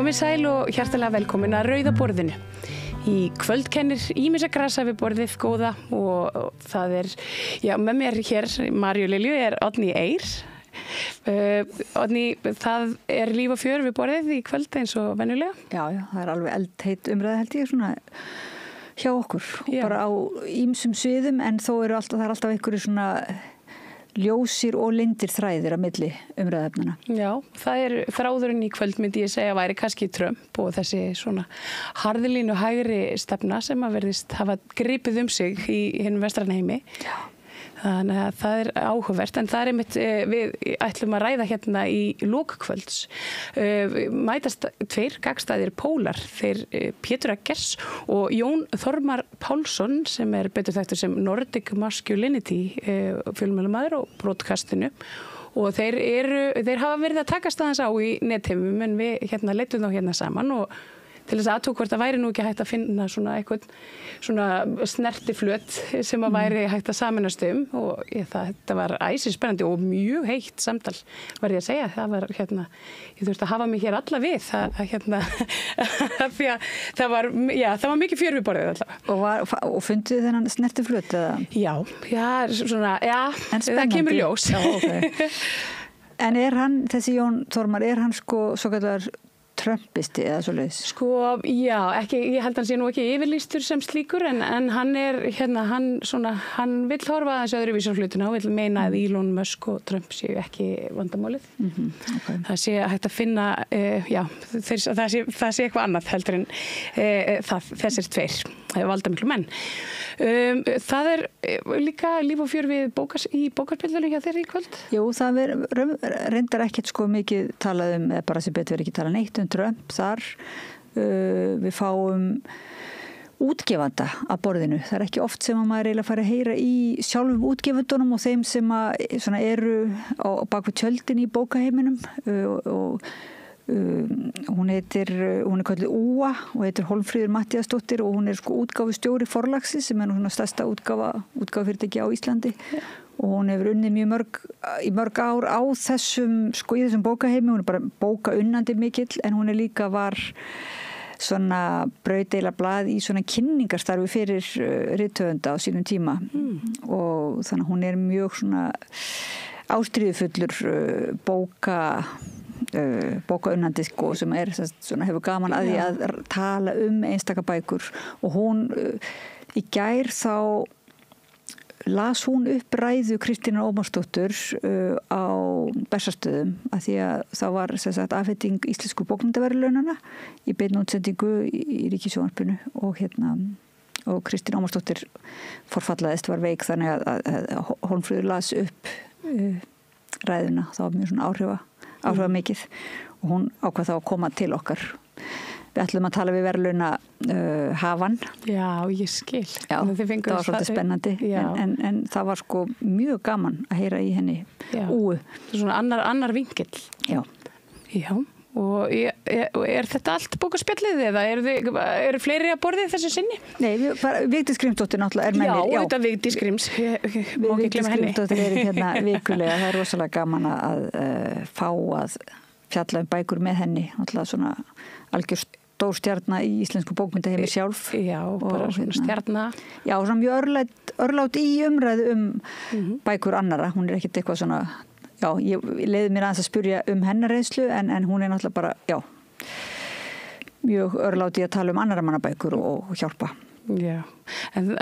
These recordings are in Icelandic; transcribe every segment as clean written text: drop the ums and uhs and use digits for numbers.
Komið sæl og hjartalega velkomin að Rauða borðinu. Í kvöld kennir ýmissa grasa við borðið góða og það með mér hér, Maríu Lilju, Oddný Eir. Oddný, það líf og fjör við borðið í kvöld eins og venjulega? Já, það alveg eldheit umræða held ég svona hjá okkur. Bara á ýmsum sviðum en þó það er alltaf einhverju svona ljósir og lindir þræðir á milli umræðefnana. Já, það þráðurinn í kvöld myndi ég segja væri kannski Trump og þessi svona harðilínu hægri stefna sem að verðist hafa gripið sig í hinum vestræna heimi. Já. Þannig að það áhugavert, en það einmitt við ætlum að ræða hérna í lok kvölds. Mætast tveir gagnstæðir pólar, þeir Pétur Eggers og Jón Þormar Pálsson sem betur þekktur sem Nordic Masculinity fjölmiðlamaður og broadcastinu. Og þeir hafa verið að takast aðeins á í netheimum en við leidum þá hérna saman og til þess að hvort það væri nú ekki hægt að finna svona eitthvað svona snertiflöt sem að væri hægt að saminast og þetta var æsispennandi og mjög heitt samtal var ég að segja. Það var ég þurfti að hafa mig hér alla við því að það var mikið fjör við borðið allavega. Og fundið þennan snertiflöt eða? Það kemur ljós. Já, okay. En hann, þessi Jón Þormar, hann sko svo kallar Trumpisti eða svoleiðis? Sko, já, ég held hann sé nú ekki yfirlýstur sem slíkur en hann hann vill horfa aðeins öðruvísi á hlutina og vill meina að Elon Musk og Trump séu ekki vandamálið. Okay. Það sé hægt að finna, það sé eitthvað annað heldur en þessir tveir valdamiklu menn. Það líka líf og fjör við í bókarspillunum hjá þér í kvöld? Jú, það reyndar ekkert sko mikið talað bara sem betur ekki talað neitt Trump þar. Við fáum útgefanda að borðinu. Það ekki oft sem að maður eiginlega fara að heyra í sjálfum útgefundunum og þeim sem að eru á bak við tjöldin í bókaheiminum og hún er kölluð Úa og heitir Hólmfríður Matthíasdóttir og hún sko útgáfustjóri Forlagsins sem nú svona stærsta útgáfufyrirtæki á Íslandi. Og hún hefur unnið í mörg ár á þessum bókaheimi. Hún bara bókaunnandi mikill en hún líka var svona brautdeila blað í svona kynningarstarfi fyrir rithöfunda á sínum tíma. Og þannig að hún mjög svona ástríðufullur bókaunnandi sko sem svona hefur gaman að því að tala einstaka bækur og hún í gær þá las hún upp ræðu Kristínar Ómarsdóttur á Bessastöðum að því að það var afhending íslensku bókmenntaverðlaunanna í beinni útsendingu í Ríkissjónvarpinu og Kristín Ómarsdóttir forfallaðist var veik þannig að Hólmfríður las upp ræðuna. Það var mjög svona áhrifa mikið og hún ákvað þá að koma til okkar. Við ætlum að tala við verðlauna hafan. Já, ég skil. Já, það var svolítið spennandi en það var sko mjög gaman að heyra í henni Úu. Svona annar vinkill. Já. Já, og þetta allt bókaspjallið eða eru fleiri að borðið þessu sinni? Nei, Vigdís Grímsdóttir náttúrulega með mér. Já, þetta Vigdís Gríms. Vigdís Grímsdóttir hérna vikulega. Það rosalega gaman að fá að fjalla bækur með henni. Náttúrulega svona algjör stór stjarna í íslensku bókmyndaheimi sjálf. Já, bara svona stjarna. Já, svona mjög örlátt í umræðu bækur annara. Hún ekkert eitthvað svona, ég leiði mér aðeins að spyrja hennar reynslu en hún náttúrulega bara, mjög örlátt í að tala annara manna bækur og hjálpa. Já, en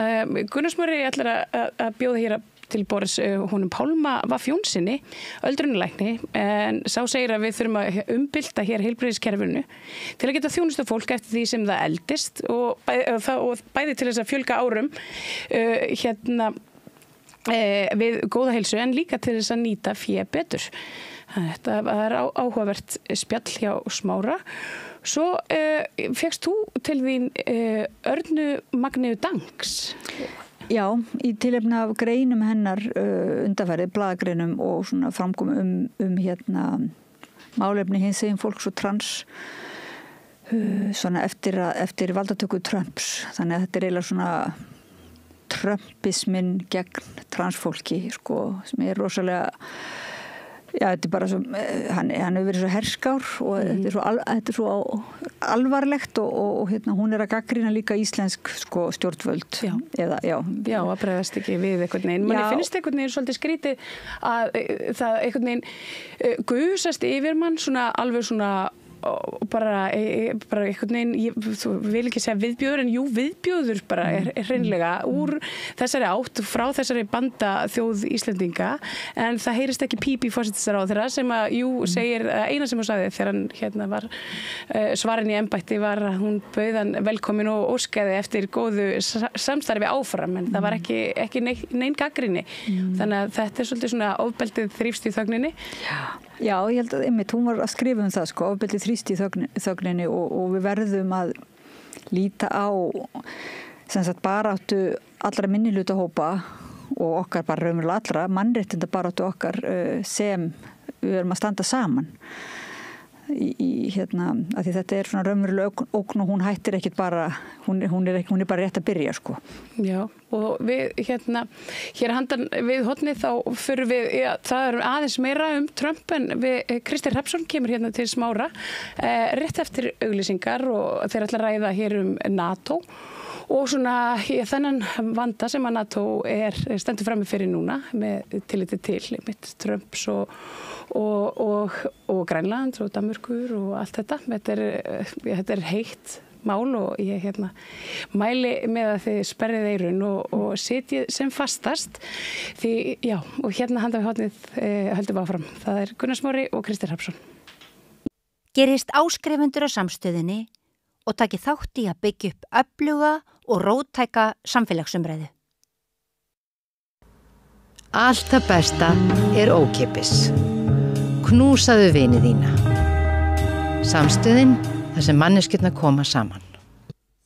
Gunnar Smári ætlar að bjóða hér til borðs honum Pálma Jónssoni, öldrunarlækni, en sá segir að við þurfum að umbylta hér heilbrigðiskerfinu til að geta þjónusta fólk eftir því sem það eldist og bæði til þess að fjölga árum við góða heilsu en líka til þess að nýta fé betur. Þetta áhugavert spjall hjá Smára. Svo fékkst þú til þín Örnu Magneu Dangs. Já, í tilefni af greinum hennar undanfarið, blaðagreinum og svona framkomu málefni hinsegin fólks og trans svona eftir valdatöku Trumps. Þannig að þetta eiginlega svona Trumpismin gegn transfólki, sko, sem rosalega Já, þetta bara svo, hann hefur verið svo herskár og þetta er svo alvarlegt og hérna, hún að gagnrýna líka íslensk sko, stjórnvöld. Já, að bregðast ekki við einhvern veginn. Manni finnst einhvern veginn svolítið skrítið að það einhvern veginn gusast yfir mann svona alveg svona og bara einhvern veginn, þú vil ekki segja viðbjóður, en viðbjóður bara er hreinlega úr þessari átt, frá þessari banda þjóð Íslendinga, en það heyrist ekki píp í forsætisráðherra sem að, segir, eina sem hún sagði þegar hann hérna var svarinn í embætti var að hún bauð hann velkomin og óskaði eftir góðu samstarfi áfram, en það var ekki nein gagnrýni. Þannig að þetta er svolítið svona ofbeldið þrífst í þögninni. Já, ég held að einmitt, hún var að skrifa það sko, ofbeldið þrýst í þögninni og við verðum að líta á sem sagt baráttu allra minnihlutahópa og okkar bara raunverulega allra, mannréttinda baráttu okkar sem við verðum að standa saman í hérna, af því þetta er svona raunverulega ógn og hún hættir ekkit bara, hún er bara rétt að byrja sko. Já, og við hérna, hér handan við hotnið þá fyrir við, það er aðeins meira Trump en Krister Hrafnsson kemur hérna til Smára rétt eftir auglýsingar og þeir ætla að ræða hér NATO og svona þennan vanda sem að NATO stendur frammi fyrir núna með tilliti til mitt Trumps og Grænland og Danmörkur og allt þetta. Þetta er heitt mál og ég mæli með að þið sperrið eyrun og sitjið sem fastast því, og hérna handan við hotnið höldum við áfram. Það er Gunnar Smári og Krister Hrafnsson. Gerist áskrifendur á samstöðinni og taki þátt í að byggja upp öfluga og róttæka samfélagsumræðu. Allt það besta er ókeypis. Knúsaðu vini þína. Samstöðin þar sem manneskjurnar koma saman.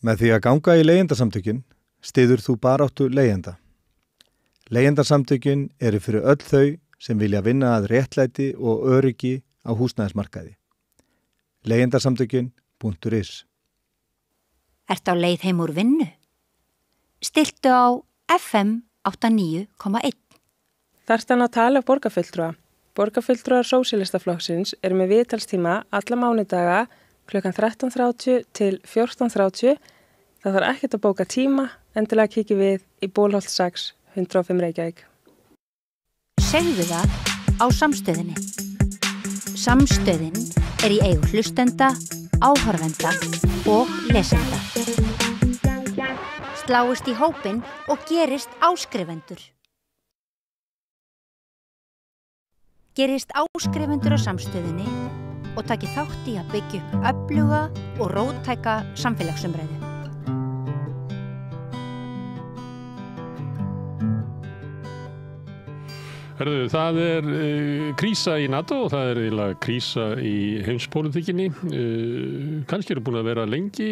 Með því að ganga í leigjendasamtökin styður þú baráttu leigjenda. Leigjendasamtökin eru fyrir öll þau sem vilja vinna að réttlæti og öryggi á húsnæðismarkaði. Leigjendasamtökin.is. Ertu á leið heim úr vinnu? Stilltu á FM 89,1. Þarftu hann að tala borgarfulltrúa? Borgarfulltrúar Sósíalistaflokksins eru með viðtalstíma alla mánudaga klukkan 13:30 til 14:30. Það þarf ekkert að bóka tíma, endilega kíkið við í Bólholt 6, 105 Reykjavík. Segðu það á samstöðinni. Samstöðin er í eigu hlustenda, áhorfenda og lesenda. Sláist í hópinn og gerist áskrifendur. Gerist áskrifendur á samstöðinni og taki þátt í að byggja upp öfluga og róttæka samfélagsumræðu. Það er krísa í NATO og það er eiginlega krísa í heimspólitíkinni. Kannski eru búin að vera lengi,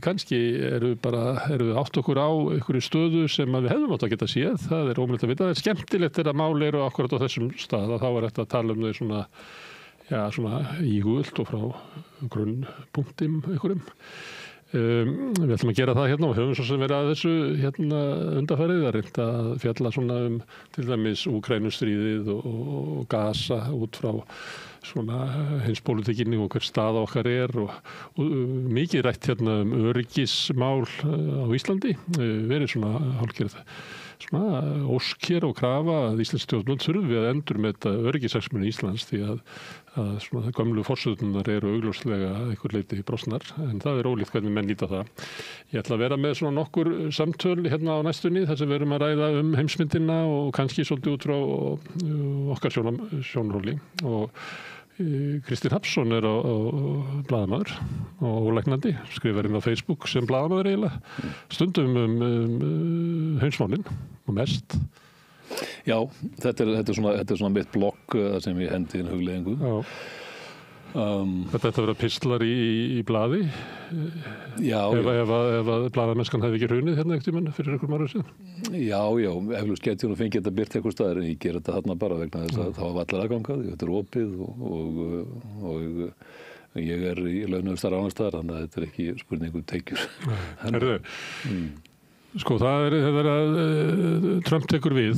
kannski eru við átt okkur á einhverju stöðu sem við hefðum átt að geta séð. Það er ómögulegt að vita. Það er skemmtilegt þegar mál eru akkurat á þessum stað að þá er þetta að tala þau svona íhugult og frá grunnpunktum einhverjum. Við ætlum að gera það hérna og höfum svo sem verið að þessu undanfarið að reynda að fjalla svona til dæmis Úkraínustríðið og Gaza út frá svona heimspólitíkinni og hver staða okkar er og mikið rætt öryggismál á Íslandi, verið svona hálfgerð svona ósk hér og krafa að Íslands stjórnvöld þurfi að endurmeta öryggishagsmuni Íslands því að svona gömlu forsöðunar eru augljóslega einhver leyti brostnar en það er ólíkt hvernig menn nýta það. Ég ætla að vera með svona nokkur samtöl hérna á næstunni þar sem við erum að ræða heimsmyndina og kannski svolítið út frá okkar sjónarhóli og Krister Hrafnsson er á blaðamaður og ólæknandi, skrifar inn á Facebook sem blaðamaður eiginlega, stundum heimsmálin og mest. Já, þetta er svona mitt blogg sem ég hendi inn hugleiðingu. Já. Þetta að vera pistlar í blaði? Já. Ef að blaðamennskan hefði ekki hrunið hérna ekkert í mann fyrir einhverjum ára síðan? Já, eflaust geti hún að fengið þetta byrt eitthvað staðar en ég ger þetta þarna bara vegna þess að það var allar aðgangað, þetta er opið og ég er í launuðum starf annars staðar þannig að þetta er ekki spurningu tekjur. Sko það er að Trump tekur við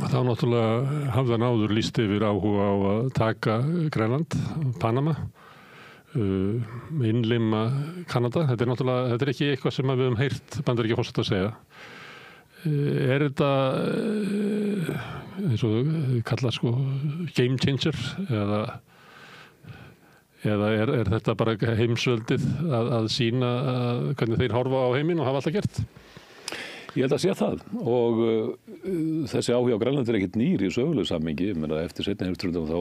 Þá náttúrulega hafði hann áður lýst yfir áhuga á að taka Grænland, Panama, innlima Kanada. Þetta er ekki eitthvað sem við höfum heyrt Bandaríkjaforseta að segja. Er þetta eins og kallað sko game changer eða er þetta bara heimsveldið að sýna hvernig þeir horfa á heiminn og hafa alltaf gert? Ég held að sé það og þessi áhuga á Grænland er ekkert nýr í sögulegu samhengi. Eftir seinni heimsstyrjöldina þá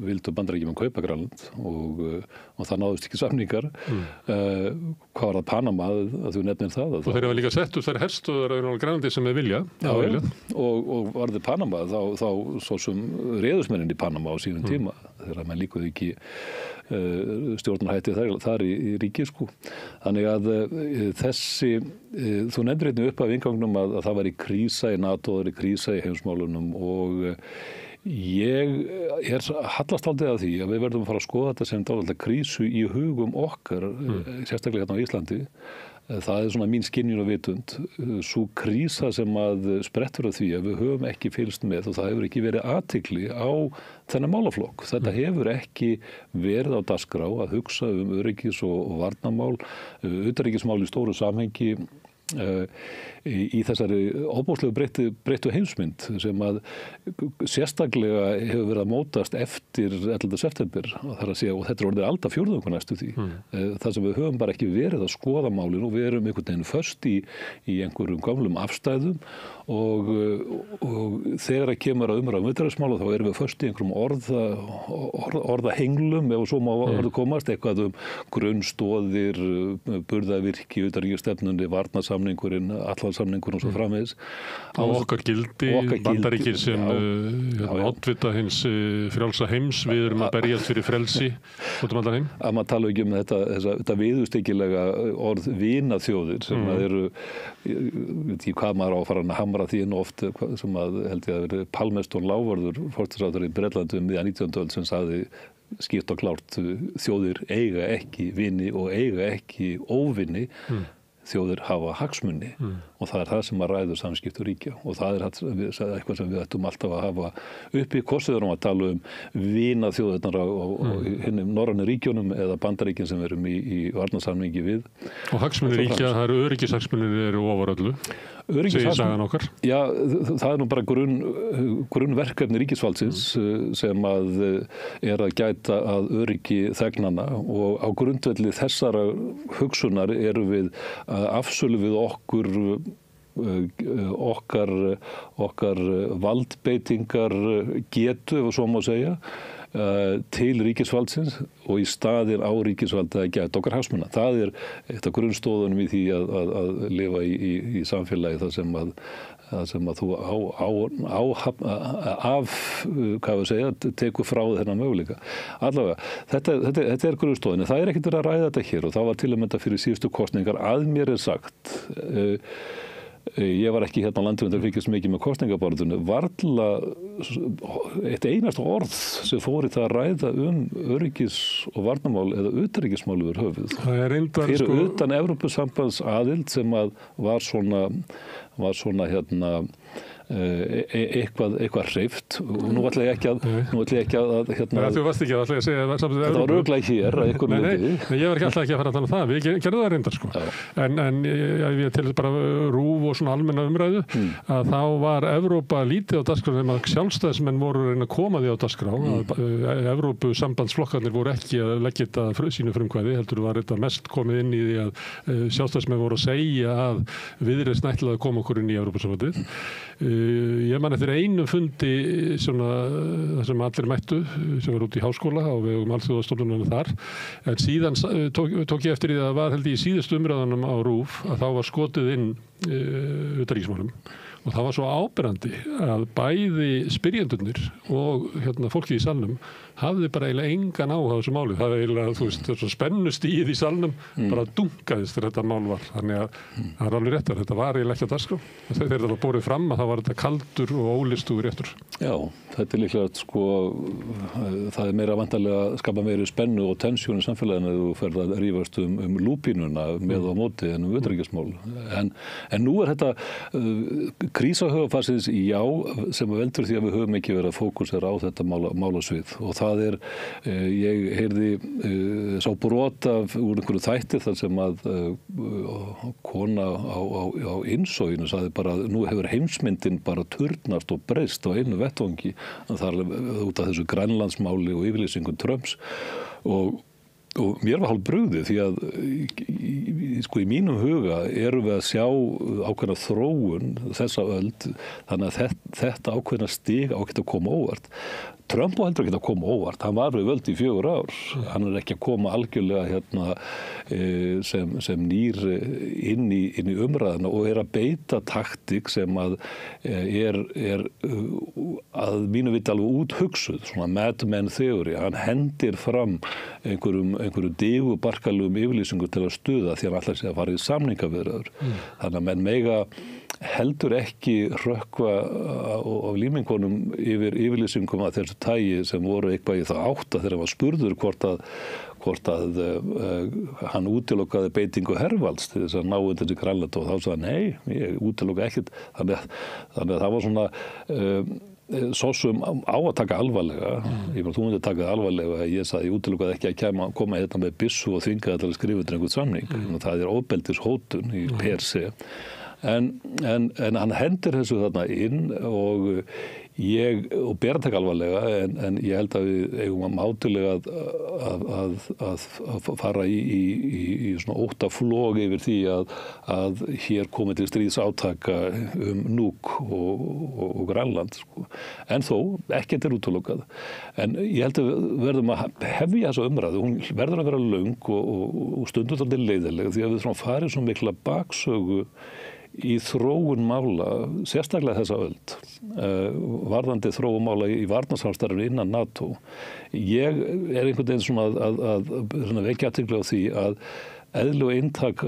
vildu Bandaríkjamenn kaupa Grænland og það náðust ekki samningar. Hvað var það Panama að þú nefnir það? Og þeir hafa líka sett upp þær herstöðar á Grænlandi sem þeir vilja. Og var það Panama þá svo sem reiðusmennin í Panama á sínum tíma þegar menn líkuðu ekki stjórnarhætti þar í ríki sko. Þannig að þú nefnir einnig upp af inngangnum að það var í krísa í NATO, það var í krísa í heimsmálunum og ég hallast aldrei að því að við verðum að fara að skoða þetta sem dálítið krísu í hugum okkar, sérstaklega hérna á Íslandi. Það er svona mín skynjun og vitund. Sú krísa sem að sprettur af því að við höfum ekki fylgst með og það hefur ekki verið athygli á þennan málaflokk. Þetta hefur ekki verið á dagskrá að hugsa öryggis- og varnarmál, utanríkismál í stóru samhengi í þessari óbúslega breyttu heimsmynd sem að sérstaklega hefur verið að mótast eftir 11. september og þetta er orðið aldarfjórðungur næstu því. Það sem við höfum bara ekki verið að skoða málin og við erum einhvern veginn föst í einhverjum gamlum afstæðum og þegar að kemur að umræða utanríkismála þá erum við föst í einhverjum orðahenglum ef svo má orðu komast, eitthvað grunnstoðir, burðavirki, utanríkisstefnunni, varnarsamningurinn, allansamningurinn og svo framvegis. Og okkar gildi, Bandaríkir sem oddvita hins frjálsa heims, við erum að berjast fyrir frelsi út allan heim. Að maður tala ekki þetta viðurstyggilega orð vinaþjóðir sem að eru, veit ekki hvað maður á að fara að hamra því en oft sem að held ég að verið Palmerston Lávarður, forsætisráðherra í Bretlandi miðja 19. öld sem sagði skýrt og klárt þjóðir eiga ekki vini og eiga ekki óvini. Þjóðir hafa hagsmuni og það er það sem að ræður samskipti ríkja og það er eitthvað sem við ættum alltaf að hafa uppi hvort að tala vina þjóðirnar á hinnum norrænu ríkjunum eða Bandaríkin sem við erum í varnarsamningi við. Og hagsmunir ríkja, það eru öryggishagsmunir eru ofar öllu. Segir sagan okkar. Já, það er nú bara grunnverkefni ríkisvaldsins sem að er að gæta að öryggi þegnanna og á grundvelli þessara hugsunar erum við að afsölu við okkar valdbeitingar getu, ef svo má segja, til ríkisvaldsins og í staðinn á ríkisvaldi að gæta okkar hagsmuna. Það er eitt af grunnstóðunum í því að lifa í samfélagi þar sem að þú tekur frá þennan möguleika. Allavega, þetta er grunnstóðin. Það er ekkert verið að ræða þetta hér og það var til að mynda fyrir síðustu kosningar að mér er sagt ég var ekki hérna á landinu þegar fylgjast mikið með kosningabaráttunni, varla eitt einasta orð sem fór í það að ræða öryggis- og varnarmál eða utanríkismál yfir höfuð. Fyrir utan Evrópusambands aðild sem að var svona eitthvað hreyft og nú ætla ég ekki að þú varst ekki að segja þetta var örugglega hér að einhver myndi. Nei, ég var ekki alltaf ekki að fara að tala um það, við gerðum það reyndar sko. En ég til bara RÚV og svona almenna umræðu að þá var Evrópa lítið á dagskrá þegar að sjálfstæðismenn voru að reyna að koma því á dagskrá að Evrópusambandsflokkarnir voru ekki að leggja þetta sínu frumkvæði, heldur var þetta mest komið inn í því að sjálfstæðismenn voru að segja að Viðreisn ætlaði að koma okkur inn í Evrópusambandið. Ég man eftir einum fundi það sem allir mættu sem var út í háskóla á vegum alþjóðastofnunum þar en síðan tók ég eftir því að það var held ég í síðustu umræðunum á RÚV að þá var skotið inn utanríkismálum og það var svo áberandi að bæði spyrjendurnir og fólkið í salnum hafði bara eiginlega engan áhuga á þessu máli. Það er eiginlega, þessu spennustíð í salnum bara dunkaðist þegar þetta mál var. Þannig að það er alveg réttur. Þetta var eiginlega ekki á dagskrá. Þegar þetta var borið fram að það var þetta kaldur og ólistugur réttur. Já, þetta er líklega það er meira vantarlega að skapa meiri spennu og tensjón í samfélaginu að þú ferð að rífast lúpínuna með á móti en utanríkismál. En nú er þetta Krísa hugarfarsins, já, sem veldur því að við höfum ekki verið að fókusera á þetta málasvið og það ég heyrði sá brot úr einhverju þætti þar sem að kona á innsoginu sagði bara að nú hefur heimsmyndin bara turnast og breyst á einu vettvangi þar út af þessu Grænlandsmáli og yfirlýsingum Trumps og mér var hálf brugðið því að í mínum huga erum við að sjá ákveðna þróun þessa öld þannig að þetta ákveðna stig á að geta koma óvart. Trump á heldur ekki að koma óvart, hann var við völd í 4 ár, hann ekki að koma algjörlega sem nýr inn í umræðina og að beita taktík sem að að mínu viti alveg úthugsuð, svona Mad Men theory, hann hendir fram einhverju digubarkalugum yfirlýsingu til að stuða því hann ætlar sig að fara í samningaviðræður. Þannig að menn mega heldur ekki rökkva á límingunum yfir yfirlýsingum að þessu tægi sem voru eitthvað í það átta þegar hann var spurður hvort að hann útilokaði beitingu hervalds til þess að ná undir sig Grænland og þá sagði hann, nei, ég útiloka ekkert. Þannig að það var svona sosum á að taka alvarlega. Ég bara, þú myndi taka það alvarlega. Ég sagði, ég útilokaði ekki að koma hérna með byssu og þvinga þetta til að skrifa undir einhvern samning. Það ofbeldishótun í per se. En hann hendir þessu þarna inn og ber að taka alvarlega en ég held að við eigum mátulega að fara í svona óttaflog yfir því að hér komið til stríðsátaka Núk og Grænland. Sko. En þó, ekkert útilokað. En ég held að við verðum að hefja þessa umræðu. Hún verður að vera löng og stundum þarna leiðileg því að við þurfum að fara í svona mikla baksögu í þróun mála, sérstaklega þessa öld, varðandi þróun mála í varnarsamstarfinu innan NATO. Ég einhvern veginn svona að vekja athygli á því að eðli og inntak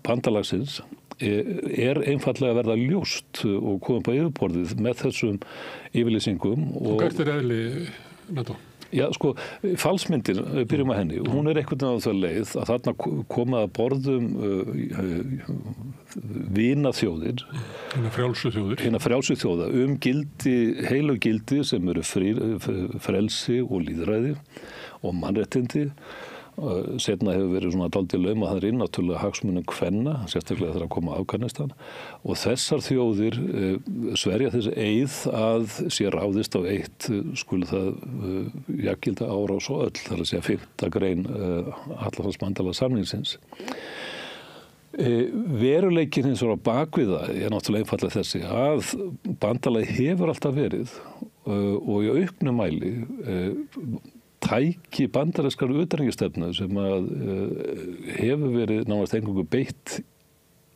bandalagsins einfaldlega að verða ljóst og koma på yfirborðið með þessum yfirlýsingum. Og hvert eðli NATO? Já, sko, falsmyndin, við byrjum að henni, hún einhvern veginn á það leið að þarna koma að borðum vinaþjóðir. Hina frjálsu þjóða gildi, heilu gildi sem eru frelsi og lýðræði og mannréttindi. Seinna hefur verið svona dálítið lauma það inn náttúrulega hagsmunum kvenna, sérstaklega þegar að koma Afganistan og þessar þjóðir sverja þessi eið að sé ráðist á eitt skuli það jafngilda árás og öll, þar að segja 5. grein Atlantshafsbandalagssamningsins. Veruleikinn hins vegar á bakvið það náttúrulega einfaldlega þessi að bandalagið hefur alltaf verið og í auknum mæli tæki bandarískar utanríkisstefnu sem að hefur verið nánast eingöngu beitt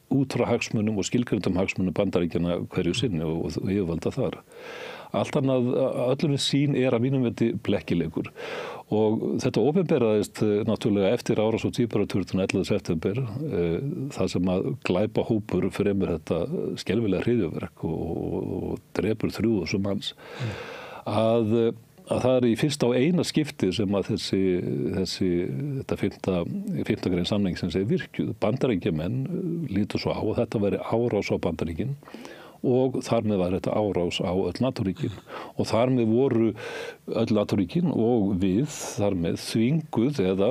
út frá hagsmunum og skilgreindum hagsmunum Bandaríkjanna hverju sinni og yfirvalda þar. Allt annað, öllum við sín að mínum viti blekkilegur og þetta opinberaðist náttúrulega eftir árás og Tvíburarturn 11. september það sem að glæpa hópur fremur þetta skelfilega hryðjuverk og drepur 3.000 manns að það í fyrsta og eina skipti sem að þetta 5. grein samningsins virkjuð. Bandaríkjamenn lítur svo á að þetta væri árás á Bandaríkin og þar með var þetta árás á öll NATO-ríkin og þar með voru öll NATO-ríkin og við þar með þvinguð eða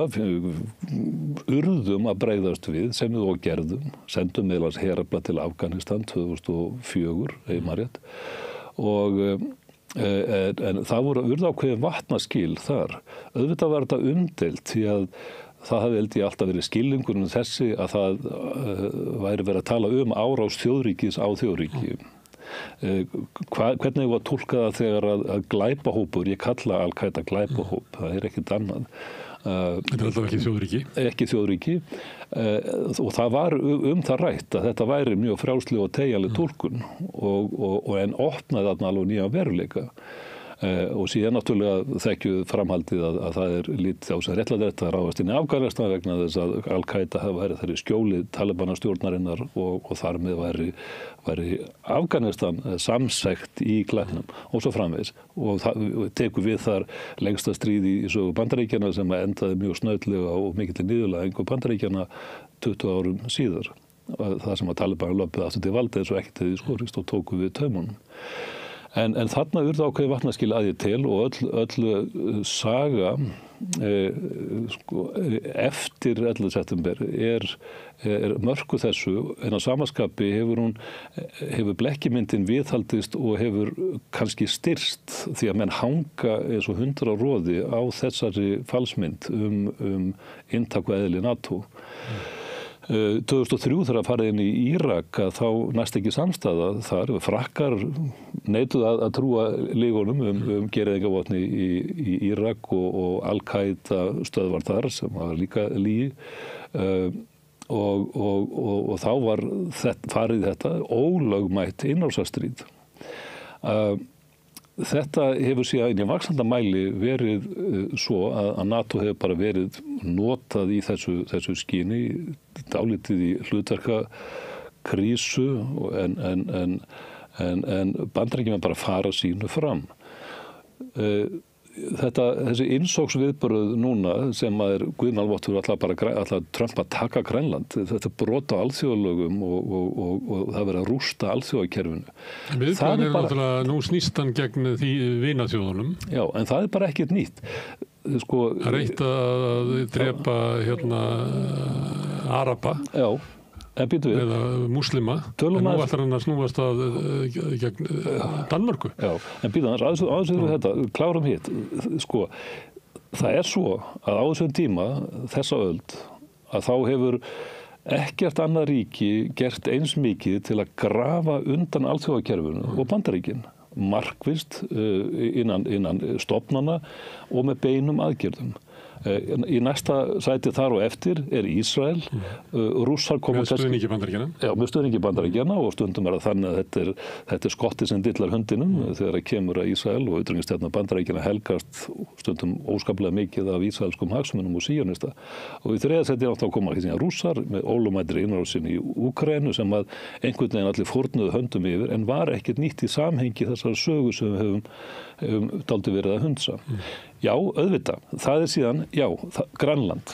urðum að bregðast við sem við og gerðum, sendum meðlans herafla til Afganistan 2004 heimarétt og en það voru urðákveðin vatnaskil þar. Auðvitað var þetta umdeilt því að það hafði held ég alltaf verið skilningurinn þessi að það væri verið að tala árás þjóðríkis á þjóðríki. Hvernig var tólkað það þegar að glæpahópur, ég kalla Al-Qaida glæpahóp, það ekkert annað. Þetta er alltaf ekki þjóðríki. Ekki þjóðríki og það var það rætt að þetta væri mjög frjálsleg og teygjanleg túlkun og en opnaði þarna alveg nýja veruleika og síðan náttúrulega þekkjuð framhaldið að það lítið á sig réttlætt að ráðast inn í Afganistan vegna þess að Al-Qaida hafi verið þar í skjóli Talibanastjórnarinnar og þar með væri Afganistan samsekt í glæpnum og svo framvegis og það tekur við þar lengsta stríði í sögu Bandaríkjanna sem endaði mjög snögglega og mikilli niðurlægingu Bandaríkjanna 20 árum síðar. það sem að Taliban löpuð aftur til valda eins og ekkert hefði skorist og tóku við taumunum. En þarna urðu ákveði vatnaskil að ég tel og öll saga eftir 11. september er mörku þessu, en á samaskapi hefur blekkimyndin viðhaldist og hefur kannski styrst því að menn hanga eins og hundar á roði á þessari falsmynd inntak og eðli NATO. 2003 þegar að fara inn í Írak að þá næst ekki samstæða þar, Frakkar neituð að trúa lygunum gereyðingavopni í Írak og Al-Qaida stöðvar þar sem var líka lygi og þá var farið þetta ólögmætt innrásarstríð. Þetta hefur síðan í vaxandi mæli verið svo að NATO hefur bara verið notað í þessu skyni, dálítið í hlutverkakrísu en Bandaríkjamenn bara fara sínu fram. Þessi innsóksviðbrögð núna sem að guðnalvottur alltaf Trump að taka Grænland, þetta brot á alþjóðalögum og það verið að rústa alþjóðakerfinu. Viðbrögðin er náttúrulega nú snýstan gegn því vinaþjóðunum. Já, en það er bara ekkert nýtt. Það er eitt að drepa Araba. Já. Eða múslima, en nú ætlar hann að snúast að gegn Danmörku. Já, en býta aðeins við þetta, klárum hitt. Sko, það er svo að á þessum tíma, þessa öld, að þá hefur ekkert annað ríki gert eins mikið til að grafa undan alþjóðakerfinu og Bandaríkin. Markvisst innan stofnana og með beinum aðgerðum. Í næsta sæti þar og eftir er Ísrael. Rússar koma með stuðningi Bandaríkjanna. Já, með stuðningi Bandaríkjanna og stundum er það þannig að þetta er skotti sem dillar hundinum þegar það kemur að Ísrael og utanríkisstefna Bandaríkjanna helgast stundum óskaplega mikið af ísraelskum hagsmunum og síonista. Og í þriðja sæti náttúrulega koma Rússar með ólögmætri innrásin í Úkraínu sem að einhvern veginn allir fórnuðu höndum yfir en var ekkert nýtt í samhengi þessar sögu sem við höfum dálítið verið að hundsa. Já, auðvitað. Það er síðan, Grænland.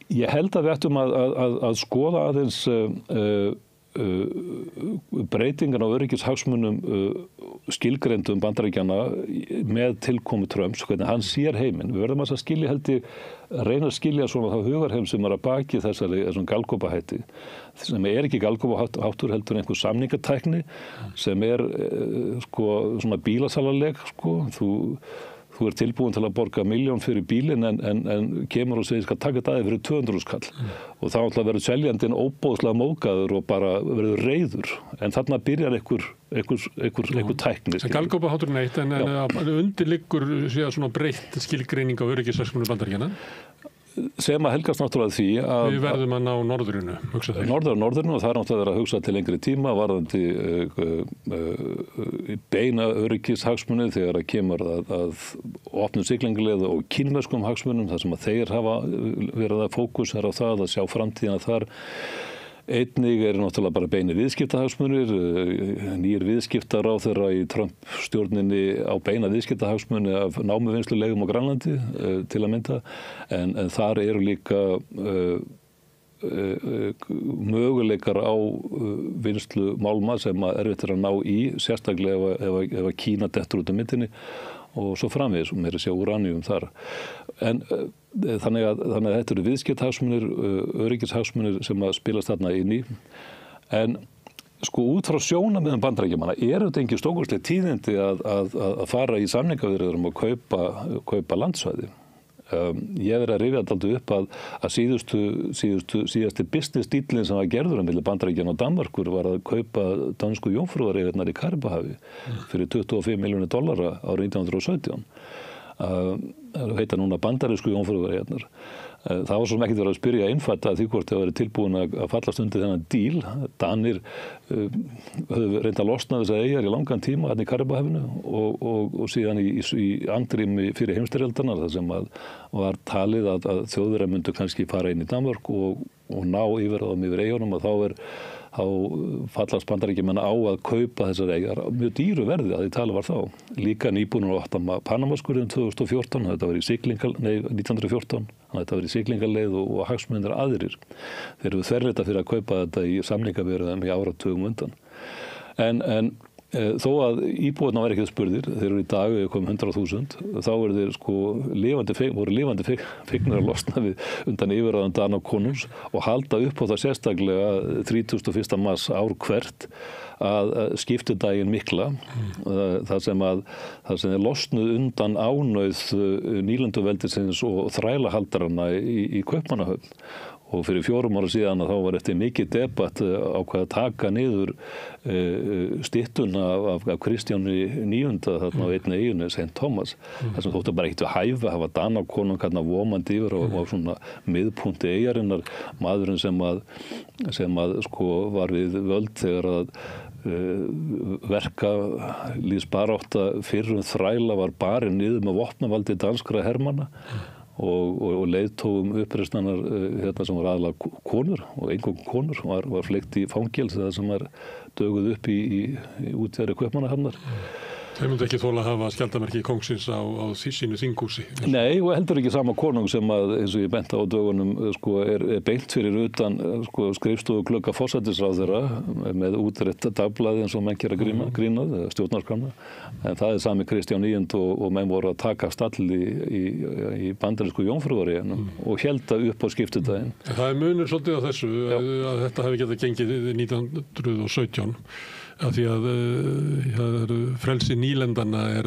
Ég held að við ættum að skoða aðeins breytingan á öryggishagsmunum skilgreindum Bandaríkjanna með tilkomu Trumps, hvernig hann sér heiminn. Við verðum að skilja reyna að skilja svona þá hugarheim sem að baki þessum galgópahætti sem ekki galgópaháttur heldur einhver samningatækni sem svona bílasalaleg þú ert tilbúin til að borga 1 milljón fyrir bílinn en kemur og segir skal taka þetta fyrir 200 skall og þá ætla að verður seljandinn óbóðslega móðgaður og bara verður reiður en þarna byrjar einhver tækni. Galgópahátturinn eitt en undirliggur svona breytt skilgreining á öryggishagsmunum Bandaríkjanna sem að helgast náttúrulega því að við verðum að ná norðrinu, hugsa þeir. Norðrinu og það er náttúrulega að hugsa til lengri tíma varðandi beina öryggishagsmunni þegar að kemur að opnum siglingarleið og kínverskum hagsmunum þar sem að þeir hafa verið að fókusera á það að sjá framtíðina þar. Einnig náttúrulega bara beinir viðskiptahagsmunir, nýr viðskiptaráðherra í Trump-stjórninni á beina viðskiptahagsmuni af námuvinnslulegum á Grænlandi til að mynda, en þar eru líka möguleikar á vinnslu málma sem erfitt að ná í, sérstaklega ef Kína dettur út af myndinni og svo framvegis og meira sé úraníum þar. En þannig að þetta eru viðskiptahagsmunir, öryggishagsmunir sem að spilast þarna inn í. En sko út frá sjónarmiðum Bandaríkjamanna þetta engin stórkostleg tíðindi að fara í samningaviðræður að kaupa landsvæði. Ég hef verið að rifja alltaf upp að síðasti business dealin sem var gerður milli Bandaríkjanna og Danmerkur var að kaupa dansku jómfrúðareigarnar í Karibahafi fyrir $25 milljónir árið 1917. Það heita núna bandarísku jómfrúðareigarnar. Það var svo sem ekkert verið að spyrja einfalt að því hvort það verið tilbúin að fallast undir þennan díl. Danir höfðu reynd að losna þess að eigar í langan tíma hérna í Karibahafinu og síðan í andrými fyrir heimsstyrjaldarna þar sem var talið að Þjóðverjar myndu kannski fara inn í Danmörk og ná yfir eigunum og þá fallast Bandaríkjamenn á að kaupa þessar eyjar mjög dýru verði að því tala var þá. Líka nýbúnir á Panamaskurinn 2014, þetta var í 1914, þetta var í siglingaleið og hagsmunir aðrir. Þeir eru þverrita fyrir að kaupa þetta í samningaviðræðum í áratugum undan. En þó að íbúarnir væri ekki spurðir, þeir eru í dag komið 100.000, þá eru þeir voru lifandi fegnir að losna við undan yfirráðum Dana konungs og halda upp á það sérstaklega 31. mars ár hvert að skiptidaginn mikla, þar sem þeir losnuð undan ánauð nýlenduveldisins og þrælahaldarana í Kaupmannahöfn. Og fyrir 4 ára síðan þá var þetta mikið debatt á hvað að taka niður styttuna af Kristjáni 9. þarna á einni eyjunni, St. Thomas. Það sem þóttu bara ekkert við hæfa, hafa Danakonung hérna vomandi yfir og svona miðpunkti eyjarinnar, maðurinn sem sko var við völd þegar að verkalýðsbarátta fyrrum þræla var barinn niður með vopnavaldi danskra hermanna. Og leiðtógum uppreisnarinnar sem var aðalega konur og eingöngu konur var fleygt í fangelsi það sem var döguð upp í útjaðri Kaupmannahafnar. Þeir myndu ekki þola að hafa skjaldarmerki kóngsins á sínu þinghúsi? Nei, og heldur ekki sama konung sem að, eins og ég benti á dögunum, er beint fyrir utan skrifstofu glugga forsætisráðherra með útrétt dagblaði eins og menn gera grínað, stjórnarskrána. En það sami Kristján 9. og menn voru að taka stall í bandarísku jómfrúaríunum og hélda upp á skiptudaginn. Það munur svolítið á þessu að þetta hefði getað gengið 1917. Af því að frelsi nýlendana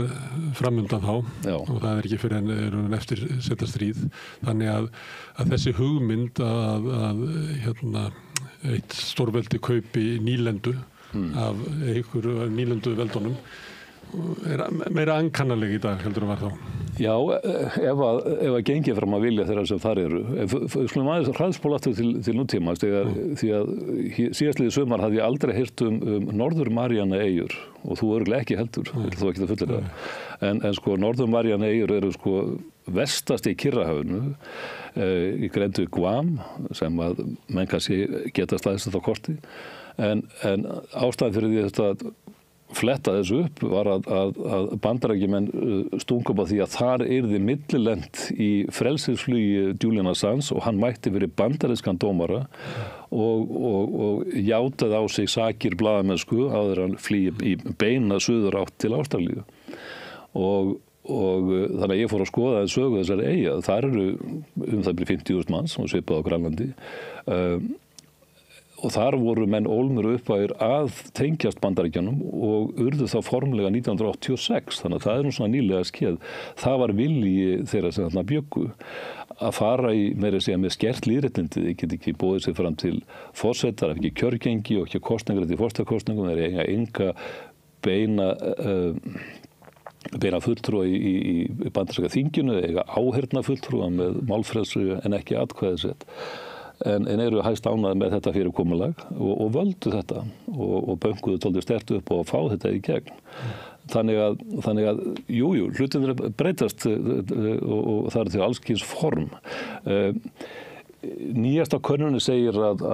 framundan þá og það ekki fyrir en eftir seinna stríð. Þannig að þessi hugmynd að eitt stórveldi kaupi nýlendu af einhverju nýlendu veldunum er meira ankannaleg í dag heldur en var þá. Já, ef að gengið fram að vilja þeirra sem þar eru. Skulum aðeins hraðspóla aftur til nútíma, því að síðastliðið sumar hafði ég aldrei heyrt Norður Maríana eyjur og þú örugglega ekki heldur, þú ekki það fullir það. En sko Norður Maríana eyjur eru sko vestast í Kyrrahafinu, í grendu Guam, sem að menn kannski geta staðist þetta á korti. En ástæðan fyrir því þetta fletta þessu upp var að Bandaríkjamenn stungu upp á því að þar yrði millilent í frelsisflugi Julian Assange og hann mætti fyrir bandarískan dómara og játaði á sig sakir blaðamennsku áður hann flýi í beina suður átt til Ástralíu. Og þannig að ég fór að skoða sögu þessari eyja. Þar eru það byrja 50.000 manns og svipað á Grænlandi. Og þar voru menn ólmur uppæðir að tengjast Bandaríkjunum og urðu þá formlega 1986, þannig að það nú svona nýlega skeð. Það var vilji þeirra sem þarna bjuggu að fara í meira að segja með skert lýðréttindi. Þeir get ekki bóðið sig fram til forsetar, ekki kjörgengi og ekki kosningar til forsetakosningum. Þeir eiga enga beina fulltrúa í bandaríska þinginu, eiga áheyrna fulltrúa með málfrelsi en ekki atkvæðisrétt. En eru hæst ánægðir með þetta fyrirkomulag og völdu þetta og bönkuðu tóldi sterkt upp og fá þetta í gegn. Þannig að hlutinir breytast og það er til alls kyns form. Nýjasta könnunin segir að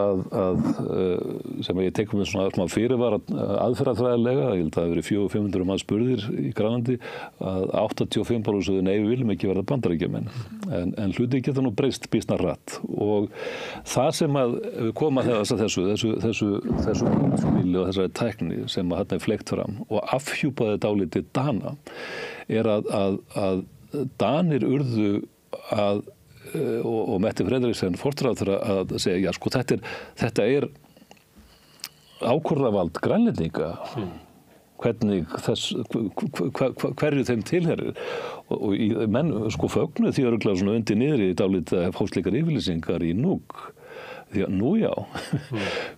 sem ég tekum með svona fyrirvara aðferðafræðilega, ég held að það hefur verið 400-500 manns spurðir í Grænlandi, að 85% nei, við viljum ekki verða Bandaríkjamenn. En hluti geta nú breyst býsna hratt og það sem að koma þessu útspili og þessari tækni sem að þarna fleygt fram og afhjúpaði dálítið Dana að Danir urðu að og Mette Frederiksen forstráðherra að segja, já sko þetta er ákvörðavald Grænlendinga, hverju þeim tilherir og menn sko fögnuðu því örugglega svona undir niður í dálítið hófsleikar yfirlýsingar í Nuuk. Því að nú já,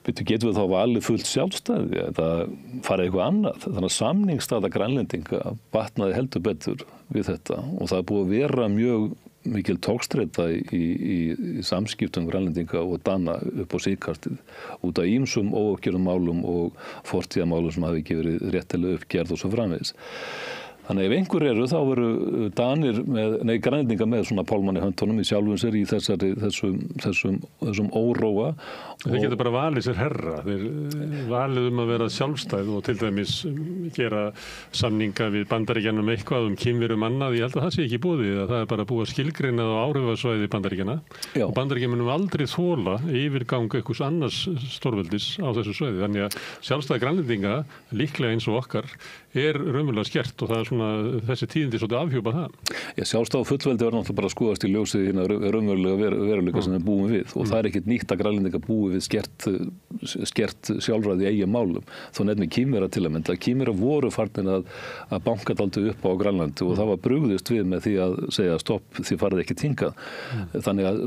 getum við þá valið fullt sjálfstæði, það farið eitthvað annað. Þannig að samningsstaða Grænlendinga batnaði heldur betur við þetta og það er búið að vera mjög mikil tókstreita í samskiptum Grænlendinga og Dana upp á síðkastið út af ýmsum óuppgerðum málum og fortíðamálum sem hafi ekki verið réttilega uppgerð og svo framvegis. Þannig ef einhver eru þá eru Grænlendingar með svona pálmann í höndunum í sjálfum sér í þessum óróa. Þeir geta bara valið sér herra. Þeir valið að vera sjálfstæð og til dæmis gera samninga við Bandaríkjanum eitthvað kynverum annað. Ég held að það sé ekki búið að það bara búið að skilgreina á áhrifasvæði Bandaríkjana. Og Bandaríkjan munum aldrei þola yfirgang einhvers annars stórveldis á þessu svæði. Þannig að sjálfstæði Grænlendinga, líklega eins og okkar, raunverulega skert og það svona þessi tíðindi svolítið afhjúpa það. Sjálfstæði og fullveldi var náttúrulega bara að skoðast í ljósið hérna raunverulega veruleika sem við búum við og það ekkert nýtt að Grænlendingar búi við skert sjálfræði í eigin málum. Þó nefnir Kínverja til að mynda. Kínverja voru farnir að banka dálítið upp á Grænlandi og það var brugðist við með því að segja stopp, þið farið ekki hingað. Þannig að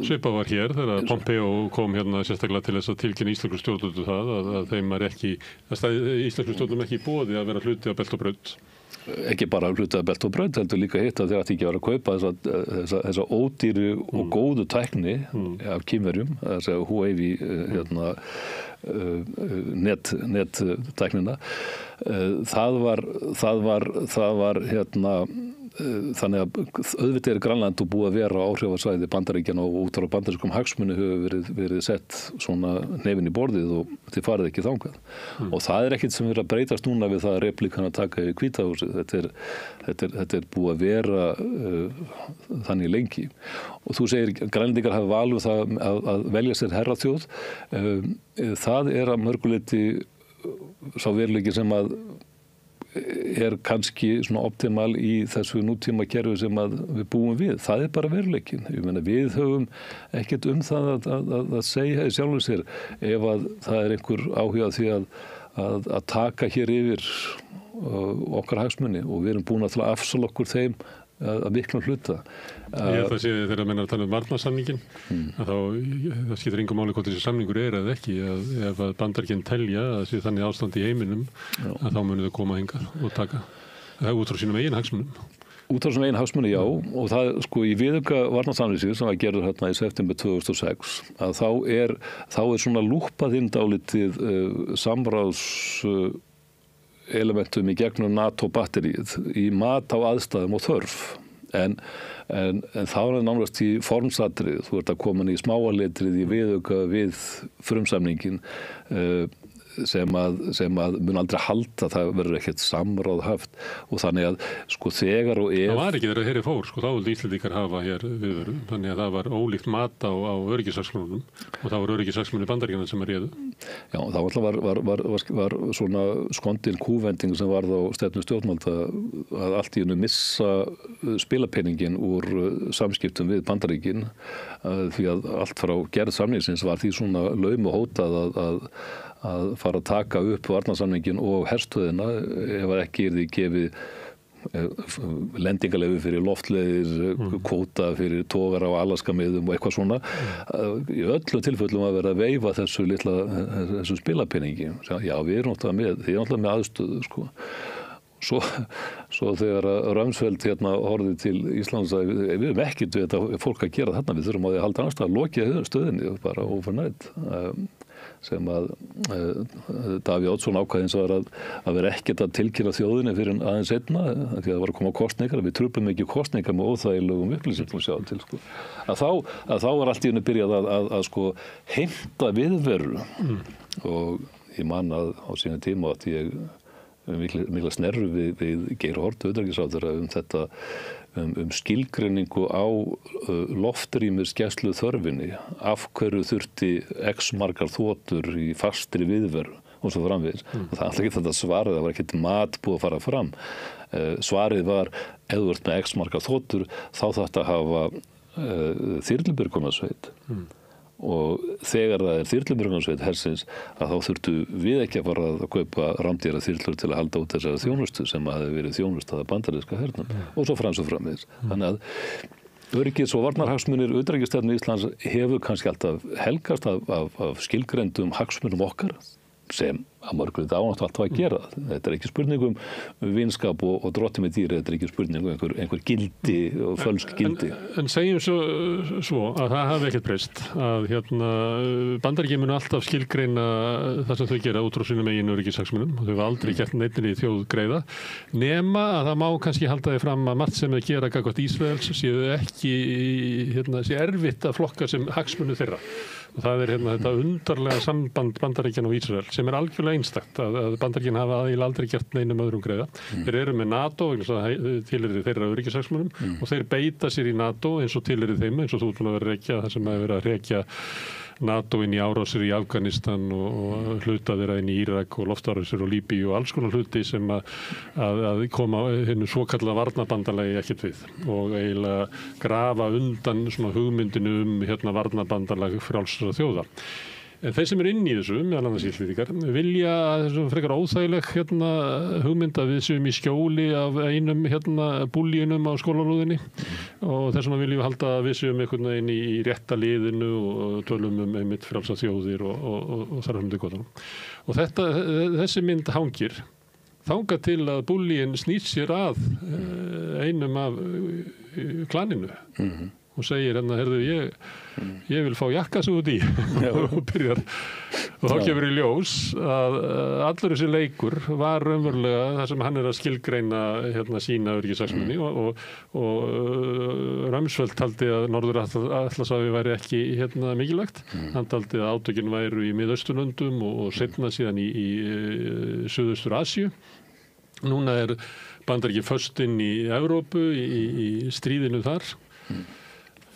Svipað var hér þegar Pompeo kom hérna sérstaklega til þess að tilkynna íslensku stjórnvöldum það að þeim íslensku stjórnvöldum ekki boði að vera hluti af Belt og Braut. Ekki bara hluti af Belt og Braut, heldur líka hitt að þeir ætti ekki að vera að kaupa þessa ódýru og góðu tækni af Kínverjum, þess að Huawei nettæknina. Það var þannig að auðvitað Grænland og búið að vera áhrifasvæði Bandaríkjanna og út frá bandarískum hagsmuni hefur verið sett svona nefinn í borðið og þið farið ekki þangað. Og það ekkert sem að breytast núna við það að replíkan að taka í Hvíta húsið. Þetta búið að vera þannig lengi. Og þú segir Grænlendingar hafa valið það að velja sér herraþjóð. Það að mörguleyti sá veruleiki sem að kannski svona optimal í þessu nútíma kerfi sem að við búum við. Það bara veruleikin. Ég meina við höfum ekkert það að segja í sjálfum sér ef að það einhver áhuga því að taka hér yfir okkar hagsmuni og við erum búin að afsala okkur þeim að miklum hluta. Ég held að sé þegar að menna að tala varnarsamningin að það skiptir engu máli hvort þessi samningur eða ekki ef að Bandaríkin telja að sé þannig ástand í heiminum að þá munu þau koma hingað og taka út frá sínum eigin hagsmunum. Út frá sínum eigin hagsmunum, já, og það í viðauka varnarsamningsins sem var gerður hérna í september 2006 að þá er svona lúppað inn dálítið samráðselementum í gegnum NATO-batteríið í mat á aðstæðum og þörf. En þá nánast í formsatrið, þú ert að koma í smáaletrið í viðauka við frumsamningin sem að mun aldrei halda, það verður ekkert samráð haft og þannig að þegar og ef... Það var ekki þegar herri fór, þá vildi Íslendingar hafa hér viðveru, þannig að það var ólíkt mat á öryggishagsmunum og það var öryggishagsmunir Bandaríkjanna sem réðu. Já, þá var svona skondin kúvending sem varð á stefnu stjórnvalda að allt í einu missa spilapenningin úr samskiptum við Bandaríkin því að allt frá gerð samningsins var því svona laum og hótað að fara að taka upp varnarsamningin og herstöðina ef ekki því gefið lendingarleyfi fyrir loftleiðir, kvóta fyrir togara á Alaskamiðum og eitthvað svona. Í öllum tilfellum að vera að veifa þessu spilapenningi. Já, við erum náttúrulega með aðstöðu, sko. Svo þegar Rumsfeld horfði til Íslands að við erum ekkert við þetta fólk að gera þarna, við þurfum að halda annars að lokja stöðinni bara overnight. Sem að Davíð Oddsson ákvað var að vera ekkert að tilkynna þjóðinni fyrir aðeins seinna því að það var að koma kosningar, við truflum ekki kosningar með óþægilegum upplýsingum sjá til að þá var allt í einu byrjað að heimta viðveru og ég man að á sínu tíma að ég mikla snerru við Geir Haarde utanríkisráðherra þetta skilgreiningu á loftrýmisgæslu þörfinni, af hverju þurfti x margar þotur í fastri viðveru og svo framvegis. Og það er ekki þetta svarið, það var ekkert mat búið að fara fram. Svarið var, ef þú ert með x margar þotur, þá þarftu að hafa þyrlubjörgunarsveit. Og þegar það þyrlubjörgunarsveit hersins að þá þurftu við ekki að fara að kaupa rándýra þyrlur til að halda út þessari þjónustu sem hafi verið þjónustaða bandaríska hernum og svo framvegis. Þannig að öryggis- og varnarhagsmunir utanríkisstefnu Íslands hefur kannski alltaf helgast af skilgreindum hagsmunum okkar sem að mörgulegt ánægt alltaf að gera það. Þetta ekki spurning vinskap og drotti með dýri, þetta ekki spurning einhver gildi og fölsk gildi. En segjum svo að það hafi ekkert breyst, að Bandaríkin munu alltaf skilgreina það sem þau gera út frá sínum eigin öryggishagsmunum og þau hafa aldrei gert neinni þjóð greiða, nema að það má kannski halda því fram að margt sem þau gera gagnvart Ísraels séu ekki, sé erfitt að flokka sem hagsmunu þeirra. Og það þetta undarlega samband Bandaríkjanna og Ísrael sem algjörlega einstakt að Bandaríkin hafa aldrei gert neinum öðrum greiða. Þeir eru með NATO tilheyrir þeirra öryggishagsmunum og þeir beita sér í NATO eins og tilheyrir þeim, eins og þú búin að vera rekja það sem hefur verið að rekja NATO inn í árásir í Afganistan og hluta þeirra inn í Írak og loftárásir og Líbíu og alls konar hluti sem að koma hennu svokallaða varnarbandalagi ekkert við og eiginlega grafa undan svona hugmyndinu varnarbandalag frjálsra þjóða. En þeir sem inn í þessu, meðal annars Íslendingar, vilja þessum frekar óþægileg hugmynd að við séum í skjóli af einum búlíunum á skólalóðinni og þess vegna viljum við halda að við séum einhvern veginn í rétta liðinu og tölum einmitt frjálsa þjóðir og þar hundi gotanum. Og þessi mynd hangir þangað til að búlíin snýr sér að einum af klaninu. Og segir heyrðu, ég vil fá jakkas út í og byrjar. Og þá kemur í ljós að allur þessi leikur var raunverulega það sem hann að skilgreina sína öryggishagsmuni og Rumsfeld taldi að Norður-Atlantshafi væri ekki mikilvægt. Hann taldi að átökin væru í Miðausturlöndum og seinna síðan í Suðaustur-Asíu. Núna Bandaríkin föst inn í Evrópu í stríðinu þar.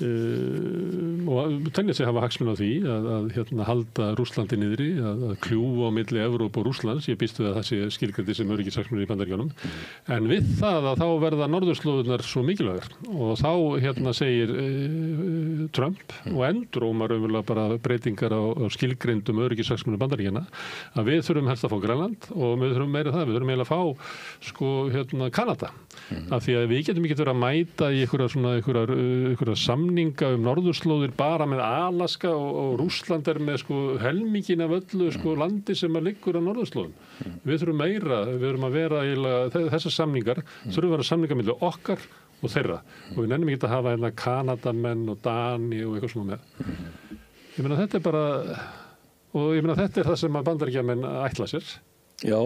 Og telja sig hafa hagsmuni á því að halda Rússlandi niðri, að kljúfa á milli Evrópu og Rússlands. Ég býst við að það sé skilgreindi sem öryggishagsmunir í Bandaríkjunum. En við það að þá verða norðurslóðirnar svo mikilvægar og þá segir Trump og endrómar raunverulega bara breytingar á skilgreindum öryggishagsmunum Bandaríkjanna að við þurfum helst að fá Grænland og við þurfum meira það, við þurfum eiginlega að fá Kanada. Af því að við getum ekki verið að mæta í einhverja samninga norðurslóðir bara með Alaska og Rússland með helmingin af öllu landi sem liggur á norðurslóðum. Við þurfum meira, við þurfum að vera þessar samningar, þurfum að vera samningar milli okkar og þeirra. Og við nennum ekki að hafa Kanadamenn og Dani og eitthvað svona með. Ég meina þetta bara, og ég meina þetta það sem að Bandaríkjamenn ætla sér. Já.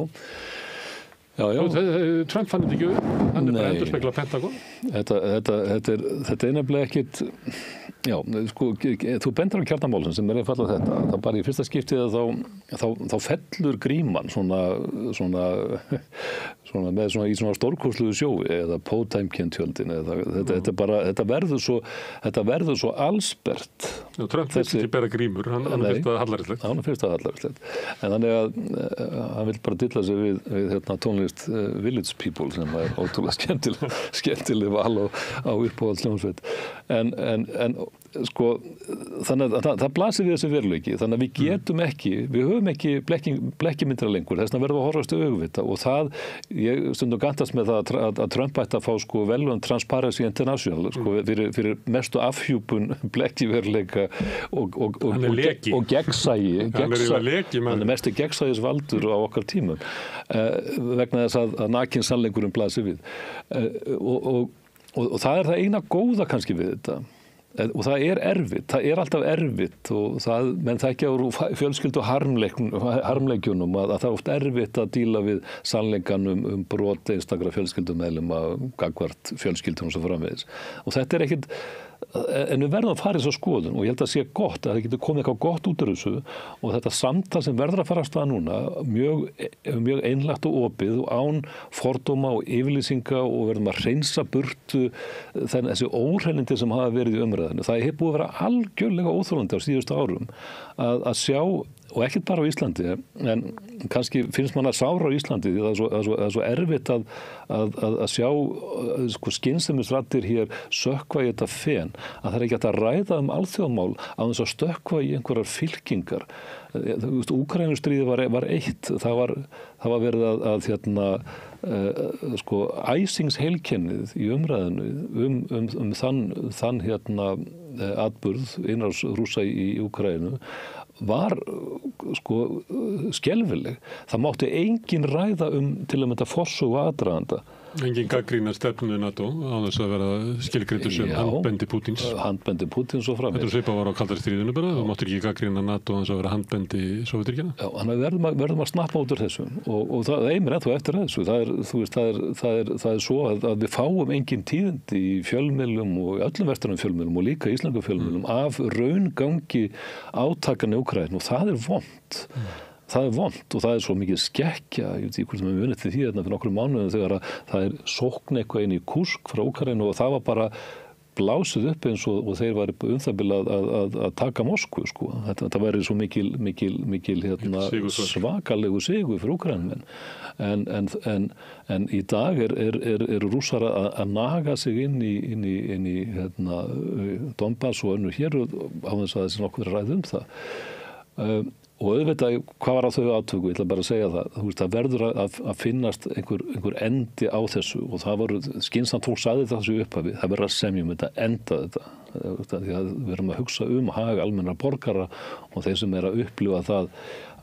Trump fann þetta ekki upp, hann bara endurspegla Pentagon. Þetta nefnilega ekkit, þú bendur á kjarnamálsinn sem einfaldlega þetta. Það bara í fyrsta skiptið þá fellur gríman svona með í svona stórkostluðu sjói eða Potemkin-tjöldin. Þetta verður svo allsbert. Trump finnst ekki bera grímur, hann finnst það hallærislegt. Hann finnst það hallærislegt. En þannig að hann vil bara dilla sig við tónlist Village People sem ótrúlega skemmtileg val á uppáhaldsljónsveit. En þannig að það blasir við þessi veruleiki. Þannig að við getum ekki, við höfum ekki blekkimyndra lengur. Þess vegna verðum við að horfast auðvita og það, ég stundum gantast með það að Trump ætti að fá velun Transparency International fyrir mestu afhjúpun blekkiveruleika og gegnsæi. Hann mesti gegnsæisvaldur á okkar tímum vegna þess að nakinn sannleikurinn blasir við. Og það það eina góða kannski við þetta. Og það erfitt, það alltaf erfitt og menn þekkja úr fjölskyldu harmleikjunum að það oft erfitt að díla við sannleikann brot einstakra fjölskyldumeðlima gagnvart fjölskyldunum sem framvegis. Og þetta ekkit, en við verðum að fara í þessa skoðun og ég held að sé gott að það getur komið eitthvað gott út úr þessu og þetta samtal sem verður að fara af stað núna mjög einlægt og opið og án fordóma og yfirlýsinga og verðum að hreinsa burtu þessi óhreinindi sem hafa verið í umræðinu. Það hefur búið að vera algjörlega óþolandi á síðustu árum að sjá, og ekkert bara á Íslandi, en kannski finnst mann að sára á Íslandi því það er svo erfitt að sjá skynsemisraddir hér sökkva í þetta fen, að það ekki hægt að ræða alþjóðamál á þess að stökkva í einhverjar fylkingar. Úkraínustríðið var eitt, það var verið að æsingsheilkennið í umræðinu þann atburð innrás Rússa í Úkraínu var sko skelfileg. Það mátti engin ræða til að mynda forsögu aðdraganda. Engin gagnrýna stefnu NATO á þess að vera skilgreindur sem handbendi Pútins. Handbendi Pútins og framvegis. Þetta svipað var á kalda stríðinu bara, þú máttir ekki gagnrýna NATO á þess að vera handbendi Sovétríkjanna. Já, þannig að verðum að snappa út úr þessu og það eimir ennþá eftir þessu. Það er svo að við fáum engin tíðindi í fjölmiðlum og öllum vestræðum fjölmiðlum og líka íslenskum fjölmiðlum af raungangi átakanna í Úkraínu og það er vont. Það er vont og það er svo mikið skekkja, ég veit ekki hvort við munið til því fyrir nokkrum mánuðum þegar að það er sókn eitthvað inn í Kursk frá Úkraínu og það var bara blásið upp eins og þeir var það bil að taka Moskvu sko. Þetta væri svo mikil svakalegu sigur fyrir Úkraínumenn. En í dag eru Rússar að naga sig inn í Donbass og önnur hér á þess að þessi nokkuð ræði það. Og auðvitað, hvað var á þau átöku? Ég ætla bara að segja það. Það verður að finnast einhver endi á þessu og það voru, skynsamt fólk sagði þessu upphafi, það verður að semja þetta, enda þetta. Því að við erum að hugsa hag almennra borgara og þeir sem að upplifa það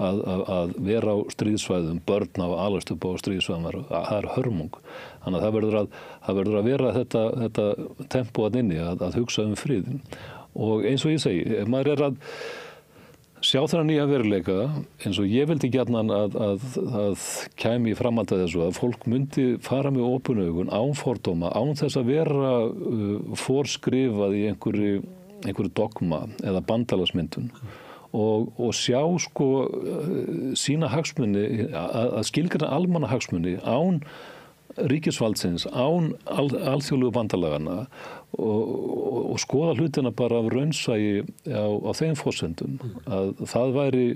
að vera á stríðsvæðum, börn á alast upp á stríðsvæðum, það er hörmung. Þannig að það verður að vera þetta tempó að inni, að hugsa friðin. Og eins og ég segi, ef maður er að sjá þennan nýja veruleika eins og ég vildi gjarnan að kæmi í framhald af þessu að fólk myndi fara með opin augun án fordóma, án þess að vera forskrifað í einhverju dogma eða bandalagsmyndun og sjá sko sína hagsmuni, að skilgreina almannahagsmuni án ríkisvaldsins, án alþjóðlegu bandalagana og skoða hlutina bara af raunsæi á þeim forsendum að það væri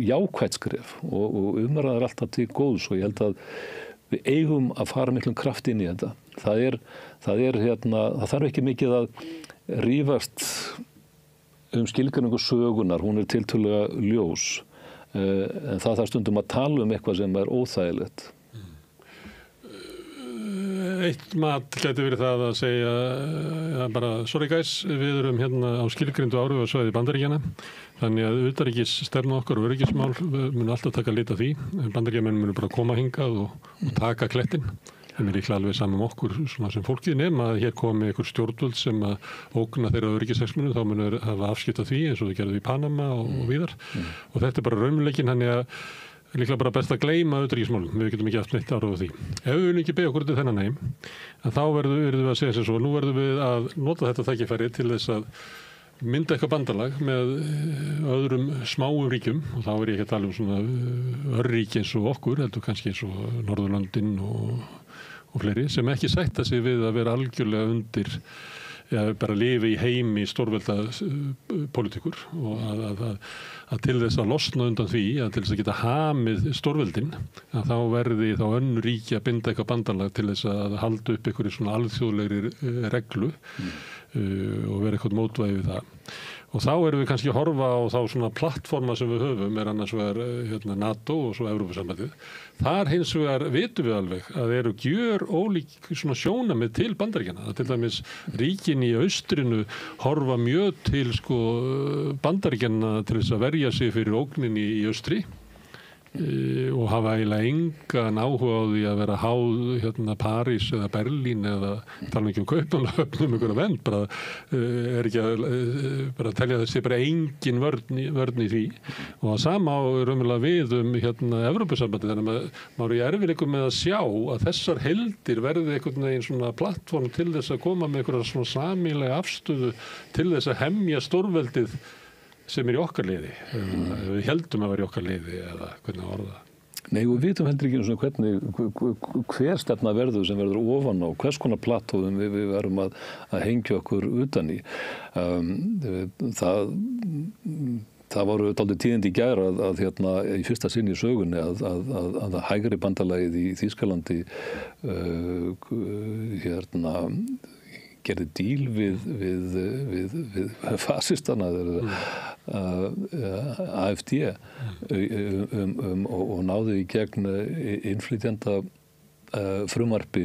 jákvætt skref og umræðar alltaf til góðs og ég held að við eigum að fara miklum kraft inn í þetta. Það þarf ekki mikið að rífast skilgreiningu sögunar, hún tiltölulega ljós en það þarf stundum að tala eitthvað sem óþægilegt. Eitt mat gæti verið það að segja bara, sorry guys, við erum hérna á skilgreindu áhrifasvæði Bandaríkjanna þannig að utanríkisstefna okkar og öryggismál mun alltaf taka lit af því. Bandaríkjamenn munu bara koma hingað og taka klettinn. Það er líklega alveg saman okkur svona sem fólkið nema að hér komi einhver stjórnvöld sem að ógna þeirra öryggishagsmunum þá munu hafa afskipt af því eins og þau gerðu í Panama og víðar og þetta er bara raunveruleikinn þannig að líklega bara best að gleyma utanríkismálum, við getum ekki haft neitt áhrif á því. Ef við viljum ekki beygja okkur til þennan heim, þá verðum við að segja sem svo, nú verðum við að nota þetta tækifæri til þess að mynda eitthvað bandalag með öðrum smáum ríkjum og þá er ég ekki að tala svona örríki eins og okkur, heldur kannski eins og Norðurlöndin og fleiri, sem ekki sætta sig við að vera algjörlega undir bara lifi í heimi stórvelda pólitíkur og að til þess að losna undan því, að til þess að geta hamið stórveldin, að þá verði þá önnur ríki að binda eitthvað bandalag til þess að halda upp einhverju svona alþjóðlegri reglu og vera eitthvað mótvægi við það. Og þá erum við kannski að horfa á þá svona plattforma sem við höfum, annars vegar NATO og svo Evrópusambandið. Þar hins vegar vitum við alveg að eru gjör ólík svona sjónamið til Bandaríkjanna. Að til dæmis ríkin í austrinu horfa mjög til sko Bandaríkjanna til þess að verja sig fyrir ógninni í austri og hafa eiginlega engan áhuga á því að vera háð París eða Berlín eða tala ekki Kaupmannahöfn einhverja vernd, bara er ekki að bara telja þessi bara engin vörn í því og það sama á raunverulega við Evrópusambandið, þannig að maður er erfiðleikum með að sjá að þessar heildir verði einhvern veginn svona plattform til þess að koma með einhverja svona sameiginlega afstöðu til þess að hemja stórveldið sem í okkar liði, við heldum að vera í okkar liði eða hvernig að orða. Nei, við vitum heldur ekki svona hver stefna verður sem verður ofan á, hvers konar plattóðum við verðum að hengja okkur utan í. Það voru dálítið tíðindi í gær að í fyrsta sinn í sögunni að hægri bandalagið í Þýskalandi gerði díl við fasistana AfD og náði í gegn innflytjenda frumvarpi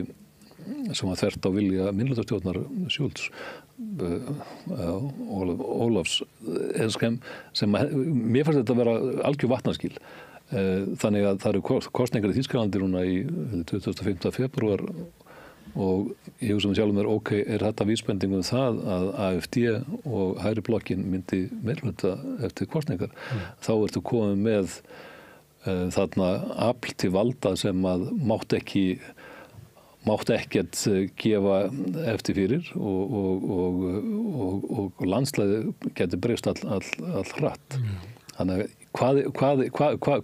var þvert á vilja minnihlutatastjórnar Schulz Ólafs sem mér fannst þetta að vera algjör vatnaskil. Þannig að það eru kosningar í Þýskalandi núna í 25. febrúar og ég hugsa með sjálfum ok, þetta vísbending það að AfD og hægri blokkin myndi meirihluta eftir kosningar. Þá ertu komið með þarna afl til valda sem að mátti ekkert gefa eftir fyrir og landslæði getur breyst all hratt. Þannig að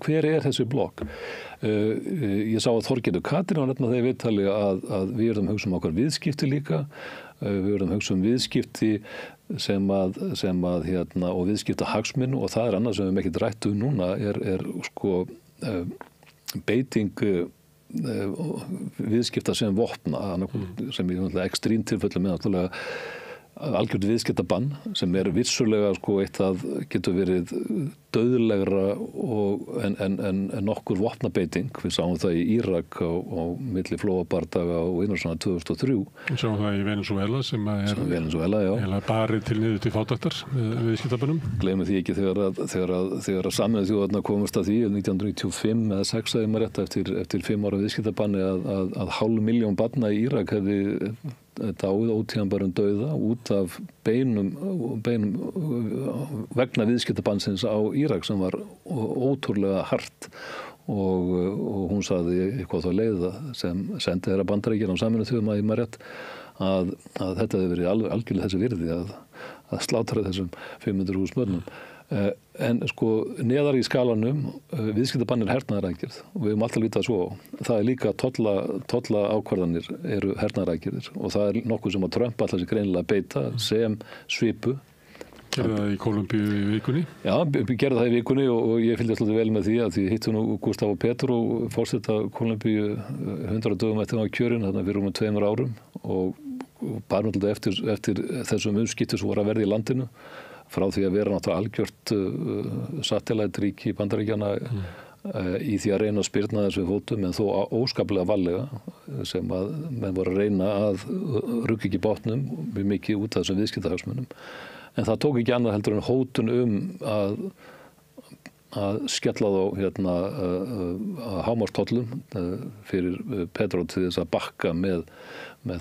hver þessi blokk? Ég sá að Þorgerður Katrín var nefna þegar viðtali að við erum að hugsa okkar viðskipti líka, við erum að hugsa viðskipti sem að og viðskipta hagsmuni og það annað sem við ekki rættu núna sko beiting viðskipta sem vopna sem í ekstrím tilfellum með náttúrulega algjört viðskiptabann sem vissulega sko eitt að getur verið dauðlegra en nokkur vopnabeiting. Við sáum það í Írak á milli flóabardaga og innrásanna 2003. Við sáum það í Venezuela sem er barið til niður til fátæktar viðskiptabannum. Gleymum því ekki þegar Sameinuðu þjóðirnar komast að því 1995 eða 6 eða maður rétt eftir 5 ára viðskiptabanni að 500.000 barna í Írak hefði dáið ótíðanbærum dauða út af beinum vegna viðskiptabannsins á Írak sem var ótrúlega hart og hún sagði eitthvað þá leiða sem sendi þeirra Bandaríkjanna á Sameinuðu þjóðirnar í maður rétt að þetta hefði verið algjörlega þessi virði að slátra þessum 500.000 börnum. En sko neðar í skalanum viðskiptabann hernaðaraðgerð og við höfum alltaf lítið svo. Það líka tolla ákvarðanir eru hernaðaraðgerðir og það nokkuð sem að Trump alltaf sér greinilega beita sem svipu. Gerði það í Kólumbíu í vikunni? Já, gerði það í vikunni og ég fylgdi alltaf vel með því að því hittu nú Gustavo Petro forseta Kólumbíu 100 dögum eftir það kjörin þarna fyrir 2 árum og bara alltaf eftir þessum umskipti sem voru að verða í landinu frá því að vera náttúrulega algjört satellite-ríki í Bandaríkjanna í því að reyna að spyrna þessu fótum en þó óskaplega varlega sem að menn voru að reyna að rugga ekki bátnum mjög mikið út af þessum viðskiptahagsmunum. En það tók ekki annað heldur en hótun að skella þá hámarkstollum fyrir Petro til þess að bakka með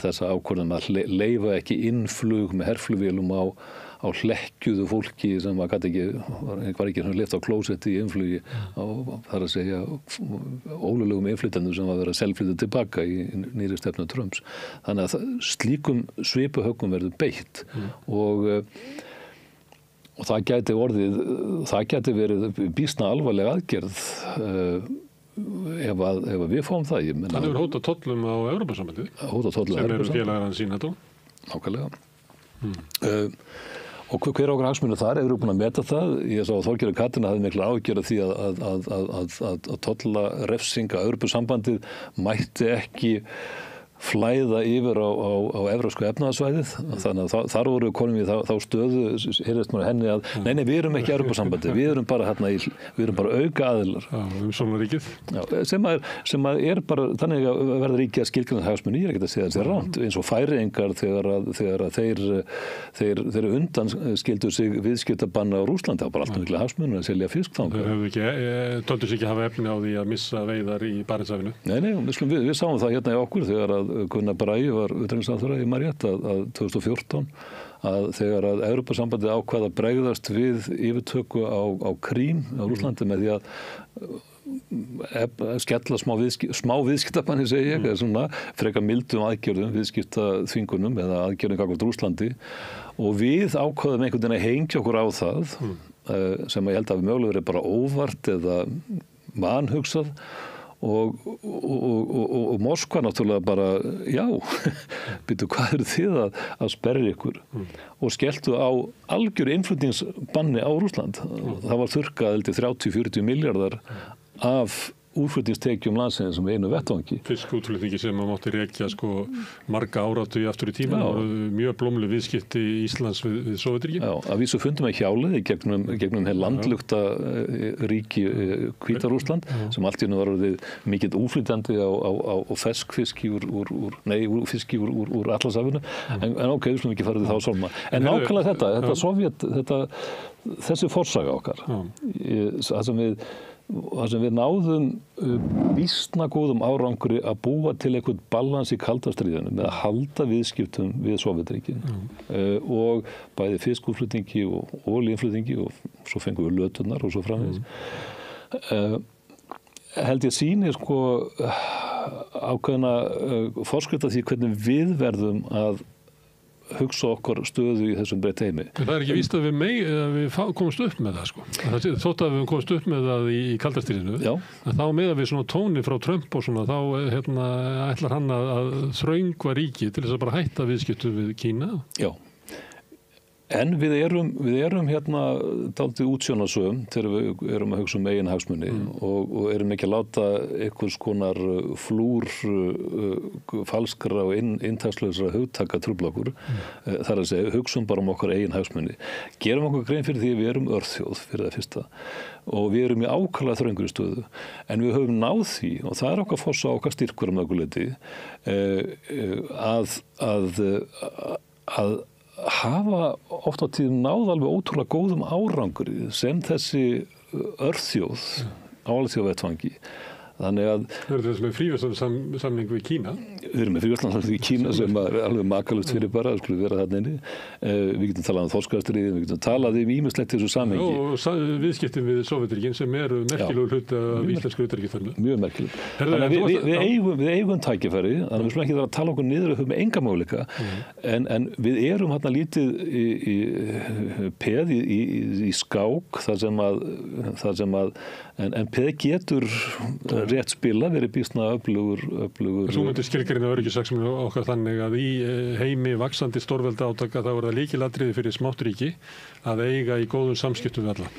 þessa ákvörðun að leyfa ekki innflug með herflugvélum á hlekkjuðu fólki sem var ekki leyft á klósetti í innflugi þar að segja ólöglegum innflytjendum sem var verið að selflytja tilbaka í nýrri stefnu Trumps. Þannig að slíkum svipuhöggum verður beitt og það gæti verið býsna alvarleg aðgerð ef við fáum það. Það hefur hótað tollum á Evrópusambandið sem eru félagar hans í NATO. Nákvæmlega. Og hver okkar hagsmunir þar eru búin að meta það. Ég sá að Þorgerður Katrín hafði mikla áhyggjur af því að tolla refsinga Evrópusambandið mætti ekki flæða yfir á evrópsku efnahagsvæðið. Þannig að þar voru komin við þá stöðu, heyrðist maður henni að nei, við erum ekki Evrópusambandið, við erum bara auka aðilar. Umsóknarríkið. Sem er bara, þannig að verða ríki að skilgreina hagsmuni, ég er ekkert að segja þessi ránt, eins og Færeyingar þegar þeir undan skildu sig viðskiptabanna á Rússlandi, það var bara alltaf mikla hagsmunir að selja fisk þangað. Þeir töldu sig ekki hafa efni á því að missa veiðar í Barentshafinu. Nei, við sáum það hérna í okkur þegar að Gunnar Bragi var utanríkisráðherra í Mariett að 2014 að þegar að Evrópusambandið ákvað að bregðast við yfirtöku á Krím á Rússlandi með því að skella smá viðskiptabanni segi ég, svona frekar mildum aðgerðum, viðskiptaþvingunum eða aðgerðum gagnvart Rússlandi og við ákvaðum einhvern veginn að hengja okkur á það sem ég held að mögulega verið bara óvart eða vanhugsað og Moskva náttúrulega bara, já, býtu hvað eru þið að sperra ykkur og skelltu á algjör innflutningsbanni á Rússland. Það var þurrkað 30-40 milljarðar af útflutningstekjum landsins sem einu vettvangi. Fiskútflutningi sem mátti rekja marga áratugi aftur í tíman og mjög blómleg viðskipti í Íslands við Sovétríkin. Já, að vísu fundum við hjálið gegnum hér landlugta ríki Hvíta-Rússland sem allt í einu var mikið útflytjandi á ferskfiski úr Atlantshafinu. En ok, við slum ekki farið í þá sólma. En nákvæmlega þessi forsaga okkar, það sem við náðum býsna góðum árangri að búa til einhvern balans í kalda stríðinu með að halda viðskiptum við Sovétríkin og bæði fiskútflutningi og olíuinnflutningi og svo fengum við löturnar og svo framvegis. Held ég sýnir ákveðna forskrift af því hvernig við verðum að hugsa okkar stöðu í þessum breytta heimi. Það ekki víst að við komumst upp með það þótt að við komumst upp með það í kalda stríðinu, þá meðan við svona tóni frá Trump og svona, þá ætlar hann að þröngva ríki til þess að bara hætta viðskiptum við Kína. Já. En við erum dálítið útsjónarsöm þegar við erum að hugsa eigin hagsmuni og erum ekki að láta einhvers konar falskra og inntakslausra hugtaka trufla okkur. Það að segja, hugsum bara okkar eigin hagsmuni. Gerum okkur grein fyrir því að við erum örþjóð fyrir það fyrsta og við erum í ákaflega þröngri stöðu. En við höfum náð því, og það okkar fossa okkar styrkur mörgu leyti, að hafa oft á tíðum náð alveg ótrúlega góðum árangri sem þessi örþjóð á alþjóðavettvangi. Þannig að Við erum þess með fríverslunarsamning við Kína. Við erum með fríverslunarsamning við Kína sem er alveg makalust fyrir bara, það skulle vera þarna inni. Við getum talað þorskastríðin, við getum talað ýmislegt í þessu samhengi. Og viðskiptin við Sovétríkin sem eru merkilegur hluti af íslensku utanríkisstefnu. Mjög merkileg. Þannig að við eigum tækifæri, þannig að við skulum ekki vera að tala okkur niður og höfum enga möguleika, en við erum hérna lítið peð í skák þar sem að en peð getur rétt spila verið býsna öflugur. Þú myndir skilgreina öryggishagsmuni okkar þannig að í heimi vaxandi stórvelda átaka þá er það lykilatriði fyrir smátt ríki að eiga í góðum samskiptum við alla.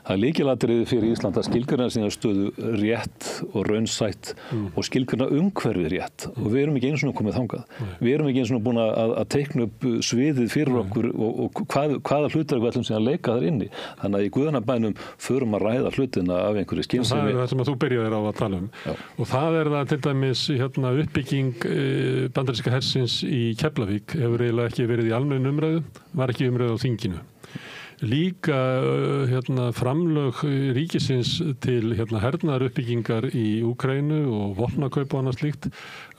Það er lykilatriði fyrir Ísland að skilgreina sína stöðu rétt og raunsætt og skilgreina umhverfið rétt og við erum ekki einu svona komið þangað. Við erum ekki einu svona búin að teikna upp sviðið fyrir okkur og hvaða hlutar við ætlum síðan að leika þar inni. Þannig að í guðanna bænum förum að ræða hlutina af einhverju skynsemi. Það er það sem að þú byrjaðir á að tala um. Já. Og það er það til dæmis uppbygging bandaríska hersins í Keflavík hefur eiginlega ekki verið í almenn umræðu, var ekki umræðu á þinginu. Líka framlög ríkisins til hernaðaruppbyggingar í Úkraínu og vopnakaup og annað slíkt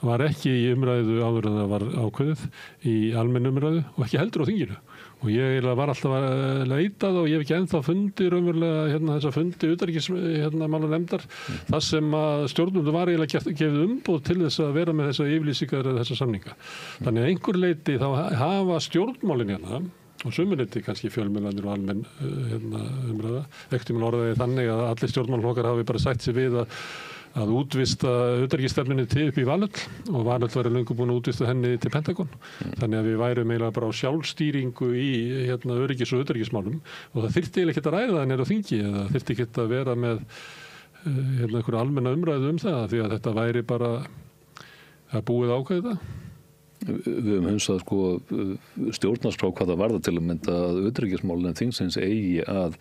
var ekki í umræðu áður en það var ákveðið í almenn umræðu og ekki heldur á þinginu. Og ég var alltaf að leitað og ég hef ekki ennþá fundið raunverulega þessa fundi utanríkismálanefndar þar sem að stjórnvöldum var eiginlega gefið umboð til þess að vera með þessa yfirlýsingar eða þessa samninga. Þannig að einhver leiti þá hafa stjórnmálin og sumuleyti kannski fjölmiðlarnir og almenn umræða. Ekkert orðaði þannig að allir stjórnmálaflokkar hafi bara sætt sig við að útvista utanríkisstefnunni upp í Valhöll og Valhöll væri löngu búin að útvista henni til Pentagon. Þannig að við værum eiginlega bara á sjálfstýringu í öryggis- og utanríkismálum og það þyrfti eiginlega ekki að ræða það niður á þingi eða þyrfti ekki að vera með einhverja almenna umræðu það því að þetta væri bara að búið ákveðið það. Við höfum hunsað stjórnarskrá hvað það varða til að mynda að utanríkismálin þingsins eigi að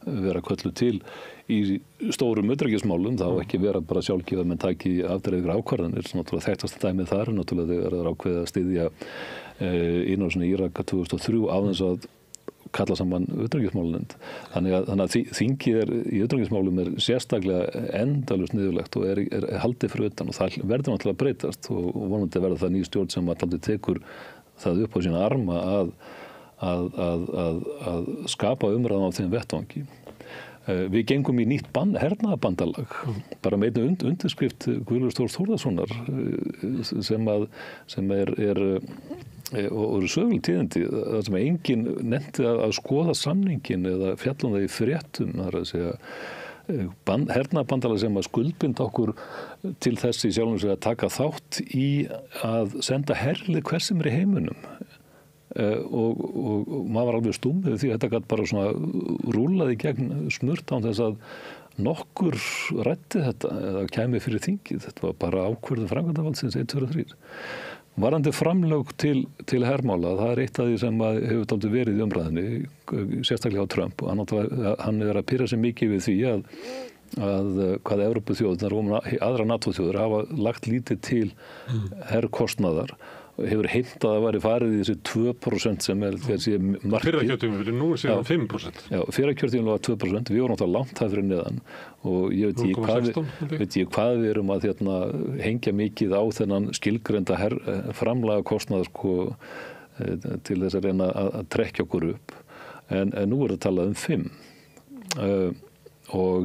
vera kölluð til í stórum utanríkismálum þá ekki vera bara sjálfgefið að menn taki afdreiðir ákvarðanir. Náttúrulega þekktasta dæmið þar náttúrulega þegar það er ákveðið að styðja innrásin í Írak 2003 á þess að kalla saman utanríkismálanefnd. Þannig að þingið í utanríkismálum sérstaklega endalaust niðurlegt og er haldið fyrir utan og það verður náttúrulega að breytast og vonandi verða það ný stjórn sem alltaf tekur það upp á sína arma að skapa umræðan á þeim vettvangi. Við gengum í nýtt hernaðarbandalag bara með einni undirskrift Guðlaugs Þórs Þórðarsonar sem er og eru söguleg tíðindi það sem enginn nefndi að skoða samningin eða fjalla það í fréttum það er að segja hernaðarbandalag sem að skuldbinda okkur til þess í sjálfum sig að taka þátt í að senda herlið hvers sem er í heiminum og maður var alveg stummið því að þetta gæti bara svona rúlaði gegn smurt án þess nokkur ræddi þetta eða kæmi fyrir þingið. Þetta var bara ákvörðun framkvæmdarvaldsins 1, 2 og 3. Varandi framlög til hermála, það eitt af því sem hefur dálítið verið í umræðinni, sérstaklega á Trump, og hann að pyrra sig mikið við því að hvað Evrópuþjóðirnar og aðra NATO-þjóðir hafa lagt lítið til herkostnaðar og hefur heimt að það væri farið í þessi 2% sem þessi markið. Fyrra kjörtímabilið, nú er síðan 5%. Já, fyrra kjörtímabilið var 2%, við vorum náttúrulega langt það fyrir neðan og ég veit ekki hvað við erum að hengja mikið á þennan skilgreinda framlaga kostnað til þess að reyna að trekkja okkur upp. En nú er það talað 5. Og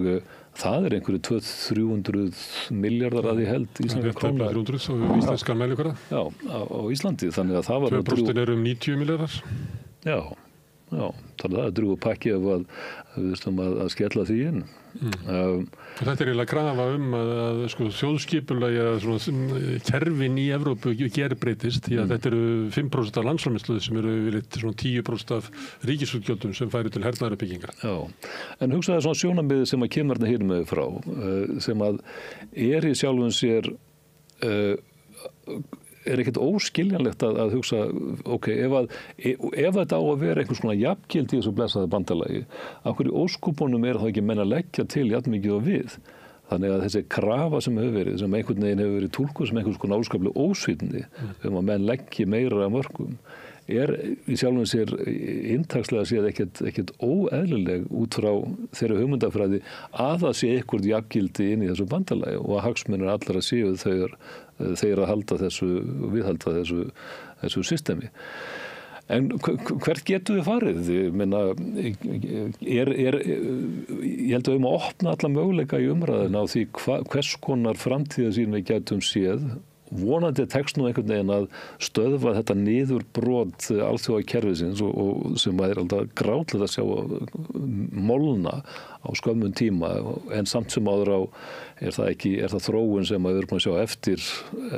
það einhverju 200-300 miljardar að ég held íslenska króna. 300 á íslenskan mælikvarða. Já, á Íslandi, þannig að það var 2% eru 90 miljardar. Já, þannig að það er drúgu pakki af að skella því inn. Þetta er eiginlega krafa að þjóðskipulagi eða kerfin í Evrópu gerbreytist því að þetta eru 5% af landsframleiðslu sem eru yfirleitt 10% af ríkisútgjöldum sem færi til hernaðaruppbyggingar. Já, en hugsaðu svona sjónarmiðið sem að kemur hérna hér með frá sem að í sjálfum sér ekkert óskiljanlegt að hugsa, ef þetta á að vera einhvers konar jafngildi í þessu blessaða bandalagi, af hverju óskupunum það ekki menn að leggja til jafn mikið og við? Þannig að þessi krafa sem hefur verið, sem einhvern veginn hefur verið túlkuð sem einhvers konar óskaplega ósvífni, að menn leggji meira af mörkum, í sjálfum sér inntakslega séð ekkert óeðlileg út frá þeirra hugmyndafræði að það sé eitthvað jafngildi inn í þessu bandalagi og að hagsmunir allra séu þeir að halda viðhalda þessu systemi. En hvert getum við farið? Ég meina, ég held að við að opna alla möguleika í umræðina á því hvers konar framtíðarsýn við getum séð. Vonandi tekst nú einhvern veginn að stöðva þetta niðurbrot alþjóðakerfisins og sem er alltaf grátlegt að sjá molna á skömmum tíma en samt sem áður á er það þróun sem við erum búin að sjá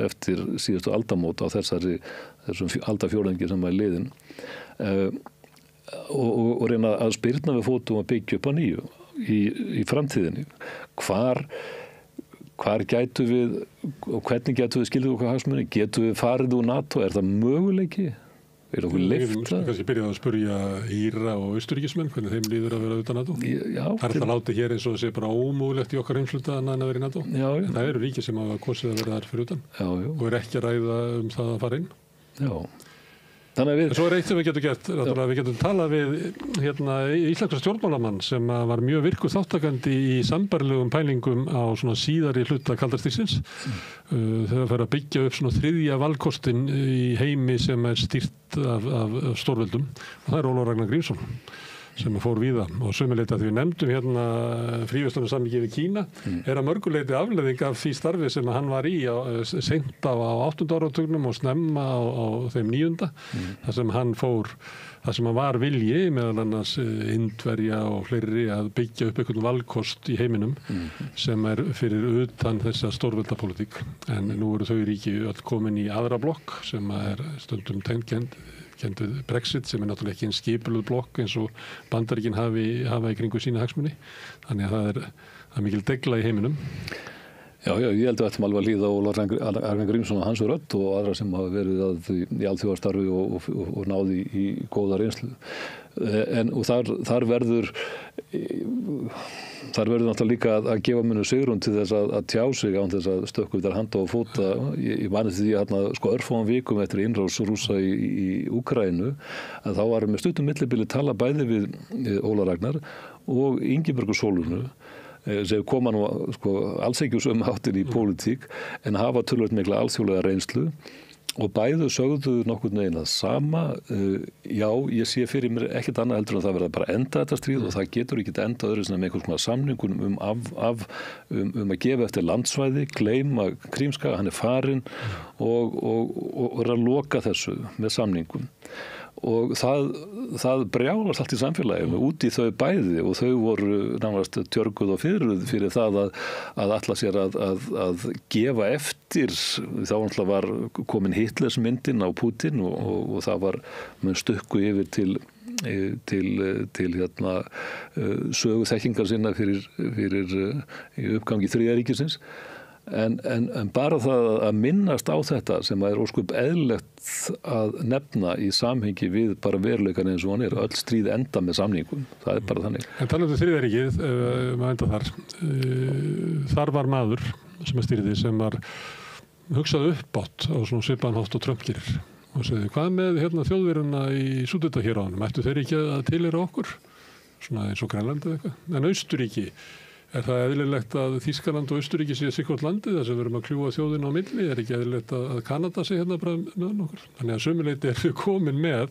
eftir síðustu aldamót á þessum aldafjórðungi sem er liðin og reyna að spyrna við fótum að byggja upp á nýju í framtíðinni. Hvar gætu við og hvernig gætu við skildið okkar hagsmuni? Getu við farið úr NATO? Er það möguleiki? Er okkur leyft það? Kannski byrjaði að spurja Íra og Austurríkismenn hvernig þeim líður að vera utan NATO. Já. Það er það látið hér eins og þessi bara ómögulegt í okkar heimsluta en að vera í NATO. Já. En það eru ríki sem hafa kosið að vera þar fyrir utan. Já. Og er ekki að ræða það að fara inn. Já. En svo er eitt sem við getum gert, við getum talað við íslenska stjórnmálamann sem var mjög virkur þáttakandi í sambærilegum pælingum á svona síðari hluta kaldarstíksins. Þegar fer að byggja upp svona þriðja valkostin í heimi sem er stýrt af stórveldum. Og það er Ólafur Ragnar Grímsson sem fór víða og sömuleyti að því við nefndum fríverslunarsamningi við Kína er að mörguleyti afleiðing af því starfi sem hann var í seint á 8. áratugnum og snemma á þeim 9. þar sem hann var vilji meðal annars Indverja og fleiri að byggja upp einhvern valkost í heiminum sem er fyrir utan þessa stórveldapólitík en nú eru þau ríki öll komin í aðra blokk sem er stundum kennd við Brexit sem er náttúrulega ekki einn skipuluð blokk eins og Bandaríkin hafa í kringu sína hagsmuni. Þannig að það er mikil degla í heiminum. Já, ég held að þetta alveg að líða Ólafur Ragnar Grímsson og hans rödd og aðra sem hafa verið í alþjóðastarfi og náði í góða reynslu. Og þar verður náttúrulega líka að gefa munum svigrúm til þess að tjá sig án þess að stökkva við þar handa og fóta. Ég mani því að örfáum vikum eftir innrás Rússa í Úkraínu að þá varum með stuttum millibili tala bæði við Ólafur Ragnar og Ingibjörgu Sólrúnu sem koma nú alls ekki úr sömu áttin í pólitík en hafa töluvert mikla alþjóðlega reynslu og bæðu sögðu nokkurn veginn að sama já, ég sé fyrir mér ekkert annað heldur en það verða bara enda þetta stríð og það getur ekki enda öðru sem með einhvers konar samningun að gefa eftir landsvæði, gleyma Krímskaga, hann er farinn og er að loka þessu með samningum. Og það brjálast allt í samfélaginu út í þau bæði og þau voru nánast tjörguð og fyrir það að ætla sér að gefa eftir. Þá náttúrulega var komin Hitlers myndin á Putin og það var með stukku yfir til sögu þekkingar sinna fyrir uppgangi Þriðja ríkisins. En bara það að minnast á þetta sem er óskup eðlilegt að nefna í samhengi við bara veruleikan eins og hann öll stríð enda með samningum, það bara þannig. En talandi Þriðja ríkið, maður enda þar var maður sem stýrði sem var hugsað uppátt á svona svipaðan hátt og Trump gerir og segði, hvað með þjóðveruna í Súdetahéraðinu, ættu þeir ekki að tilheyra okkur? Svona eins og Grænland eða eitthvað. En Austurríki, er það eðlilegt að Þýskaland og Austurríki séu sikkert landið þar sem við erum að kljúfa þjóðina á milli? Er ekki eðlilegt að Kanada sé bara með okkur? Þannig að sömuleyti er við komin með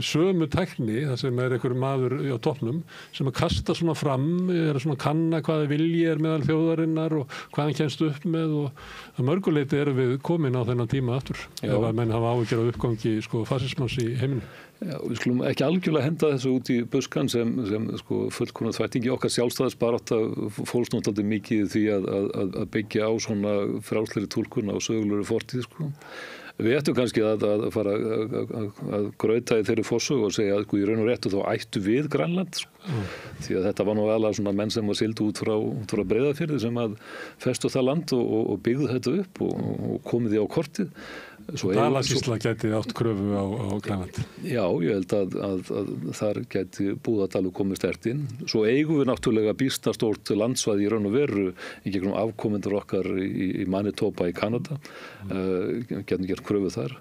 sömu tækni, þar sem einhver maður á toppnum sem að kasta svona fram, svona kanna hvaða vilji meðal þjóðarinnar og hvað hann kemst upp með og að mörguleyti erum við komin á þennan tíma aftur. Ef að menn hafa áhyggjur af uppgangi fasismans í heiminum. Já, við skulum ekki algjörlega henda þessu út í buskan sem fullkomna þvættingi okkar sjálfstæðisbarátta fólst náttúrulega mikið í því að byggja á svona frjálslegri túlkun á sögulegri fortíð. Við ættum kannski að fara að grauta í þeirri forsögu og segja að í raun og réttu þá ættu við Grænland. Því að þetta var nú aðalega svona menn sem var sigldu út frá Breiðafirði sem að festu það land og byggðu þetta upp og komið því á kortið. Dalasýsla gæti átt kröfu á Grænland. Já, ég held að þar gæti Búðardalur komið sterkt inn. Svo eigum við náttúrulega býsna stórt landsvæði í raun og veru í gegnum afkomendur okkar í Manitoba í Kanada. Getum gert kröfu þar.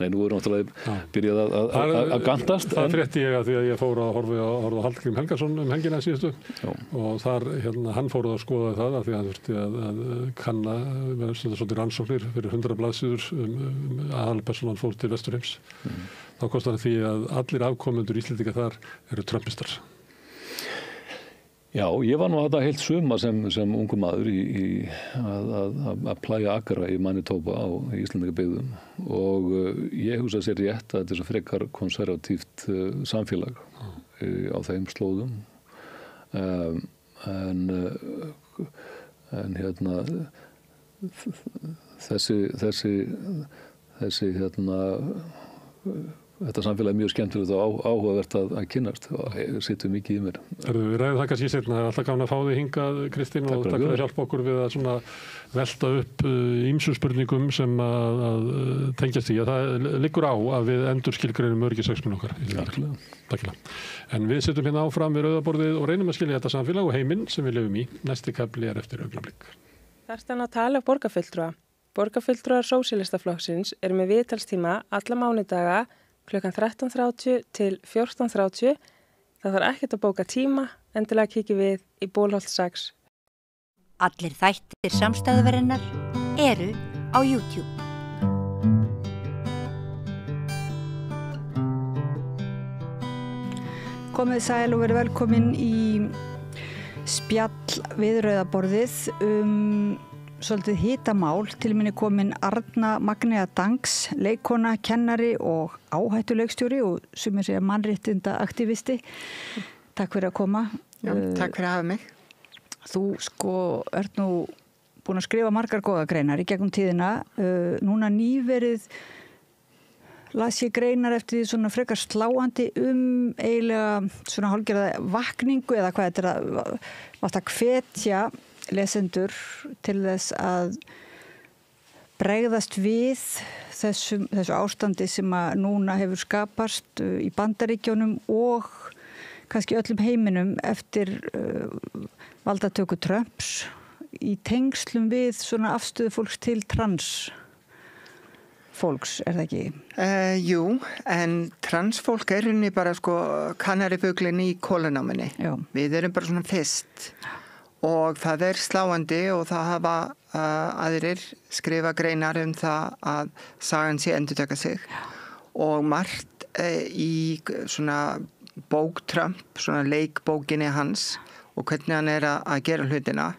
Nei, nú erum við náttúrulega byrjað að gantast. Það frétti ég að því að ég fór að horfa á Hallgrím Helgason helgina síðustu og þar, hann fór að skoða það af því að hann þurfti að kanna svolítið rannsóknir fyrir 100 blaðsíður aðalpersonan fór til Vesturheims. Þá kostar því að allir afkomendur Íslendinga þar eru trumpistar. Já, ég var nú þetta heilt suma sem ungu maður að plæja akra í Manitoba á Íslendingabyggðum og ég hugsa sér rétt að þetta er svo frekar konservatíft samfélag á þeim slóðum en þessi þetta samfélag er mjög skemmtilegt og áhugavert að kynnast og situr mikið í mér. Við ræðum það kannski seinna, það er alltaf gaman að fá þig hingað, Kristín, og takk fyrir að hjálpa okkur við að svona velta upp ýmsum spurningum sem að tengjast því að það liggur á að við endurskilgreinum öryggishagsmuni okkar. Takk. En við setjum hérna áfram við rauðaborðið og reynum að skilja þetta samfélag og heiminn sem við lifum í. Næsti kafli er eftir augnablik. Þarftu að tala af borgarfulltrúa. Borgarfulltrúar Sósíalistaflokksins eru með viðtalstíma alla mánudaga klukkan 13:30 til 14:30. Það þarf ekkert að bóka tíma, endilega kíkjum við í Bólholt 6. Allir þættir samstæðuverinnar eru á YouTube. Komið sæl og verið velkomin í spjall við rauðaborðið svolítið hitamál. Til minni komin Arna Magnea Dangs, leikkona, kennari og áhættuleikstjóri og sumir segja mannréttinda aktivisti. Takk fyrir að koma. Já, takk fyrir að hafa mig. Þú ert nú búin að skrifa margar góða greinar í gegnum tíðina. Núna nýverið las ég greinar eftir því svona frekar sláandi eiginlega svona hálfgerða vakningu eða hvað þetta er að hvetja lesendur til þess að bregðast við þessu ástandi sem að núna hefur skapast í Bandaríkjunum og kannski öllum heiminum eftir valdatöku Trumps í tengslum við svona afstöðu fólks til trans fólks, er það ekki? Jú, en transfólk er henni bara kannarifuglinn í kólanáminni. Við erum bara svona fyrst. Og það er sláandi og það hafa aðrir skrifa greinar það að sagan sé endurtaka sig. Og margt í svona bók Trump, svona leikbókinni hans og hvernig hann er að gera hlutina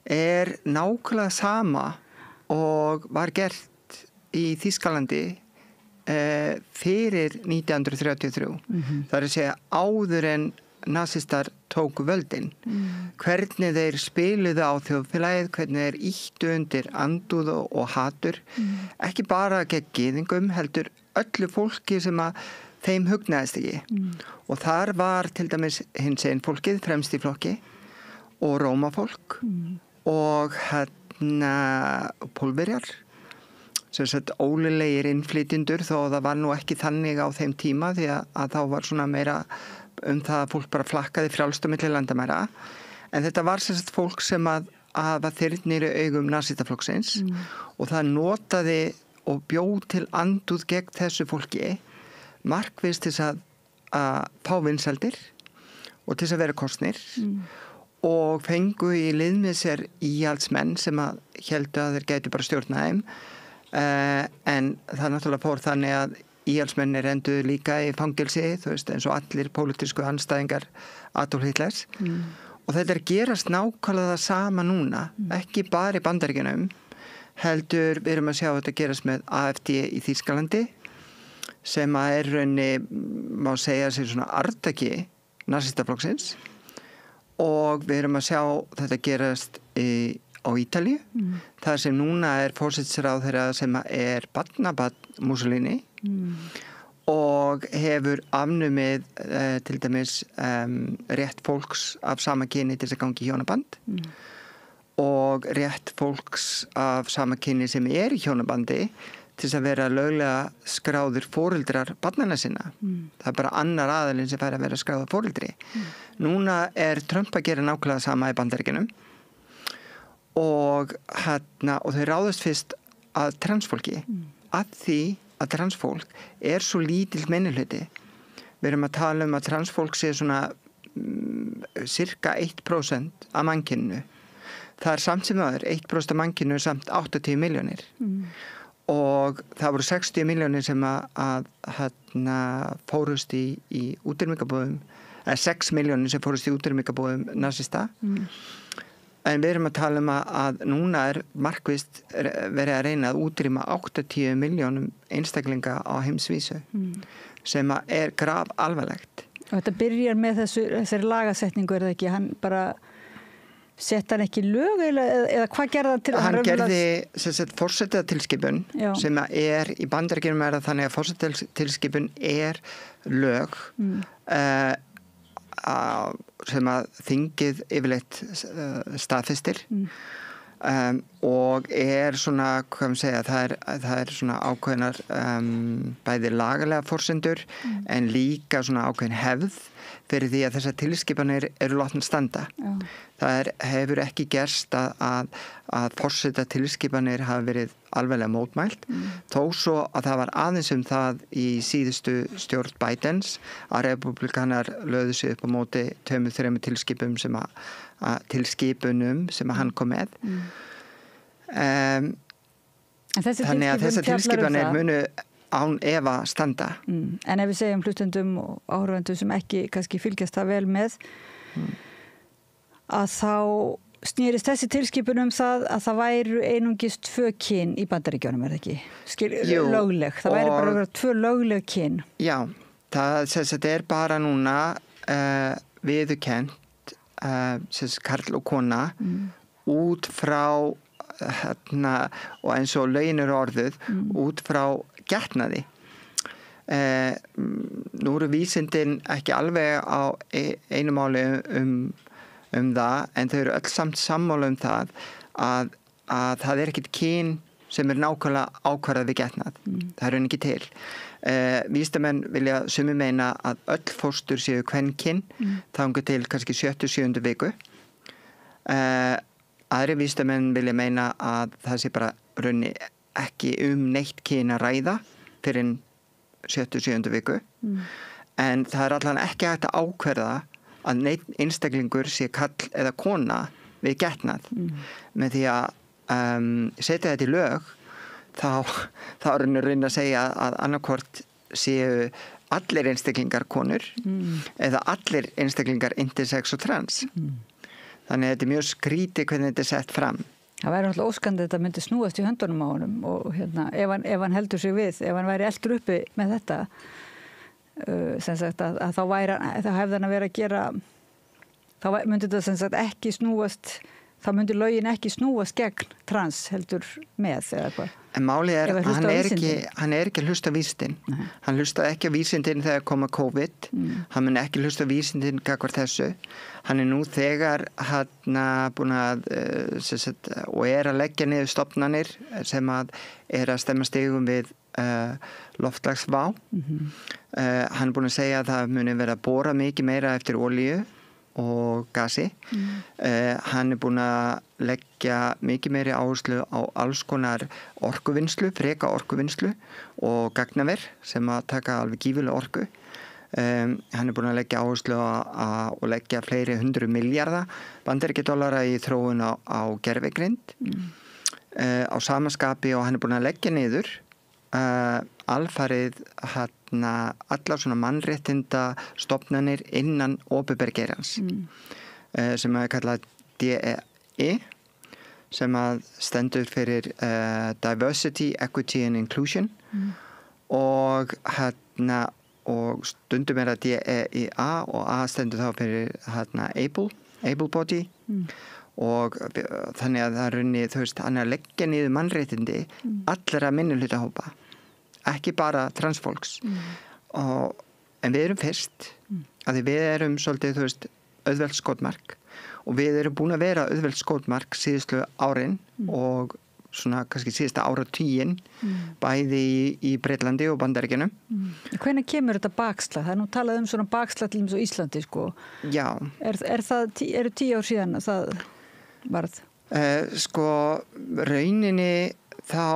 er nákvæmlega sama og var gert í Þýskalandi fyrir 1933. Það er að segja áður en nasistar tóku völdin. Hvernig þeir spiluðu á þjóðfélagið, hvernig þeir ýttu undir andúð og hatur. Ekki bara gegn gyðingum, heldur öllu fólki sem að þeim hugnaðist ekki. Og þar var til dæmis hinsegin fólkið fremst í flokki og rómafólk og Pólverjar, sem sagt ólulegir innflytjendur, þó það var nú ekki þannig á þeim tíma því að þá var svona meira það að fólk bara flakkaði frjálst á milli landamæra. En þetta var sem sagt fólk sem að var þyrnir í augum nasistaflokksins og það notaði og bjóð til andúð gegn þessu fólki markvisst til að fá vinsældir og til að vera kosnir og fengu í lið með sér íhaldsmenn sem að héldu að þeir gætu bara stjórna þeim. En það náttúrulega fór þannig að íhaldsmennir enduðu líka í fangelsi, þú veist, eins og allir pólitísku andstæðingar Adolf Hitlers. Og þetta gerast nákvæmlega það sama núna, ekki bara í Bandaríkjunum, heldur við erum að sjá þetta gerast með AfD í Þýskalandi, sem að raunni, má segja sér svona arftaki nasistaflokksins, og við erum að sjá þetta gerast á Ítalíu, þar sem núna forsætisráðherra sem barnabarn Mussolini og hefur afnumið til dæmis rétt fólks af sama kyni til þess að gangi í hjónaband og rétt fólks af sama kyni sem í hjónabandi til þess að vera löglega skráður foreldrar barnanna sinna. Það bara annar aðilinn sem fær að vera skráður foreldri. Núna Trump að gera nákvæmlega sama í Bandaríkjunum og þau ráðast fyrst að transfólki að því að transfólk svo lítill minnihluti. Við erum að tala að transfólk sé svona cirka 1% af mannkyninu. Það samt sem aður 1% af mannkyninu samt 80 milljónir og það voru 60 milljónir sem að fórust í útrýmingabúðum, 6 milljónir sem fórust í útrýmingabúðum nasista. En við erum að tala að núna markvisst verið að reyna að útrýma 80 milljónum einstaklinga á heimsvísu sem graf alvarlegt. Og þetta byrjar með þessari lagasetningu, það ekki? Hann bara sett hann ekki lög eða hvað gerði hann til? Hann gerði forsetatilskipun sem í Bandaríkjunum þannig að forsetatilskipun lög sem að þingið yfirleitt staðfestir og svona, hvað maður segja, það svona ákveðnar bæði lagalega forsendur en líka svona ákveðin hefð fyrir því að þessar tilskipanir eru látnar standa. Það hefur ekki gerst að forseta tilskipanir hafa verið alveglega mótmælt, þó svo að það var aðeins það í síðustu stjórn Bidens að republikanar lögðu sig upp á móti 2-3 tilskipunum sem hann kom með. Þannig að þessar tilskipanir munu án efa standa. En ef við segjum hlustendum og áhorfendum sem ekki kannski fylgjast það vel með að þá snýrist þessi tilskipun það að það væru einungis 2 kyn í Bandaríkjunum, það ekki? Lögleg, það væri bara að vera 2 lögleg kyn. Já, það bara núna viðurkennt karl og kona út frá og eins og lögin orðuð út frá getnaði. Nú eru vísindin ekki alveg á einu máli það, en þau eru öll samt sammála það að það ekkert kyn sem nákvæmlega ákvarðað við getnað. Það ekki til. Vísindamenn vilja sumir meina að öll fóstur séu kvenkyn þangað til kannski 7. viku. Aðri vísindamenn vilja meina að það sé bara raunni ekki neitt kyn að ræða fyrir 7. viku. En það allan ekki hægt að ákvarða að neitt einstaklingur sé kall eða kona við getnað. Með því að setja þetta í lög þá reyna að segja að annarkvort séu allir einstaklingar konur eða allir einstaklingar intersex og trans. Þannig að þetta mjög skrítið hvernig þetta sett fram. Það væri náttúrulega óskandi að þetta myndi snúast í höndunum á honum og ef hann heldur sig við, ef hann væri eldur uppi með þetta sem sagt að þá hefði hann að vera að gera þá myndi þetta sem sagt ekki snúast þá myndi lögin ekki snúast gegn trans heldur með eða hvað. En málið hann er ekki að hlusta á vísindin. Hann hlusta ekki á vísindin þegar koma COVID. Hann mun ekki hlusta á vísindin gagnvart þessu. Hann er nú þegar búin að og er að leggja niður stofnanir sem að er að stemma stigum við loftslagsvá. Hann er búin að segja að það muni vera að bora mikið meira eftir olíu og gasi. Hann er búin að leggja mikið meiri áherslu á alls konar orkuvinnslu, freka orkuvinnslu og gagnaver sem að taka alveg gífurlega orku. Hann er búin að leggja áherslu og leggja fleiri 100 milljarða bandaríkjadollara í þróun á gervigreind á samaskapi og hann er búin að leggja niður alfarið allar svona mannréttinda stofnanir innan opinbergeirans sem að kalla DEI sem að stendur fyrir Diversity, Equity and Inclusion og stundum er að DEIA og A stendur þá fyrir Able Body og þannig að það runni, hann er að leggja niður mannréttindi allra minnihlutahópa, ekki bara transfólks. En við erum fyrst, að við erum svolítið, auðvelt skotmark og við erum búin að vera auðvelt skotmark síðustu árin og svona kannski síðasta áratuginn bæði í Breitlandi og Bandaríkjunum. Hvenær kemur þetta bakslag? Það er nú talað um svona bakslag til eins og Íslandi, sko. Já. Eru 10 ár síðan að það varð? Rauninni þá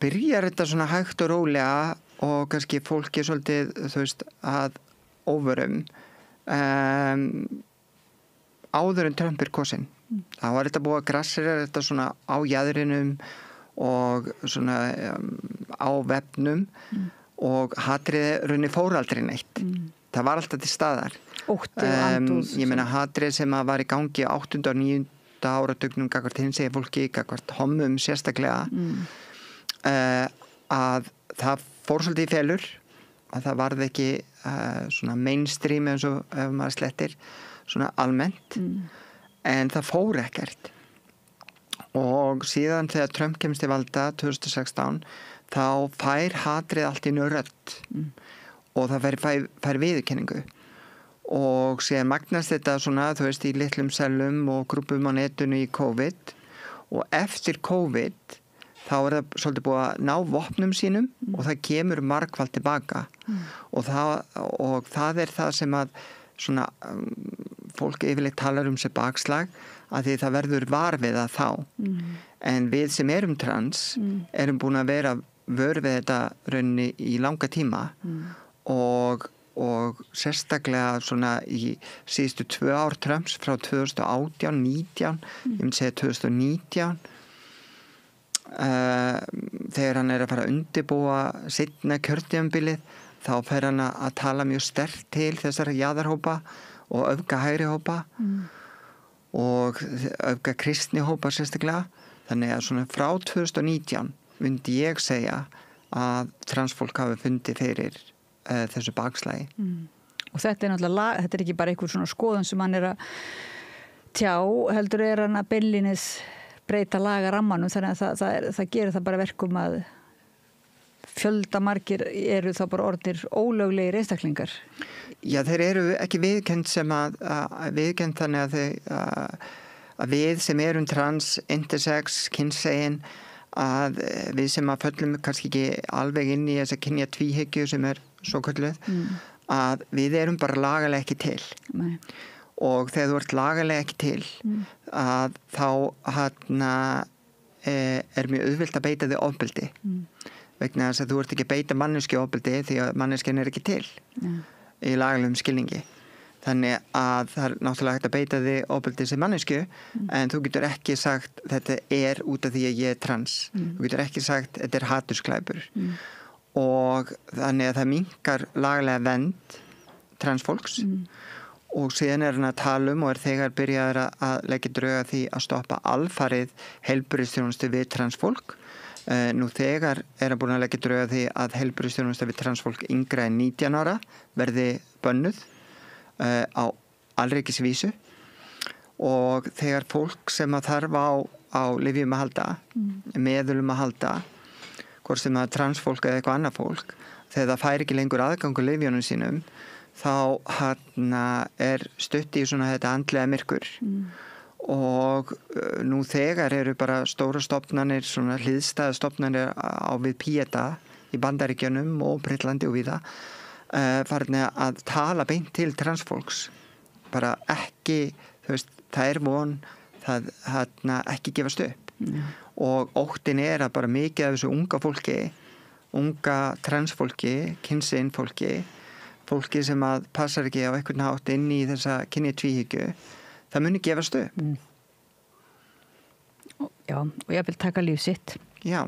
byrjar þetta svona hægt og rólega og kannski fólki svolítið, að óvörum áður en Trump er kosinn. Þá var þetta búið að grassera þetta svona á jaðrinum og svona á vefnum og hatrið runni fór aldrei neitt. Það var alltaf til staðar. Ótti og andúð. Ég meina hatrið sem að var í gangi á 8. og 9. áratugnum gagnvart hinsegin fólki, gagnvart homum sérstaklega að það fór svolítið í felur að það varð ekki svona mainstream eins og ef maður slettir svona almennt en það fór ekkert og síðan þegar Trump kemst til valda 2016 þá fær hatrið allt í nöröld og það fær viðurkenningu og síðan magnast þetta svona í litlum sellum og grúpum á netinu í COVID og eftir COVID þá er það svolítið búið að ná vopnum sínum og það kemur margfald tilbaka og það er það sem að svona fólk yfirleitt talar um sem bakslag að því það verður var við það þá en við sem erum trans erum búin að vera vör við þetta raunni í langa tíma og sérstaklega svona í síðustu 2 ár Trumps frá 2018, 19 ég myndi segja 2019 þegar hann er að fara að undirbúa seinna kjörtímabilið þá fer hann að tala mjög sterkt til þessara jaðarhópa og öfga hægri hópa og öfga kristni hópa sérstaklega þannig að svona frá 2019 myndi ég segja að transfólk hafi fundið fyrir þessu bakslægi. Og þetta er náttúrulega, þetta er ekki bara einhver svona skoðun sem hann er að tjá, heldur er hann að beinlínis breyta lagarammanum þannig að það gerir það bara verkum að fjöldamargir eru þá bara orðnir ólöglegir einstaklingar. Já, þeir eru ekki viðkennd sem að viðkennd þannig að við sem erum trans, intersex, kynsegin að við sem að föllum kannski ekki alveg inn í þessa kynja tvíhyggju sem er svo kölluð að við erum bara lagalega ekki til. Nei. Og þegar þú ert lagalega ekki til að þá er mjög auðvelt að beita þig ofbeldi vegna þess að þú ert ekki að beita manneskju ofbeldi því að manneskjan er ekki til í lagalegum skilningi þannig að það er náttúrulega hægt að beita þig ofbeldi sem manneskju en þú getur ekki sagt þetta er út af því að ég er trans þú getur ekki sagt þetta er hatursklæpur og þannig að það minnkar lagalega vernd transfólks og síðan er hann að tala og er þegar byrjaður að leggja drög að því að stoppa alfarið heilbrigðisþjónustu við transfólk. Nú þegar er hann búin að leggja drög að því að heilbrigðisþjónustu við transfólk yngra en 19 ára verði bönnuð á alríkisvísu og þegar fólk sem að þarf á lyfjum að halda, meðulum að halda, hvort sem það transfólk eða eitthvað annað fólk, þegar það fær ekki lengur aðgangur lyfjunum sínum, þá stutt í svona þetta andlega myrkur. Og nú þegar eru bara stóra stofnanir, svona hliðstæða stofnanir á við Pieta í Bandaríkjunum og Breitlandi og víða, farin að tala beint til transfólks. Bara ekki, það von, það ekki gefast upp. Og óttin að bara mikið af þessu unga fólki, unga transfólki, kynsegin fólki sem að passar ekki á einhvern hátt inn í þessa kynjatvíhyggju, það muni gefast upp. Já, og ég vil taka líf sitt. Já.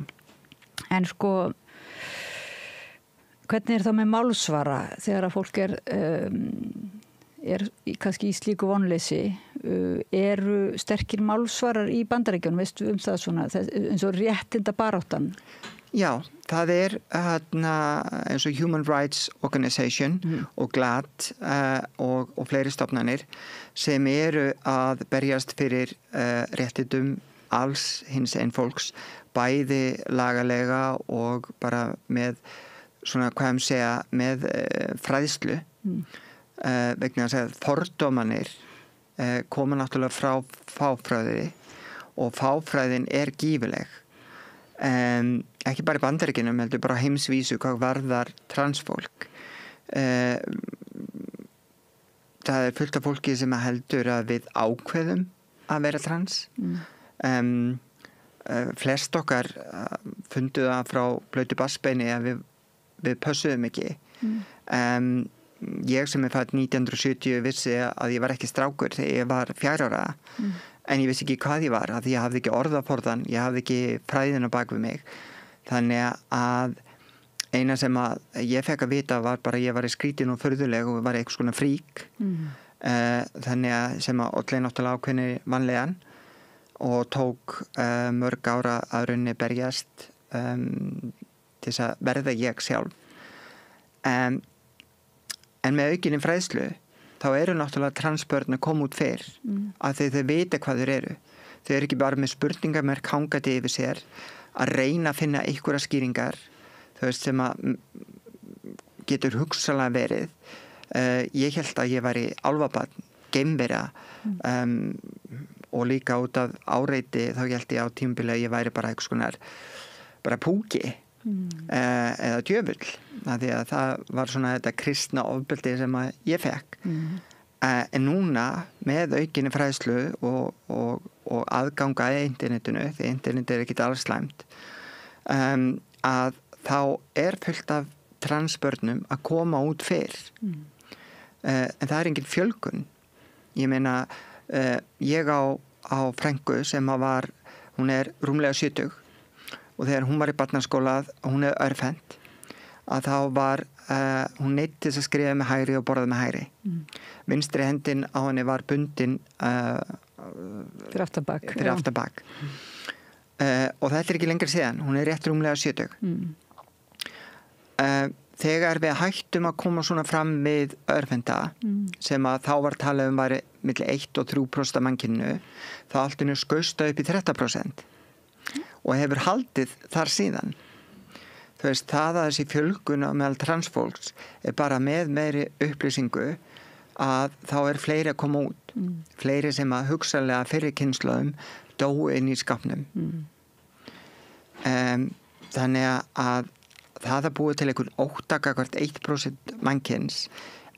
En sko, hvernig það með málsvara þegar að fólk kannski í slíku vonleysi, eru sterkir málsvarar í Bandaríkjunum, veistu það svona, eins og réttinda baráttan? Já, það eins og Human Rights Organization og GLAAD og fleiri stofnanir sem eru að berjast fyrir réttindum alls hins einn fólks, bæði lagalega og bara með svona, með fræðslu vegna þess að fordómanir koma náttúrulega frá fáfræði og fáfræðin gífuleg. Ekki bara í Bandaríkjunum, heldur bara heimsvísu hvað varðar transfólk. Það fullt af fólki sem heldur að við ákveðum að vera trans. Flest okkar fundu það frá blautu bassbeini að við pössuðum ekki. Ég sem fædd 1970 vissi að ég var ekki strákur þegar ég var 4 ára. En ég vissi ekki hvað ég var, að ég hafði ekki orðaforðan, ég hafði ekki fræðina bak við mig. Þannig að eina sem að ég fekk að vita var bara að ég var skrítin og furðuleg og var eitthvað svona frík. Þannig að sem að olli náttúrulega ákveðni vanlegan og tók mörg ára að raunni berjast til þess að verða ég sjálf. En með aukinni fræðslu þá eru náttúrulega transbörn að koma út fyrr að þau vita hvað þau eru. Þau eru ekki bara með spurningamerk hangandi yfir sér að reyna að finna einhverja skýringar sem að getur hugsanlega verið. Ég held að ég væri álfabarn, geimvera og líka út af áreiti þá held ég á tímabili að ég væri bara eitthvað skonar bara púki eða djöfull af því að það var svona þetta kristna ofbeldi sem að ég fekk en núna með aukinni fræðslu og aðganga að internetinu, því internet ekki alls slæmt að þá fullt af transbörnum að koma út fyrr en það engin fjölgun. Ég meina ég á frænku sem var, hún rúmlega 70 og þegar hún var í barnaskóla hún örfend að þá var hún neitt til að skrifa með hægri og borða með hægri. Vinstri hendin á henni var bundin fyrir aftabak. Og þetta ekki lengur síðan, hún rétt rúmlega 70. Þegar við hættum að koma svona fram við örfenda sem að þá var talað væri milli 1 og 3% af mannkyninu, þá allt henni skausta upp í 30% og hefur haldið þar síðan. Það að þessi fjölgun á meðal transfólks bara með meiri upplýsingu að þá fleiri að koma út. Fleiri sem að hugsanlega fyrir kynslóðum dóu inn í skapnum. Þannig að það að búið til einhvern óttaka hvert 1% mannkyns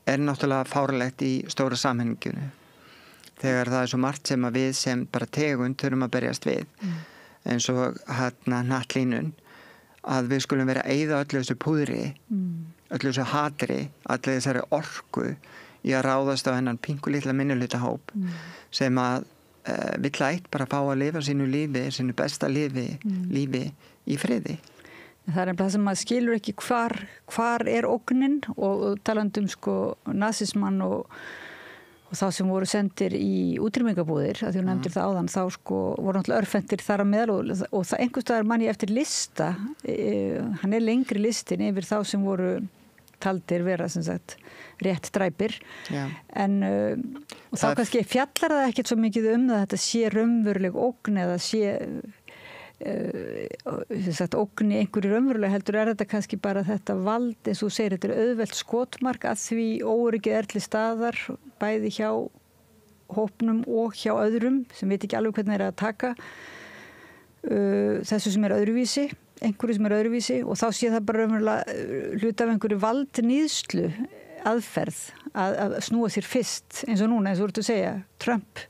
náttúrulega fárlegt í stóra samhenginu. Þegar það svo margt sem að við sem bara tegund þurfum að berjast við. Eins og hnattlínun að við skulum vera að eyða öllu þessu púðri, öllu þessu hatri, allir þessari orku í að ráðast á hennan pinkulitla minnihlutahóp sem að vill bara fá að lifa sínu lífi, sínu besta lífi í friði. Það það sem maður skilur ekki hvar ógnin og talandum nasismann og þá sem voru sendir í útrýmingabúðir, að þú nefndir það áðan, þá voru náttúrulega örfendir þar að meðal og það einhvers staðar mann ég eftir lista, hann lengri listin yfir þá sem voru taldir vera sem sagt rétt dræpir. Já. En þá kannski fjallar það ekkert svo mikið það að þetta sé raunveruleg ógn eða sé ógn í einhverju raunveruleg heldur þetta kannski bara þetta vald eins og þú segir, þetta auðvelt skotmark að því óöryggið til staðar bæði hjá hópnum og hjá öðrum sem veit ekki alveg hvernig að taka þessu sem öðruvísi, einhverju sem öðruvísi og þá sé það bara raunverulega hluta af einhverju valdníðslu aðferð að snúa sér fyrst eins og núna, eins og þú ert að segja Trump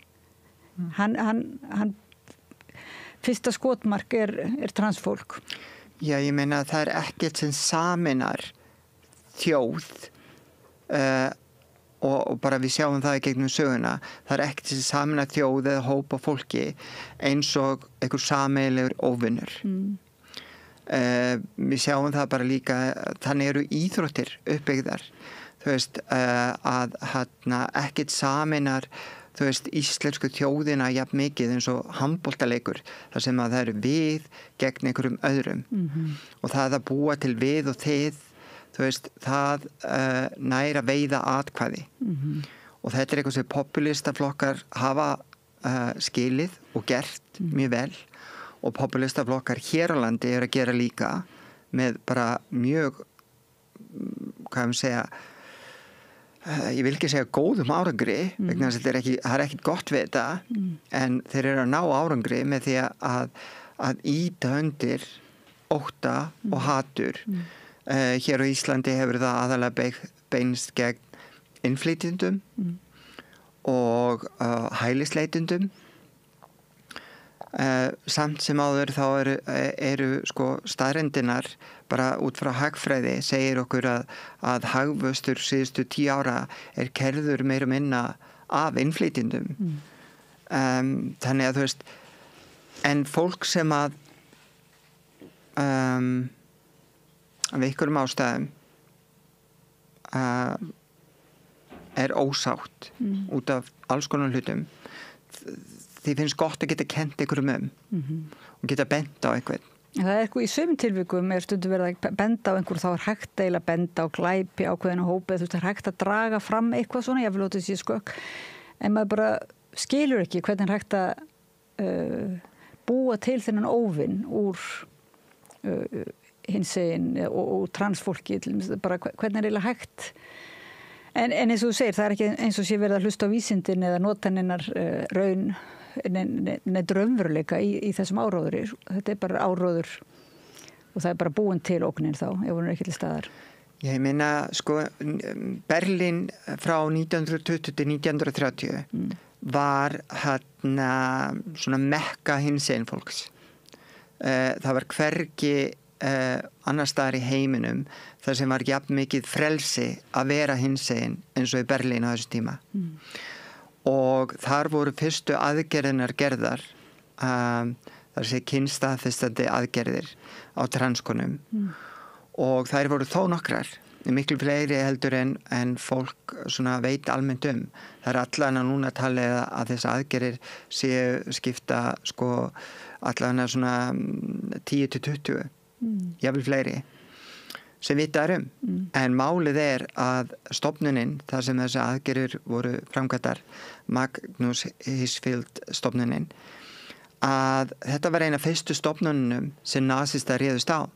hann fyrsta skotmark er transfólk. Já, ég meina að það ekkert sem saminar þjóð og bara við sjáum það í gegnum söguna. Það ekkert sem saminar þjóð eða hópa fólki eins og einhver sameiginlegur óvinnur. Við sjáum það bara líka, þannig eru íþróttir uppbyggðar. Þú veist, að ekkert saminar þú veist, íslensku þjóðina jafn mikið eins og handboltaleikur þar sem að það eru við gegn einhverjum öðrum og það að búa til við og þið þú veist, það næra veiða atkvæði og þetta eitthvað sem populistaflokkar hafa skilið og gert mjög vel og populistaflokkar hér á landi að gera líka með bara mjög hvað ég segja ég vil ekki segja góðum árangri vegna þess að það ekkert gott við þetta en þeir eru að ná árangri með því að ýta undir ótta og hatur hér á Íslandi hefur það aðalega beinst gegn innflytjendum og hælisleitendum samt sem áður þá eru sko staðreyndirnar bara út frá hagfræði segir okkur að hagvöxtur síðustu 10 ára kerður meira minna af innflytjendum þannig að þú veist en fólk sem að af einhverjum ástæðum ósátt út af alls konar hlutum því finnst gott að geta kennt einhverjum og geta bent á einhvern. Það eitthvað í sumum tilvikum stundum verið að benda á einhver þá hægt að benda á glæpi ákveðinu hópi þú veist, það hægt að draga fram eitthvað svona, ég vil láta þessi skökk en maður bara skilur ekki hvernig hægt að búa til þennan óvinn úr hinsegin og transfólki bara hvernig eiginlega hægt en eins og þú segir, það ekki eins og sé verið að hlusta á vísindin eða nota hennar raun draumveruleika í þessum áróðri þetta bara áróður og það bara búin til ógnin þá ef hún ekki til staðar. Ég meina sko Berlín frá 1920 til 1930 var svona mekka hinsegin fólks það var hvergi annars staðar í heiminum þar sem var jafn mikið frelsi að vera hinsegin eins og í Berlín á þessu tíma og þar voru fyrstu aðgerðinar gerðar þar sé kynstaðfestandi aðgerðir á transkonum og þær voru þó nokkrar miklu fleiri heldur en fólk svona veit almennt það allavega núna talið að þess aðgerðir séu skipta sko allavega svona 10-20 jafnvel fleiri sem vitaðar en málið að stofnunin þar sem þessi aðgerðir voru framkvæmdar Magnús Hirschfeld stofnunin að þetta var eina fyrstu stofnunum sem nasista réðust á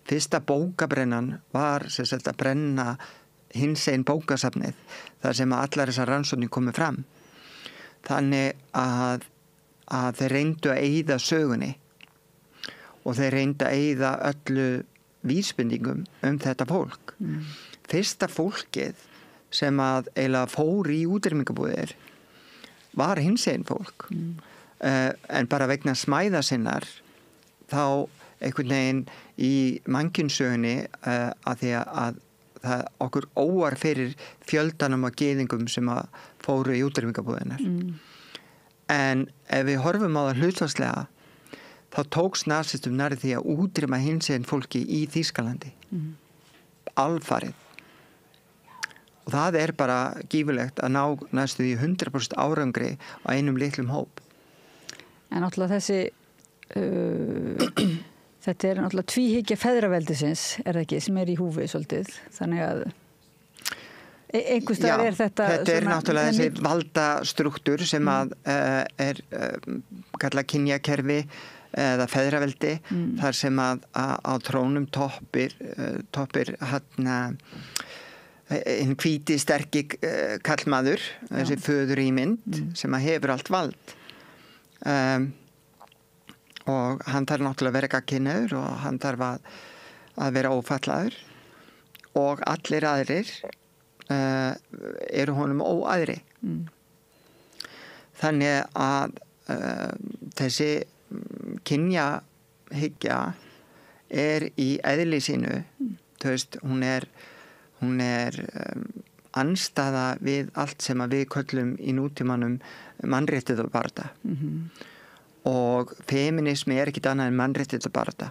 fyrsta bókabrennan var sem sagt að brenna hinsegin bókasafnið þar sem allar þessar rannsóknir komið fram þannig að þeir reyndu að eyða sögunni og þeir reyndu að eyða öllu vísbendingum þetta fólk. Fyrsta fólkið sem að eiginlega fór í útrýmingabúðir var hinsegin fólk en bara vegna smæða sinnar þá einhvern veginn í mannkynssögunni að því að það okkur óar fyrir fjöldanum af gyðingum sem að fóru í útrýmingabúðinar en ef við horfum á það hlutfallslega þá tókst nasistum nærri því að útrýma hinsegin fólki í Þýskalandi alfarið og það bara gífurlegt að ná næstu því 100% árangri á einum litlum hóp En náttúrulega Þetta náttúrulega tvíhyggja feðraveldisins, það ekki, sem í húfi svolítið, þannig að einhvers staðar þetta náttúrulega þessi valdastruktúr sem að er kallað kynjakerfi eða feðraveldi, þar sem að á trónum toppir hinn hvíti sterki kallmaður, þessi föður í mynd sem að hefur allt vald. Og hann þarf náttúrulega að vera gagnkynhneigður og hann þarf að vera ófatlaður og allir aðrir eru honum óæðri. Þannig að þessi kynjahyggja er í eðli sínu, þú veist, hún er andstæða við allt sem að við köllum í nútímanum mannréttindabaráttu. Og feminismi er ekkit annað en mannréttindabaráttu.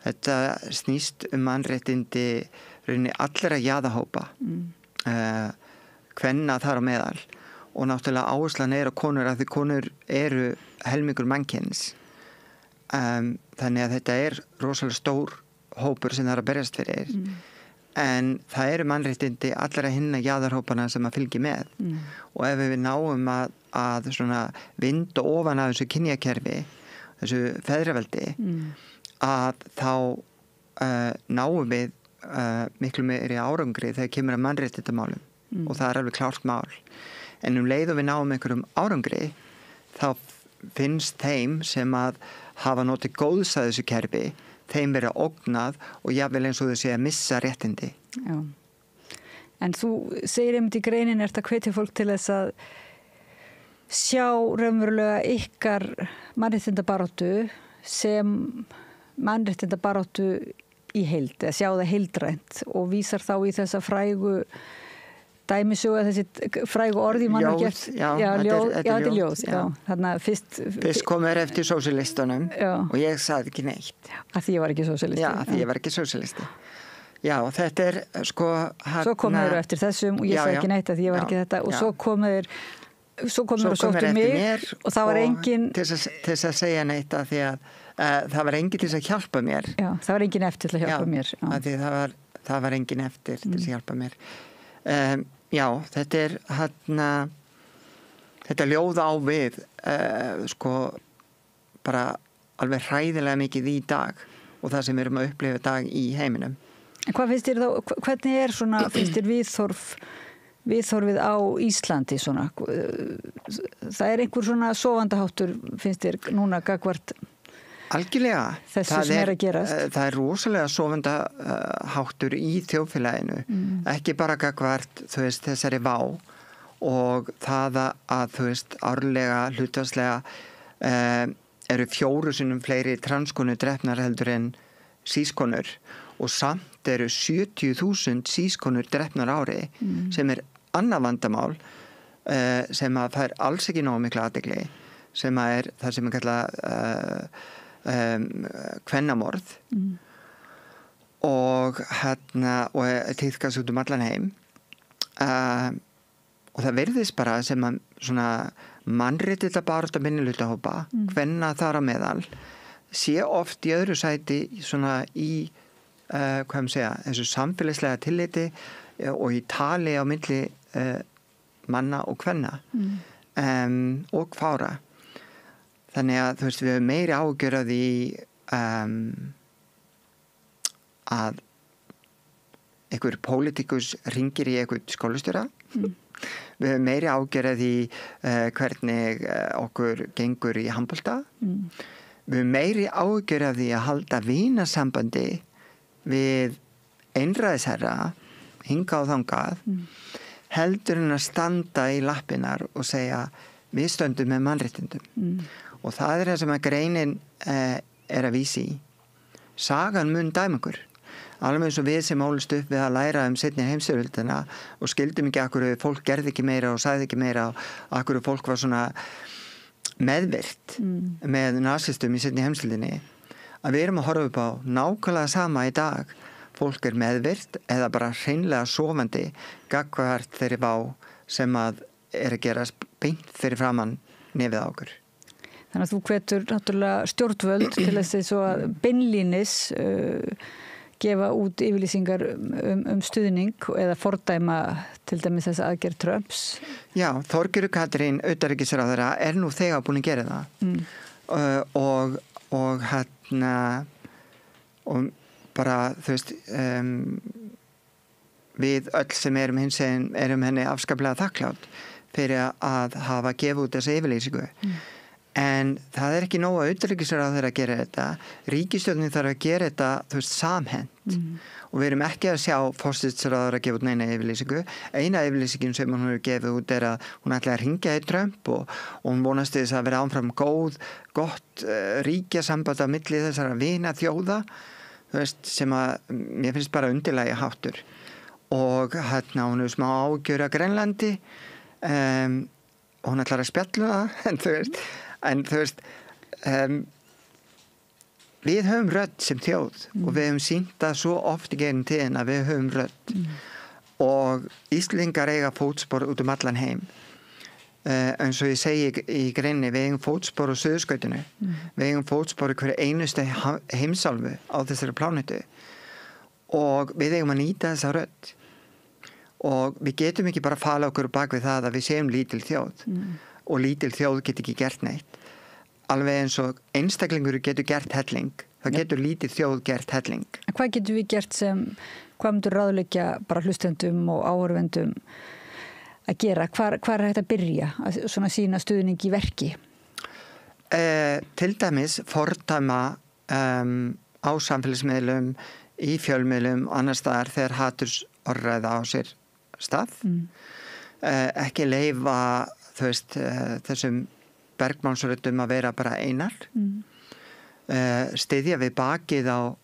Þetta snýst mannréttindi rauninni allra jaðarhópa, kvenna þar á meðal. Og náttúrulega áherslan er á konur af því konur eru helmingur mannkyns. Þannig að þetta er rosalega stór hópur sem það er að berjast fyrir. En það eru mannréttindi allra hinna jaðarhópana sem að fylgi með. Og ef við náum að svona vinda ofan af þessu kynjakerfi, þessu feðraveldi, að þá náum við miklu meiri árangri þegar kemur að mannréttindamálum. Og það er alveg klárt mál. En leið og við náum einhverjum árangri, þá finnst þeim sem að hafa notið góðs að þessu kerfi, þeim vera ógnað og jafnvel eins og þau sé að missa réttindi. Já. En þú segir einmitt í greinin að hvetja fólk til þess að sjá raunverulega ykkar mannréttindabaráttu sem mannréttindabaráttu í heild, eða sjá það heildrænt og vísar þá í þessa frægu dæmisögu, þessi frægu orði ljóð, þetta er ljóð. Þannig að fyrst komur eftir sósíalistunum og ég sagði ekki neitt. Að því ég var ekki sósíalisti. Já, að því ég var ekki sósíalisti. Já, þetta er sko svo komuður eftir þessum og ég sagði ekki neitt að því ég var ekki þetta og svo komuður og sóttu mig og það var engin til þess að segja neitt að því að það var engin til þess að hjálpa mér. Já, það var engin eftir til að hjálpa mér. Já, að því það var engin eftir til þess að hjálpa mér. Já, þetta er þetta ljóða á við sko bara alveg hræðilega mikið í dag og það sem við erum að upplifa í dag í heiminum. En hvað finnst þér þá, hvernig er svona, finnst þér viðhorfið á Íslandi svona? Það er einhver svona sofandaháttur, finnst þér núna gagvart algjörlega. Þessu sem er að gerast? Það er rosalega sofandaháttur í þjóðfélaginu, ekki bara gagvart, þú veist, þessari vá og það að, þú veist, árlega, hlutfallslega eru 4 sinnum fleiri transkonur drepnar heldur en sískonur og samt eru 70.000 sískonur drepnar ári sem er annað vandamál sem að það er alls ekki nógu mikla athygli sem að er það sem er kallað kvennamorð og tíðkast út allan heim og það virðist bara sem að svona mannréttindabaráttu minnihlutahópa kvenna þar á meðal sé oft í öðru sæti svona í þessu samfélagslega tilliti og í tali á milli manna og kvenna og kvára. Þannig að þú veist við höfum meiri ágjör af því að einhver pólitíkus ringir í einhver skólastjóra. Við höfum meiri ágjör af því hvernig okkur gengur í handbolta. Við höfum meiri ágjör af því að halda vinasambandi við einræðisherra hingað og þangað heldur en að standa í lappirnar og segja við stöndum með mannréttindum og það er það sem að greinin er að vísi í. Sagan mun dæma okkur alveg eins og við sem ólust upp við að læra seinni heimsstyrjöldina og skildum ekki akkur fólk gerði ekki meira og sagði ekki meira og akkur fólk var svona meðvirt með nasistum í seinni heimsstyrjöldinni að við erum að horfa upp á nákvæmlega sama í dag. Fólk er meðvirt eða bara hreinlega sofandi gagnvart þeirri vá sem að er að gera beint fyrir framann nefið á okkur. Þannig að þú hvetur náttúrulega stjórnvöld til þess að beinlínis gefa út yfirlýsingar stuðning eða fordæma til dæmis þess aðgerð Trumps. Já, Þorgerður Katrín utanríkisráðherra nú þegar búin að gera það og bara þú veist við öll sem erum henni afskaplega þakklátt fyrir að hafa gefið út þessa yfirlýsingu. En það ekki nóg að utanríkisráðherra að gera þetta. Ríkisstjórnin þarf að gera þetta, þú veist, samhent. Og við erum ekki að sjá forsætisráðherra að gefa út neina yfirlýsingu. Eina yfirlýsingin sem hún hefur gefið út að hún ætlaði að hringja í Trump og hún vonast þess að vera áfram gott ríkjasamband á milli þessara vina þjóða, þú veist, sem að mér finnst bara undirlagi háttur. Og hún hefur smá ágjör að Grænlandi og hún ætlar að spjalla það, en þú veist, við höfum rödd sem þjóð og við höfum sýnt það svo oft í gegnum tíðina að við höfum rödd og Íslendingar eiga fótspor út allan heim. Eins og ég segi í greinni, við eigum fótspor á Suðurskautinu, við eigum fótspor í hverju einustu heimsálfu á þessari plánetu og við eigum að nýta þessa rödd og við getum ekki bara fala okkur bak við það að við séum lítil þjóð og lítil þjóð getur ekki gert neitt. Alveg eins og einstaklingur getur gert helling, þá getur lítil þjóð gert helling. En hvað getur við gert hvað myndur ráðleggja bara hlustendum og áhorfendum að gera? Hvar hægt að byrja að svona sína stuðning í verki? Til dæmis fordæma á samfélagsmiðlum, í fjölmiðlum, annars staðar þegar hatursorðræða á sér stað. Ekki leyfa þessum bergmánsröddum að vera bara einar. Styðja við bakið á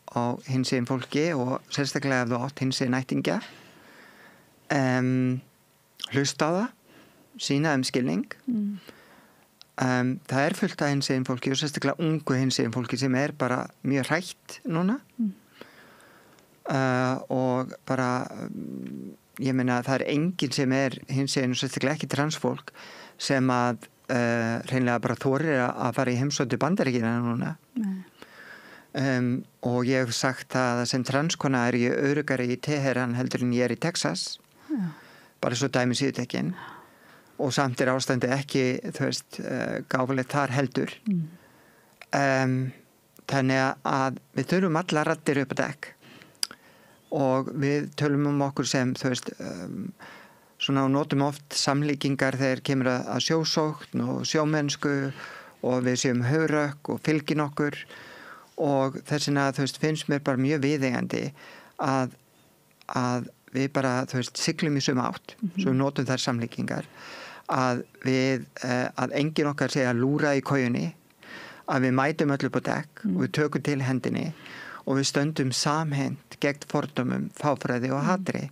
hinsegin fólki og sérstaklega ef þú átt hinsegin ættingja. Hlusta á það, sýna skilning. Það fullt af hinsegin fólki og sérstaklega ungu hinsegin fólki sem bara mjög hrætt núna. Og bara ég meina það enginn sem hinsegin og sérstaklega ekki transfólk sem að hreinlega bara þorir að fara í heimsóti Bandaríkjanna núna. Og ég hef sagt að sem transkona ég öruggari í Teheran heldur en ég í Texas. Bara svo dæmi síðutekkin. Og samt ástandi ekki, þú veist, gáfulegt þar heldur. Þannig að við þurfum alla raddir upp á dekk. Og við tölum okkur sem, þú veist, svona og notum oft samlíkingar þegar kemur að sjósókn og sjómennsku og við séum hugrökk og fylgin okkur og þess vegna, þú veist, finnst mér bara mjög viðeigandi að við bara, þú veist, siglum í sömu átt, svo við notum þær samlíkingar, að enginn okkar segja lúra í kojunni, að við mætum öll upp á dekk og við tökum til hendinni og við stöndum samhent gegn fordómum, fáfræði og hatri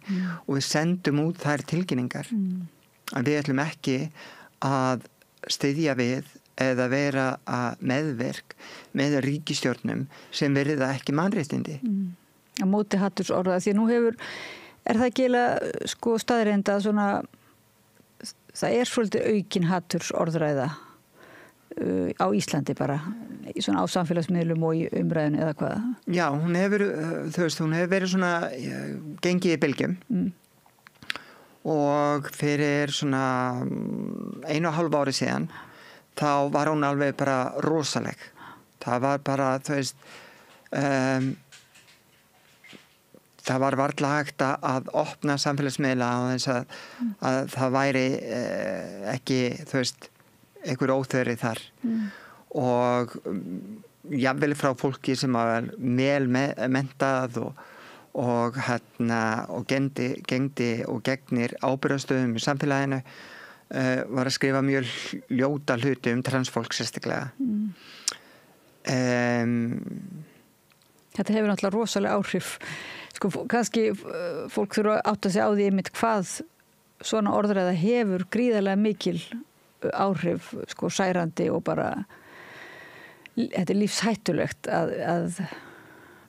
og við sendum út þær tilkynningar. Að við ætlum ekki að styðja við eða vera að meðverk með ríkisstjórnum sem verða ekki mannréttindi. Á móti hatursorða, því nú er það ekki eiginlega staðreynd að svona, það svolítið aukin hatursorðræða á Íslandi bara, svona á samfélagsmiðlum og í umræðinu eða hvað? Já, hún hefur verið svona gengið í bylgjum og fyrir svona 1,5 ári síðan þá var hún alveg bara rosaleg. Það var bara, þú veist, það var varla hægt að opna samfélagsmiðla á þess að það væri ekki, þú veist, einhver óþverri þar og jafnvel frá fólki sem var vel mentað og gegndi og gegnir ábyrgðarstöðum í samfélaginu var að skrifa mjög ljóta hluti transfólk sérstaklega. Þetta hefur náttúrulega rosalega áhrif. Kannski fólk þurfa að átta sig á því einmitt hvað svona orðræða hefur gríðarlega mikil áhrif, særandi og bara þetta lífshættulegt að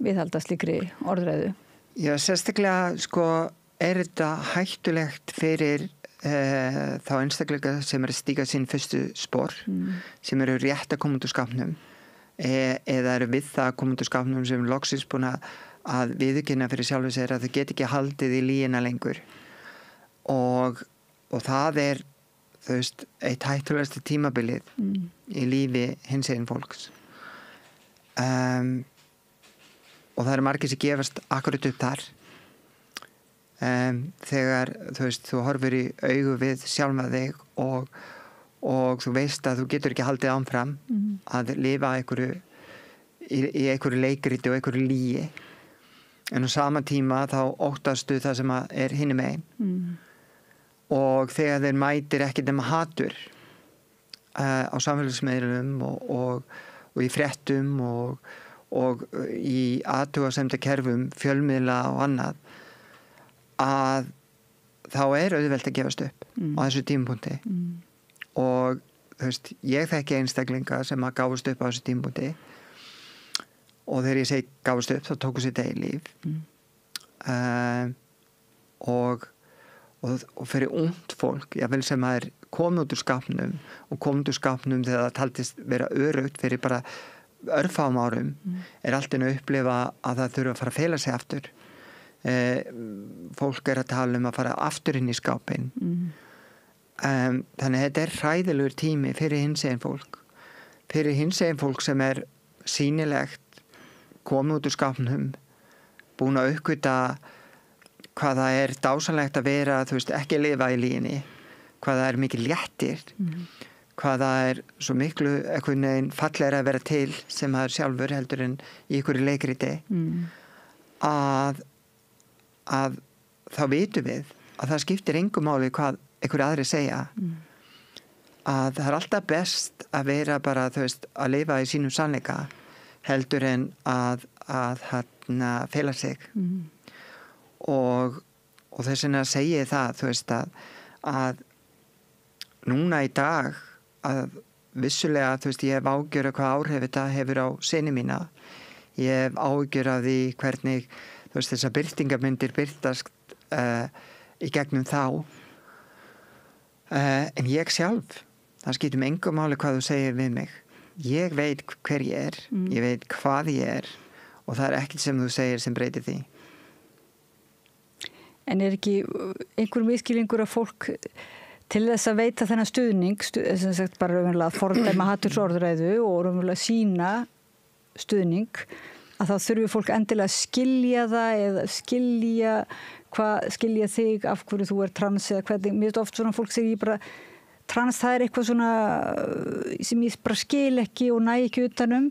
viðhalda slíkri orðræðu. Já, sérstaklega þetta hættulegt fyrir þá einstaklega sem að stíga sín fyrstu spor sem eru rétt að koma út úr skápnum eða eru við það að koma út úr skápnum sem loksins búin að viðurkenna fyrir sjálfu sér að þau get ekki haldið í lýina lengur og það þú veist, eitt hættulegasta tímabilið í lífi hinsegin fólks og það eru margir sem gefast akkurat upp þar þegar þú veist, þú horfir í augu við sjálfa þig og þú veist að þú getur ekki haldið áfram að lifa í einhverju leikriti og einhverju lígi en á sama tíma þá óttastu það sem er hinum megin og þegar þeir mætir ekki nema hatur á samfélagsmiðlum og í fréttum og í athugasemda kerfum, fjölmiðla og annað að þá auðvelt að gefast upp á þessu tímapunkti og þú veist, ég þekki einstaklinga sem að gáfust upp á þessu tímapunkti og þegar ég segi gáfust upp þá tóku sér degi líf og fyrir ungt fólk, ég vil sem að komið út úr skápnum og komið út úr skápnum þegar það taldist vera örugt fyrir bara örfáum árum allt inn að upplifa að það þurfa að fara að fela sig aftur fólk að tala að fara aftur inn í skápin þannig að þetta hræðilegur tími fyrir hinsegin fólk sem sýnilegt komið út úr skápnum búin að uppgöta hvað það dásanlegt að vera þú veist, ekki að lifa í líginni hvað það mikið léttir hvað það svo miklu einhvern veginn fallegra að vera til sem það sjálfur heldur en í einhverju leikriti að þá vitum við að það skiptir engu máli hvað einhverju aðri segja að það alltaf best að vera bara þú veist að lifa í sínum sannleika heldur en að fela sig og þess vegna segi ég það þú veist að núna í dag að vissulega þú veist ég hef ágjör af hvað áhrif þetta hefur á syni mína ég hef ágjör af því hvernig þú veist þessar birtingamyndir birtast í gegnum þá en ég sjálf það skiptir mig engu máli hvað þú segir við mig ég veit hver ég ég veit hvað ég og það ekkert sem þú segir sem breytir því. En ekki einhver miskilningur af fólk til þess að veita þennan stuðning sem sagt bara raunverulega að fordæma hatursorðræðu og raunverulega sína stuðning að þá þurfi fólk endilega að skilja það eða skilja þig af hverju þú trans eða hvernig, mér oft svona fólk segir bara trans það eitthvað svona sem ég bara skil ekki og næ ekki utanum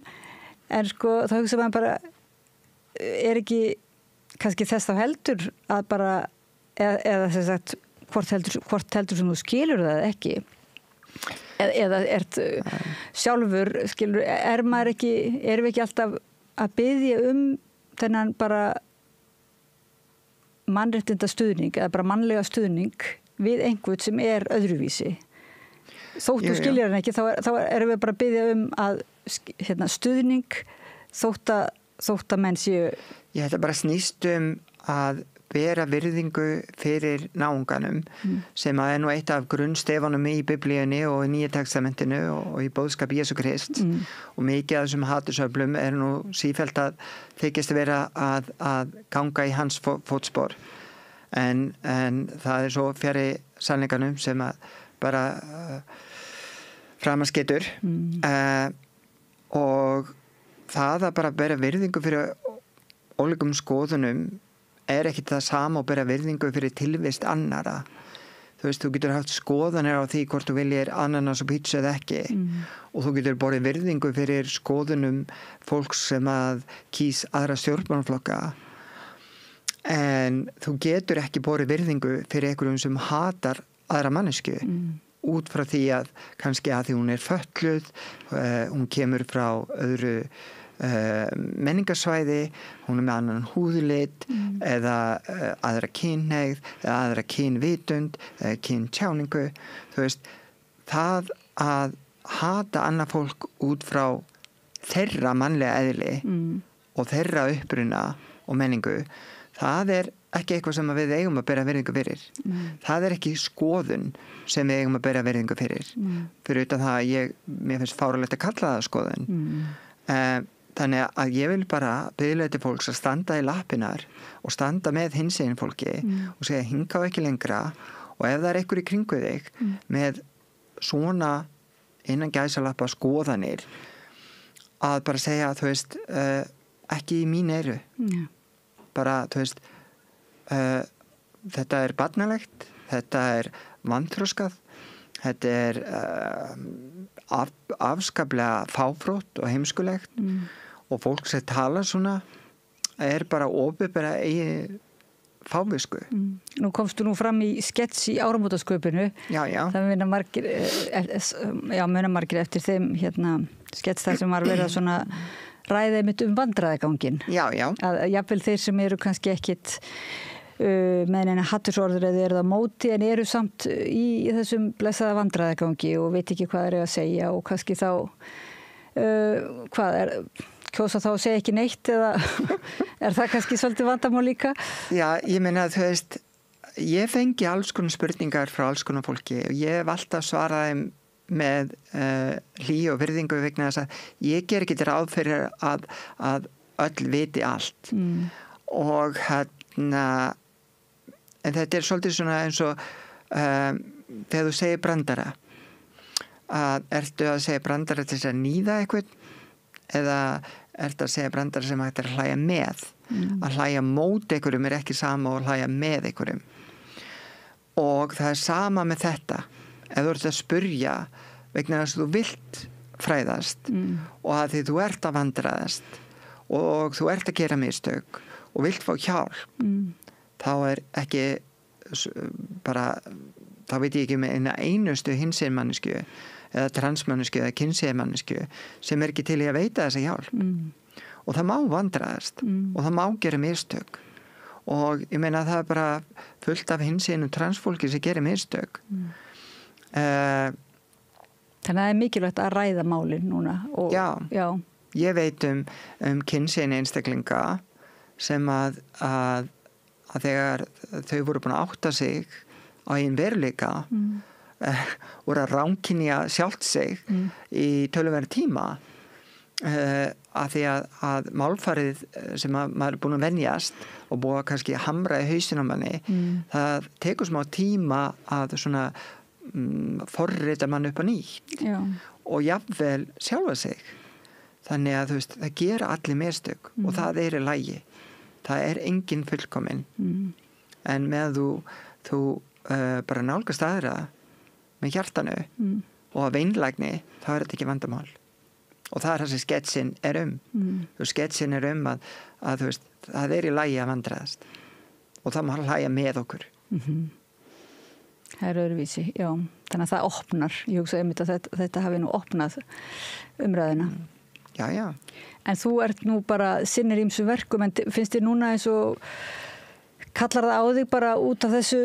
en sko þá hugsa maður bara ekki kannski þess þá heldur að bara eða sem sagt hvort heldur sem þú skilur það ekki eða sjálfur skilur, maður ekki erum við ekki alltaf að biðja þennan bara mannréttinda stuðning eða bara mannlega stuðning við einhvern sem öðruvísi þóttu skiljar hann ekki þá erum við bara að biðja að stuðning þótt að menn séu ég ætla bara snýst að bera virðingu fyrir náunganum sem nú eitt af grunnstefanum í Biblíunni og í Nýja testamentinu og í boðskap Jesú Krist og mikið af þessum hatursöflum nú sífellt að þykjast vera að ganga í hans fótspor en það svo fjarri sannleikanum sem að bara framaskettur og það að bara bera virðingu fyrir ólíkum skoðunum ekki það sama og bera virðingu fyrir tilvist annara. Þú veist, þú getur haft skoðanir á því hvort þú viljir ananas og pizza eða ekki og þú getur borið virðingu fyrir skoðunum fólks sem að kýs aðra stjórnmálaflokka en þú getur ekki borið virðingu fyrir einhverjum sem hatar aðra mannesku út frá því að kannski að því hún fötluð, hún kemur frá öðru menningarsvæði, hún með annan húðlit eða aðra kynhneigð eða aðra kynvitund eða kyntjáningu þú veist, það að hata annað fólk út frá þeirra mannlega eðli og þeirra uppruna og menningu það ekki eitthvað sem við eigum að bera virðingu fyrir. Það ekki skoðun sem við eigum að bera virðingu fyrir. Fyrir utan það að mér finnst fáránlegt að kalla það skoðun. Þannig að ég vil bara biðla til fólks að standa í lappinar og standa með hinsegin fólki og segja hingað ekki lengra, og ef það einhver í kringu þig með svona innan gæsalappa skoðanir, að bara segja, þú veist, ekki í mín eyru. Bara, þú veist, þetta barnalegt, þetta vanþroskað, þetta afskaplega fáfrótt og heimskulegt, og fólk sem tala svona bara opinbera eigi fávisku. Nú komstu fram í skets í áramótasköpunu. Já. Það muna margir eftir þeim skets þar sem var verið að svona ræða einmitt vandræðaganginn. Já. Að jafnvel þeir sem eru kannski ekkit með neina hattursorður eða eru það móti en eru samt í þessum blessaða vandræðagangi og veit ekki hvað að segja, og kannski þá kjósa þá að segja ekki neitt, eða það kannski svolítið vandamál líka? Já, ég meina að þú veist, ég fengi alls konar spurningar frá alls konar fólki og ég hef alltaf svarað þeim með hlýju og virðingu vegna þess að ég ger ekki ráð fyrir að öll viti allt. Og en þetta svolítið svona eins og þegar þú segir brandara, ertu að segja brandara til þess að níða eitthvað, eða ertu að segja brandara sem hægt að hlæja með? Að hlæja móti einhverjum ekki sama og hlæja með einhverjum. Og það sama með þetta. Ef þú ert að spurja vegna þess að þú vilt fræðast og að því þú ert að vandræðast og þú ert að gera mistök og vilt fá hjálp, þá ekki bara, þá veit ég ekki með eina einustu hinsegin mannesku eða transmannesku eða kynsegin mannesku sem ekki til í að veita þessa hjálp. Og það má vandræðast og það má gera mistök, og ég meina að það bara fullt af hinsegin og transfólki sem gerir mistök. Þannig að það mikilvægt að ræða málin núna. Og, já, ég veit kynsegin einstaklinga sem að þegar þau voru búin að átta sig á einn veruleika, voru að ránkynja sjálft sig í töluverðan tíma, að því að málfarið sem maður búin að venjast og búið að kannski hamra í hausinn á manni, það tekur smá tíma að svona forrita mann upp á nýtt. Já. Og jafnvel sjálfa sig. Þannig að þú veist, það gera allir mistök og það í lagi. Það engin fullkomin. En með þú bara nálgast aðra með hjartanu og af einlægni, þá þetta ekki vandamál. Og það það sem sketsin sketsin að þú veist, það í lagi að vandræðast og það má hlæja með okkur. Það öðruvísi, já. Þannig að það opnar. Ég hugsa einmitt að þetta hafi nú opnað umræðina. Já. En þú ert nú bara sinnir ýmsum verkum, en finnst þér núna eins og kallar það á þig bara út af þessu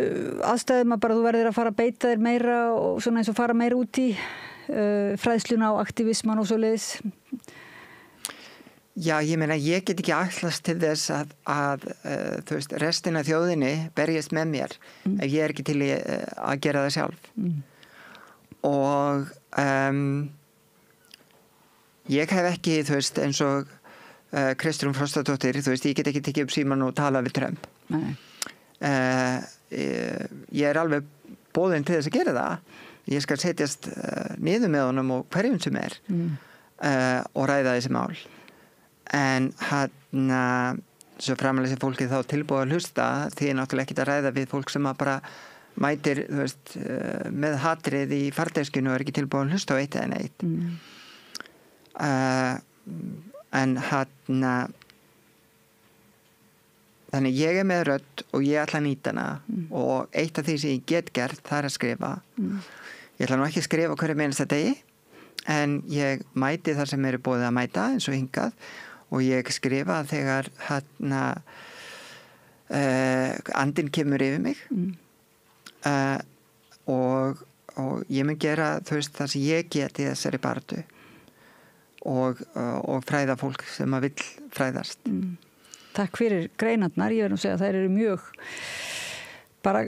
aðstæðum að bara þú verðir að fara að beita þér meira og svona eins og fara meira út í fræðsluna og aktivisman og svoleiðis? Já, ég meina, ég get ekki ætlast til þess að þú veist, restina af þjóðinni berjast með mér ef ég ekki til að gera það sjálf. Og ég hef ekki, þú veist, eins og Kristrún Frostadóttir, þú veist, ég get ekki tekið upp síman og tala við Trump. Ég alveg boðinn til þess að gera það. Ég skal setjast niður með honum og hverjum sem og ræða þessi mál. En svo framalega sem fólki þá tilbúið að hlusta, því náttúrulega ekki að ræða við fólk sem að bara mætir, þú veist, með hatrið í farteskinu og ekki tilbúið að hlusta á eitt eða neitt. En þannig ég með rödd og ég ætla að nýta hana og eitt af því sem ég get gert, það að skrifa. Ég ætla nú ekki að skrifa hverju einasta degi, en ég mæti þar sem eru boðið að mæta eins og hingað, og ég skrifa þegar andinn kemur yfir mig og ég mun gera, þú veist, það sem ég get í þessari baráttu og fræða fólk sem að vill fræðast. takk fyrir greinarnar, ég verð að segja að þær eru mjög bara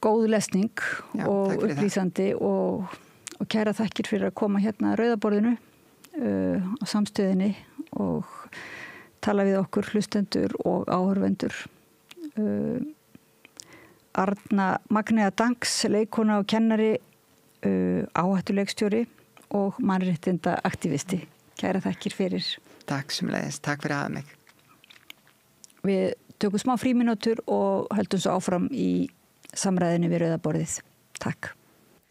góð lesning og upplýsandi og kæra þakkir fyrir að koma hérna að Rauðaborðinu á Samstöðinni og tala við okkur hlustendur og áhorfendur. Arna Magnea Danks, leikkona og kennari, áhættuleikstjóri og mannréttinda aktivisti. Kæra þakkir fyrir. Takk sömuleiðis, takk fyrir að hafa mig. Við tökum smá frímínútur og höldum svo áfram í samræðinu við Rauðaborðið. Takk.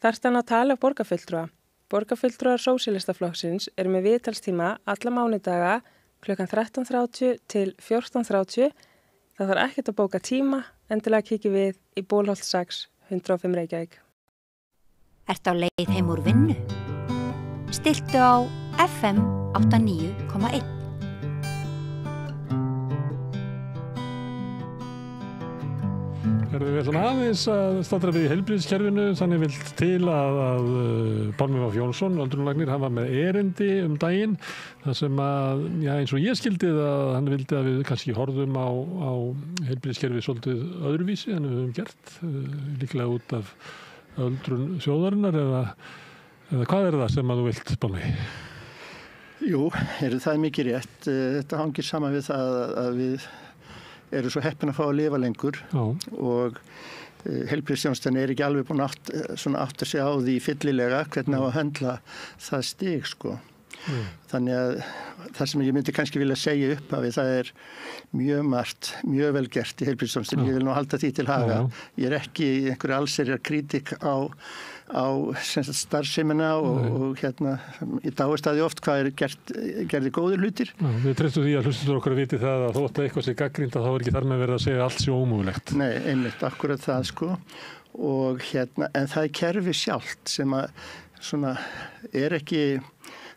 Þarftan að tala af borgarfulltrúa. Borgarfulltrúar Sósíalistaflokksins eru með viðtalstíma alla mánudaga klukkan 13:30 til 14:30. Það þarf ekkert að bóka tíma, endilega kíkjum við í Bólholt 6, 105 Reykjavík. Ertu á leið heim úr vinnu? Stilltu á FM 89,1. Við ætlum aðeins að staldra við í heilbrigðiskerfinu, þannig vilt til að Pálmi Már Jónsson, öldrunarlæknir, hann var með erindi daginn, þar sem að, eins og ég skildi að hann vildi að við kannski horfum á heilbrigðiskerfið svolítið öðruvísi en við höfum gert, líklega út af öldrun þjóðarinnar eða hvað það sem að þú vilt, Pálmi? Jú, það mikið rétt. Þetta hangir saman við það að við eru svo heppin að fá að lifa lengur og heilbrigðisþjónustan ekki alveg búin að átta sig á því fyllilega hvernig á að höndla það stig sko. Þannig að það sem ég myndi kannski vilja segja upp af því það mjög margt, mjög vel gert í heilbrigðisþjónustan. Ég vil nú halda því til haga. Ég ekki í einhverju allsherjar kritík á starfsemina og í dáistæði oft hvað gerði góðir hlutir. Við treystum því að hlustendur okkar viti það að þótt að eitthvað sé gagnrýnt þá ekki þar með verið að segja allt sé ómögulegt. Nei, einmitt, akkurat það sko. Og en það kerfi sjálft sem að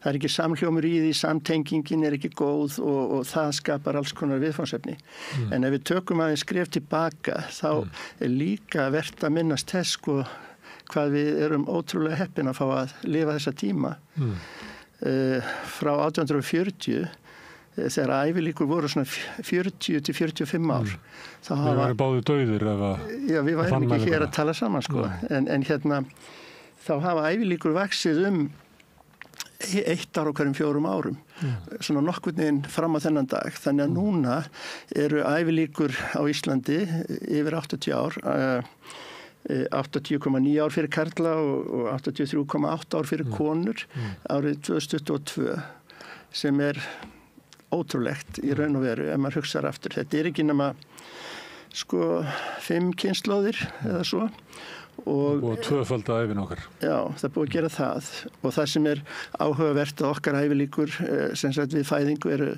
það ekki samhljómur í því, samtengingin ekki góð og það skapar alls konar viðfangsefni. En ef við tökum aðeins skref tilbaka þá líka vert að minnast þess sko hvað við erum ótrúlega heppin að fá að lifa þessa tíma. Frá 1840 þegar ævilíkur voru svona 40 til 45 ár. Við varum báðir dauðir Já, við varum ekki hér að tala saman sko. En þá hafa ævilíkur vaxið 1 ár á hverjum 4 árum. Svona nokkurn veginn fram á þennan dag. Þannig að núna eru ævilíkur á Íslandi yfir 80 ár. 80,9 ár fyrir karla og 83,8 ár fyrir konur árið 2022 sem ótrúlegt í raun og veru ef maður hugsar aftur. Þetta ekki nema 5 kynslóðir eða svo og tvöfalda ævin okkar. Já, það búið að gera það og það sem áhugavert að okkar ævilíkur sem sagt við fæðingu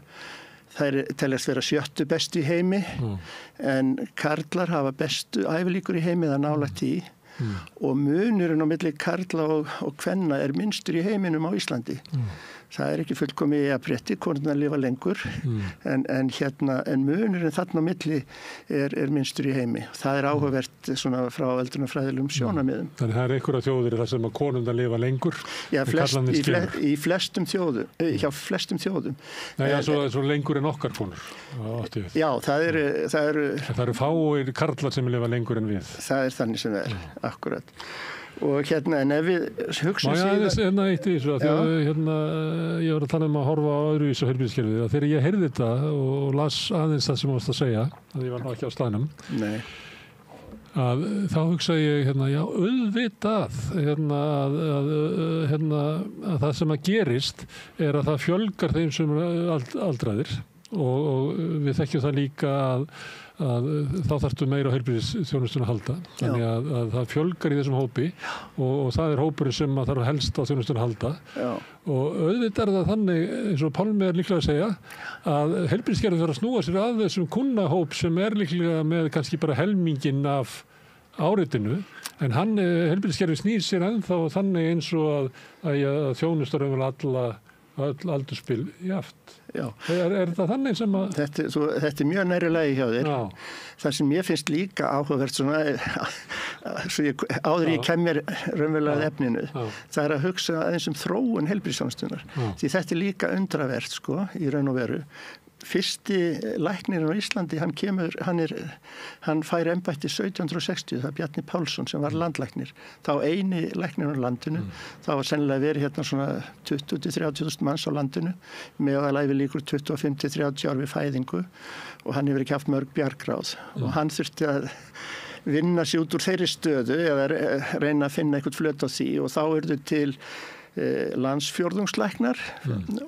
þær teljast vera 7. bestu í heimi en karlar hafa bestu ævilíkur í heimi það nálægt í og munurinn á milli karla og kvenna minnstur í heiminum á Íslandi. Það ekki fullkomið í jafnrétti, konurnar lifa lengur en munurinn þarna á milli minnstur í heimi. Það áhugavert svona frá öldrunarfræðilegum sjónarmiðum. Þannig það einhverja þjóðir þar sem að konurnar lifa lengur. Já, í flestum þjóðum, hjá flestum þjóðum. Nei, svo lengur en okkar konur. Já, það eru fáir karlar sem lifa lengur en við. Það þannig sem akkurat. Og en ef við hugsa síðan eitt í þessu að ég var að tala að horfa á öðruvísu heilbrigðiskerfið að þegar ég heyrði þetta og las aðeins það sem þú varst að segja að ég var ekki á staðnum að þá hugsaði ég auðvitað að það sem að gerist að það fjölgar þeim sem aldraðir og við þekkjum það líka að þá þarftu meira á heilbrigðisþjónustuna að halda. Þannig að það fjölgar í þessum hópi og það hópurinn sem að þarf helst á þjónustuna að halda. Og auðvitað það þannig, eins og Pálmi líklega að segja, að heilbrigðiskerfið þarf að snúa sér að þessum kunnahóp sem líklega með kannski bara helminginn af áritinu, en heilbrigðiskerfið snýr sér ennþá þannig eins og að þjónustar alla aldurspil jaft. Það þannig sem að Þetta mjög næri lagi hjá þér. Það sem ég finnst líka áhugavert áður ég kem mér raunverulega efninu, það að hugsa aðeins þróun heilbrigðisþjónustunnar. Því þetta líka undravert í raun og veru. fyrsti læknirinn á Íslandi, hann fær embætti 1760, það Bjarni Pálsson sem var landlæknir, þá eini læknirinn á landinu, þá var sennilega verið hérna svona 20-30.000 manns á landinu, meðalæfi líkur 25-30 ár við fæðingu og hann hefur ekki haft mörg bjargráð og hann þurfti að vinna sér út úr þeirri stöðu eða reyna að finna eitthvað flöt á því og þá eru þau til landsfjórðungslæknar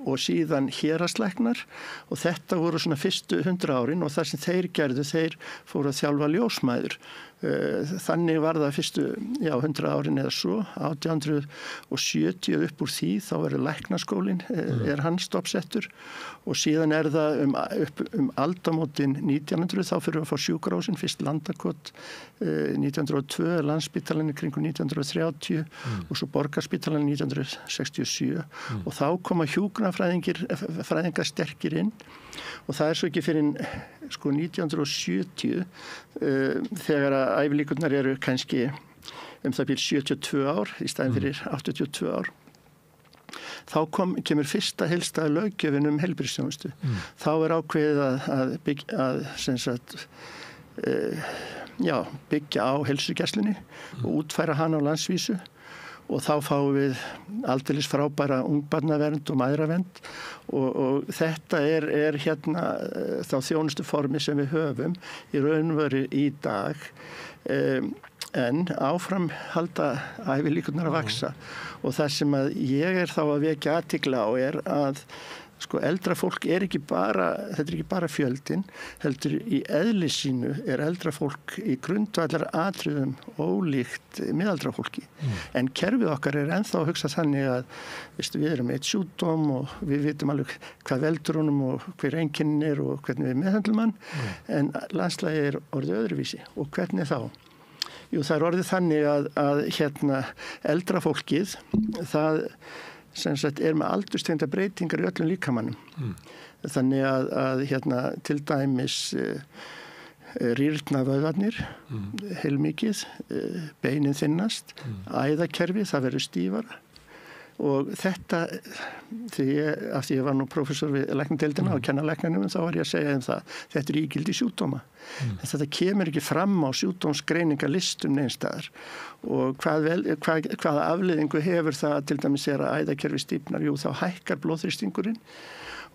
og síðan héraslæknar og þetta voru svona fyrstu 100 árin og það sem þeir gerðu, þeir fóru að þjálfa ljósmæður. Þannig var það fyrstu 100 árin eða svo, 1870 upp úr því, þá verður læknaskólinn, hann stoppsettur og síðan það um aldamótin 1900, þá fyrir að fá sjúkrahúsin, fyrst Landakot 1902, Landspítalann kringu 1930 og svo Borgarspítalann 1967 og þá koma hjúkrunarfræðingar sterkir inn og það svo ekki fyrir 1970 þegar að ævilíkurnar eru kannski það byrj 72 ár í staðin fyrir 82 ár. Þá kemur fyrsta heildstæða löggjöfin heilbrigðisþjónustu. Þá ákveðið að byggja á heilsugæslunni og útfæra hana á landsvísu og þá fáum við aldeilis frábæra ungbarnavernd og mæðravernd og þetta hérna þá þjónustu formi sem við höfum í raunveru í dag en áfram halda ævilíkurnar að vaxa og það sem að ég þá að vekja athygli á að eldra fólk ekki bara, þetta ekki bara fjöldin, heldur í eðli sínu eldra fólk í grundvallar atriðum ólíkt miðaldra fólki. En kerfið okkar ennþá að hugsa þannig að við erum eitt sjúkdóm og við vitum alveg hvað veldur honum og hver einkennin og hvernig við meðhöndlum hann, en landslagið orðið öðruvísi og hvernig þá? Jú, það orðið þannig að hérna eldra fólkið, það með aldurstengda breytingar í öllum líkamannum. Þannig að hérna til dæmis rýrna vöðvarnir, heilmikið, beinin þynnast, æðakerfi, það verður stífara. Og þetta, af því ég var nú prófessor við læknadeildina og kenna læknanum, þá var ég að segja það, þetta er ígildi sjúkdóma. Þetta kemur ekki fram á sjúkdómsgreiningalistum neinstaðar og hvaða afleiðingu hefur það til dæmis að æðakerfi stífnar, jú þá hækkar blóðþrýstingurinn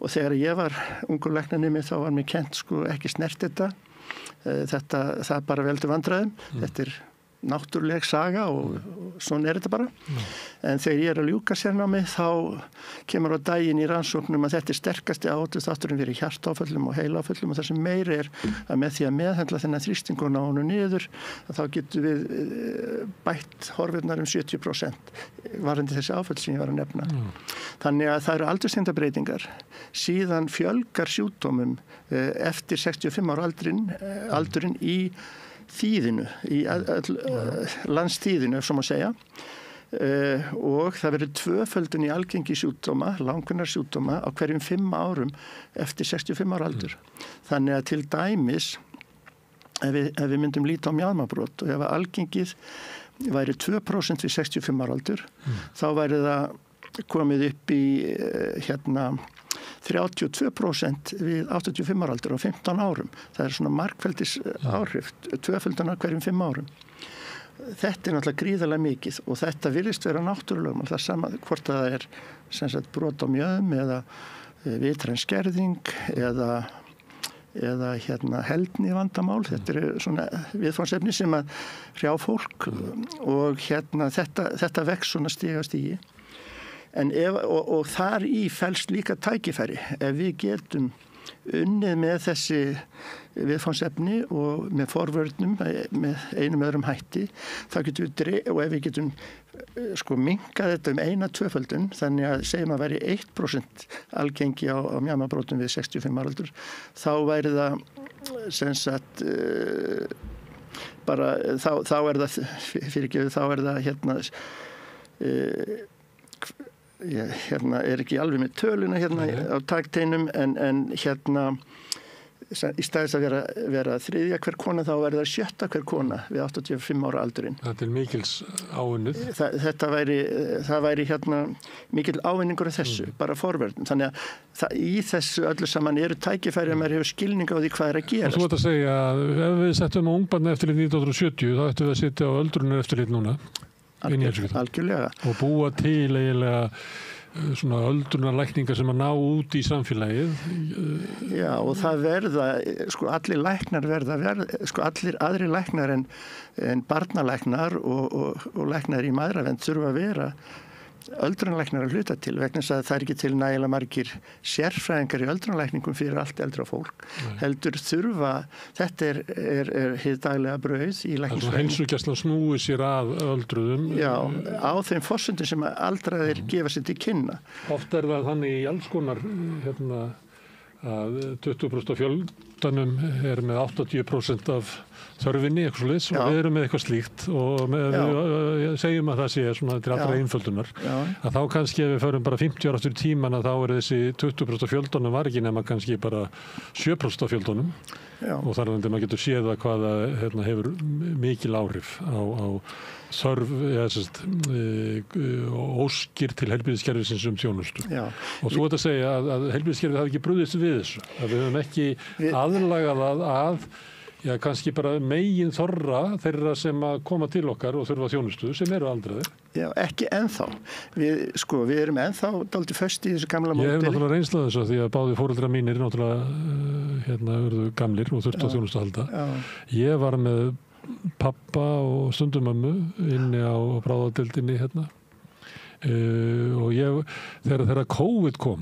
og þegar ég var ungur læknanemi þá var mér kennt ekki snert þetta, það bara veldur vandræðum, þetta náttúruleg saga og svona þetta bara. En þegar ég að ljúka sérnámi þá kemur á daginn í rannsóknum að þetta sterkasti áhættuþátturinn fyrir hjartaáföllum og heilaáföllum og það sem meiri að með því að meðhendla þennan þrýstinguna á honum niður þá getum við bætt horfurnar 70% varandi þessi áföll sem ég var að nefna. Þannig að það eru aldurstengda breytingar. Síðan fjölgar sjúkdómum eftir 65 ára aldurinn í þýðinu, í landsþýðinu, ef svo má segja, og það verður tvöföldun í algengi sjúkdóma, langvinnar sjúkdóma á hverjum 5 árum eftir 65 ára aldur. Þannig að til dæmis, ef við myndum líta á mjaðmabrot og ef algengið væri 2% við 65 ára aldur, þá væri það komið upp í 32% við 85 ára aldur á 15 árum. Það svona margfeldis áhrif, tvöföldunar hverjum 5 árum. Þetta náttúrulega gríðarlega mikið og þetta virðist vera náttúrulegum og það sama hvort það brot á mjöðum eða vitræn skerðing eða heldni vandamál. Þetta svona viðfangsefni sem að hrjá fólk og þetta vex svona stigastigi. Og þar í felst líka tækifæri ef við getum unnið með þessi viðfangsefni og með forvörnum með einum öðrum hætti þá getum við og ef við getum minkað þetta 1-2-földun þannig að segjum að væri 1% algengi á mjaðmabrotum við 65 ára aldur þá væri það bara þá það fyrirgefið þá það ég ekki alveg með töluna á takteinum en í staðis að vera 3. hver kona, þá verða 7. hver kona við 85 ára aldurinn. Þetta mikils áunnið. Það væri mikil ávinningur af þessu, bara forvörðum. Þannig að í þessu öllu saman eru tækifæri að maður hefur skilning á því hvað að gerast. Og þú ert að segja að ef við settum á ungbarna eftirlit 1970, þá ættum við að sitja á öldrunar eftirlit núna. Algjörlega. Og búa til eiginlega svona öldrunarlækningar sem að ná út í samfélagið. Já, og það verða, allir læknar allir aðri læknar en barnalæknar og læknar í mæðravernd þurfa að vera öldrunarlæknar að hluta til, vegna þess að það ekki til nægilega margir sérfræðingar í öldrunarlækningum fyrir allt eldra fólk. Heldur þurfa, þetta er hið daglega brauð í læknisfræðingu. Heilsugæslan snúi sér að öldruðum. Já, á þeim forsendum sem aldraðir gefa sér til kynna. Oft er það þannig í alls konar að 20% af fjöldanum er með 80% af þörfinni, eitthvað sliðs, og við erum með eitthvað slíkt og við segjum að það sé svona til allra einföldunar. Að þá kannski ef við förum bara 50 ára aftur í tíman að þá er þessi 20% af fjöldanum var ekki nema kannski bara 7% af fjöldanum. Og þar er maður getur séð að hvað hefur mikil áhrif á þörf óskir til heilbrigðiskerfisins þjónustu. Og þú ert að segja að heilbrigðiskerfið hafi ekki brugðist við þessu, að við höfum ekki aðlagað að kannski bara megin þorra þeirra sem að koma til okkar og þurfa þjónustu sem eru aldraðir. Já, ekki ennþá. Við erum ennþá dálítið föst í þessu gamla módeli. Ég hef náttúrulega reynslað þessu því að báði foreldrar mínir náttúrulega urðu gamlir og þurftu á þjónustu að halda. Ég var með pappa og stundumömmu inni á bráðadeildinni og þegar COVID kom,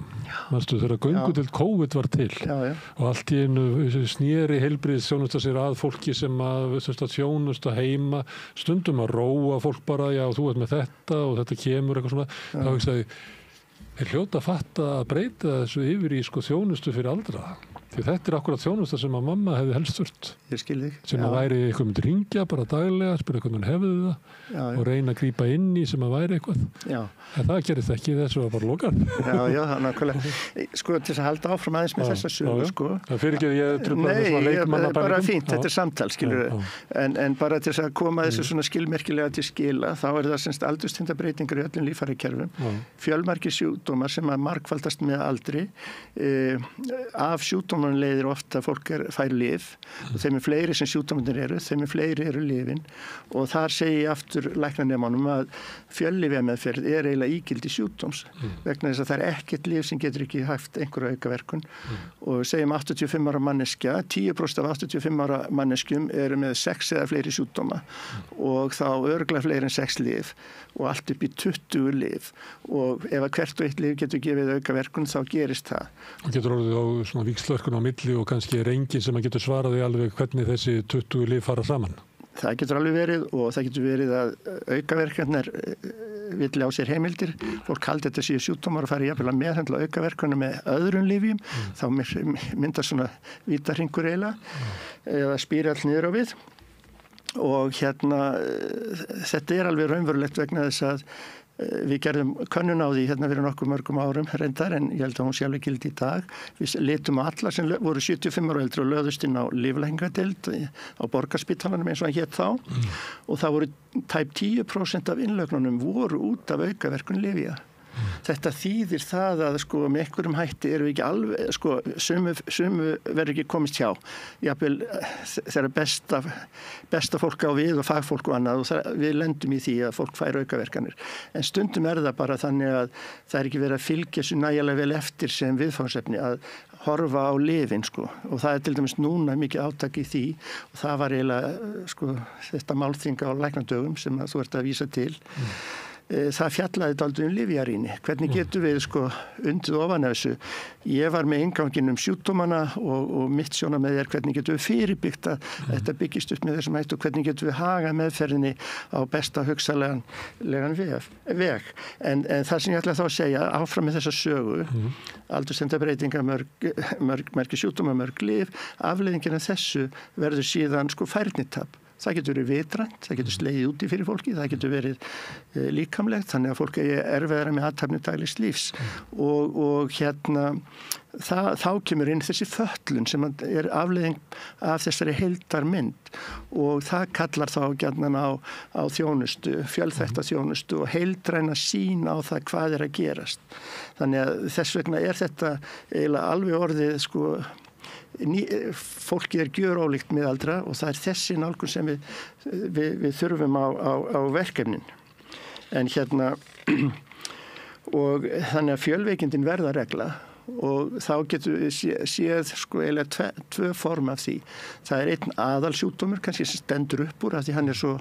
þegar göngudeild COVID var til og allt í einu sneri heilbrigðisþjónusta sér að fólki sem að þjónusta heima, stundum að róa fólk bara, já þú ert með þetta og þetta kemur eitthvað svona, þá hugsaði ég hljóta að fatta að breyta þessu yfir í þjónustu fyrir aldraða. Því þetta er akkurat þjónusta sem að mamma hefði helst þurft. Ég skil þig. Sem að væri eitthvað myndi ringja bara daglega, spyrja hvernig hún hefði það og reyna að grípa inn í sem að væri eitthvað. En það gerist ekki, þessu var bara lokað. Já, nákvæmlega. Til þess að halda áfram aðeins með þessa sögu, Það fyrir ekki að ég trúpa með svona leikmannabæringum. Nei, bara fínt, þetta er samtal, skilur en bara til þess að koma þessu svona skilmerkilega til skila, þá er það semst aldursteindabreytingar í öllum líffærakerfum, fjölmargir sjúkdómar sem að margfaldast með aldri, af sjúkdómum leiðir ofta að fólk fær lyf og þeim er fleiri sem sjúkdómarnir eru, þeim er fleiri eru lyfin og þar segi ég aftur læknanemanum að fjöllyfjameðferð er eiginlega ígildi sjúkdóms vegna þess að það er ekkert lyf sem getur ekki haft einhverja aukaverkun og segjum 85 ára manneskja, 10% af 85 ára manneskjum eru með 6 eða fleiri sjúkdóma og þá örugglega fleiri en 6 lyf og allt upp í 20 lyf og ef að hvert og eitt lyf getur gefið aukaverkun þá gerist það. Og getur orðið á svona víxlverkun á milli og kannski er enginn sem að getur svaraði alveg hvernig þessi 20 lyf fara saman? Það getur alveg verið og það getur verið að aukaverkanir vilja á sér heimildir. Fólk haldi þetta séu sjúkdómar og fari jafnvel að meðhandla aukaverkunum með öðrum lyfjum. Þá myndar svona vítarhingur eiginlega eða spírall niður á við. Og þetta er alveg raunverulegt vegna þess að við gerðum könnun á því fyrir nokkuð mörgum árum reyndar en ég held að hún sé alveg gildi í dag. Við litum á alla sem voru 75 ára eldri og lögðust inn á lyflækningadeild á Borgarspítalanum eins og hann hét þá og það voru tæp 10% af innlögnunum voru út af aukaverkun lyfja. Þetta þýðir það að með einhverjum hætti erum við ekki alveg sumu verður ekki komist hjá jafnvel þegar besta fólk á við og fagfólk og annað og við lendum í því að fólk fær aukaverkanir en stundum er það bara þannig að það er ekki verið að fylgja svo nægilega vel eftir sem viðfangsefni að horfa á lyfin og það er til dæmis núna mikið átak í því og það var eiginlega þetta málþing á læknadögum sem þú ert að vísa til það fjallaði dálítið lyfjarýni. Hvernig getum við undið ofan af þessu? Ég var með innganginn sjúkdómana og mitt sjónarmið hvernig getum við fyrirbyggt að þetta byggist upp með þessum hættu og hvernig getum við haga meðferðinni á besta hugsanlegan veg. En það sem ég ætla þá að segja, áfram með þessa sögu, aldursteindabreytingar mörg sjúkdómar, mörg lyf, afleiðingin af þessu verður síðan færnitap. Það getur verið vitrænt, það getur slegið úti fyrir fólki, það getur verið líkamlegt, þannig að fólk er erfiðara með athafnir daglegs lífs. Og þá kemur inn þessi fötlun sem er afleiðing af þessari heildarmynd og það kallar þá gjarnan á þjónustu, fjölþætta þjónustu og heildræna sýn á það hvað er að gerast. Þannig að þess vegna er þetta eiginlega alveg orðið fólki er gjörólíkt miðaldra og það er þessi nálgun sem við þurfum á verkefnin. En og þannig að fjölveikindin verða regla og þá getur við séð eiginlega tvö form af því. Það er einn aðalsjúkdómur kannski sem stendur upp úr af því hann er svo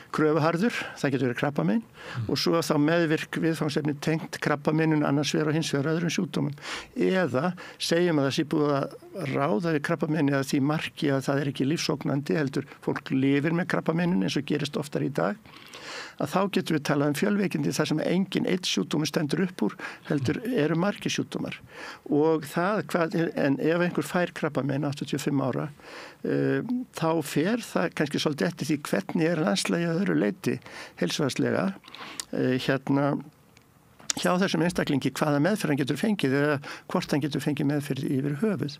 kröfuharður, það getur verið krabbamein og svo þá meðvirk viðfangsefni tengt krabbameinun annars vegar og hins vegar öðrum sjúkdómum. Eða segjum að það sé búið að ráða við krabbameini að því marki að það er ekki lífsógnandi heldur fólk lifir með krabbameinun eins og gerist oftar í dag. Að þá getum við talað fjölveikindi þar sem engin eitt sjúkdómur stendur upp úr heldur eru margir sjúkdómar og en ef einhver fær krabbamein 85 ára þá fer það kannski svolítið eftir því hvernig er landslagið að öðru leyti heilsufarslega hjá þessum einstaklingi hvaða meðferð hann getur fengið eða hvort hann getur fengið meðferð yfir höfuð.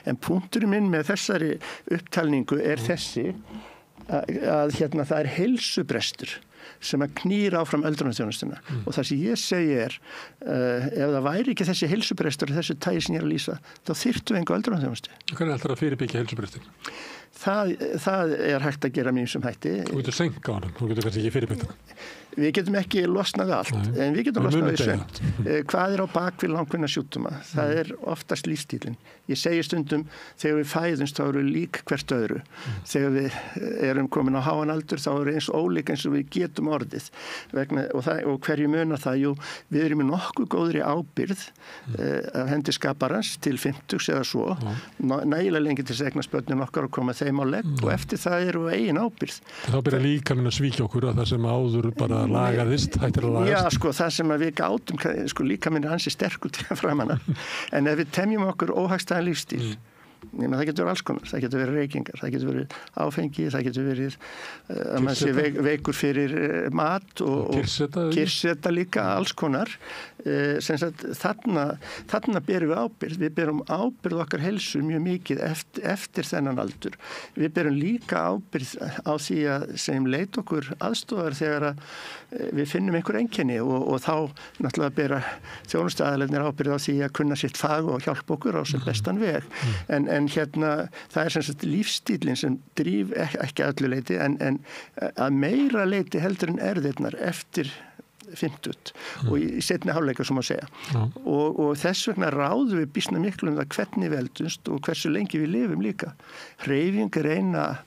En punkturinn minn með þessari upptalningu er þessi að það er heilsubrestur sem að knýra áfram öldrunarþjónustuna og það sem ég segi ef það væri ekki þessi heilsubrestur og þessu tægi sem ég er að lýsa þá þyrftum við engu öldrunarþjónustu. Hvernig ætlar að fyrirbyggja heilsubrestin? Það er hægt að gera mjög sem hætti. Þú getur senka á hann, þú getur kannski ekki fyrirbyggt það. Við getum ekki losnað allt, en við getum losnað við sumt. Hvað er á bakvið langvinna sjúkdóma? Það er oftast lífstílinn. Ég segi stundum, þegar við fæðumst þá eru lík hvert öðru. Þegar við erum komin á háan aldur þá eru eins ólík eins og við getum orðið. Og hverju munar það? Jú, við erum með nokkuð góðri ábyrgð af hendi skaparans til 50 eða svo. Nægilega lengi til þess að eignast börnin okkar og koma þeim á legg og eftir það eru við eigin ábyrgð. Þá byrja líkaminn að svíkja okkur að það sem áður bara lagaðist, hættir að lagast. Já, það sem við gátum, líkaminn er ansi sterkur til að framanna. En ef við temjum okkur óhagstæðan lífstíl, það getur verið alls konar, það getur verið reykingar, það getur verið áfengi, það getur verið að maður sé veikur fyrir mat og kyrrseta líka, alls konar. Þarna berum við ábyrgð. Við berum ábyrgð okkar heilsu mjög mikið eftir þennan aldur. Við berum líka ábyrgð á því að sem leit okkur aðstofar þegar við finnum einhver einkenni og þá náttúrulega bera þjónustuaðilarnir ábyrgð á því að kunna sitt fag og hjálpa okkur á sem bestan veg. En það er sem sagt lífstílinn sem dríf ekki að öllu leyti en að meira leyti heldur en erðirnar eftir 50 og í seinni hálfleika sem að segja. Og þess vegna ráðum við býsna miklu það hvernig við eldumst og hversu lengi við lifum líka. Hreyfing er eina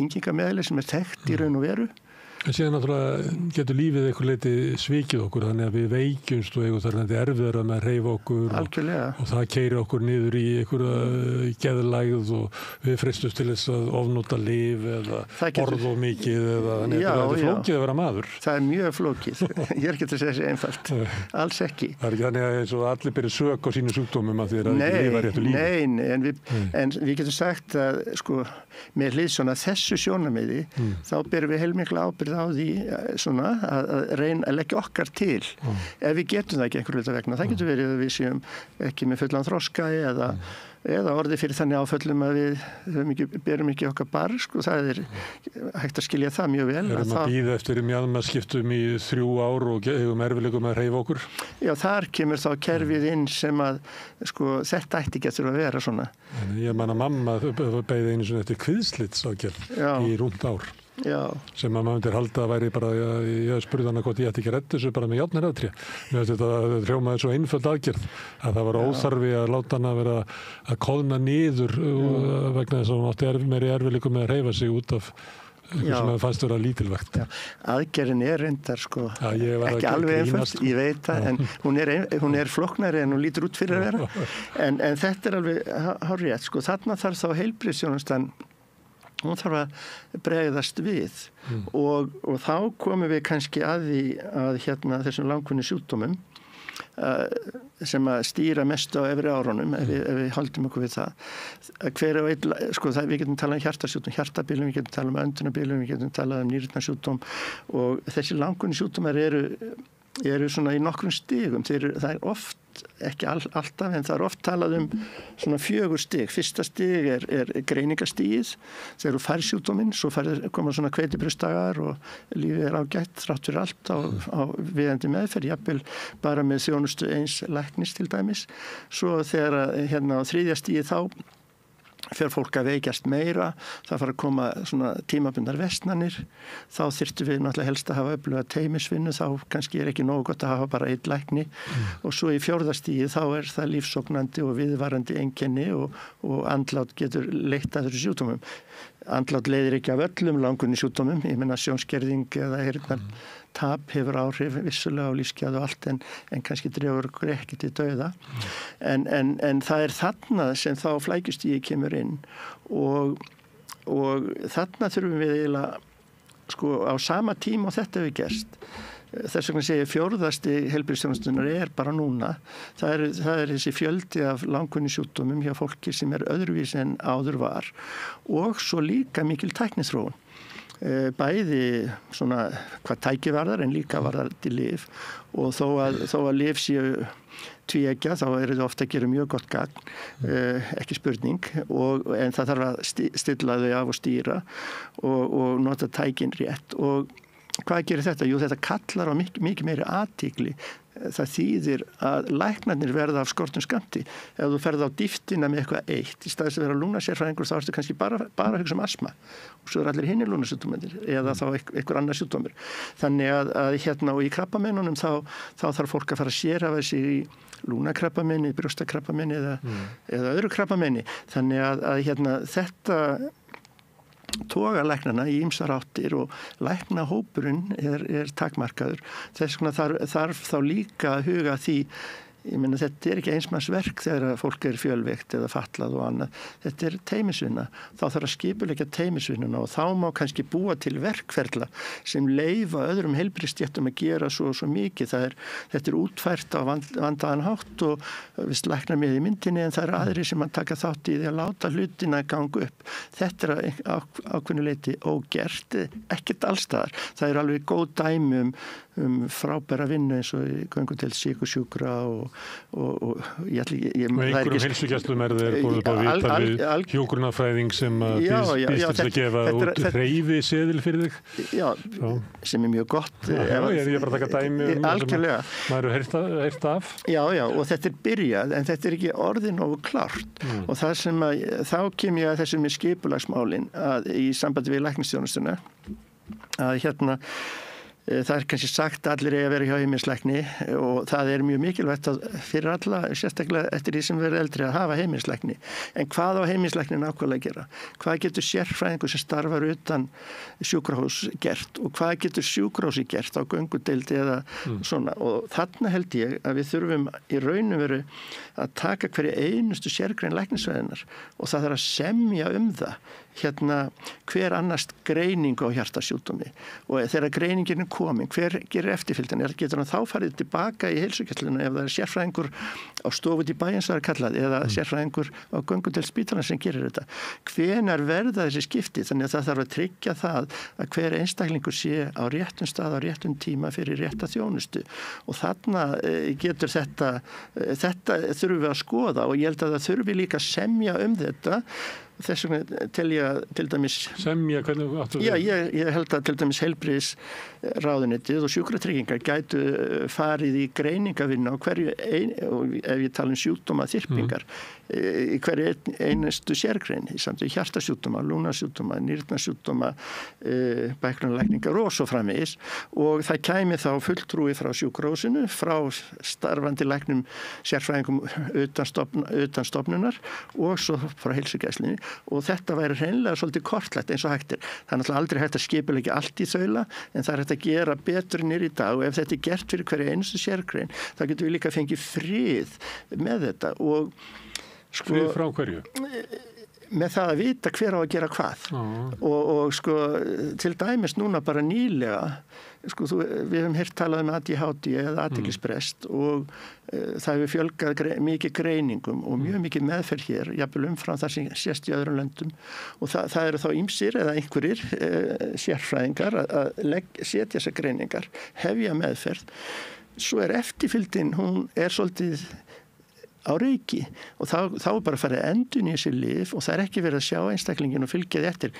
yngingameðli sem er þekkt í raun og veru. En síðan náttúrulega getur lífið eitthvað leiti svikið okkur þannig að við veikjumst og þar er erfiðara með að hreyfa okkur og það keyrir okkur niður í einhverja geðlægð og við freistust til þess að ofnota lyf eða borða of mikið eða þannig að þetta er flókið að vera maður. Það er mjög flókið. Ég er ekki að segja þessi einfalt. Alls ekki. Það er ekki þannig að eins og allir byrja sök á sínu sjúkdómum að því að það lifa réttu lífi. Nei, en við getum sagt að með hliðsjón af þessu sjónarmiði þá berum við heilmikla ábyrgð á því að reyna að leggja okkar til ef við getum það ekki einhverju hluta vegna. Það getur verið að við séum ekki með fullan þroska eða orðið fyrir þannig áföllum að við berum ekki okkar barr. Það er hægt að skilja það mjög vel. Erum að bíða eftir mjaðmaskiptum í 3 ár og hefum erfiðleikum að hreyfa okkur? Já, þar kemur þá kerfið inn sem að þetta ætti getur að vera svona. Ég man að mamma beið einu svona eftir kviðslitsaðgerð í rúmt ár. Já. Sem að maður myndir halda að væri bara, ég spurði hana hvort ég ætti ekki að redda þessu bara með járnaraftré. Mér finnst þetta hljómaði svo einföld aðgerð að það var óþarfi að láta hana vera að koðna niður vegna þess að hún átti meiri erfiðleikum með að hreyfa sig út af eitthvað sem fannst vera lítilvægt. Aðgerðin er reyndar ekki alveg einföld, ég veit það, en hún er flóknari en hún lítur út fyrir að vera. En þetta er alveg hárrétt. Þarna þarf þá heilbrigðisþjónustan hún þarf að bregðast við og þá komum við kannski að því að þessum langvinnu sjúkdómum sem að stýra mest á efri árunum ef við haldum okkur við það hver og einn, við getum talað um hjartasjúkdóm, hjartabilum, við getum talað um öndunarbilum, við getum talað um nýrnasjúkdóm og þessi langvinnu sjúkdómar eru svona í nokkrum stigum, það er oft ekki alltaf en það er oft talað um svona 4 stig. Fyrsta stig er greiningastigið þegar þú færð sjúkdóminn, svo koma svona hveitibrauðsdagar og lífið er ágætt þrátt fyrir allt á viðeigandi meðferð, jafnvel bara með þjónustu eins læknis til dæmis. Svo þegar á 3. stigi þá fer fólk að veikjast meira, það fara að koma svona tímabundnar versnanir, þá þyrftum við náttúrulega helst að hafa öfluga teymisvinnu, þá kannski ekki nógu gott að hafa bara einn lækni og svo í 4. stigi þá er það lífsógnandi og viðvarandi einkenni og andlát getur leitt að þessu sjúkdómum. Andlát leiðir ekki af öllum langvinnu sjúkdómum, ég meina sjónskerðing eða heyrnartap hefur áhrif vissulega á lífsgæði og allt en kannski dregur okkur ekki til dauða. En það er þarna sem þá flækjustigi kemur inn og þarna þurfum við eiginlega á sama tíma og þetta hefur gerst. Þess vegna segir 4. stig heilbrigðisþjónustunnar bara núna. Það er þessi fjöldi af langvinnu sjúkdómum hjá fólki sem öðruvísi en áður var og svo líka mikil tækniþróun. Bæði svona hvað tæki varðar en líka varðandi lyf og þó að lyf séu tvíeggja þá það ofta að gera mjög gott gagn, ekki spurning en það þarf að stilla þau af og stýra og nota tækin rétt og hvað gerir þetta? Jú, þetta kallar á mikið meiri athygli. Það þýðir að læknarnir verða af skortum skammti. Ef þú ferð á dýftina með eitthvað eitt, í staðis að vera lúnasérfræðingur þá ertu kannski bara að hugsa um astma og svo allir hinir lúnasjúkdómar eða þá einhver annar sjúkdómur. Þannig að og í krabbameinunum þá þarf fólk að fara að sérhæfa sig í lúnakrabbameini, brjóstakrabbameini eða öðru krabbameini. Þannig að þetta toga læknana í ýmsar áttir og læknahópurinn er takmarkaður. Þess vegna þarf þá líka að huga því ég meina þetta er ekki einsmannsverk þegar fólk er fjölveikt eða fatlað og annað. Þetta er teymisvinna. Þá þarf að skipuleggja teymisvinnuna og þá má kannski búa til verkferla sem leyfa öðrum heilbrigðisstéttum að gera svo mikið. Þetta er útfært á vandaðan hátt og við læknar með í myndinni en það er aðri sem að taka þátt í því að láta hlutina ganga upp. Þetta er ákveðnu leyti ógert, ekkert allstaðar. Það er alveg góð dæmi frábæra vinnu eins og í göngudeild sykursjúkra og einhverjum heilsugæslum þeir búið upp á viðtal við hjúkrunarfræðing sem býst til að gefa út hreyfiseðil fyrir þig. Já, sem er mjög gott. Ég er bara að taka dæmi algjörlega. Maður hefur heyrt af. Já, og þetta er byrjað en þetta er ekki orðið nógu klárt og það sem þá kem ég að þessum með skipulagsmálin í sambandi við læknisþjónustuna að það er kannski sagt að allir eiga að vera hjá heimilislækni og það er mjög mikilvægt fyrir alla, sérstaklega eftir því sem verður eldri að hafa heimilislækni. En hvað á heimilislækni nákvæmlega að gera? Hvað getur sérfræðingur sem starfar utan sjúkrahús gert og hvað getur sjúkrahúsi gert á göngudeildi eða svona? Og þarna held ég að við þurfum í raunum veru að taka hverju einustu sérgrein læknisfræðinar og það þarf að semja það. Hver annars greining á hjartasjúkdómi og þegar greiningin er komin, hver gerir eftirfylgdan? Getur hann þá farið tilbaka í heilsugæsluna ef það er sérfræðingur á stofut í bæinn sem það er kallað eða sérfræðingur á göngudeild spítalans sem gerir þetta? Hvenær verða þessi skipti? Þannig að það þarf að tryggja það að hver einstaklingur sé á réttum stað á réttum tíma fyrir rétta þjónustu og þarna getur þetta þurfum við að skoða og ég held að það þurfi líka að semja þetta. Þess vegna tel ég til dæmis semja, hvernig áttu við? Já, ég held að til dæmis heilbrigðisráðuneytið og sjúkratryggingar gætu farið í greiningavinna á hverju og ef ég tala um sjúkdóma þyrpingar í hverju einustu sérgrein í samtíð hjartasjúkdóma, lúnasjúkdóma, nýrnasjúkdóma, bæklunarlækningar og svo framvegis og það kæmi þá fulltrúi frá sjúkrahúsinu, frá starfandi læknum sérfræðingum utan stofnunar og svo frá heilsugæslunni og þetta væri hreinlega svolítið kortlegt eins og hægt er. Það er náttúrulega aldrei hægt að skipuleggja allt í þaula en það er hægt að gera betur nýr í dag og ef þetta er gert fyrir hverju einustu sérgrein þá getum við líka fengið frið með þetta og frið frá hverju? með það að vita hver á að gera hvað og sko til dæmis núna bara nýlega sko við höfum heyrt talað ADHD eða athyglisbrest og það hefur fjölgað mikið greiningum og mjög mikið meðferð hér jafnvel umfram það sem sést í öðrum löndum og það eru þá ýmsir eða einhverjir sérfræðingar að setja þessar greiningar, hefja meðferð svo eftirfylgdin, hún svolítið á reiki og þá bara farið endun í þessi lyf og það ekki verið að sjá einstaklingin og fylgja því eftir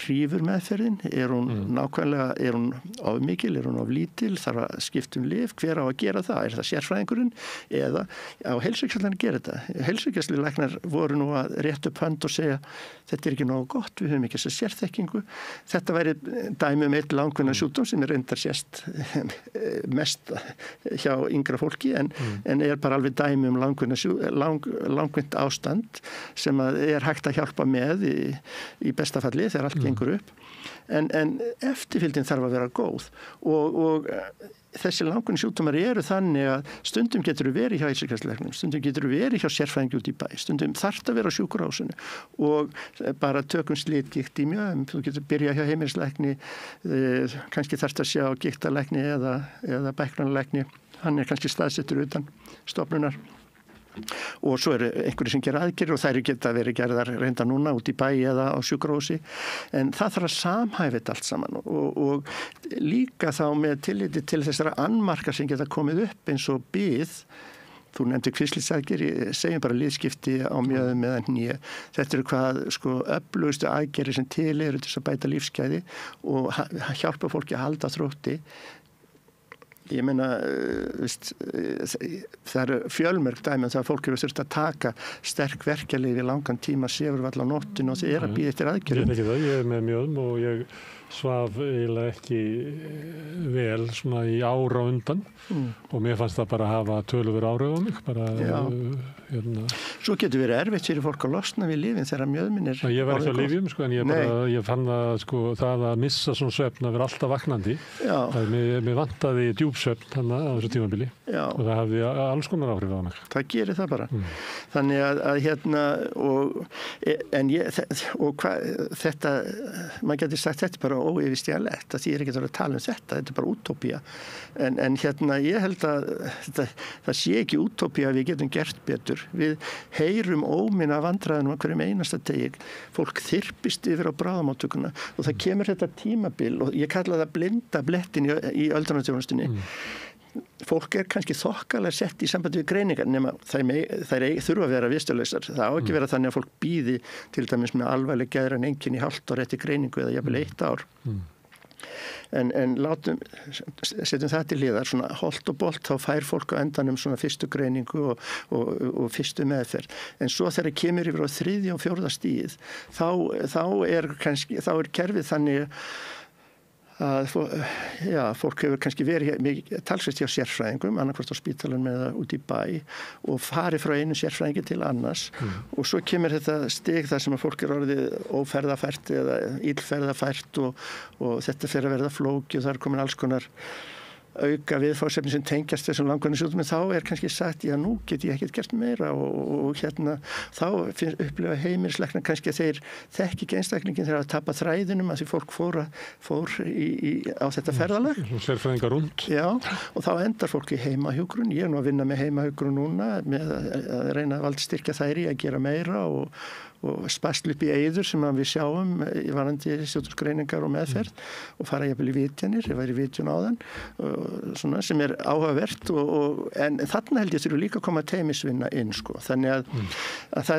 hrífur meðferðin, hún nákvæmlega, hún of mikil, hún of lítil, þarf að skipta lyf, hver á að gera það, það sérfræðingurinn eða á heilsugæslan að gera þetta. Heilsugæslulæknar voru nú að rétta upp hönd og segja þetta ekki nógu gott, við höfum ekki þessa sérþekkingu. Þetta væri dæmi eitt langvinnan sjúkdóm sem reyndar sést mest hjá yngra fólki en bara alveg dæmi langvinnt ástand sem hægt að hjálpa með í besta falli þegar allt gengur upp en eftirfylgdin þarf að vera góð og þessi langvinni sjúkdómar eru þannig að stundum getur verið hjá heilsugæslulæknum, stundum getur verið hjá sérfræðingi út í bæ, stundum þarf að vera á sjúkrahúsinu og bara tökum slitgikt í mjögum, þú getur byrjað hjá heimilislækni, kannski þarf að sjá giktalækni eða bæklanlækni, hann kannski staðsettur utan stofnunar og svo einhverju sem gera aðgerðir og þær geta verið gerðar reynda núna út í bæ eða á sjúkrahúsi en það þarf að samhæfa þetta allt saman og líka þá með tilliti til þessara annmarka sem geta komið upp eins og bið þú nefndir kvíslitsaðgerðir, segjum bara liðskipti á mjöðum eða hné þetta eru hvað öflugustu aðgerðir sem til eru til að bæta lífsgæði og hjálpa fólki að halda þrótti. Ég meina, það eru fjölmörg dæmi það fólk eru þurft að taka sterk verkjalyf í langan tíma, sefur varla á nóttinu og þeir að bíða eftir aðgerðum. Ég með mjöðum og ég svaf eiginlega ekki vel svona í ára undan og mér fannst það bara að hafa töluver áhrif á mig bara Svo getur verið erfitt fyrir fólk að losna við lyfin þegar mjöðmin Ég var ekki á lyfjum sko en ég fann það sko það að missa svona svefn að vera alltaf vaknandi mér vantaði djúpsvefn þannig á þessu tímabili og það hafði alls konar áhrif á mig. Það gerir það bara. Þannig að hérna þetta maður getur sagt þetta bara óyfirstjánlegt að því ekki að tala þetta er bara útópía en hérna ég held að það sé ekki útópía að við getum gert betur við heyrum óminna vandræðunum á hverjum einasta degi fólk þyrpist yfir á bráðamóttökuna og það kemur þetta tímabil og ég kalla það blinda blettin í öldrunarþjónustunni fólk kannski þokkalega sett í sambandi við greiningar nema þær þurfa að vera viðstöðlausar. Það á ekki vera þannig að fólk bíði til dæmis með alvarleg geðræn einkenni í hálft ár eftir greiningu eða jafnvel 1 ár. En setjum það til hliðar svona holt og bolt þá fær fólk á endanum svona fyrstu greiningu og fyrstu meðferð. En svo þegar kemur yfir á 3. og 4. stigið þá er kerfið þannig að fólk hefur kannski verið talsvert hjá sérfræðingum, annarkvort á spítalanum eða út í bæ og farið frá einu sérfræðingi til annars og svo kemur þetta stig þar sem að fólk orðið óferðafært eða illferðafært og þetta fer að verða flóki og það komin alls konar auka viðfangsefni sem tengjast þessum langvinnu sjúkdómum þá kannski sagt, já nú get ég ekkert gert meira og hérna þá upplifa heimilislæknar kannski að þeir þekki ekki einstaklingin þegar að tapa þræðinum að því fólk fór á þetta ferðalag. Sérfræðingar rúnd. Já, og þá endar fólk í heimahjúkrun. Ég nú að vinna með heimahjúkrun núna með að reyna að valdstyrkja þær í að gera meira og spasla upp í eyður sem við sjáum í varandi sjúkdómsgreiningar og meðferð og fara jafnvel í vitjanir, ég væri í vitjun áðan svona, sem áhugavert en þarna held ég þurfu líka að koma teymisvinna inn sko. Þannig að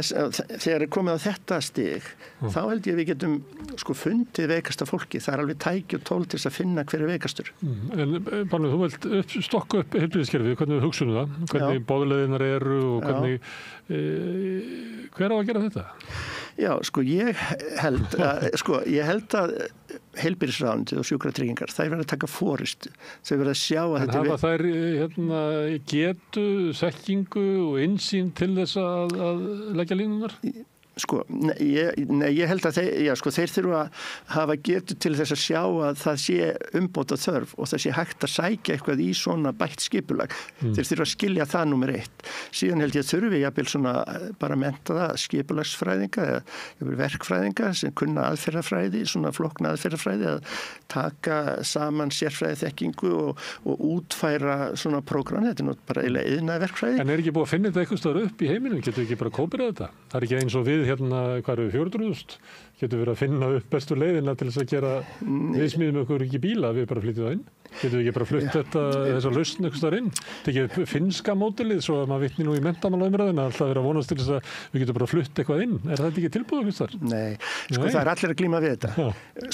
þegar komið á þetta stig þá held ég við getum sko fundið veikasta fólki, það alveg tæki og tól til þess að finna hver veikastur. En Pálmi, þú vilt stokka upp heilbrigðiskerfið, hvernig við hugsunum það, hvernig boðleiðinar eru og hvernig hver á að gera þetta? Já, sko ég held að heilbrigðisráðuneytið og sjúkratryggingar þær verða að taka forystu, þau verða að sjá að þetta hafa þær getu, þekkingu og innsýn til þess að leggja línunar? Sko, ég held að þeir þurfa að hafa getu til þess að sjá að það sé umbóta þörf og það sé hægt að sækja eitthvað í svona bætt skipulag. Þeir þurfa að skilja það númer 1. Síðan held ég þurfi jafnvel svona bara mennta það skipulagsfræðinga eða verkfræðinga sem kunna aðferðafræði, svona flókna aðferðafræði að taka saman sérfræði þekkingu og útfæra svona prógram. Þetta nú bara eiginlega iðnaði verkfræði. En ekki búið að finna þetta eitthvað stöður upp í heiminum? Getur ekki bara kópirað þetta? Það ekki eins og við hérna, hvað eru 400.000? Getur við að finna upp bestu leiðina til þess að gera við smíðum okkur ekki bíla, við bara flytjum það inn? Getur við ekki bara flutt þessa lausn eitthvað staðar inn? Þetta ekki finnska módelið, svo að maður vitni nú í menntamálaumræðina, alltaf verið að vonast til þess að við getum bara flutt eitthvað inn. Er þetta ekki tilbúið eitthvað staðar? Nei, það er allir að glíma við þetta.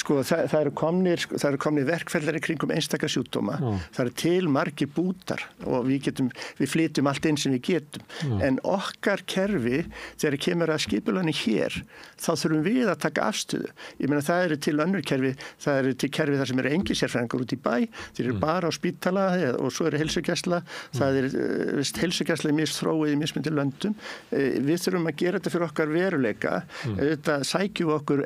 Sko, það eru komnir verkferðar í kringum einstaka sjúkdóma. Það eru til margir bútar og við flytjum allt inn sem við getum. En okkar kerfi, þegar kemur að skipulaginu hér, þá þurfum við að taka afstöðu. Ég meina það eru til önnur kerfi, það eru til kerfi þar sem eru engin sérfræðingar út í bæ, þeir eru bara á spítala og svo eru heilsugæsla, það er heilsugæsla misþróið í mismundi löndum. Við þurfum að gera þetta fyrir okkar veruleika, þetta sækjum okkur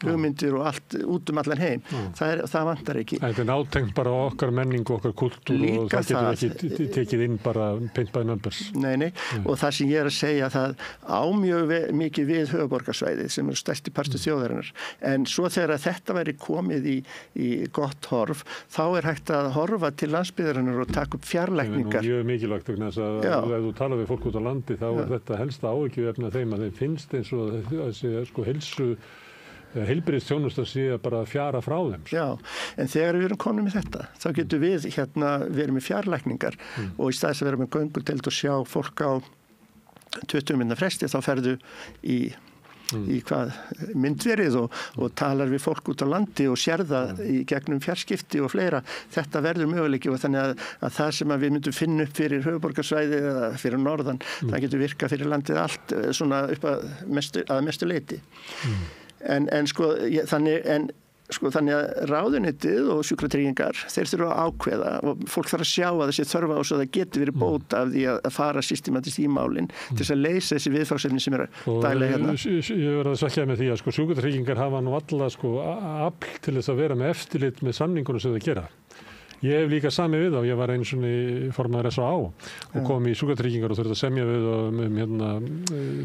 hugmyndir og allt út allan heim. Það vantar ekki. Þetta er nátengt bara okkar menning og okkar kultúr og það getur ekki tekið inn bara paint by numbers. Nei. Og það sem ég er að segja, það á mjög mikið við höfuðborgarsvæðið sem er stærsti partur þjóðarinnar. En svo þegar þetta væri komið í gott horf, þá er hægt að horfa til landsbyggðarinnar og taka upp fjarlækningar. Það er mjög mikilvægt vegna þess að ef þú talar við fólk út á landi, þá er þetta helsta áhyggjuefni af þeim að þeim finnst eins og þessi heilbrigðisþjónusta sé bara að fjara frá þeim. Já, en þegar við erum komin með þetta, þá getum við verið með fjarlækningar og í staðis að vera með göngudeild og sjá fólk á 20 minna fresti, þá ferðu í myndverið og talar við fólk út á landi og sér það í gegnum fjarskipti og fleira. Þetta verður möguleiki og þannig að það sem við myndum finna upp fyrir höfuðborgarsvæði eða fyrir norðan, það getur virkað fyrir landið allt svona upp að mestu leyti. Þannig að ráðuneytið og sjúkratryggingar, þeir þurfa að ákveða og fólk þarf að sjá að þessi þörfa og svo það getur verið bót af því að fara systematískt í málinn til þess að leysa þessi viðfangsefni sem er daglega hérna. Ég verði að svekja með því að sjúkratryggingar hafa nú alla afl til þess að vera með eftirlit með samningunum sem þau gera. Ég hef líka samið við þá, ég var einu svona formaður S.A.A. og kom í sjúkratryggingar og þurfti að semja við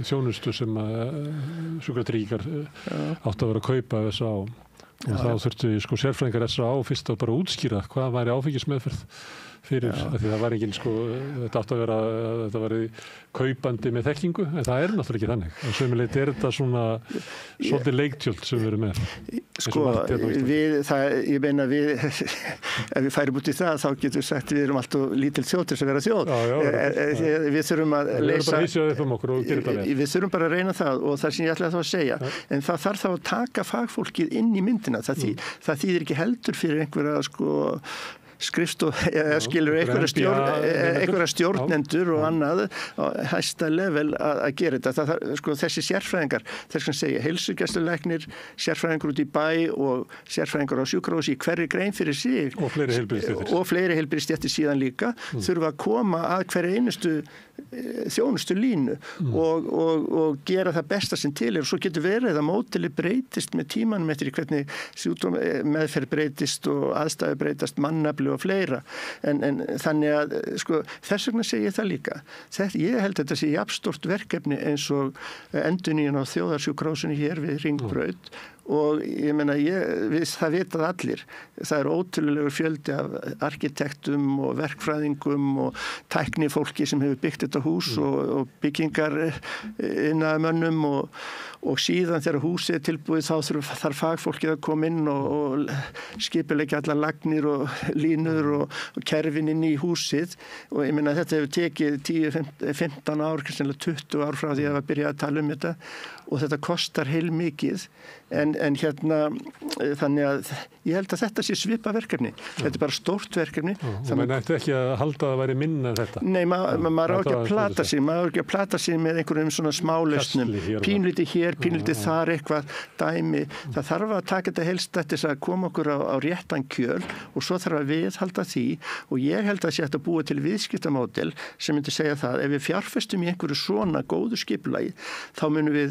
þjónustu sem sjúkratryggingar áttu að vera að kaupa af S.A.A. og þá þurfti sérfræðingar S.A.A. fyrst að bara útskýra hvað væri áfengismeðferð fyrir, af því það var engin þetta átti að vera, þetta var kaupandi með þekkingu, en það er náttúrulega ekki þannig. En sömuleitt er þetta svona svolítið leiktjöld sem við erum með. Ég meina ef við færum út í það, þá getum við sagt við erum alltaf lítil þjóð til að vera þjóð. Við þurfum að leysa, við þurfum bara að reyna það og það sem ég ætlaði þá að segja, en það þarf þá að taka fagfólkið inn í myndina, það þýðir ekki heldur fyrir einhverja skrifstof eða skilur einhverja stjórnendur og annað á hæsta level að gera þetta. Þessi sérfræðingar, þess að segja heilsugæslulæknir, sérfræðingur út í bæ og sérfræðingur á sjúkrahúsi í hverri grein fyrir sig og fleiri heilbrigðisstéttir síðan líka þurfa að koma að hverju einustu þjónustu línu og gera það besta sem til er og svo getur verið að mótili breytist með tímanum eftir hvernig meðferð breytist og aðstæður breytast, mannafli og fleira en þannig að þess vegna segi ég það líka. Ég held að þetta sé jafnstórt verkefni eins og endurnýjun á þjóðarsjúkrahúsinu hér við Hringbraut og ég meina það vitað allir. Það er ótrúlegur fjöldi af arkitektum og verkfræðingum og tæknifólki sem hefur byggt þetta hús og byggingar iðnaðarmönnum og síðan þegar húsið er tilbúið þá þarf fagfólkið að koma inn og skipuleggja allar lagnir og línur og kerfin inn í húsið og ég meina þetta hefur tekið 10-15 ár, kannski 20 ár frá því að byrja að tala um þetta og þetta kostar heilmikið en en þannig að ég held að þetta sé svipa verkefni. Þetta er bara stórt verkefni. Og menn ætti ekki að halda að það væri minna en þetta? Nei, maður á ekki að plata sig með einhverjum svona smálösnum, pínlítið hér, pínlítið þar, eitthvað dæmi. Það þarf að taka þetta helst eftir að koma okkur á réttan kjöl og svo þarf að viðhalda því og ég held að sé að búa til viðskiptamódel sem myndi segja það, ef við fjárfestum í einhverju svona góðu skipulagi, þá munum við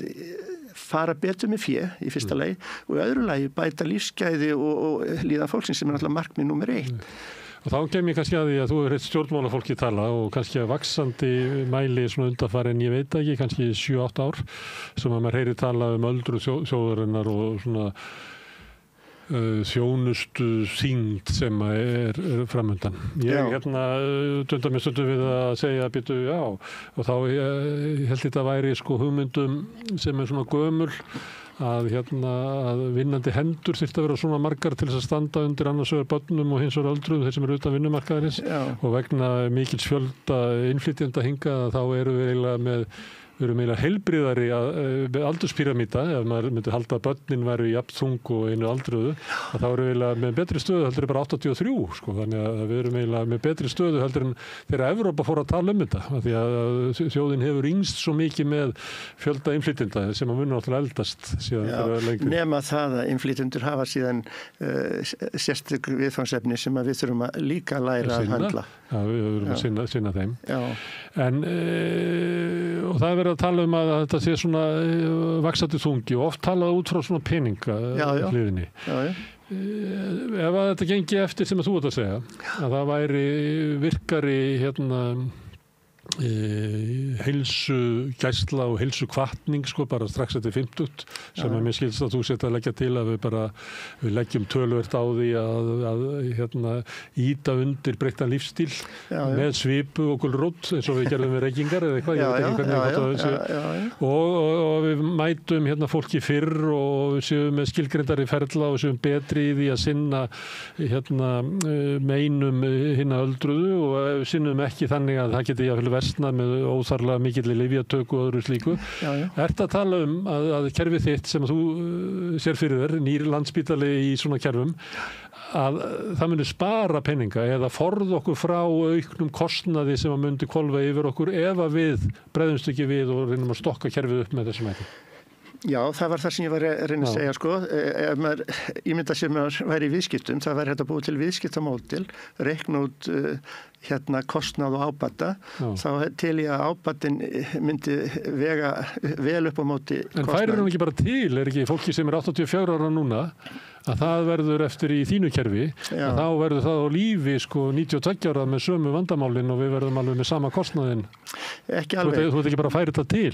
fara betur með fé í fyrsta lagi og í öðru lagi bæta lífsgæði og líðan fólksins sem er alltaf markmið númer 1. Og þá kem ég kannski að því að þú hefur heitt stjórnmálafólki tala og kannski að vaxandi mæli svona undanfarin, ég veit ekki, kannski 7-8 ár sem að maður heyri tala öldru þjóðarinnar og svona þjónustu þyngd sem er framundan. Ég dundar mér stundum við að segja býtu já og þá held þetta væri sko hugmyndum sem er svona gömul að vinnandi hendur þyrfti að vera svona margar til þess að standa undir annars vegar börnum og hins vegar öldruðum þeir sem eru utan vinnumarkaðarins og vegna mikils fjölda innflytjenda hingað þá eru við eiginlega heilbriðari með aldurspíramíta, ef maður myndi halda að börnin væru í jafn þung og einu aldruðu, að þá eru við eiginlega með betri stöðu heldur en bara 83, sko, þannig að við erum eiginlega með betri stöðu heldur en þegar Evrópa fór að tala þetta, af því að þjóðin hefur yngst svo mikið með fjölda innflytjenda sem að muni náttúrulega eldast síðan þegar lengur. Nema það að innflytjendur hafa síðan sérstök viðfangsefni sem að við þurfum að líka læra að handla. Já, við þurfum að sinna þeim. En, og það er verið að tala að þetta sé svona vaxandi þungi og oft talað út frá svona peninga hliðinni. Ef að þetta gengi eftir sem að þú ert að segja, að það væri virkari heilsugæsla og heilsukvatning sko bara strax eftir 50 sem að mér skilst að þú setja að leggja til að við leggjum töluvert á því að íta undir breyttan lífstíl með svipu og gulrót eins og við gerðum við reykingar eða eitthvað, ég veit ekki hvernig það og við mætum fólki fyrr og við séum með skilgreindari ferla og séum betri í því að sinna meinum hinna öldruðu og við sinnum ekki þannig að það geti jáfnvel versna með óþarlega mikilli lyfjatöku og öðru slíku. Ertu að tala að kerfið þitt sem að þú sér fyrir þér, nýr Landspítali í svona kerfum, að það muni spara peninga eða forða okkur frá auknum kostnaði sem að myndi hvolfa yfir okkur ef að við bregðumst ekki við og reynum að stokka kerfið upp með þessum hætti? Já, það var það sem ég var að reyna að segja sko. Ef maður ímynda sem maður væri í viðskiptum, það væri þetta búið til viðskiptamódel, reikna út kostnað og ábata, þá til ég að ábatin myndi vega vel upp á móti kostnað. En færir hún ekki bara til, er ekki fólki sem er 84 ára núna, að það verður eftir í þínu kerfi, að þá verður það á lífi sko 92 ára með sömu vandamálin og við verðum alveg með sama kostnaðin. Ekki alveg. Þú veit ekki bara að færi þetta til?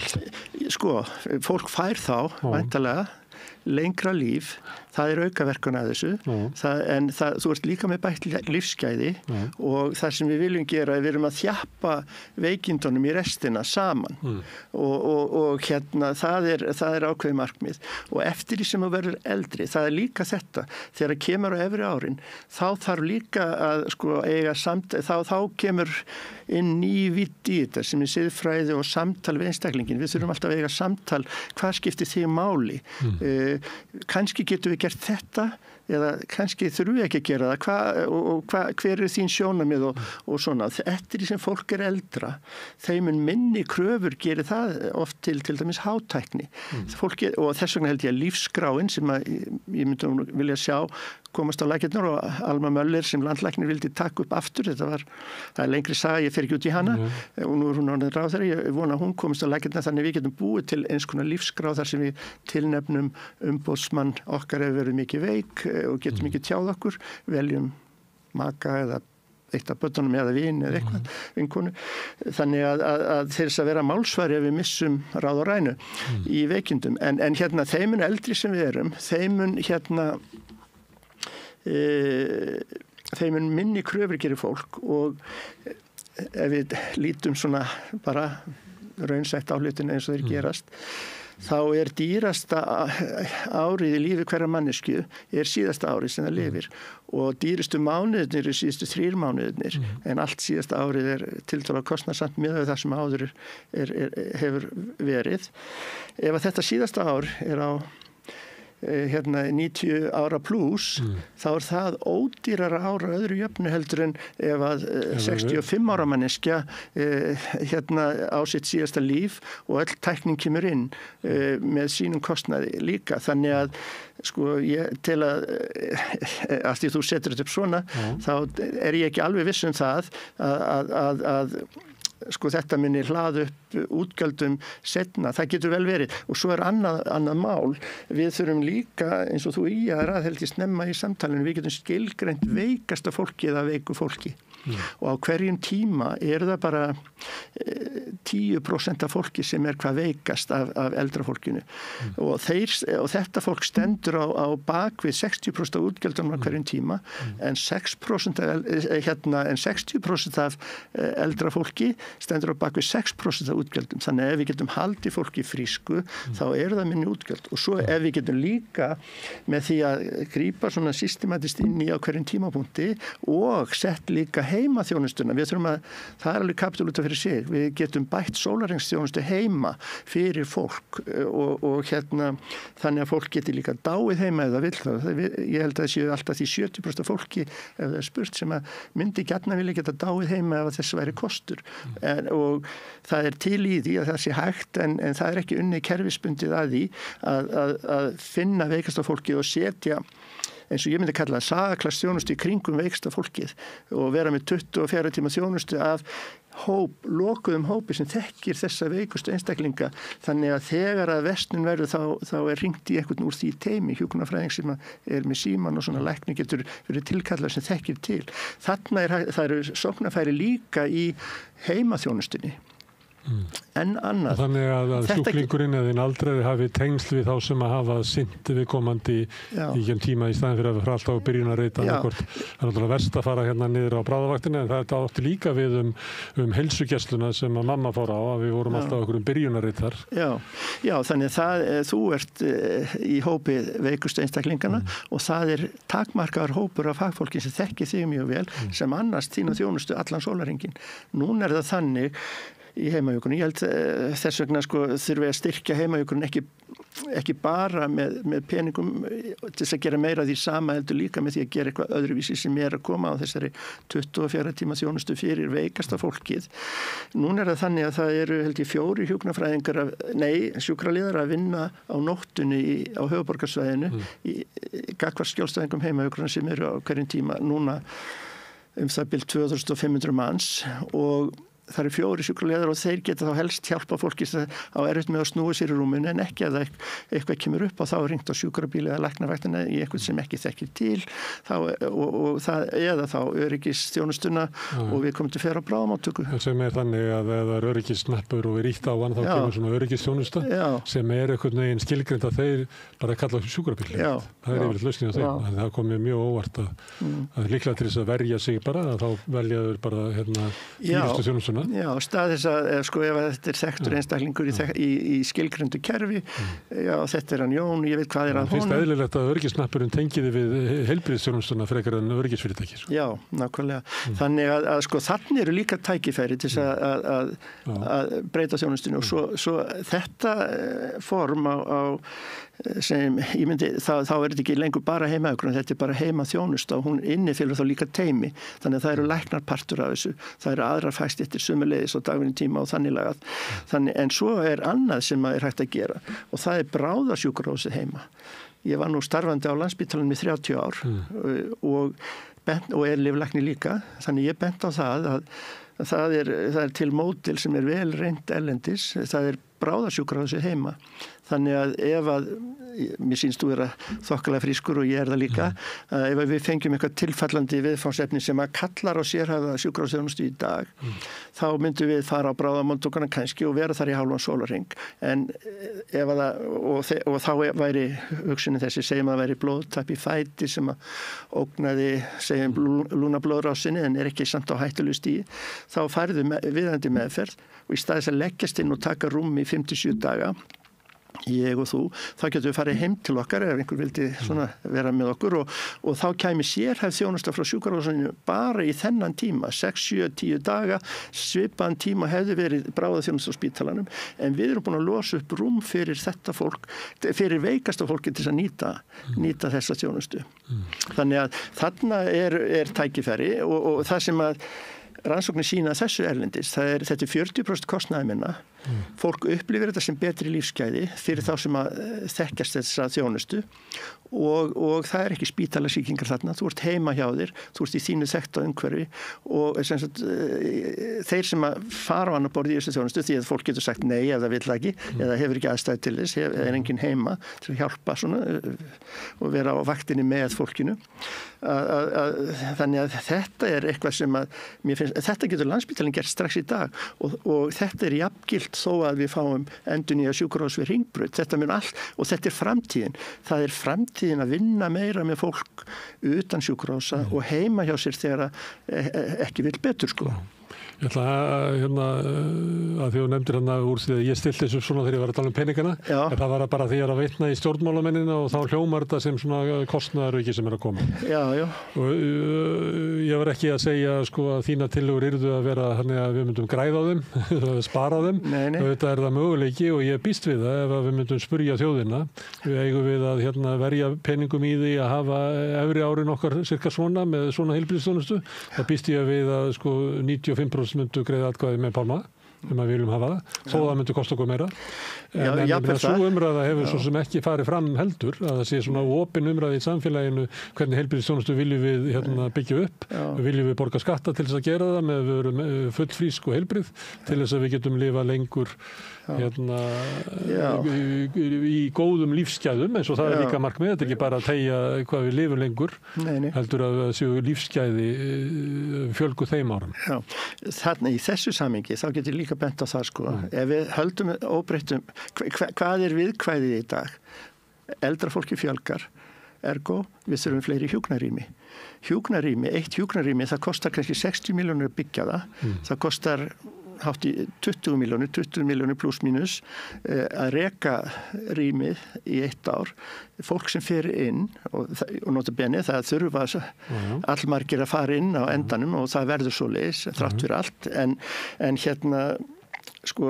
Sko, fólk fær þá, væntanlega, lengra líf, það er aukaverkun að þessu, en þú ert líka með bætt lífsgæði og það sem við viljum gera er við erum að þjappa veikindunum í restina saman og það er ákveðið markmið og eftir því sem þú verður eldri, það er líka þetta, þegar kemur á efri árin, þá þarf líka að sko eiga þá kemur inn ný vitt í þetta sem er siðfræði og samtal við einstaklingin, við þurfum alltaf að eiga samtal, hvað skiptir þig máli? Kannski getum við gert þetta eða kannski þurfum við ekki að gera það hver er þín sjónarmið og svona, eftir því sem fólk er eldra þeim minni kröfur gerir það oft til dæmis hátækni og þess vegna held ég að lífsskráin sem að ég myndi vilja sjá komast á lækjarnar og Alma Möller sem landlæknir vildi taka upp aftur, það er lengri saga, ég fer ekki út í hana og nú er hún orðin ráðherra, ég vona að hún komast á lækjarnar þannig við getum búið til eins konar lífskrá þar sem við tilnefnum umboðsmann okkar ef verið mikið veik og getum ekki tjáð okkur, veljum maka eða eitt af börnunum eða vin eða eitthvað, vinkonu. Þannig að þess að vera málsvari ef við missum ráð og rænu í veikindum. En þeimun eldri sem við erum, þeimun minni kröfur gerir fólk og ef við lítum svona bara raunsætt á hlutina eins og þeir gerast, þá er dýrasta árið í lífi hverja mannesku er síðasta árið sem það lifir og dýrustu mánuðirnir er síðustu 3 mánuðirnir en allt síðasta árið er tiltölulega kostnaðsamt miðað það sem áður hefur verið. Ef að þetta síðasta ár er á 90 ára pluss, þá það ódýrara ára öðru jöfnu heldur en ef að 65 ára manneskja á sitt síðasta líf og öll tækning kemur inn með sínum kostnaði líka. Þannig að sko ég til að því þú setur þetta upp svona, þá ég ekki alveg viss það að sko þetta muni hlaða upp útgjöldum seinna, það getur vel verið. Og svo annað mál, við þurfum líka, eins og þú held ég snemma í samtalinu, við getum skilgreint veikasta fólki eða veiku fólki. Og á hverjum tíma það bara 10% af fólki sem hvað veikast af eldra fólkinu. Og þetta fólk stendur á bakvið 60% af útgjöldunum á hverjum tíma, en 60% af eldra fólki stendur á bakvið 6% af útgjöldum. Þannig að ef við getum haldið fólki frísku, þá það minni útgjöld. Og svo ef við getum líka með því að grípa svona systematist inn í á hverjum tímapunkti og sett líka heimaþjónustuna. Við þurfum það alveg kapitul út af fyrir sig. Við getum bætt sólarhringsþjónustu heima fyrir fólk og þannig að fólk geti líka dáið heima ef það vill það. Ég held að það séu alltaf því 70% fólki ef það spurt sem að myndi gjarna vilja geta dáið heima ef þess væri kostur. Og það til í því að það sé hægt en það ekki unnið kerfisbundið að því að finna veikasta fólki og setja eins og ég myndi kalla sagaklass þjónustu í kringum veiksta fólkið og vera með 24 tíma þjónustu af lokuðum hópi sem þekkir þessa veikustu einstaklinga. Þannig að þegar að vestnun verður þá hringt í einhvern úr því teymi, hjúkrunarfræðing sem með síman og svona lækni getur verið tilkallað sem þekkir til. Þarna það eru sóknarfæri líka í heimaþjónustunni. En annað. Þannig að sjúklingurinn eða þinn aldraði hafi tengsl við þá sem að hafa sinnt viðkomandi í tíma í staðin fyrir að fara alltaf á byrjunarreit annarkvort. Það náttúrulega verst að fara niður á bráðavaktinni en það átti líka við heilsugæsluna sem að mamma fór á að við vorum alltaf okkur byrjunarreit þar. Já, þannig að þú ert í hópi veikustu einstaklingana og það takmarkaður hópur af fagfólki sem þekkir þig mjög vel sem annars þína þjónustu allan sólarhringinn. Núna það þannig í heimahjúkrun. Ég held þess vegna þurfi að styrkja heimahjúkrun ekki bara með peningum til þess að gera meira því sama heldur líka með því að gera eitthvað öðruvísi sem að koma á þessari 24 tíma þjónustu fyrir veikasta fólkið. Núna það þannig að það held ég 4 hjúkrunarfræðingar sjúkraliðar að vinna á nóttunni á höfuðborgarsvæðinu í gagnvart skjólstæðingum heimahjúkrun sem á hverjum tíma núna það bil 2500 manns og það eru 4 sjúkraliðar og þeir geta þá helst hjálpa fólki sem á erfitt með að snúa sér í rúminu en ekki að eitthvað kemur upp og þá hringt á sjúkrabíli eða læknavaktina í eitthvað sem ekki þekkir til eða þá öryggisþjónustuna og við komum til að fara á bráðamáttöku. Sem þannig að ef það öryggissnappur og við ríkt á hann þá kemur svona öryggisþjónusta sem eitthvað neginn skilgreind að þeir bara kalla sjúkrabíli. Það yfirleitt lausnin á þeim. Það kom mér mjög óvart að líklega til þess að verja sig bara að þá velja þau bara dýrustu þjónustuna. Já, stað þess að ef þetta þekktur einstaklingur í skilgreindu kerfi, þetta hann Jón, ég veit hvað hann. Það finnst eðlilegt að öryggisnappurinn tengiði við heilbrigðisþjónustuna frekar en öryggisfyrirtæki. Já, nákvæmlega. Þannig að þannig eru líka tækifæri til þess að breyta þjónustunni og svo þetta form á sem ég myndi, þá þetta ekki lengur bara heimahugrun, þetta bara heimaþjónusta og hún innifylgur þá líka teymi, þannig að það eru læknarpartur af þessu, það eru aðrar fagstéttir sömuleiðis á dagvinni tíma og þannig lagað. En svo annað sem hægt að gera og það bráðasjúkrahúsið heima. Ég var nú starfandi á Landspítalanum í 30 ár og lyflæknir líka, þannig ég bent á það að það til módel sem vel reynt erlendis, það bráðasjúkrahúsið heima. Þannig að ef mér sýnst þú vera þokkalega frískur og ég það líka, ef við fengjum eitthvað tilfallandi viðfangsefni sem að kallar á sérhæfða sjúkrahúsþjónustu í dag, þá myndum við fara á bráðamóttökuna kannski og vera þar í hálfan sólarhring. En ef og þá væri hugsunin þessi, segjum að væri blóðtap í fæti sem að ógnaði, segjum lúnablóðrásinni en ekki samt á hættulegu stigi, þá færðu viðandi meðferð og í staðis að leggjast inn og taka rúm í 5-7 daga ég og þú, þá getum við farið heim til okkar ef einhver vildi svona vera með okkur og þá kæmi sérhæfð þjónusta frá sjúkrahúsinu bara í þennan tíma, 6, 7, 10 daga, svipaðan tíma hefði verið bráðaþjónusta á spítalanum, en við erum búin að losa upp rúm fyrir þetta fólk, fyrir veikasta fólki til að nýta þessa þjónustu. Þannig að þarna er tækifæri og það sem að rannsóknir sína þessu erlendis, þetta er 40% kostnaði minna. Fólk upplifir þetta sem betri lífsgæði fyrir þá sem að þekkjast þessa þjónustu og það er ekki spítalarsýkingar þarna, þú ert heima hjá þér, þú ert í þínu þekkta umhverfi og þeir sem að fara á annað borð í þessu þjónustu því að fólk getur sagt nei ef það vill ekki eða hefur ekki aðstæði til þess, er enginn heima til að hjálpa svona og vera á vaktinni með fólkinu. Þannig að þetta er eitthvað sem að mér finnst, þetta getur Landspítalinn gert strax í dag og þetta er jafngilt þó að við fáum endurnýja sjúkrahús við Hringbraut, þetta mun allt og þetta er framtíðin. Það er framtíðin að vinna meira með fólk utan sjúkrahúsa og heima hjá sér þegar ekki vill betur sko. Ég ætla að því þú nefndir úr því að ég stilti þessu svona þegar ég var að tala peningana, en það var bara því að ég að vitna í stjórnmálamennina og þá hljómar þetta sem svona kostnaðarauki sem að koma. Já. Og ég var ekki að segja sko að þína tillögur yrðu að vera þannig að við myndum græða á þeim, spara á þeim. Nei. Þetta er það möguleiki og ég býst við það ef við myndum spurja þjóðina. Við eigum við að verja peningum í því að hafa efri árin okkar cirka svona með svona heilbrigðisþjónustu. Það býst ég við að sko 95% myndu greiða atkvæði með Pálma við viljum hafa það, þó það myndi kosta okkur meira en svo umræða hefur svo sem ekki farið fram heldur að það sé svona opin umræði í samfélaginu hvernig heilbrigðisþjónustu viljum við byggja upp viljum við borga skatta til þess að gera það með við verum fullfrísk og heilbrigð til þess að við getum lifa lengur í góðum lífsgæðum eins og það er líka markmið, þetta er ekki bara að tegja hvað við lifum lengur heldur að séu lífsgæði fjölgu þeim árum. Já, þarna í þessu samhengi þá getur líka bent á það sko, ef við höldum óbreyttum, hvað er viðkvæðið í dag? Eldra fólki fjölgar, ergo við þurfum fleiri hjúkrunarrými. Eitt hjúkrunarrými, það kostar kannski 60 milljónir að byggja það kostar hátt í 20 milljónir pluss mínus að reka rýmið í 1 ár. Fólk sem fer inn og nota bene það þurfa allmargir að fara inn á endanum og það verður svoleiðis þrátt fyrir allt en sko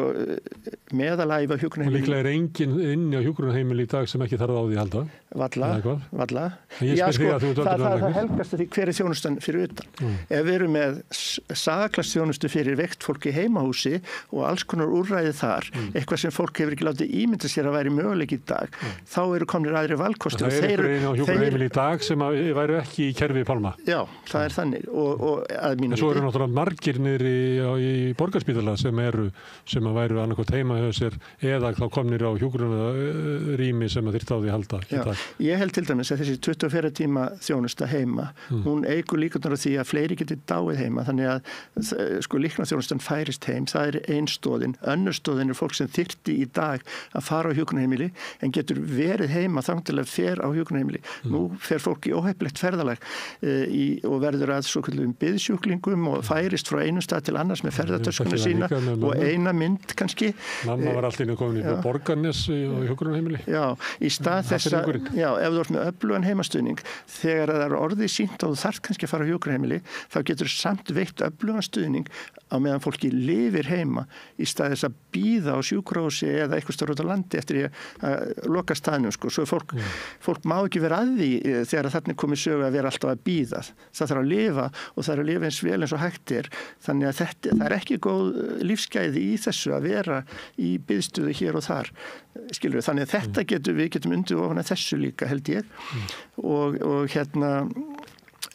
meðalæfa hjúkrunarheimili. Og líklega er enginn inni á hjúkrunarheimili í dag sem ekki þarf á því að halda. Valla. Já, sko, það helgast því hver er þjónustan fyrir utan. Ef við erum með sagaklass þjónustu fyrir veikt fólk í heimahúsi og alls konar úrræði þar, eitthvað sem fólk hefur ekki látið ímynda sér að væri möguleik í dag, þá eru komnir aðri valkosti. Það er ykkur einu á hjúkrunarheimili í dag sem væri ekki í kerfi Pálma. Já, það er þannig. En svo eru náttúrulega margir niðri í Borgarspítala sem að væru annarkot heima hjá sér eða þá komnir á hjúkrunarrými sem að þyrfti á því að halda í dag. Ég held til dæmis að þessi 24 tíma þjónusta heima, hún eykur líkurnar á því að fleiri getur dáið heima, þannig að sko líknarþjónustan færist heim, það er ein stoðin. Önnur stoðin er fólk sem þyrfti í dag að fara á hjúkrunarheimili en getur verið heima þangað til að fer á hjúkrunarheimili. Nú fer fólk í óheppilegt ferðalag og verður að svokölluðum biðsjúklingum og færist frá einum stað til annars með ferðartöskuna sína og eina mynd kannski. Mamma var alltaf komin í Borgarnes og hjúkrunarheimili. Já, í stað þess að, ef þú ert með öflugan heimastuðning, þegar það er orðið sýnt og þú þarft kannski að fara á hjúkrunarheimili, þá getur samt veitt öflugan stuðning á meðan fólki lifir heima í stað þess að bíða á sjúkrahúsi eða eitthvað stór út á landi eftir að loka staðnum sko. Svo fólk má ekki vera að því þegar þarna komið sögu að vera alltaf að bíða. Það þarf að lifa og það er að lifa eins vel eins og hægt er. Þannig að það er ekki góð lífsgæði í þessu að vera í biðstöðu hér og þar. Skilur við, þannig að við getum undir ofan að þessu líka held ég og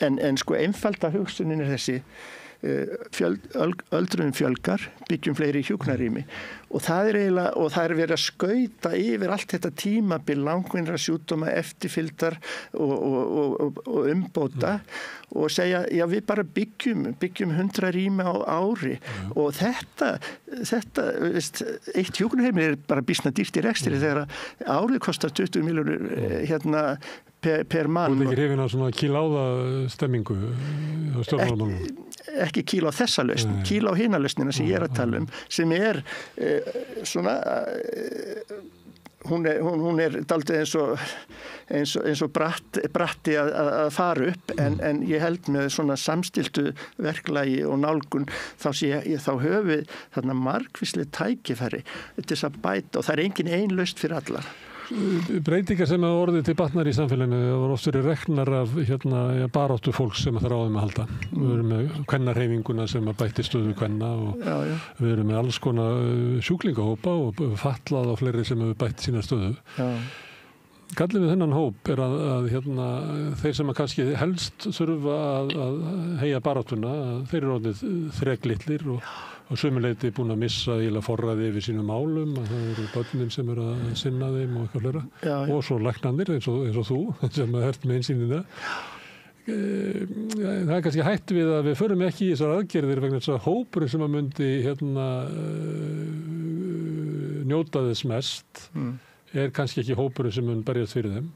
en sko einfalda hugsunin er þessi öldruðum fjölgar, byggjum fleiri hjúkrunarrými og það er eiginlega, og það er verið að skauta yfir allt þetta tímabil langvinnra sjúkdóma, eftirfylgdar og umbóta og segja, já við bara byggjum 100 rými á ári og þetta eitt hjúkrunarheimili er bara býsna dýrt í rekstri þegar árið kostar 20 milljónir per mann. Þú er ekki hrifin á svona kíláða stemmingu á stjórnmálamálum? Ekki kíla á þessa lausn, kíla á hina lausnina sem ég er að tala um, sem er svona hún er daldið eins og bratti að fara upp en ég held með svona samstiltu verklagi og nálgun þá höfum við þarna margvísleg tækifæri til þess að bæta og það er engin ein lausn fyrir allar. Breytingar sem hafa orðið til batnar í samfélaginu það var oft verið reknar af baráttu fólks sem það ráðum að halda. Við erum með kvennarhreyfinguna sem að bætti stöðu kvenna og við erum með alls konar sjúklingahópa og fatlað og fleiri sem hefur bætt sína stöðu. Gallið við þennan hóp er að þeir sem að kannski helst þurfa að heyja baráttuna, þeir eru orðið þreglitlir og sömuleyti búin að missa forræði yfir sínum málum, að það eru börnin sem eru að sinna þeim og eitthvað fleira. Og svo læknarnir eins og þú sem að hert með einsýnina. Það er kannski hætt við að við förum ekki í þessar aðgerðir vegna þess að hópurinn sem að myndi njóta þess mest er kannski ekki hópurinn sem mun berjast fyrir þeim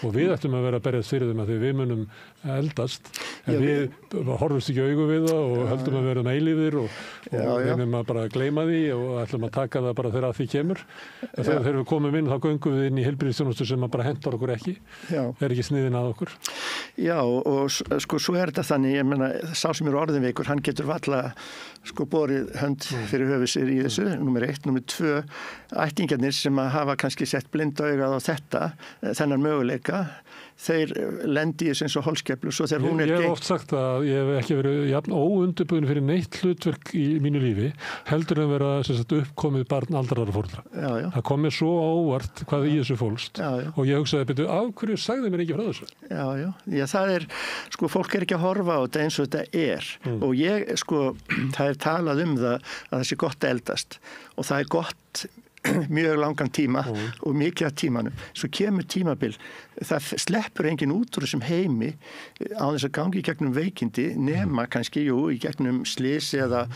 og við ættum að vera að berjast fyrir þeim að því við munum eldast en við horfumst ekki augu við það og höldum að vera eilífir og reynum að bara gleyma því og ætlum að taka það bara þegar að því kemur en þegar við komum inn þá göngum við inn í heilbrigðisþjónustu sem bara hentar okkur ekki er ekki sniðin að okkur. Já og sko svo er þetta þannig ég meina sá sem er orðinveikur hann getur varla sko borið hönd fyrir höfuð sér í þessu númer 1, númer 2 ættingjarnir sem að hafa kannski sett blinda augað á þennan möguleika þeir lendi í þessu eins og holskeplu svo þegar hún er Ég hef oft sagt að ég hef ekki verið jafn óundirbúin fyrir neitt hlutverk í mínu lífi heldur en vera uppkomið barn aldraðra foreldra. Það kom mér svo óvart hvað í þessu fólst og ég hugsaði betur af hverju sagði mér ekki frá þessu? Já, það er sko fólk er ekki að horfa á þetta eins og þetta er og ég sko það er talað það að það sé gott að eldast og það er gott mjög langan tíma og mikið af tímanum. Svo kemur tímabil, það sleppur enginn út úr þessum heimi á þess að gangi í gegnum veikindi nema kannski, í gegnum slys eða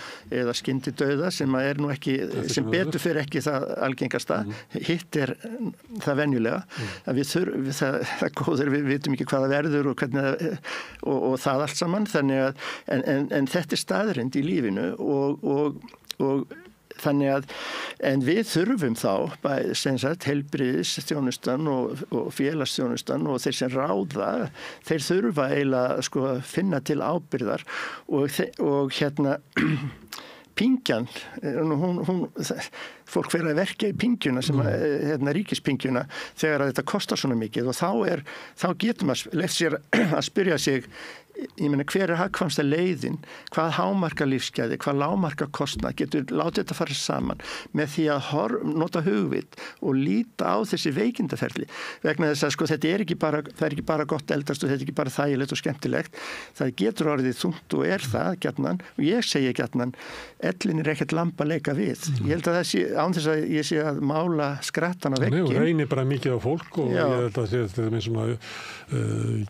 skyndidauða sem er nú ekki, sem betur fyrir ekki það algengasta. Hitt er það venjulega. Það góður, við vitum ekki hvað það verður og hvernig og það allt saman. Þannig að, en þetta er staðreynd í lífinu og þannig að, en við þurfum þá bæði sem sagt heilbrigðisþjónustan og félagsþjónustan og þeir sem ráða, þeir þurfa eiginlega sko að finna til ábyrgðar og pingjan, fólk fer að verka í pingjuna sem ríkispingjuna þegar að þetta kostar svona mikið og þá getur maður leyft sér að spyrja sig ég meina hver er hagkvæmsta leiðin hvað hámarka lífsgæði, hvað lágmarka kostnað getur látið þetta fara saman með því að nota hugvit og líta á þessi veikindaferli vegna þess að sko þetta er ekki bara gott eldast og þetta er ekki bara þægilegt og skemmtilegt það getur orðið þungt og er það gjarnan og ég segi gjarnan ellin er ekkert lamb að leika við ég held að það sé, án þess að ég sé að mála skrattan á vegginn. Nei, og reynir bara mikið á fólk og ég held að þetta er með svona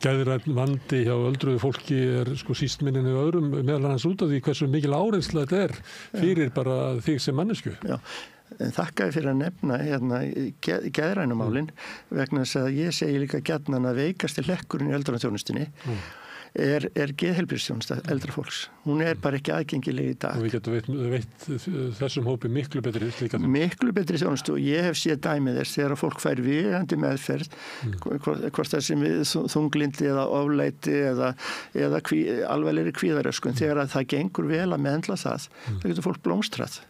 gæðræn vandi hjá öldruðu fólki er sko síst minninu öðrum meðal annars út af því hversu mikil áreynsla þetta er fyrir bara þig sem mannesku. Já, þakka fyrir að nefna geðrænumálin vegna þess að ég segi líka gjarnan að veikasti hlekkurinn í öldrunarþjónustunni er geðheilbrigðisþjónusta eldra fólks. Hún er bara ekki aðgengileg í dag. Og við getum veitt þessum hópi miklu betri slíka. Miklu betri þjónustu og ég hef séð dæmið þess þegar fólk fær viðeigandi meðferð hvort það sem þunglindi eða oflæti eða alvarlegri kvíðaröskun þegar að það gengur vel að meðhöndla það getur fólk blómstrað.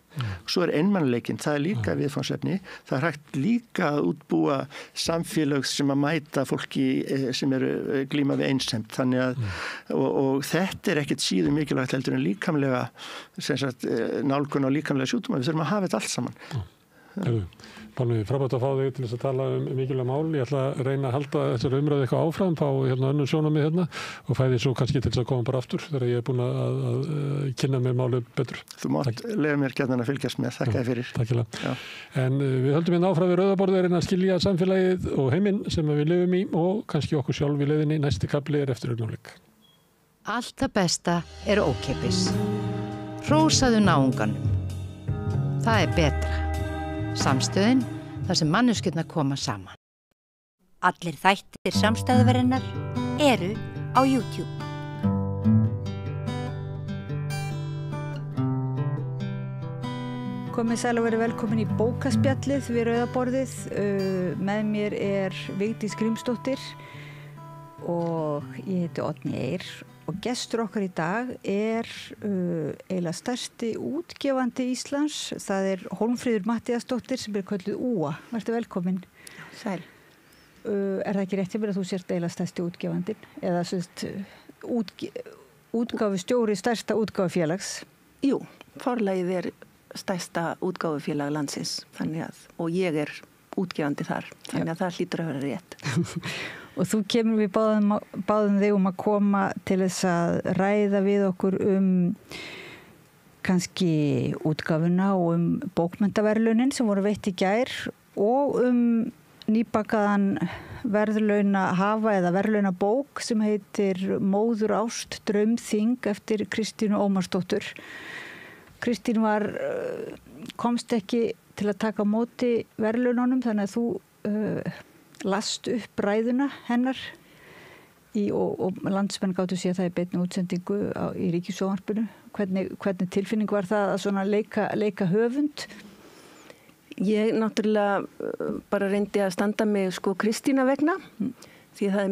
Svo er einmannleikinn, það er líka viðfangsefni, það er hægt líka að útbúa samfélög sem að mæta fólki sem eru glíma við einsemd, þannig að og þetta er ekkert síður mikilvægt heldur en líkamlega nálgun á líkamlega sjúkdóma, við þurfum að hafa þetta allt saman. Pálmi, frábært að fá þig til þess að tala mikilvæg mál. Ég ætla að reyna að halda þessari umræðu eitthvað áfram, fá önnur sjónarmið og fæði svo kannski til þess að koma bara aftur þegar ég er búin að kynna mér málið betur. Þú mátt leyfa mér gjarnan að fylgjast með. Þakka þér fyrir. Takk hérlega. En við höldum áfram við Rauðaborðið að skilja samfélagið og heiminn sem við lifum í og kannski okkur sjálf í leiðinni. Næsti kafli er eftir augnablik. Allt það besta er ókeypis. Hrósaðu náunganum. Það er betra. Samstöðin, þar sem manneskjurnar koma saman. Allir þættir samstæðuverinnar eru á YouTube. Komið sæl og verið velkomin í bókaspjallið við Rauðaborðið. Með mér Vigdís Grímsdóttir og ég heiti Oddný Eir og gestur okkar í dag eiginlega stærsti útgefandi Íslands. Það Hólmfríður Matthíasdóttir sem kölluð Úa. Vertu velkomin. Sæl. Það ekki rétt að þú sért eiginlega stærsti útgefandinn eða útgáfustjóri stærsta útgáfufélags? Jú, forlagið stærsta útgáfufélag landsins og ég útgefandi þar, þannig að það hlýtur að vera rétt. Og þú kemur, við báðum þig að koma til þess að ræða við okkur kannski útgáfuna og bókmenntaverðlaunin sem voru veitt í gær og nýbakaðan verðlaunahafa eða verðlaunabók sem heitir Móður ást draumþing eftir Kristínu Ómarsdóttur. Kristín komst ekki til að taka á móti verðlaununum þannig að þú last upp ræðuna hennar og landsmenn gátu séð það í beinni útsendingu í Ríkissjónvarpinu. Hvernig tilfinning var það að svona leika höfund? Ég náttúrulega bara reyndi að standa mig Kristína vegna því það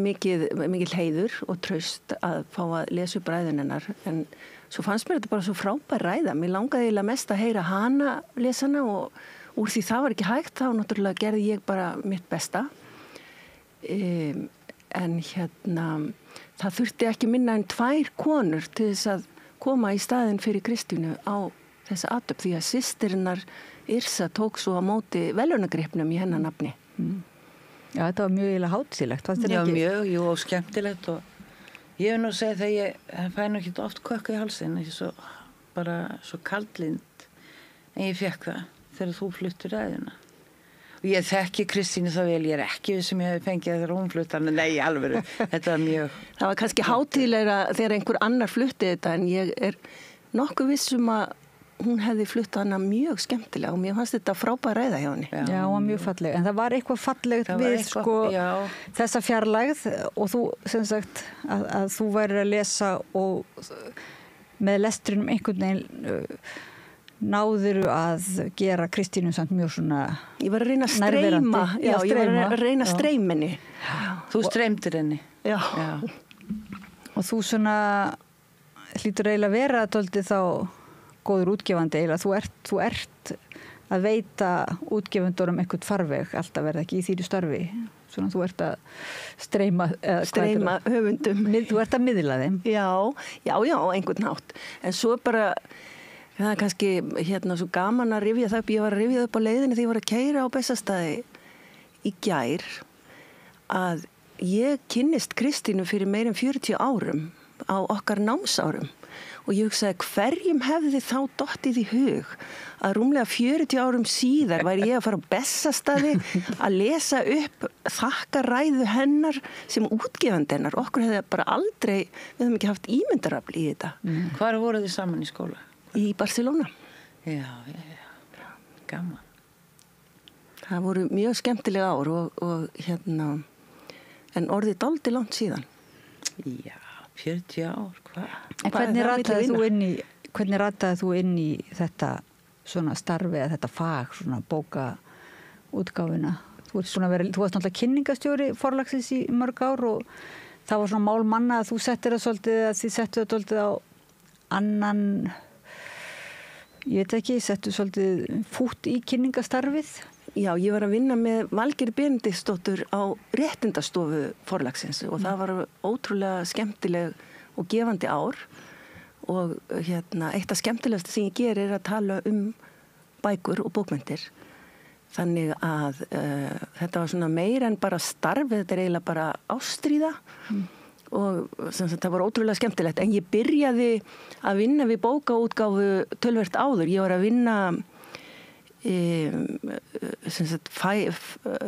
mikil heiður og traust að fá að lesa upp ræðun hennar en svo fannst mér þetta bara svo frábær ræða. Mér langaði eiginlega mest að heyra hana lesana og úr því það var ekki hægt þá náttúrulega gerði ég bara mitt besta. En það þurfti ekki minna en 2 konur til þess að koma í staðinn fyrir Kristínu á þessa athöfn því að systirinnar Yrsa tók svo á móti verðlaunagripnum í hennar nafni. Já, þetta var mjög eiginlega hátíðlegt. Já, mjög, og skemmtilegt og ég nú segja þegar ég fæ nú ekki oft kökku í halsinn, bara svo kaldlynd en ég fekk það þegar þú fluttur ræðuna. Og ég þekki Kristínu það vel, ég ekki sem ég hef fengið þegar hún flutt hana, nei, alveg, þetta var mjög... Það var kannski hátíðlegra þegar einhver annar flutti þetta en ég nokkuð vissum að hún hefði flutt hana mjög skemmtilega og mér fannst þetta frábær ræða hjá henni. Já, hún var mjög falleg. En það var eitthvað fallegt við þessa fjarlægð og þú, sem sagt, að þú værir að lesa og með lestrinum einhvern veginn náðuru að gera Kristínu samt mjög svona nærverandi. Ég var að reyna að streyma. Já, ég var að reyna að streyma henni. Þú streymdir henni. Já. Og þú svona hlýtur eiginlega vera dálítið þá góður útgefandi eiginlega. Þú ert að veita útgefundurum einhvern farveg, alltaf verða ekki í þínu starfi. Svona þú ert að streyma höfundum. Þú ert að miðla þeim. Já, einhvern nátt. En svo bara, það kannski svo gaman að rifja það upp. Ég var að rifja það upp á leiðinni þegar ég var að keyra á Bessastaði í gær að ég kynnist Kristínu fyrir meir en 40 árum á okkar námsárum. Og ég hugsaði hverjum hefði þá dottið í hug að rúmlega 40 árum síðar væri ég að fara á Bessastaði að lesa upp þakkaræðu hennar sem útgefandi hennar. Okkur hefði bara aldrei, við höfum ekki haft ímyndarafl í þetta. Hvar voru þið saman í skóla? Í Barcelona. Já, gaman. Það voru mjög skemmtilega ár og en orðið dálítið langt síðan. Já. 40 ár, hvað? En hvernig rataði þú inn í þetta svona starfi eða þetta fag, svona bókaútgáfuna? Þú varst náttúrulega kynningastjóri forlagsins í mörg ár og það var svona mál manna að þú settir það svolítið, að þið settu það svolítið á annan, ég veit ekki, settu svolítið fút í kynningastarfið? Já, ég var að vinna með Valgerði Benediktsdóttur á réttindastofu forlagsins og það var ótrúlega skemmtileg og gefandi ár og eitt af skemmtilegasta sem ég gerir að tala bækur og bókmenntir. Þannig að þetta var svona meira en bara starfið, þetta eiginlega bara ástríða og það var ótrúlega skemmtilegt. En ég byrjaði að vinna við bókaútgáfu töluvert áður. Ég var að vinna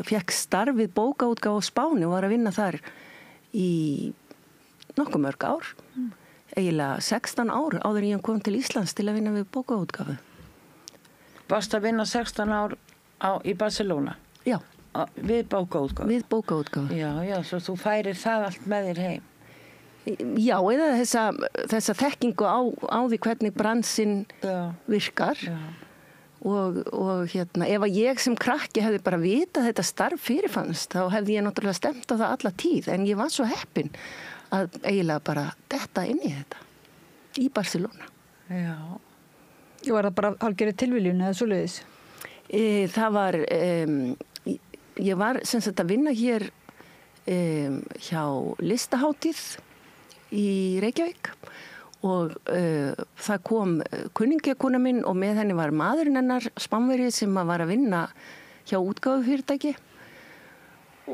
fekk starf við bókaútgáfu á Spáni og var að vinna þar í nokkuð mörg ár, eiginlega 16 ár áður en ég kom til Íslands til að vinna við bókaútgáfu. Varst að vinna 16 ár í Barcelona? Já. Við bókaútgáfu? Við bókaútgáfu. Já, svo þú færir það allt með þér heim? Já, eða þessa þekkingu á því hvernig bransinn virkar. Já. og ef að ég sem krakki hefði bara vitað þetta starf fyrirfannst þá hefði ég náttúrulega stemt á það alla tíð en ég var svo heppin að eiginlega bara detta inn í þetta í Barcelona. Já. Ég var það bara hálfgerði tilviljun eða svoleiðis? Það var, ég var sem sagt að vinna hér hjá listahátíð í Reykjavík og það kom kunningjakona minn og með henni var maðurinn hennar Spánverji sem var að vinna hjá útgáfufyrirtæki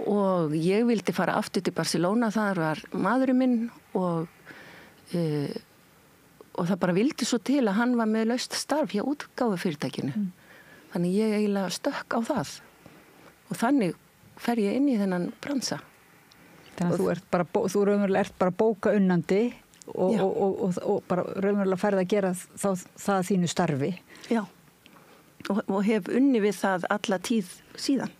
og ég vildi fara aftur til Barcelona, þar var maðurinn minn og það bara vildi svo til að hann var með laust starf hjá útgáfufyrirtækinu. Þannig ég eiginlega stökk á það og þannig fer ég inn í þennan bransa. Þannig að þú raunverulega ert bara bókaunnandi og bara raunverulega ferð að gera það þínu starfi. Já, og hef unni við það alla tíð síðan.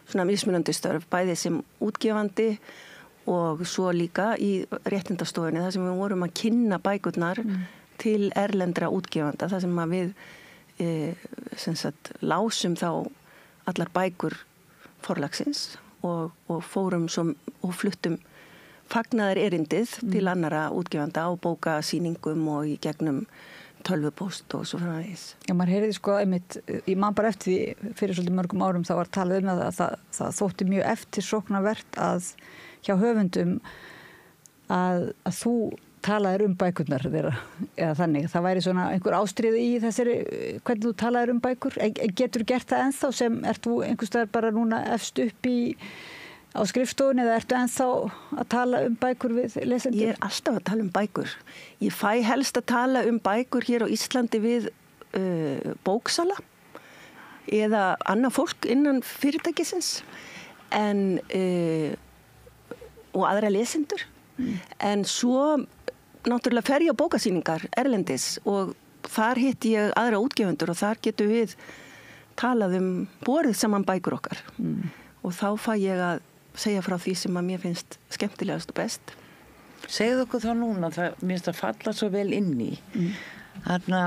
Svona mismunandi störf, bæði sem útgefandi og svo líka í réttindastofunni, þar sem við vorum að kynna bækurnar til erlendra útgefanda, þar sem að við sem sagt, lásum þá allar bækur forlagsins og fórum og fluttum fagnaðar erindið til annara útgefanda á bókasýningum og í gegnum tölvupóst og svo framvegis. Já, maður heyriði sko einmitt, ég man bara eftir því fyrir svolítið mörgum árum þá var talað um að það þótti mjög eftirsóknarvert að hjá höfundum að þú talaðir bækurnar þeirra, eða þannig. Það væri svona einhver ástríði í þessari, hvernig þú talaðir bækur. Getur gert það ennþá sem ert þú einhverstaðar bara núna efst upp á skrifstofunni eða ertu ennþá að tala bækur við lesendur? Ég alltaf að tala bækur. Ég fæ helst að tala bækur hér á Íslandi við bóksala eða annað fólk innan fyrirtækisins og aðra lesendur. En svo náttúrulega fer ég á bókasýningar erlendis og þar hitti ég aðra útgefundur og þar getum við talað borið saman bækur okkar. Og þá fæ ég að segja frá því sem að mér finnst skemmtilegast og best. Segðu okkur þá núna, það minnst að falla svo vel inn í. Þarna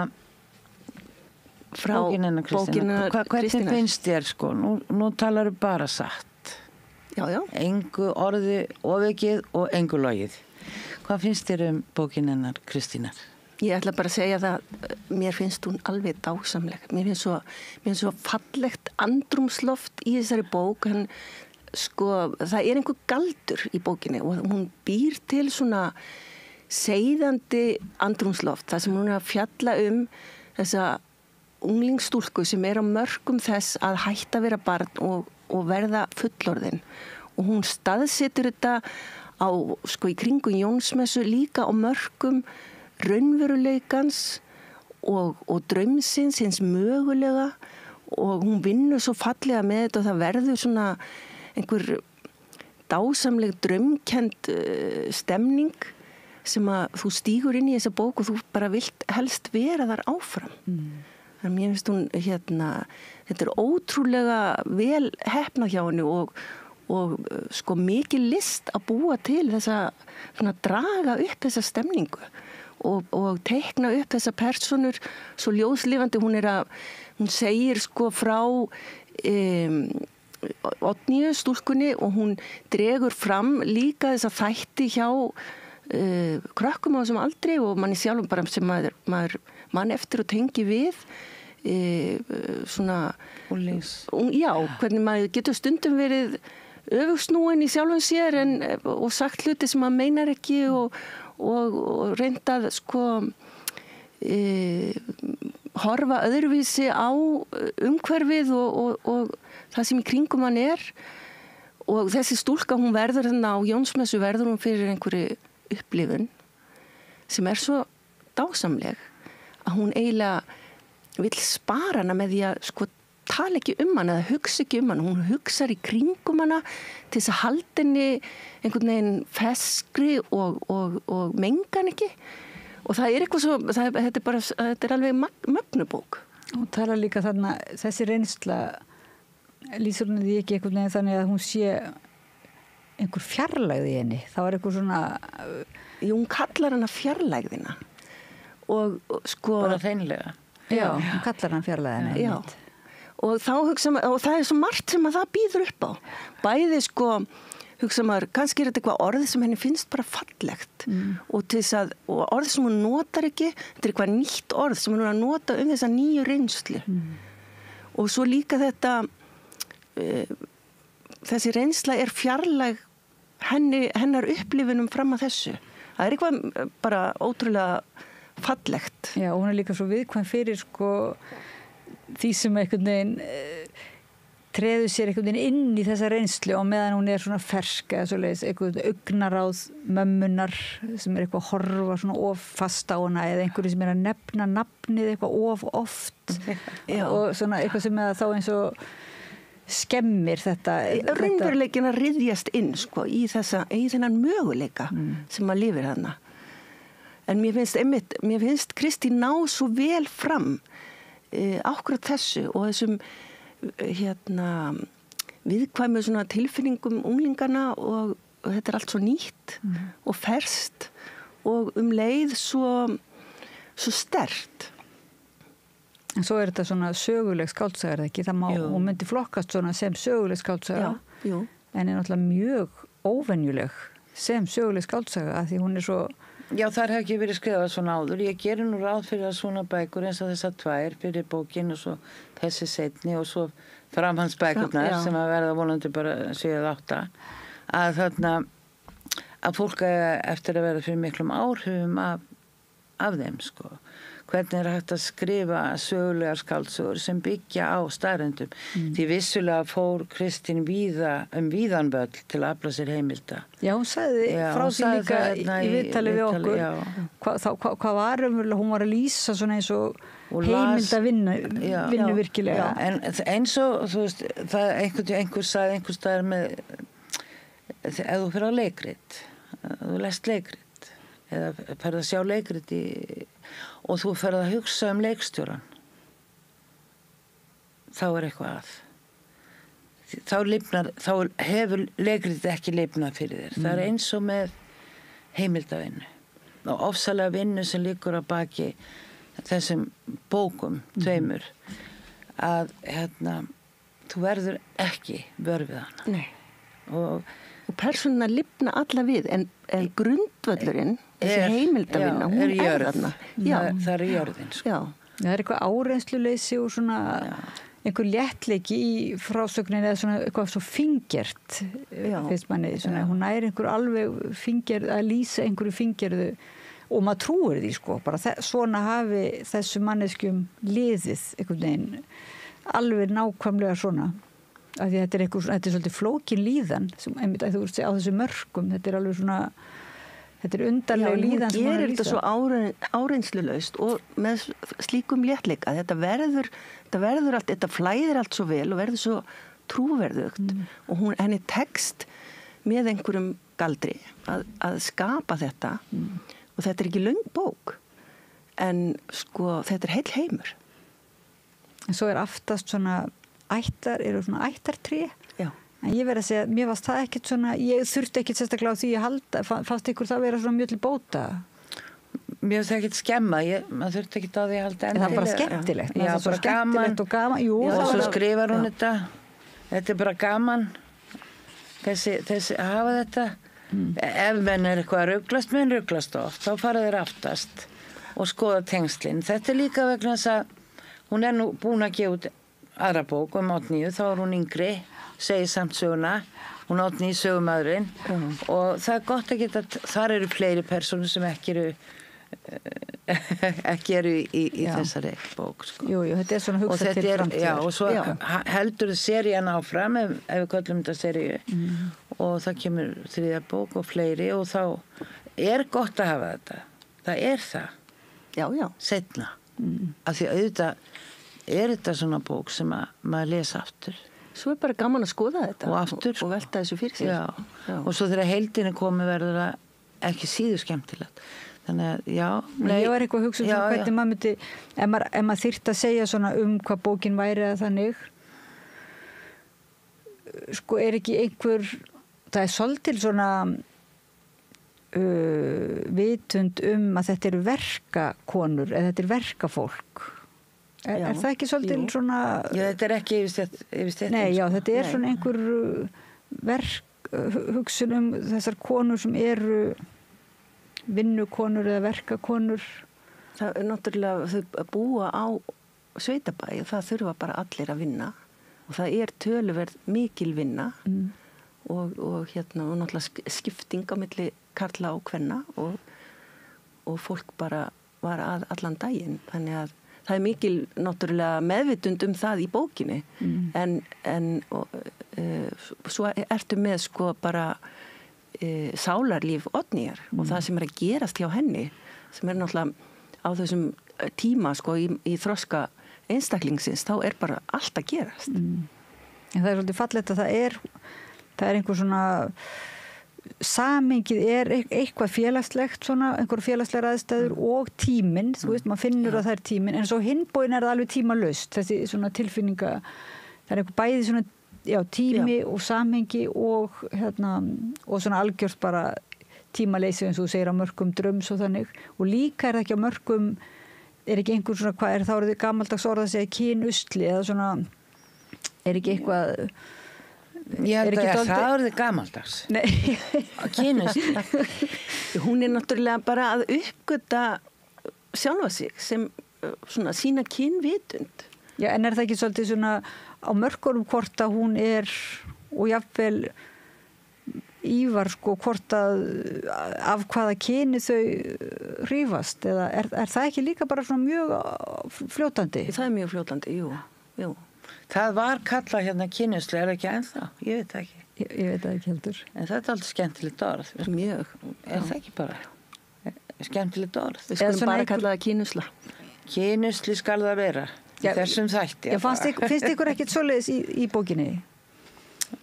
frá bókinina Kristína. Hvernig finnst þér sko? Nú talar bara satt. Já, já. Engu orði ofekið og engu logið. Hvað finnst þér bókinina Kristínar? Ég ætla bara að segja það, mér finnst hún alveg dásamleg. Mér finnst svo fallegt andrúmsloft í þessari bók. Það einhver galdur í bókinni og hún býr til svona seiðandi andrúmsloft. Það sem hún er að fjalla þessa unglingsstúlku sem er á mörkum þess að hætta að vera barn og verða fullorðin. Og hún staðsetur þetta í kringum Jónsmessu líka á mörkum raunveruleikans og draumsins, hins mögulega og hún vinnur svo fallega með þetta og það verður svona einhver dásamleg draumkennd stemning sem að þú stígur inn í þessa bók og þú bara vilt helst vera þar áfram. Þannig mér finnst hún þetta er ótrúlega vel heppnað hjá henni og sko mikið list að búa til svona draga upp þessa stemningu og teikna upp þessa personur svo ljóslifandi. Hún segir sko frá Oddníu stúlkunni og hún dregur fram líka þessa þætti hjá krökkum á þessum aldri og manni sjálfum bara sem maður mann eftir og tengi við svona já, hvernig maður getur stundum verið öfugsnúin í sjálfum sér og sagt hluti sem maður meinar ekki og reyndað sko horfa öðruvísi á umhverfið og það sem í kringum hann og þessi stúlka hún verður á Jónsmessu verður hún fyrir einhverju upplifun sem svo dásamleg að hún eiginlega vill spara hana með því að sko tala ekki hana eða hugsa ekki hana, hún hugsar í kringum hana til þess að halda henni einhvern veginn feskri og mengan ekki og það eitthvað svo, þetta er alveg mögnubók. Hún talar líka þarna, þessi reynsla lýsir hún því ekki einhvern veginn þannig að hún sé einhver fjarlægð í henni, það var einhver svona hún kallar hana fjarlægðina og sko bara hreinlega Já, kallar hann fjarlæðina. Já, og þá hugsa maður, og það er svo margt sem að það býður upp á. Bæði sko, hugsa maður, kannski er þetta eitthvað orð sem henni finnst bara fallegt og til þess að, og orð sem hún notar ekki, þetta er eitthvað nýtt orð sem hún er að nota þessa nýju reynslu. Og svo líka þetta, þessi reynsla er fjarlæg hennar upplifunum fram að þessu. Það er eitthvað bara ótrúlega fallegt. Já, og hún er líka svo viðkvæm fyrir sko því sem einhvern veginn treður sér einhvern veginn inn í þessa reynslu og meðan hún er svona fersk eða svoleiðis, eitthvað augnaráð mömmunar sem er eitthvað að horfa svona of fast á hana eða einhverju sem er að nefna nafnið eitthvað of oft og svona eitthvað sem er þá eins og skemmir þetta. Raunveruleikin að ryðjast inn sko í þennan möguleika sem að lifir þarna. En mér finnst Kristín ná svo vel fram akkurat þessu og þessum viðkvæmu svona tilfinningum unglingana og þetta er allt svo nýtt og ferskt og leið svo sterkt. En svo er þetta svona söguleg skáldsaga, ekki? Það má, hún myndi flokkast svona sem söguleg skáldsaga, en er náttúrulega mjög óvenjuleg sem söguleg skáldsaga, af því hún er svo... Já, þar hef ekki verið skrifað svona áður. Ég gerir nú ráð fyrir að svona bækur eins og þessar tvær fyrir bókin og svo þessi seinni og svo framhandsbækurnar sem að verða vonandi bara 7-8 að þarna að fólk eftir að verða fyrir miklum áhrifum af þeim sko. Hvernig er hægt að skrifa sögulegar skáldsögur sem byggja á staðreyndum. Því vissulega fór Kristín víðan völl til að afla sér heimilda. Já, hún sagði frá því líka í viðtali við okkur. Hvað var hún var að lýsa svona eins og heimilda vinnu virkilega. En eins og, þú veist, einhver sagði einhver staðar með, ef þú fyrir á leikrit, þú lest leikrit, eða ferð að sjá leikrit og þú ferð að hugsa leikstjóran, þá er eitthvað að. Þá hefur leikritið ekki lifnað fyrir þér. Það er eins og með heimildavinnu og ofsalega vinnu sem liggur á baki þessum bókum, tveimur, að þú verður ekki vör við hana. Nei. Og persónuna lifna alla við, en grundvöllurinn, þessi heimildavinna, hún er þarna. Það er jörðin, sko. Það er eitthvað áreynsluleysi og svona einhver léttleiki í frásögnin eða svona eitthvað svo fingert, finnst manni. Svona, hún er einhver alveg fingert, að lýsa einhverju fingerðu og maður trúir því, sko. Bara svona hafi þessu manneskjum liðið einhvern veginn, alveg nákvæmlega svona. Af því þetta er svolítið flókin líðan sem einmitt að þú veist á þessu mörkum, þetta er alveg svona þetta er undarlega líðan sem hún gerir þetta svo áreynslulaust og með slíkum léttleika þetta verður allt, þetta flæðir allt svo vel og verður svo trúverðugt og henni tekst með einhverjum galdri að skapa þetta og þetta er ekki löng bók en sko þetta er heill heimur. En svo er aftast svona eru svona ættartré. Já. En ég verð að segja, mér varst það ekkert svona, ég þurfti ekkert sérstaklega á því að halda, fannst ykkur það vera svona mjög til bóta? Mér finnst það ekkert skemma, maður þurfti ekkert á því að halda endilega. En það er bara skemmtilegt. Já, bara skemmtilegt og gaman. Jú, og svo skrifar hún þetta. Þetta er bara gaman. Þessi að hafa þetta. Ef menn er eitthvað að ruglast, menn ruglast oft, þá fara þeir aftast og skoða tengslinn. Þetta er líka vegna þess að hún er nú búin að gefa út aðra bók 89, þá er hún yngri, segir samt söguna, hún 89 sögumadurinn og það er gott að geta, þar eru fleiri personur sem ekki eru í þessari bók. Sko. Jú, þetta er svona hugsað til framtíðar. Já, og svo heldur serían áfram ef við kallum þetta seríu og það kemur 3. bók og fleiri og þá er gott að hafa þetta. Það er það. Já. Seinna. Af því auðvitað er þetta svona bók sem maður lesa aftur. Svo er bara gaman að skoða þetta og aftur og velta þessu fyrir sér. Já. Og svo þegar heildinni komi verður það ekki síður skemmtilegt. Þannig að, ég var eitthvað að hugsa hvernig maður myndi, ef maður þyrfti að segja svona hvað bókin væri að þannig, sko er ekki einhver, það er svolítil svona vitund að þetta eru verkakonur, eða þetta er verkafólk. Er það ekki svolítið svona... Já, þetta er ekki yfirstjætt. Nei, já, þetta er svona einhver hugsun þessar konur sem eru vinnukonur eða verkakonur. Það er náttúrulega þau búa á sveitabæi og það þurfa bara allir að vinna og það er töluverð mikil vinna og náttúrulega skipting á milli karla og kvenna og fólk bara var að allan daginn, þannig að það er mikil náttúrulega meðvitund það í bókinni en svo ertu með sko bara sálarlíf Oddnýjar og það sem að gerast hjá henni sem náttúrulega á þessum tíma sko í þroska einstaklingsins, þá bara allt að gerast. En það er svolítið fallegt að það er einhver svona samhengið eitthvað félagslegt svona, einhver félagslegar aðstæður og tíminn, þú veist, maður finnur að það er tíminn, en svo hinbóin það alveg tímalaust, þessi svona tilfinninga, það er einhver bæði svona tími og samhengi og svona algjört bara tímaleysi eins og þú segir á mörkum dröms og þannig, og líka það ekki á mörkum, ekki einhver svona, hvað þá það gamaldags orð að segja kynusli eða svona, ekki eitthvað Ég held að það er gamaldags. Nei. Kynust. Hún náttúrulega bara að uppgöta sjálfa sig sem svona sína kynvitund. Já, en það ekki svolítið svona á mörkunum hvort að hún og jafnvel Ívar sko hvort að af hvaða kyni þau hrífast eða er það ekki líka bara svona mjög fljótandi? Það er mjög fljótandi, jú. Það var kallað hérna kynusli, það ekki ennþá? Ég veit ekki. Ég veit það ekki heldur. En þetta er alltaf skemmtilegt orð. Mjög. Það ekki bara? Skemmtilegt orð. Við skulum bara kalla það kynusla. Kynusli skal það vera. Þessum þætti. Finnst ykkur ekkert svoleiðis í bókinni?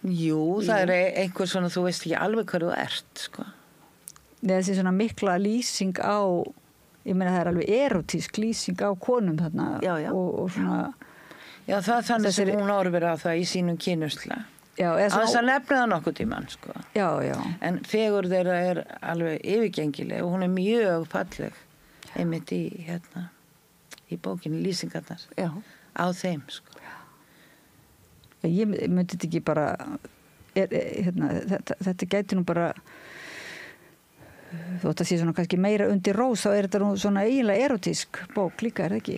Jú, það er einhver svona, þú veist ekki alveg hvað þú ert, sko. Þessi svona mikla lýsing á, ég meina það er alveg erotísk lýsing á konum þarna. Já. Og svona... Já, það er þannig sem hún orfir á það í sínum kynusla. Já, Alls að nefna það nokkuð tímann, sko. Já. En fegur þeirra er alveg yfirgengileg og hún er mjög falleg einmitt í bókinni lýsingarnar á þeim, sko. Ég myndi þetta ekki bara þetta gæti nú bara þótt að sé svona kannski meira undir rós þá þetta nú svona eiginlega erotísk bók líka, það ekki?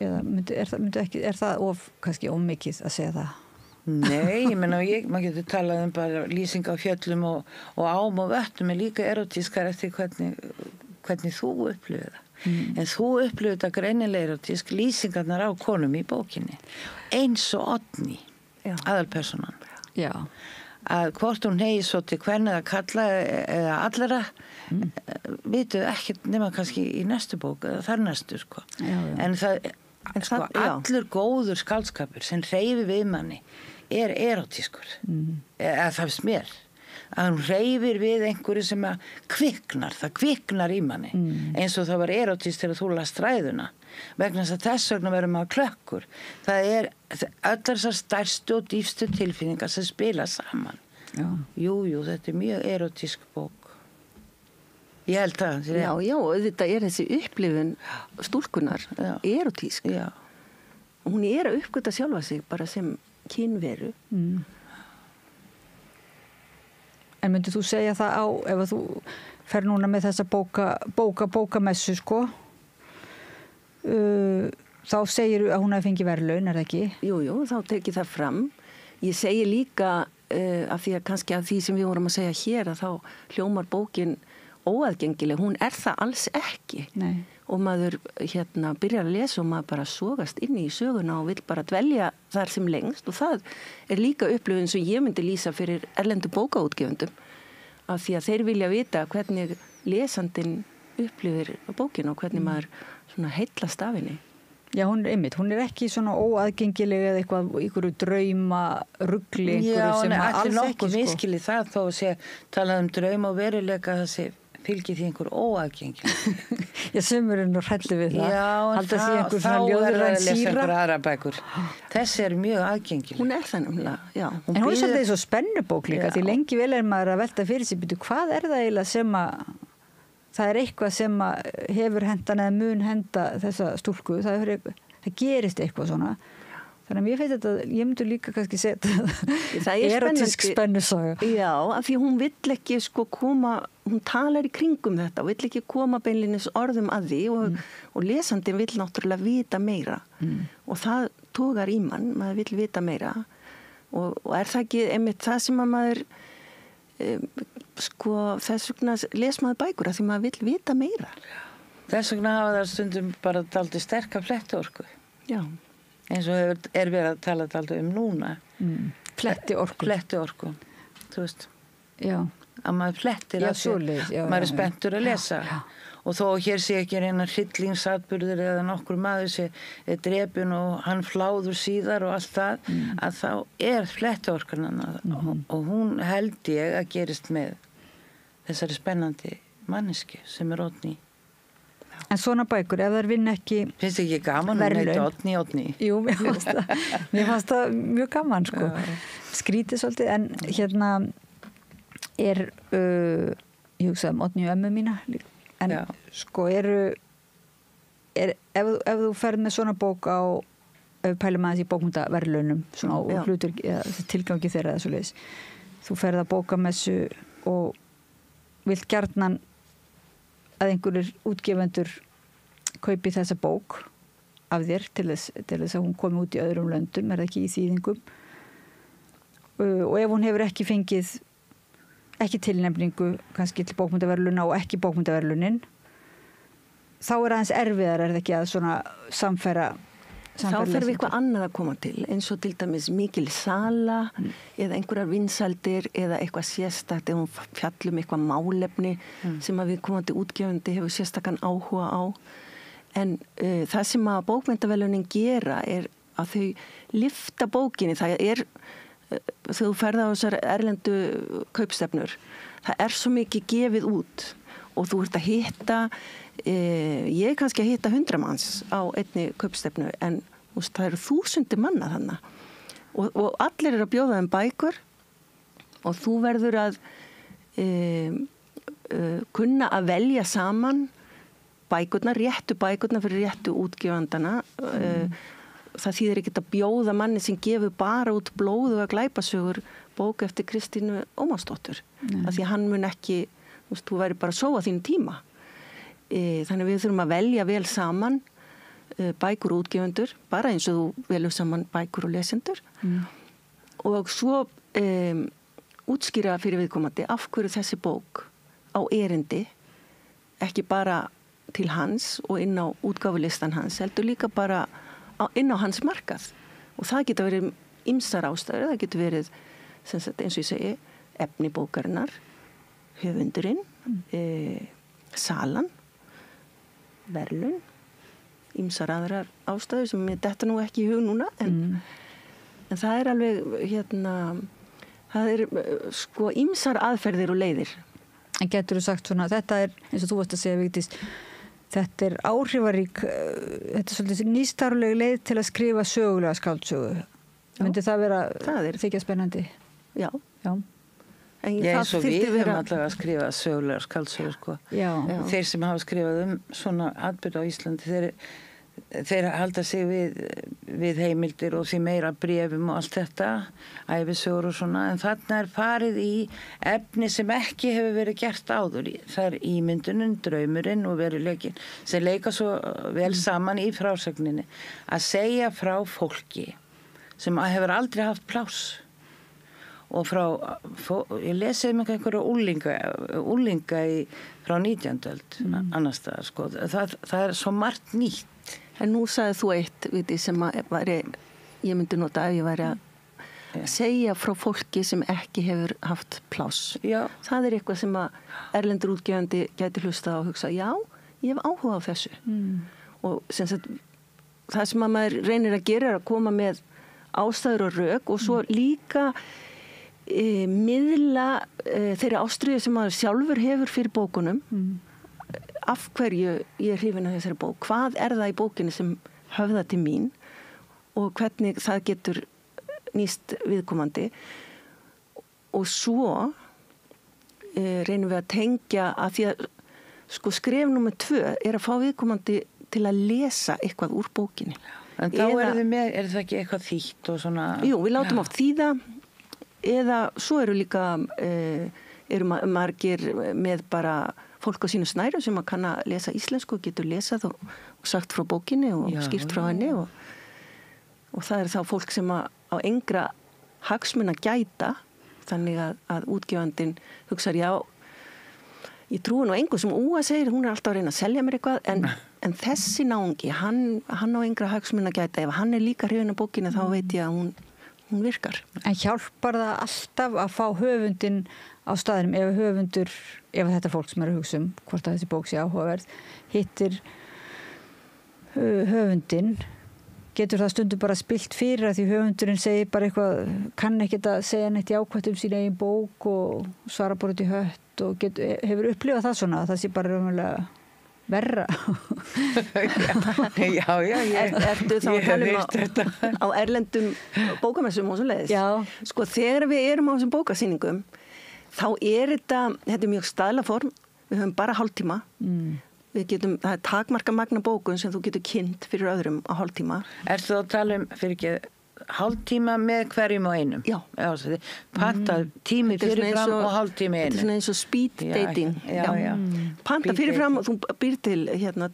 Eða er það kannski ómikið að segja það? Nei, ég meina, maður getur talað bara lýsing á fjöllum og ám og vöttum er líka erotískar eftir hvernig þú upplifir það. En þú upplifir þetta greinilega erotísk lýsingarnar á konum í bókinni. Eins og Oddný, aðalpersonan. Já. Að hvort hún hegi svo til hvern eða kalla eða allra vitu ekki nema kannski í næstu bók eða þar næstu, sko. En það allur góður skáldskapur sem hreyfir við manni er erotískur eða það finnst mér að hún hreyfir við einhverju sem að það kviknar í manni eins og það var erotíst þegar þú las ræðuna vegna þess vegna verður maður klökkur það er allar þessar stærstu og dýpstu tilfinningar sem spila saman jú, þetta er mjög erotísk bók. Ég held það. Já, þetta er þessi upplifun stúlkunar, erotísk. Já. Hún er að uppgöta sjálfa sig bara sem kynveru. En myndið þú segja það ef þú fer núna með þessa bókamessu, sko, þá segir að hún hafi fengið verðlaun, er það ekki? Jú, þá tekið það fram. Ég segi líka af því að kannski af því sem við vorum að segja hér að þá hljómar bókin óaðgengileg, hún er það alls ekki. Nei. Og maður byrjar að lesa og maður bara sogast inn í söguna og vill bara dvelja þar sem lengst og það er líka upplifun sem ég myndi lýsa fyrir erlendu bókaútgefendum af því að þeir vilja vita hvernig lesandinn upplifir bókina og hvernig maður svona heillast af henni. Já, hún er ekki svona óaðgengileg eða einhverju drauma rugli einhverju sem alls ekki, sko. Já, allir nokkuð miskilið það þó að sé talað um drauma og veruleika þessi fylgir því einhver óaðgengileg. Já, sumur er nú hræddir við það. Já, þá er það að lesa einhver aðra bækur. Þessi er mjög aðgengileg. Hún er þannig, já. En hún er svolítið svo spennubók líka, því lengi vel er maður að velta fyrir sig, hvað er það eiginlega sem að það er eitthvað sem hefur hendan eða mun henda þessa stúlku, það það gerist eitthvað svona. Þannig að mér finnst þetta, ég myndi líka kannski setja erotísk spennusaga. Já, af því hún vill ekki sko koma, hún talar í kringum þetta og vill ekki koma beinlínis orðum að því og lesandinn vill náttúrulega vita meira og það togar í mann, maður vill vita meira og er það ekki einmitt það sem að maður sko þess vegna les maður bækur að því maður vill vita meira. Þess vegna hafa það stundum bara dálítið sterka flettiorku. Já. Eins og verið að tala dálítið núna. Flettiorku. Þú veist. Já. Að maður flettir að sér. Maður spenntur að lesa. Já. Og þó hér sé ekki reyna hryllingsatburður eða nokkur maður sé drepinn og hann fláður síðar og allt það, að þá flettiorkan og hún held ég að gerist með þessari spennandi manneski sem Oddný. En svona bækur, ef þær vinna ekki finnst ekki gaman að neita Oddný? Jú, mér fannst það mjög gaman sko. Skrítið svolítið, en hérna ég hugsaði Oddný og ömmu mína líka. En sko ef þú ferð með svona bók ef við pælum aðeins í bókmenntaverðlaunum svona og hlutur, tilgangi þeirra eða svoleiðis, þú ferð að bókamessu og vilt gjarnan að einhverjir útgefendur kaupi þessa bók af þér til þess að hún komi út í öðrum löndum, það ekki í þýðingum og ef hún hefur ekki fengið ekki tilnefningu kannski til bókmenntaverðlauna og ekki bókmenntaverðlaunin þá aðeins erfiðar það ekki að svona samfæra þá þarf eitthvað annað að koma til eins og til dæmis mikil sala eða einhverjar vinsældir eða eitthvað sérstakt ef hún fjallum eitthvað málefni sem að við komandi útgefandi hefur sérstakann áhuga á en það sem að bókmenntaverðlaunin gera að þau lyfta bókinni þegar þú ferða á þessar erlendu kaupstefnur það svo mikið gefið út og þú ert að hitta ég kannski að hitta 100 manns á einni kaupstefnu en það eru 1000 manna þannig og allir að bjóða bækur og þú verður að kunna að velja saman réttu bækurnar fyrir réttu útgefandana það þýðir ekki að bjóða manni sem gefur bara út blóðuga glæpasögur bók eftir Kristínu Ómarsdóttur af því að hann mun ekki þú væri bara að sóa þínu tíma þannig við þurfum að velja vel saman bækur og útgefendur bara eins og þú velur saman bækur og lesendur og svo útskýra fyrir viðkomandi af hverju þessi bók á erindi ekki bara til hans og inn á útgáfulistan hans heldur líka bara inn á hans markað og það getur verið ýmsar ástæður, það getur verið eins og ég segi efni bókarinnar höfundurinn salan verðlaun ýmsar aðrar ástæður sem mér detta nú ekki í hug núna en það alveg það sko ýmsar aðferðir og leiðir. En getur þú sagt svona, þetta eins og þú varst að segja Vigdís, þetta áhrifarík, þetta svolítið nýstarleg leið til að skrifa sögulega skáldsögu. Myndi það vera þykja spennandi? Já. Eins og við höfum allavega að skrifa sögulegar skáldsögur sko. Þeir sem hafa skrifað svona atburð á Íslandi þeir halda sig við heimildir og því meira bréfum og allt þetta ævisögur og svona en þarna farið í efni sem ekki hefur verið gert áður það ímyndunin, draumurinn og veruleikin sem leika svo vel saman í frásögninni að segja frá fólki sem hefur aldrei haft pláss og ég lesið með einhverja úlinga frá 19. öld annars staðar sko. Það svo margt nýtt. En nú sagði þú eitt viti, sem ég myndi nota ef ég væri að segja frá fólki sem ekki hefur haft pláss. Já. Það eitthvað sem að erlendur útgefandi gæti hlusta og hugsa já, ég hef áhuga á þessu. Og það sem að maður reynir að gera að koma með ástæður og rök og svo líka miðla þeirri ástríðu sem maður sjálfur hefur fyrir bókunum af hverju ég hrifin af þessari bók hvað það í bókinni sem höfða til mín og hvernig það getur nýst viðkomandi og svo reynum við að tengja að því að sko skref númer 2 að fá viðkomandi til að lesa eitthvað úr bókinni En þá er það ekki eitthvað þýtt og svona... Jú, við látum oft þýða eða svo eru líka eru margir með bara fólk á sínu snæru sem að kann að lesa íslensku og getur lesað og sagt frá bókinni og skýrt frá henni og það þá fólk sem á engra hagsmuna gæta þannig að útgefandinn hugsar ég trúi nú engu sem Úa segir, hún alltaf að reyna að selja mér eitthvað en þessi náungi, hann á engra hagsmuna gæta, ef hann líka hrifinn af bókinni þá veit ég að hún virkar. En hjálpar það alltaf að fá höfundinn á staðinum ef þetta fólk sem að hugsa hvort að þessi bók sé áhugaverð hittir höfundinn, getur það stundum bara spilt fyrir að því höfundurinn segir bara eitthvað, kann ekkert að segja neitt jákvætt sína eigin bók og svara bara út í hött og hefur upplifað það svona að það sé bara raunverulega verra. Ertu þá að tala á erlendum bókamessum og svo leiðis? Já. Sko þegar við erum á þessum bókasýningum þá þetta er mjög staðla form, við höfum bara hálftíma. Það er takmarka magna bókun sem þú getur kynnt fyrir öðrum á hálftíma. Ertu að tala fyrir ekki hálftíma með hverjum og einum? Já. Panta tími fyrirfram og hálftími einu. Þetta er svona eins og speed dating. Já. Panta fyrirfram og þú býr til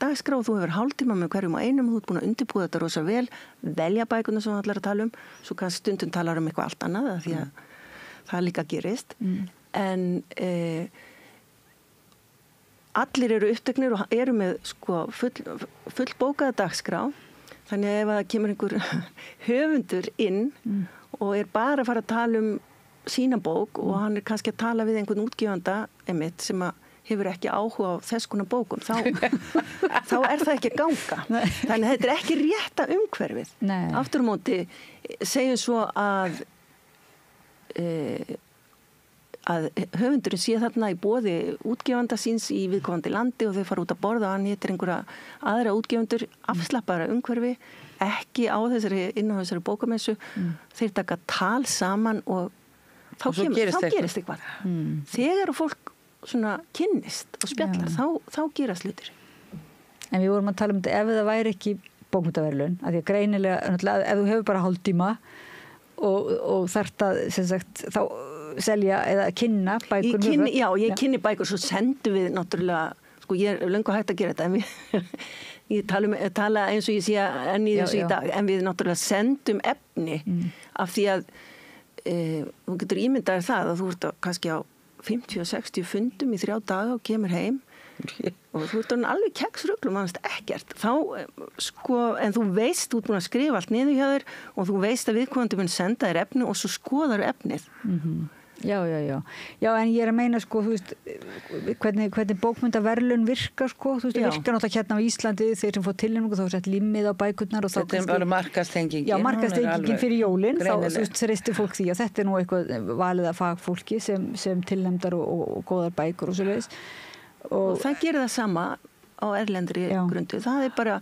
dagskrá og þú hefur hálftíma með hverjum og einum og þú ert búin að undirbúa þetta rosa vel, velja bækuna sem þú ætlar að tala svo kannski stundum talar eitthvað allt annað því að það líka gerist. En allir eru uppteknir og eru með full bókaða dagskrá. Þannig að ef það kemur einhver höfundur inn og bara að fara að tala sína bók og hann kannski að tala við einhvern útgefanda sem hefur ekki áhuga á þess konar bókum, þá það ekki að ganga. Þannig að þetta ekki rétta umhverfið. Aftur á móti segjum svo að höfundurinn sé þarna í boði útgefanda síns í viðkomandi landi og þau fara út að borða og hann hittir einhverja aðra útgefundur, afslappara umhverfi, ekki á inn á þessari bókamessu, þeir taka tal saman og þá gerist eitthvað. Þegar fólk svona kynnist og spjallar, þá gerast hlutir. En við vorum að tala þetta ef það væri ekki bókmenntaverðlaun, af því að greinilega, ef þú hefur bara hálftíma og þarft að, sem sagt, þá selja eða kynna bækur. Ég kynni bækur, svo sendum við náttúrulega, ég er löngu hægt að gera þetta en ég tala eins og ég sé enn í þessu í dag, en við náttúrulega sendum efni af því að þú getur ímyndaðir það að þú ert kannski á 50-60 fundum í 3 daga og kemur heim og þú ert alveg keksruglum, mannst ekkert en þú veist, þú ert búin að skrifa allt niður hjá þér og þú veist að viðkomandi mun senda þér efni og svo skoðar efnið. Já, en ég er að meina þú veist, hvernig bókmenntaverðlaun virkar þú veist, virkar náttúrulega hérna á Íslandi þeir sem fór tilnefningu, þá sett limmið á bækurnar og þetta bara markastengingin. Já, markastengingin fyrir jólin, þá þú veist, reistir fólk því að þetta nú eitthvað valið að fagfólki sem tilnefndar og góðar bækur og svo leiðis. Og það gerir það sama á erlendri grundu. Það bara,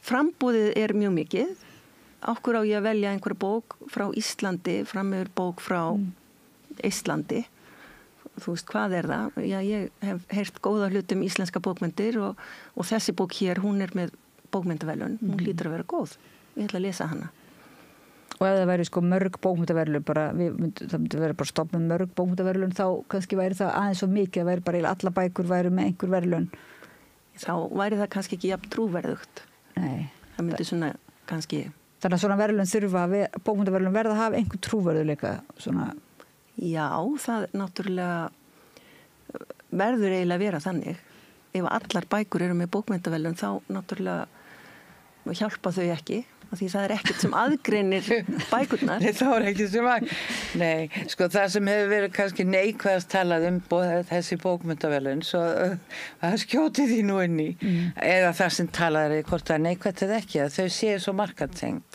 frambúðið mjög mikið. Okkur á ég að velja einhverja bók frá Íslandi, framöfur bók frá Íslandi. Þú veist, hvað það? Já, ég hef heyrt góða hluti íslenska bókmyndir og þessi bók hér, hún með bókmyndaverðlaun. Hún hlýtur að vera góð. Ég ætla að lesa hana. Og ef það væri mörg bókmyndaverðlaun, það myndi vera bara stofnum mörg bókmyndaverðlaun, þá kannski væri það aðeins svo mikið, það væri bara alla bækur væri með einhver verðlaun. Þá væri það kannski ekki jafn trúverðugt. Nei. Það myndi svona kannski... Þannig að svona verðlaun bókmyndaverðlaun verða að hafa einhver trúverðuleika svona... Já, það náttúrulega verður eiginlega að vera þannig. Ef allar bækur eru með bókmenntaverðlaun þá náttúrulega hjálpa þau ekki, af því það ekkert sem aðgreinir bækurnar. Nei, það ekkert sem Nei, það sem hefur verið kannski neikvæðast talað þessi bókmenntaverðlaun, svo það skjóti því nú inn í, eða það sem talað hvort það neikvætt eða ekki, að þau séu svo markatengt.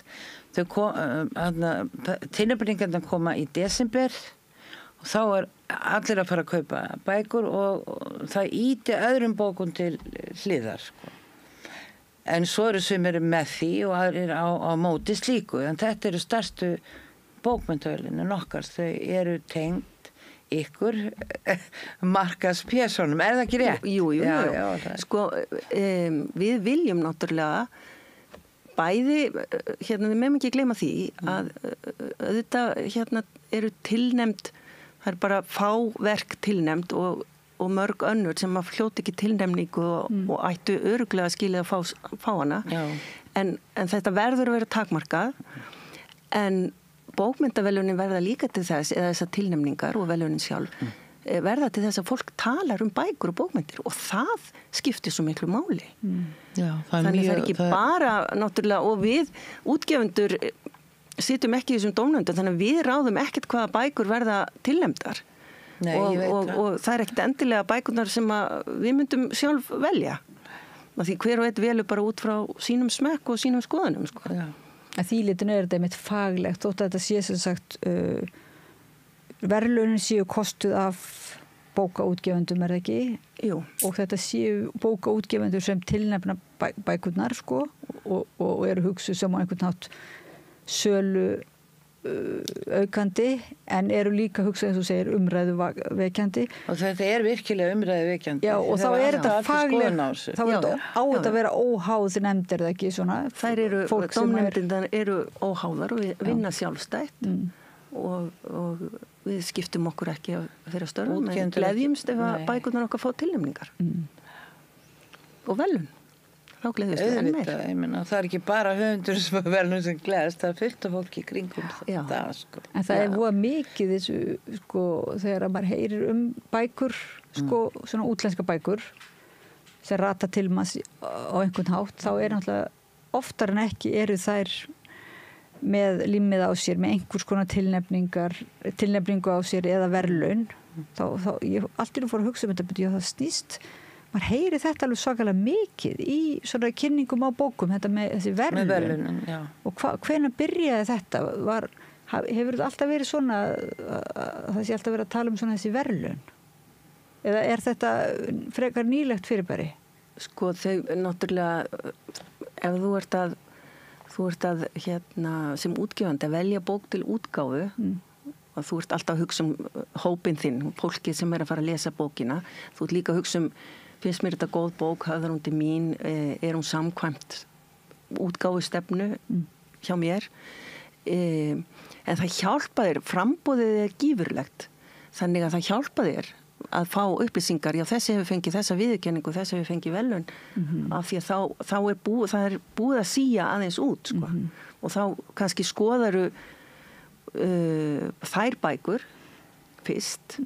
Tilnefningarnar koma í desember og þá allir að fara að kaupa bækur og það ýti öðrum bókum til hliðar. En svo eru sumir með því og aðrir á móti slíku, en þetta eru stærstu bókmenntaverðlaunin okkar, þau eru tengt ykkur markaðspéssunum, það ekki rétt? Jú. Við viljum náttúrulega bæði, við meðum ekki gleyma því að auðvitað eru tilnefnd, það er bara fá verk tilnefnd og mörg önnur sem að fljóti ekki tilnefningu og ættu örugglega að skilja að fá hana. En þetta verður að vera takmarkað, en bókmyndaverðlaunin verða líka til þess, eða þessar tilnefningar og verðlaunin sjálf, verða til þess að fólk talar bækur og bókmyndir og það skiptir svo miklu máli. Þannig það er ekki bara náttúrulega, og við útgefundur sitjum ekki í þessum dómnefndum, þannig að við ráðum ekkert hvaða bækur verða tilnefndar. Nei, og það er ekkert endilega bækurnar sem við myndum sjálf velja. Því hver og einn velur bara út frá sínum smekk og sínum skoðunum. Sko. Því litinu er þetta einmitt faglegt, þótt að þetta sé sem sagt verðlaunin séu kostuð af bókaútgefendum, er það ekki? Jú. Og þetta séu bókaútgefendur sem tilnefna bækurnar, sko, og eru hugsuð sem á einhvern nátt sölu aukandi, en eru líka hugsað, eins og segir, umræðuvekjandi. Og þetta er virkilega umræðuvekjandi. Já, og þá er þetta fagleg, þá er þetta á þetta að vera óháð nefndir, það ekki svona? Þær eru, dómnefndirnar eru óháðar og vinna sjálfstætt og við skiptum okkur ekki þeirra störfum, en gleðjumst ef að bækurnar okkar fá tilnefningar. Og velun. Þá gleðjumst við enn meir. Það er ekki bara höfundur sem er velun sem gleðast, það er fullt af fólki í kringum það. Sko. En það er voða mikið þessu, sko, þegar maður heyrir bækur, sko, svona útlenska bækur, sem rata til maður á einhvern hátt, þá er náttúrulega oftar en ekki eru þær með límið á sér, með einhvers konar tilnefningu á sér eða verðlaun. Ég alltaf fór að hugsa þetta, betur það snýst. Maður heyri þetta alveg svakalega mikið í svona kynningum á bókum, þetta með þessi verðlaun. Með verðlaunin, já. Og hvenær byrjaði þetta? Hefur þetta alltaf verið svona, það sé alltaf verið að tala svona þessi verðlaun? Eða er þetta frekar nýlegt fyrirbæri? Sko, þau náttúrulega, ef þú ert að sem útgefandi að velja bók til útgáfu og þú ert alltaf að hugsa hópinn þinn, fólkið sem er að fara að lesa bókina, þú ert líka að hugsa finnst mér þetta góð bók, höfðar hún til mín, er hún samkvæmt útgáfustefnu hjá mér, en það hjálpa þér, framboðið er gífurlegt, þannig að það hjálpa þér að fá upplýsingar, já þessi hefur fengið þessa viðurkenningu, þessi hefur fengið verðlaun, af því að þá er búið að síja aðeins út, sko. Og þá kannski skoðaru þær bækur fyrst,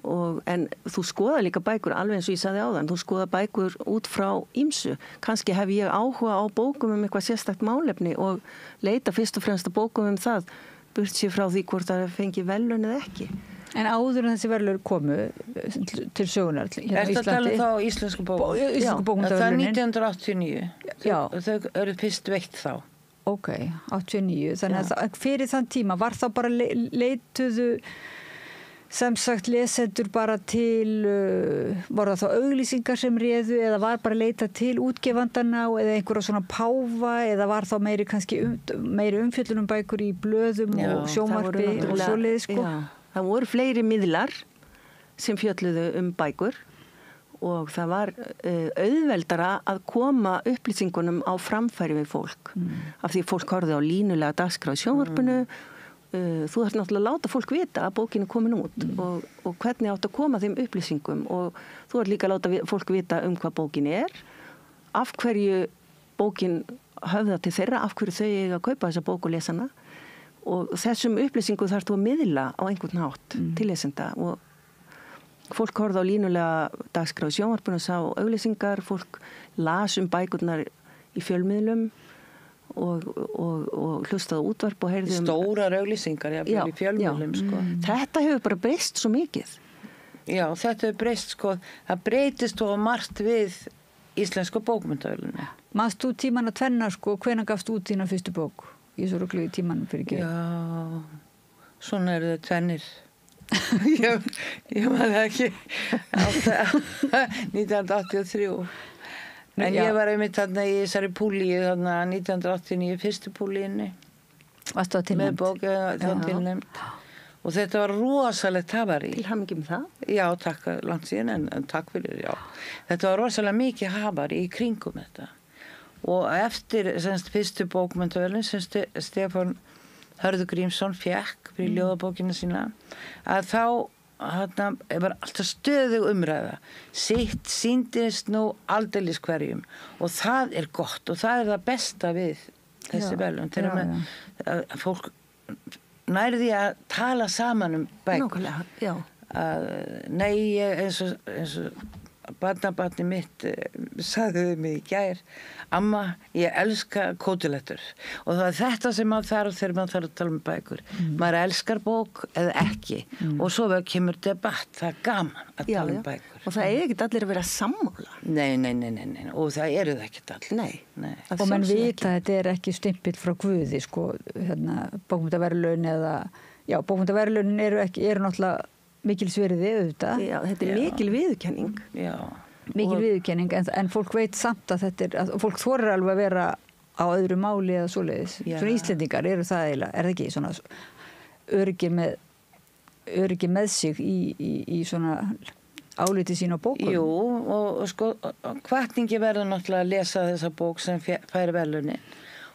en þú skoðar líka bækur alveg eins og ég sagði áðan, þú skoðar bækur út frá ýmsu, kannski hef ég áhuga á bókum eitthvað sérstakt málefni og leita fyrst og fremst að bókum það, burt sér frá því hvort það fengi verðlaun eða ekki. En áður en þessi verðlaun komu til sögunar hérna á Íslandi. Er þetta talað þá íslensku bókum? Íslensku bókmyndaverðlaunin. Það er 1989. Já. Þau eru fyrst veitt þá. Ok, 89. Þannig að fyrir þann tíma var þá bara leituðu sem sagt lesendur bara til, voru það þá auglýsingar sem réðu eða var bara leita til útgefandana eða einhverja svona páfa eða var þá meiri umfjöllun bækur í blöðum og sjónvarpi og svoleiðis, sko? Já, það voru fleiri miðlar sem fjölluðu bækur og það var auðveldara að koma upplýsingunum á framfæri við fólk af því fólk horfði á línulega dagskrá í sjónvarpinu. Þú þarf náttúrulega að láta fólk vita að bókin er komin út og hvernig átt að koma þeim upplýsingum og þú þarf líka að láta fólk vita hvað bókin er, af hverju bókin höfða til þeirra, af hverju þau eiga að kaupa þessa bók og lesana og þessum upplýsingum þarf þú að miðla á einhvern hátt til lesenda og fólk horfði á línulega dagskrá í sjónvarpinu og sá auglýsingar, fólk las bækurnar í fjölmiðlum og hlustaði útvarp og heyrði stórar auglýsingar í fjölmiðlum, sko. Þetta hefur bara breyst svo mikið. Já, þetta hefur breyst, sko. Það breytist og margt við íslensku bókmyndaverðlaunina. Manst þú tíman að tvenna, sko, hvenær gafst út þína fyrstu bók? Ég svo rögglu í tímanum fyrir ekki. Já, svona eru þau tvennir. Ég maður ekki 1983. En ég var einmitt þarna í þessari púlíu þarna 1989, fyrstu púlíunni. Varstu það tilnefnd? Með bók, tilnefnd. Og þetta var rosalegt hafarí. Til hamingju með það? Já, takk, langt síðan, en takk fyrir, já. Þetta var rosalega mikið hafarí í kringum þetta. og eftir fyrstu bókmenntaverðlaun sem Stefán Hörður Grímsson fékk fyrir ljóðabókina sína, að þá var alltaf stöðug umræða. Sitt sýndist nú aldeilis hverjum og það er gott og það er það besta við þessi verðlaun. Þegar fólk nærði að tala saman bækur. Já. Nei, eins og barnabarni mitt sagði við mig í gær, amma, ég elska kótilettur og það er þetta sem maður þarf þegar maður þarf að tala bækur. Maður elskar bók eða ekki og svo kemur debatt, það er gaman að tala bækur. Og það er ekkert allir að vera sammála. Nei, og það eru það ekkert allir. Nei. Og mann vita að þetta er ekki stimpill frá Guði, sko, bókmenntaverðlaun bókmenntaverðlaun eru náttúrulega mikil sverði auðvitað. Já, þetta er mikil viðurkenning. Já. Mikil viðurkenning, en fólk veit samt að þetta er, fólk þorir alveg að vera á öðru máli eða svoleiðis. Svona Íslendingar eru það eiginlega, er það ekki svona öryggi með sig í svona áliti sín á bókum? Jú, og sko, hvatningi verður náttúrulega að lesa þessa bók sem fær verðlaunin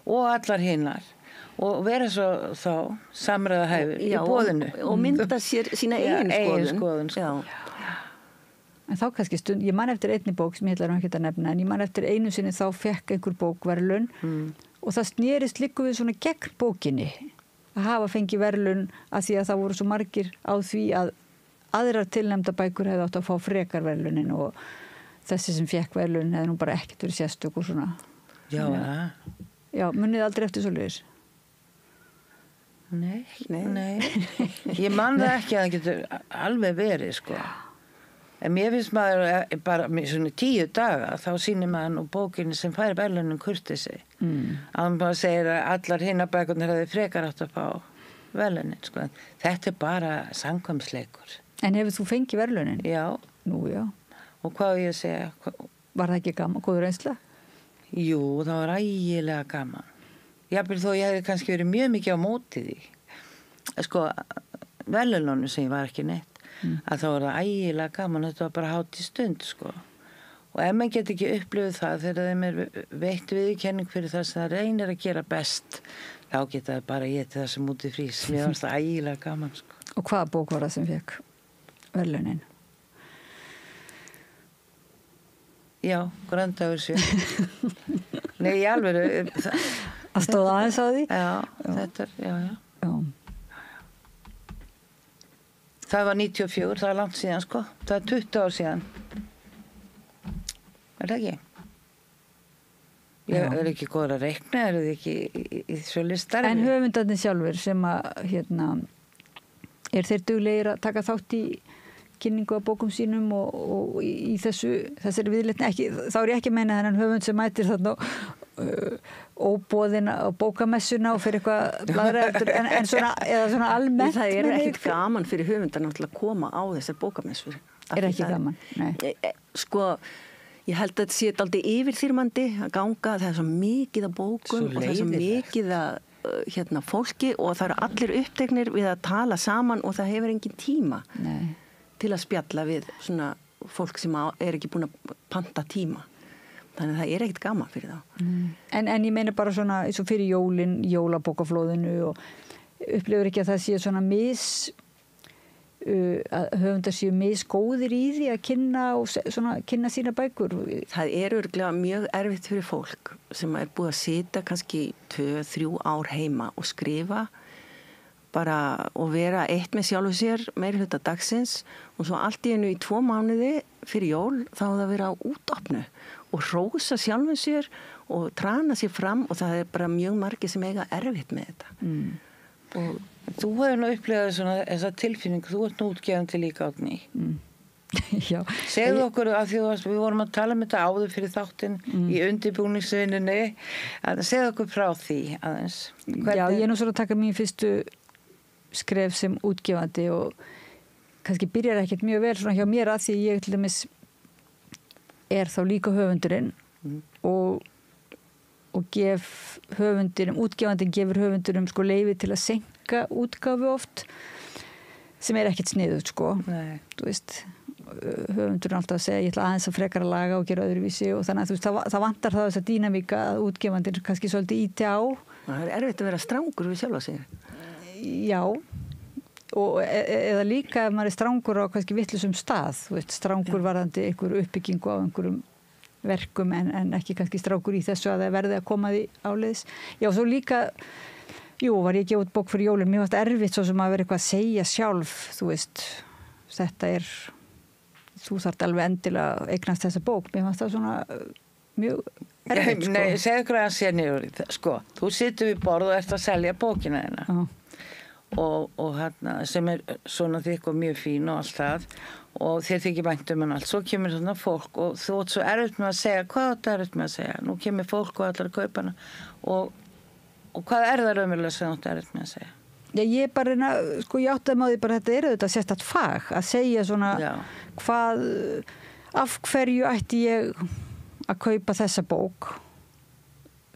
og allar hinnar. Og vera svo þá samræðahæfur í boðinu. Og mynda sér sína eigin skoðun. Já. En þá kannski ég man eftir einni bók sem ég ætla ekki að nefna, en ég man eftir einu sinni þá fekk einhver bók verðlaun og það snerist líka við svona gegn bókinni að hafa fengið verðlaun af því að það voru svo margir á því að aðrar tilnefnda bækur hefði átt að fá frekar verðlaunin og þessi sem fekk verðlaun hefði nú bara ekkert verið sérstök og svona. Já, munið aldrei eftir svoleiðis. Nei. Ég man það ekki að það getur alveg verið, sko. En mér finnst maður bara með svona 10 daga, þá sýnir maður nú bókinni sem fær verðlaunum kurteisi. Að hann bara segir að allar hinna bækurnar hefði frekar átt að fá verðlaunin, sko. Þetta er bara samkvæmsleikur. En hefur þú fengið verðlaunin? Já. Nú, já. Og hvað ég segja? Var það ekki gaman, góður reynsla? Jú, það var ægilega gaman. Jafnvel þó ég hefði kannski verið mjög mikið á móti því. Sko, verðlaununum sem ég var ekki neitt, að þá var það ægilega gaman, þetta var bara hátíð stund, sko. Og ef maður getur ekki upplifið það þegar þeim er veitt viðurkenning fyrir það sem það reynir að gera best, þá geta það bara getið það sem út í frís. Mér varst það ægilega gaman, sko. Og hvaða bók var það sem fekk verðlaunin? Já, Gröndaður sjö. Nei, í alveg að stóða aðeins á því? Já, þetta er, já. Það var 94, það er langt síðan, sko. Það er 20 ár síðan. Er það ekki? Ég er ekki góður að reikna, er það ekki í svo listar? En höfundarnir sjálfur sem að, er þeir duglegir að taka þátt í kynningu af bókum sínum og í þessari viðleitni ekki, þá er ég ekki að meina þennan höfund sem mætir þarna óboðina og bókamessuna og fyrir eitthvað blaðræður en svona, eða svona almennt. Það er ekkert gaman fyrir höfundar náttúrulega að koma á þessar bókamessur. Er ekki gaman? Nei. Sko, ég held að þetta sé aldrei yfirþyrmandi að ganga, það er svo mikið af bókum og það er svo mikið af fólki og það eru allir uppteknir við að tala saman og það hefur engin tíma. Nei. Til að spjalla við svona fólk sem er ekki búin að panta tíma. Þannig að það er ekkert gaman fyrir þá. En ég meina bara svona eins og fyrir jólin, jólabókaflóðinu og upplifur ekki að það sé svona að höfundar séu misgóðir í því að kynna sína bækur. Það er örugglega mjög erfitt fyrir fólk sem er búið að sitja kannski 2-3 ár heima og skrifa bara og vera eitt með sjálfu sér meiri hluta dagsins og svo allt í einu í 2 mánuði fyrir jól þá það að vera á útopnu og hrósa sjálfu sér og trana sér fram og það er bara mjög margir sem eiga erfitt með þetta. Og þú hefur nú upplifað svona þessa tilfinningu, þú ert nú útgefandi líka Árný. Já. Segðu okkur að því að við vorum að tala um þetta áður fyrir þáttinn í undirbúningsvinnunni, segðu okkur frá því aðeins. Já, ég er nú svona að taka mín fyrstu skref sem útgefandi og kannski byrjar ekkert mjög vel svona hjá mér að því ég til dæmis er þá líka höfundurinn og gef höfundinum, útgefandinn gefur höfundinum sko leyfi til að senka útgáfu oft sem er ekkert sniðugt sko. Nei. Þú veist, höfundurinn alltaf að segja ég ætla aðeins að frekara laga og gera öðruvísi og þannig að þú veist, það vantar það þessa dýnamíka að útgefandinn kannski svolítið íti á. Það er erfitt að vera strangur við sjálfa sig. Já, og eða líka ef maður er strangur á kannski vitlausum stað, þú veist, strangur varðandi einhver uppbyggingu á einhverjum verkum en ekki kannski strangur í þessu að það verði að koma því áleiðis. Já, svo líka, var ég að gefa út bók fyrir jólin, mér fannst erfitt svo sem að vera eitthvað að segja sjálf, þú veist, þetta þú þarft alveg endilega að eignast þessa bók. Mér fannst það svona mjög erfitt, sko. Nei, segðu hvað hann sé niður í það, sko. Þú situr við borð og ert að selja bókina þína. Og hérna, sem er svona þykk og mjög fín og allt það. Og þér þykir vænt hann allt. Svo kemur svona fólk og þú ert svo erfitt með að segja, hvað er þetta erfitt með að segja? Nú kemur fólk og allar að kaupa hana. Og hvað er það raunverulega sem þú ert erfitt með að segja? Já, ég bara reyna, sko ég áttaði með því bara þetta þetta sérstakt fag að segja svona af hverju ætti ég að kaupa þessa bók,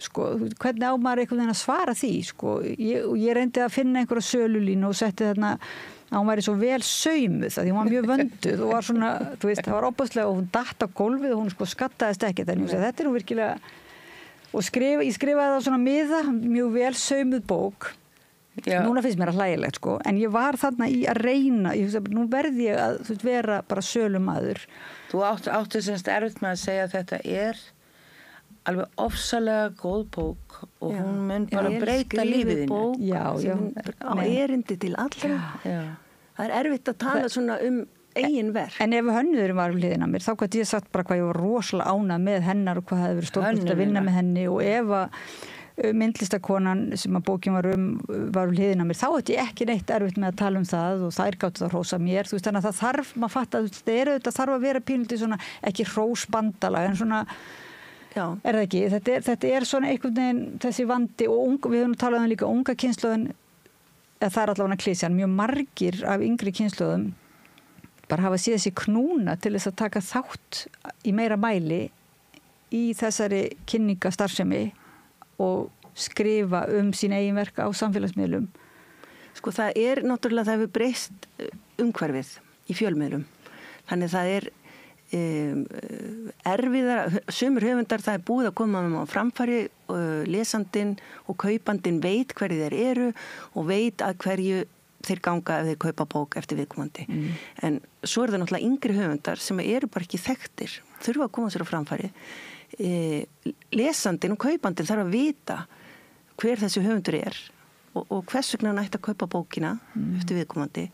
sko, hvernig á maður einhvern veginn að svara því, sko, ég reyndi að finna einhverja sölulínu og setti þarna að hún væri svo vel saumuð, því hún var mjög vönduð og var svona, þú veist, það var óbúðslega og hún datt á gólfið og hún sko skattaðist ekki, þannig að þetta nú virkilega, og ég skrifaði það svona miða, mjög vel saumuð bók. Já. Núna finnst mér að hlægilegt, sko, en ég var þarna í að reyna, nú verði ég að vera bara sölumaður. Þú átti semst erfitt með að segja að þetta er alveg ofsalega góð bók og hún mun bara breyta lífið þínu. Á erindi til allra. Það er erfitt að tala svona eigin verk. En ef hönnuðurinn var við hliðina mér, þá gæti ég sagt bara hvað ég var rosalega ánægð með hennar og hvað hefði verið stórkostlega að vinna með henni og ef að myndlistakonan sem að bókin var var hliðina mér, þá ætti ég ekki neitt erfitt með að tala það og þær gátu það hrósa mér, þú veist, þannig að það þarf, maður fatta þetta þarf að vera pínlítið svona, ekki hrósbandalag, en svona er það ekki, þetta er svona einhvern veginn þessi vandi og við höfum talað líka unga kynslóðin, eða það er allavega klísjan, mjög margir af yngri kynslóðum bara hafa séð þessi knúna til þess að taka þátt í meira mæli í þessari kynningastarfsemi og skrifa sín eigin verk á samfélagsmiðlum. Sko það er náttúrulega, það hefur breyst umhverfið í fjölmiðlum. Þannig það er erfiðara, sumur höfundar það er búið að koma á framfæri, lesandinn og kaupandinn veit hverju þeir eru og veit að hverju þeir ganga ef þeir kaupa bók eftir viðkomandi. En svo er það náttúrulega yngri höfundar sem eru bara ekki þekktir, þurfa að koma sér á framfæri. Lesandinn og kaupandinn þarf að vita hver þessi höfundur er og hvers vegna hann ætti að kaupa bókina eftir viðkomandi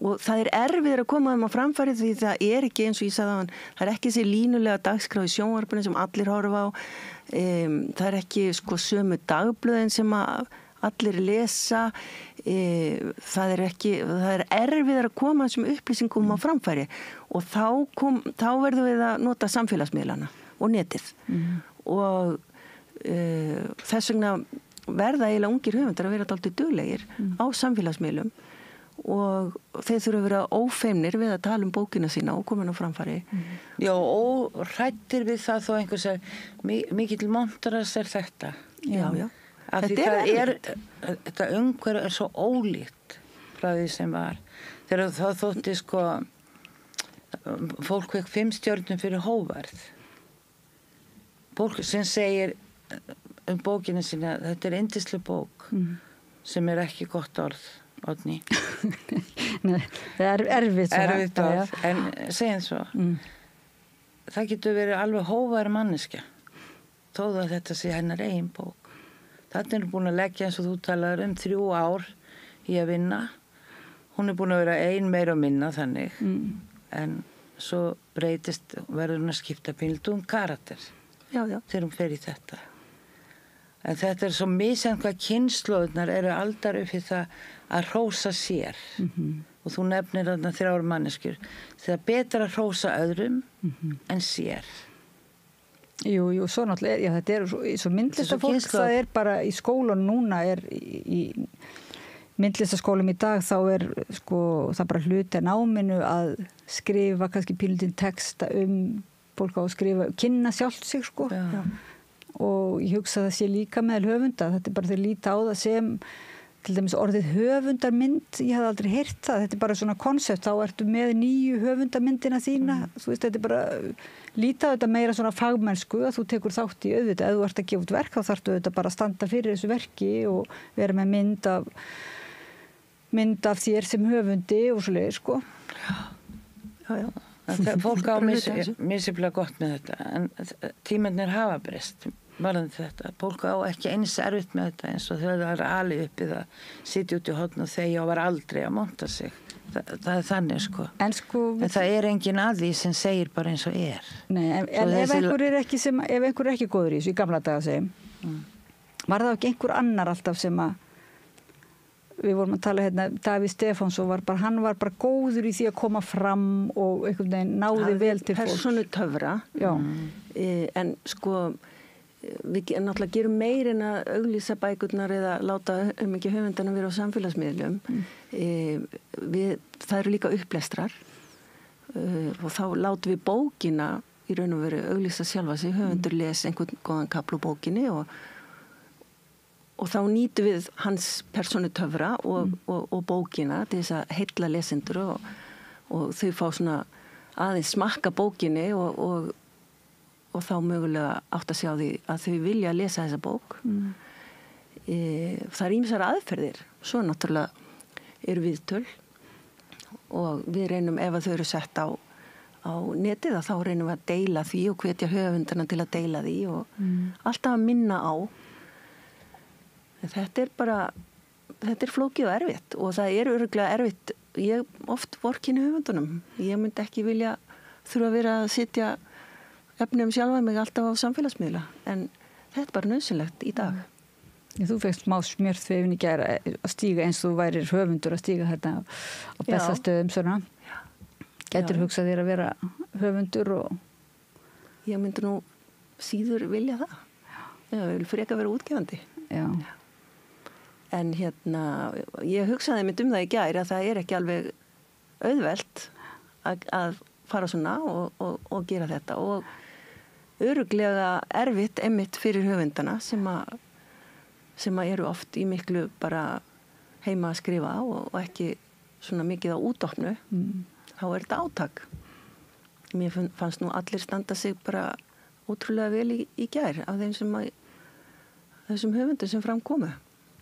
og það er erfiður að koma á framfæri því það er ekki eins og ég sagði á hann, það er ekki þessi línulega dagskrá í sjónvarpinu sem allir horfa á, það er ekki sko sömu dagblöðin sem allir lesa, það er erfiður að koma þessum upplýsingum á framfæri og þá verðum við að nota samfélagsmiðlana og netið og þess vegna verða eiginlega ungir höfundar að vera dálítið duglegir á samfélagsmiðlum og þeir þurfa að vera ófeimnir við að tala bókina sína og koma á framfæri. Já, og hrættir við það þó einhvers mikill montaras er þetta. Já. Þetta umhverfi er svo ólíkt frá því sem var. Þegar það þótti sko fólk fekk 5 stjörnum fyrir hóvarð. Fólk sem segir bókina sína, þetta er yndisleg bók sem er ekki gott orð, Oddný. Nei, það er erfitt orð, en segjum svo. Það getur verið alveg hóvar manneskja, þó að þetta sé hennar eigin bók. Þetta er búin að leggja eins og þú talar 3 ár í að vinna. Hún er búin að vera ein meira og minna þannig, en svo breytist, verður hún að skipta pínlítið karakter. Já. Þegar hún fer í þetta. En þetta er svo misjafnt hvað kynslóðurnar eru aldar upp í það að hrósa sér. Og þú nefnir þarna 3 manneskjur. Það er betra að hrósa öðrum en sér. Jú, svo náttúrulega, þetta er svo myndlistafólk, það er bara í skólan núna, í myndlistaskólum í dag, þá er sko, það bara hluti af náminu að skrifa kannski pínlítinn texta fólk á að skrifa, kynna sjálft sig sko. Og ég hugsa að það sé líka með höfunda, þetta er bara þeir líta á það sem til dæmis orðið höfundarmynd, ég hef aldrei heyrt það, þetta bara svona konsept, þá ertu með nýju höfundarmyndina þína, þú veist, þetta bara líta þetta meira svona fagmennsku að þú tekur þátt í auðvitað, ef þú ert að gefa út verk þá þarftu auðvitað bara að standa fyrir þessu verki og vera með mynd af þér sem höfundi og svoleiðis, sko. Já. Fólk á misjaflega gott með þetta, en tímennir hafa breyst varðandi þetta. Fólk á ekki eins erfitt með þetta eins og þau var alveg uppið að sitja út í horn og þegja og var aldrei að monta sig. Það er þannig, sko. En það er engin að því sem segir bara eins og er. Nei, en ef einhver er ekki góður í þessu, í gamla daga segjum, var það ekki einhver annar alltaf sem að við vorum að tala hérna, Davíð Stefánsson hann var bara góður í því að koma fram og einhvern veginn náði vel til fólks. Persónu töfra. Já. En sko, við náttúrulega gerum meir en að auglýsa bækurnar eða láta ekki höfundarna vera á samfélagsmiðlum. Það eru líka upplestrar og þá látum við bókina í raun og veru auglýsa sjálfa sig, höfundur les einhvern góðan kapla úr bókinni og þá nýtum við hans persónu töfra og bókina til þess að heilla lesendur og þau fá svona aðeins smakka bókinni og þá mögulega átt að sjá því að þau vilja lesa þessa bók. Það er ýmsar aðferðir. Svo náttúrulega eru viðtöl og við reynum, ef þau eru sett á netið, þá reynum við að deila því og hvetja höfundarna til að deila því og alltaf að minna á. Þetta er flókið og erfitt og það er örugglega erfitt. Ég oft vorkenni höfundunum. Ég myndi ekki vilja þurfa að vera að sitja efni sjálfa mig alltaf á samfélagsmiðla en þetta er bara nauðsynlegt í dag. Þú fegst smá smjörþvefin í gær að stíga eins og þú værir höfundur að stíga þetta á Bessastöðum svona. Gætir hugsað þér að vera höfundur og ég myndi nú síður vilja það. Ég vil freka vera útgefandi. Já. En ég hugsaði mitt það í gær að það er ekki alveg auðvelt að fara svona og gera þetta og örugglega erfitt einmitt fyrir höfundana sem eru oft í miklu bara heima að skrifa og ekki svona mikið á útopnu. Þá er þetta átak. Mér fannst nú allir standa sig bara ótrúlega vel í gær af þessum höfundum sem framkomu.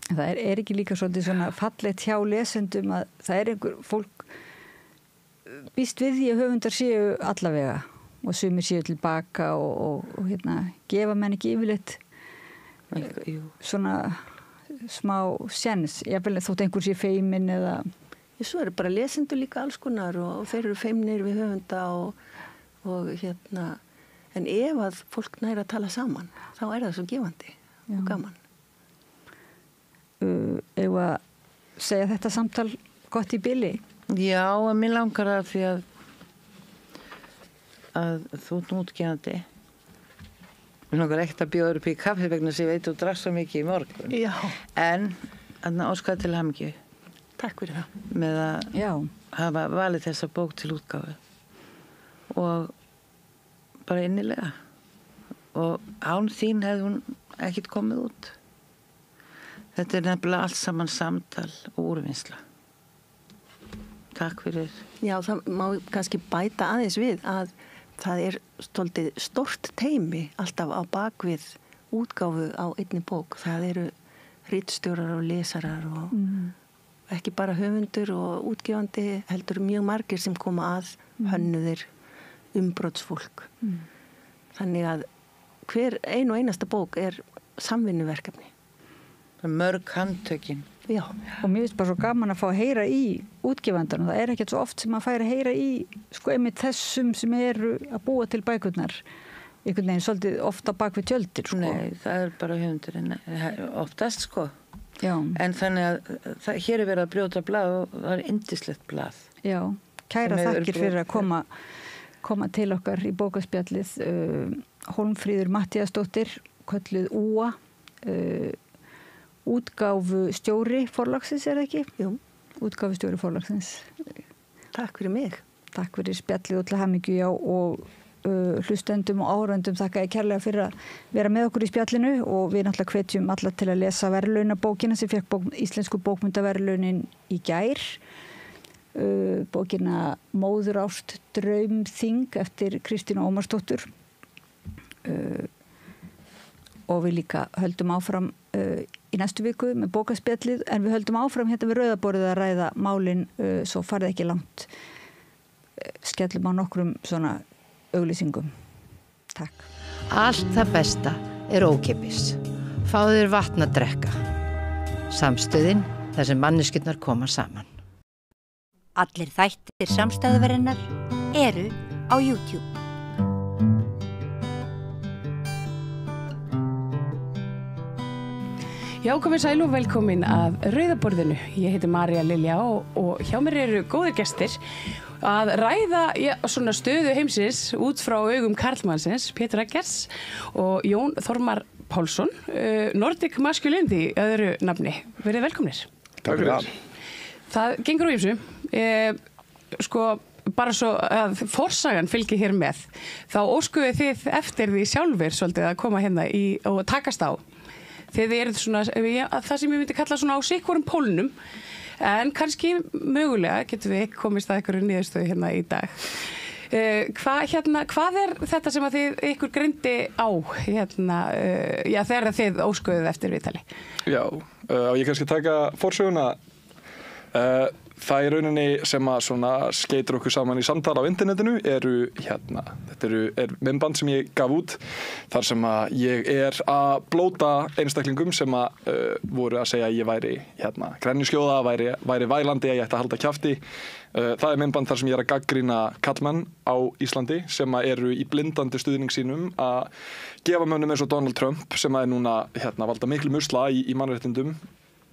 Það er ekki líka svona fallegt hjá lesendum að það er einhver fólk býst við því að höfundar séu allavega og sumir séu tilbaka og gefa menn ekki yfirleitt svona smá séns. Ég vil þótt einhver sé feiminn eða Svo eru bara lesendur líka alls konar og þeir eru feimnir við höfunda og en ef að fólk næra að tala saman þá er það svo gefandi og gaman. Eða að segja þetta samtal gott í bili? Já, en mér langar það því að þú ert útgefandi. Mér langar ekkert að bjóða upp í kaffi vegna sem ég veit þú drakst svo mikið í morgun. Já. En óskaði til hamingju. Takk fyrir það. Með að hafa valið þessa bók til útgáfu. Og bara innilega. Og án þín hefði hún ekkert komið út. Þetta er nefnilega allt saman samtal og úrvinnsla. Takk fyrir. Já, það má kannski bæta aðeins við að það er stoltið stórt teymi alltaf á bakvið útgáfu á einni bók. Það eru ritstjórar og lesarar og ekki bara höfundur og útgefandi, heldur mjög margir sem koma að, hönnuðir, umbrotsfólk. Þannig að hver ein og einasta bók er samvinnuverkefni. Mörg handtökin. Já, og mér finnst bara svo gaman að fá að heyra í útgefandanum. Það er ekkert svo oft sem að færa að heyra í einmitt þessum sem eru að búa til bækurnar. Einhvern veginn svolítið ofta bak við tjöldir. Nei, það er bara höfundurinn oftast Já. En þannig að hér er verið að brjóta blað og það er yndislegt blað. Já, kæra þakkir fyrir að koma til okkar í bókaspjallið. Hólmfríður Matthíasdóttir, kölluð Úa, útgáfustjóri forlagsins, er það ekki? Jú. Útgáfustjóri forlagsins. Takk fyrir mig. Takk fyrir spjallið og til hamingju, já, og hlustendum og áhorfendum þakka ég kærlega fyrir að vera með okkur í spjallinu og við náttúrulega hvetjum alla til að lesa verðlaunabókina sem fékk íslensku bókmyndaverðlaunin í gær. Bókina Móðurást draumþing eftir Kristínu Ómarsdóttur. Og við líka höldum áfram í næstu viku með bókaspjallið en við höldum áfram hérna við Rauðaborðið að ræða málin svo farið ekki langt. Skellum á nokkrum svona auglýsingum. Takk. Allt það besta ókeypis. Fáðu þér vatn að drekka. Samstöðin þar sem manneskjurnar koma saman. Allir þættir samstæðuverinnar eru á YouTube. Já, komið sæl og velkomin að Rauðaborðinu. Ég heiti María Lilja og hjá mér eru góðir gestir að ræða svona stöðu heimsins út frá augum karlmannsins, Pétur Eggers og Jón Þormar Pálsson, Nordic Masculinity öðru nafni. Verið velkomnir. Takk fyrir það. Það gengur á ýmsu. Bara svo að forsagan fylgir hér með, þá óskuðu þið eftir því sjálfur svolítið að koma hérna og takast á. Þið eru svona, það sem ég myndi kalla svona á sikvorum pólnum, en kannski mögulega getum við komist að einhverju niðurstöðu hérna í dag. Hvað er þetta sem að ykkur greindi á þegar þið óskuðuð eftir viðtali? Já, og ég kannski taka forsöguna. Það í rauninni sem að svona skeytir okkur saman í samtala á internetinu þetta er myndband sem ég gaf út þar sem að ég er að blóta einstaklingum sem að voru að segja að ég væri grenjuskjóða, væri vælandi, að ég ætti að halda kjafti. Það er myndband þar sem ég er að gagnrýna karlmenn á Íslandi sem að eru í blindandi stuðning sínum að gefa mönnum eins og Donald Trump sem að er núna valda miklu musla í mannréttindum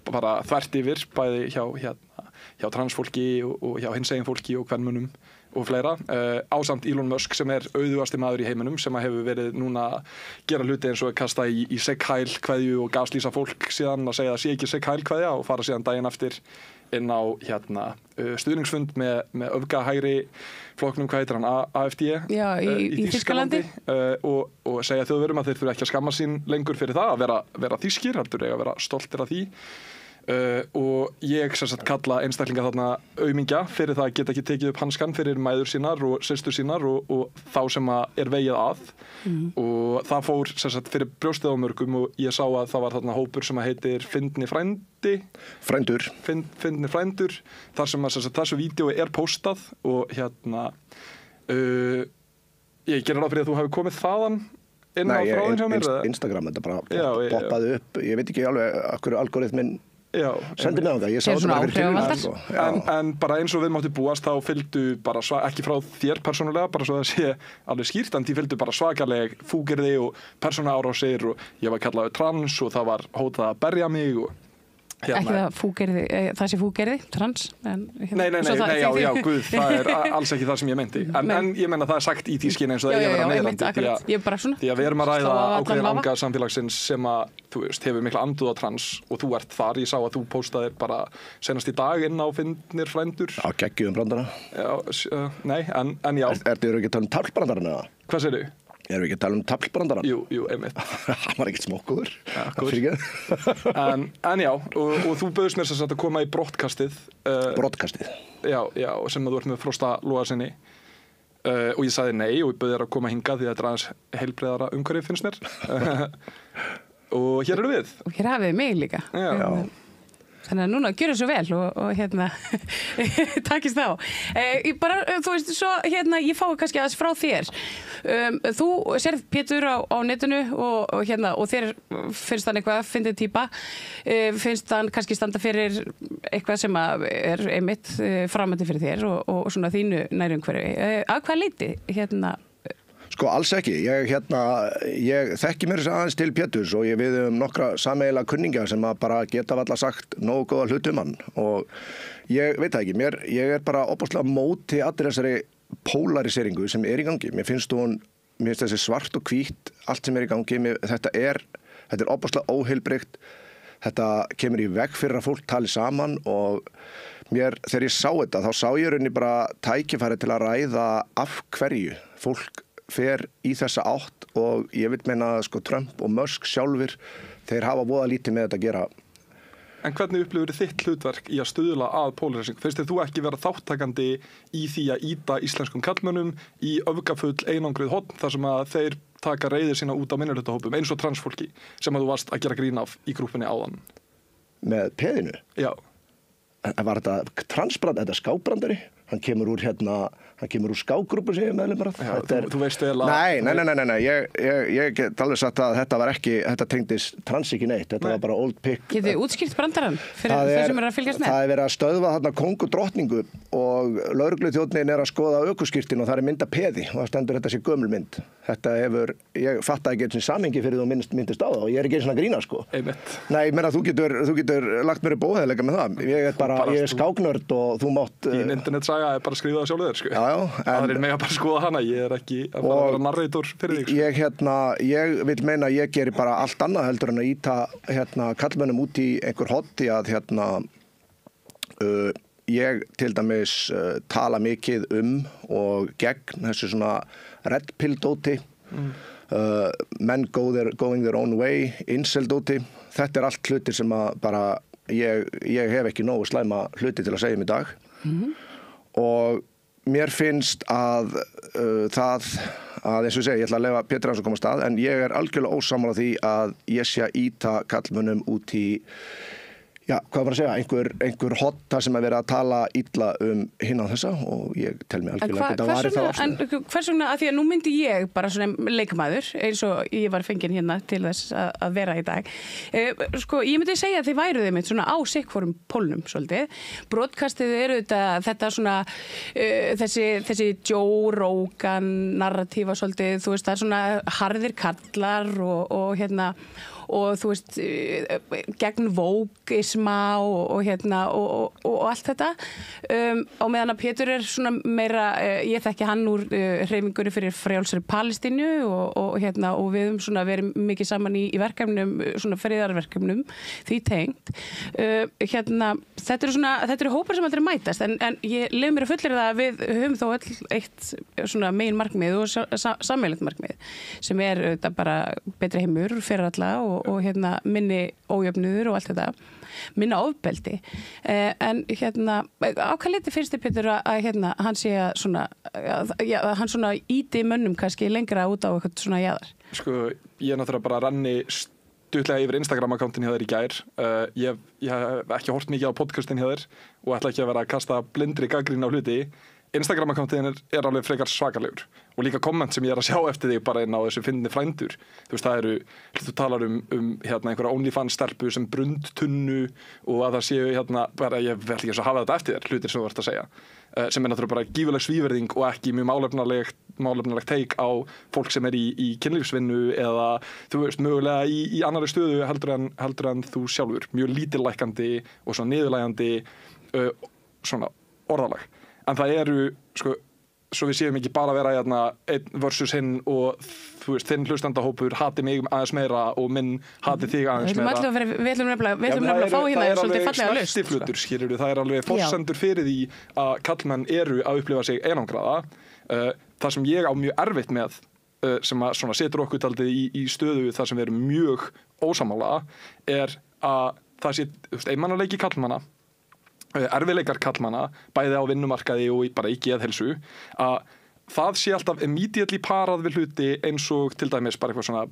bara þvert yfir, bæði hjá transfólki og hjá hinsegin fólki og kvenmönnum og fleira. Ásamt Elon Musk sem er auðugasti maður í heiminum sem að hefur verið núna að gera hluti eins og að kasta í Sig Heil kveðju og gaslýsa fólk síðan að segja að sé ekki Sig Heil kveðja og fara síðan daginn eftir inn á stuðningsfund með öfgahægri flokknum, hvað heitir hann, AfD í Þýskalandi og segja Þjóðverjum að þeir þurfa ekki að skamma sín lengur fyrir það að vera þýskir, heldur eiga að vera stoltir af því. Og ég kalla einstaklinga þarna aumingja fyrir það að geta ekki tekið upp hanskan fyrir mæður sínar og systur sínar og þá sem að er vegið að og það fór fyrir brjóstið á mörgum og ég sá að það var þarna hópur sem að heitir Fyndni frændur Fyndni frændur þar sem að þessu vídeo er postað og ég gerir ráð fyrir að þú hefur komið þaðan inn á þráðin hjá mér. Instagram, þetta bara poppaði upp, ég veit ekki alveg akkur algoritminn sendi með á það, ég sá þetta bara fyrir tilvæg. En bara eins og við máttu búast þá fylgdu bara ekki frá þér persónulega, bara svo það sé alveg skýrt, en því fylgdu bara svakaleg fúkirði og persónuárásir og ég var kallaður trans og það var hótað að berja mig og Ekki það fúgerði, það sé fúgerði, trans? Nei, já, guð, það er alls ekki það sem ég meinti. En ég menna það er sagt í því skyni eins og það er að vera neyðandi. Því að við erum að ræða ákveðin anga samfélagsins sem að, þú veist, hefur mikla andúð á trans og þú ert þar. Ég sá að þú póstaðir bara senast í dag inn á Fyndnir frændur. Já, geggjum brandara. Já, nei, en já. Ertu ekki að tala um taflbrandarana? Hvað segirðu? Erum við ekki að tala um taflbrandarann? Jú, einmitt. Það var ekkert smókuður. En já, og þú bauðst mér að koma í brottkastið. Brottkastið? Já, sem að þú ert með Frosta Logasyni. Og ég sagði nei og ég bauð þér að koma hingað því að þetta er aðeins heilbrigðara umhverfi finnst mér. Og hér eru við. Og hér hafið mig líka. Já. Þannig að núna gjörðu svo vel og takist þá. Þú veist, svo ég fái kannski aðeins frá þér. Þú sérð Pétur á netinu og þér finnst hann eitthvað fyndið týpa. Finnst hann kannski standa fyrir eitthvað sem er einmitt framandi fyrir þér og svona þínu nærumhverfi. Að hvað leyti Sko alls ekki, ég þekki mér aðeins til Péturs og við höfum nokkra sameiginlega kunningja sem að bara geta varla sagt nógu góða hluti um hann og ég veit það ekki, ég er bara opaslega móti allir þessari polariseringu sem er í gangi. Mér finnst þessi svart og hvítt, allt sem er í gangi, þetta er opaslega óheilbrigt, þetta kemur í veg fyrir að fólk tali saman og þegar ég sá þetta þá sá ég rauninni bara tækifæri til að ræða af hverju fólk fer í þessa átt og ég vil meina að sko Trump og Musk sjálfur, þeir hafa voða lítið með þetta að gera. En hvernig upplifir þitt hlutverk í að stuðla að polarising? Finnst þér þú ekki vera þáttakandi í því að ýta íslenskum karlmönnum í öfgafull einangruð horn þar sem að þeir taka reiðir sína út á minnihlutahópum eins og transfólki sem að þú varst að gera grín af í grúpunni áðan? Með peðinu? Já. Var þetta transbrand, þetta skábrandari? Hann kemur úr skágrúpu sem ég meðlumar að. Þú veist vel að... Nei, ég get alveg sagt að þetta tengdist trans ekki neitt, þetta var bara old pick. Getið þið útskýrt brandarann fyrir þeir sem að fylgjast með? Það verið að stöðva þarna kóng og drottningu og lögregluþjónninn að skoða ökuskírtin og það mynd af peði og það stendur þetta sé gömul mynd. Þetta ég fattaði ekki eins og samhengi fyrir þú myndist á það og ég ekki eins og grína sko. Einmitt. Nei, ég meina þú getur lagt mér upp óheðilega með það. Ég skáknörd og þú mátt... Þín internetsaga bara skrifa það sjálfur þér sko. Já. Það mega bara skoða hana, ég ekki að fara að vera narrator fyrir þig sko. Ég vil meina að ég geri bara allt annað heldur en að ýta kallmönnum út í einhver hotti að ég til dæmis tala mikið og gegn þessu svona red pill dóti men going their own way incel dóti, þetta allt hlutir sem að bara ég hef ekki nógu slæma hluti til að segja í dag og mér finnst að það að eins og ég segi, ég ætla að leyfa Pétur Jónsson að koma af stað en ég algjörlega ósammála því að ég sé að ýta kallmönnum út í hvað var að segja, einhver hotta sem að vera að tala illa hinn á þessa og ég tel mig algjörlega ekki að vari það afstöðu. En hvers vegna, að því að nú myndi ég bara svona leikmaður, eins og ég var fengin hérna til þess að vera í dag. Sko, ég myndi segja að þið væruð einmitt svona á sikkvorum pólnum svolítið. Broadcastið þetta svona, þessi Joe Rogan narratífa svolítið, þú veist, það svona harðir kallar og þú veist, gegn vókisma og allt þetta og meðan að Pétur svona meira, ég þekki hann úr hreyfingunni fyrir frjálsri Palestínu og við höfum svona verið mikið saman í verkefnum, svona friðarverkefnum því tengt þetta eru hópar sem aldrei mætast en ég leyfi mér að fullyrða að við höfum þó öll eitt svona megin markmið og sameiginlegt markmið sem þetta bara betri heimur fyrir alla og minni ójöfnuður og allt þetta, minna ofbeldi en á hvað leyti finnst þér Pétur að hann sé að hann svona íti mönnum kannski lengra út á eitthvað svona jaðar? Sko, ég náttúrulega bara ranni stuttlega yfir Instagram-akkántin hjá þér í gær ég hef ekki hort mikið á podcastin hjá þér og ætla ekki að vera að kasta blindri gagnrýni á hluti. Instagram-akkántin alveg frekar svakalegur og líka komment sem ég að sjá eftir þig bara inn á þessu fyndni frændur. Þú veist, þú talar einhverja OnlyFans-stelpu sem brundtunnu og að það séu bara, ég vel ekki að hafa þetta eftir þér, hlutir sem þú ert að segja, sem náttúrulega bara gífurleg svíverðing og ekki mjög málefnalegt teik á fólk sem í kynlífsvinnu eða, þú veist, mögulega í annarri stöðu heldur en þú sjálfur, mjög lítillækandi og svona niðurlægjandi svona orðalag. En það sko, svo við séum ekki bara að vera einn versus hinn og þú veist, þinn hlustandahópur hati mig aðeins meira og minn hati þig aðeins meira. Við ætlum nefnilega að fá hérna svolítið fallega laust. Það er alveg forsendur fyrir því að kallmenn eru að upplifa sig einangraða. Það sem ég á mjög erfitt með, sem að svona setur okkur daldið í stöðu þar sem við erum mjög ósammála, er að það sé einmanaleiki kallmanna, erfiðleikar kallmanna, bæði á vinnumarkaði og bara í geðhelsu, að það sé alltaf immediately parað við hluti eins og til dæmis bara eitthvað svona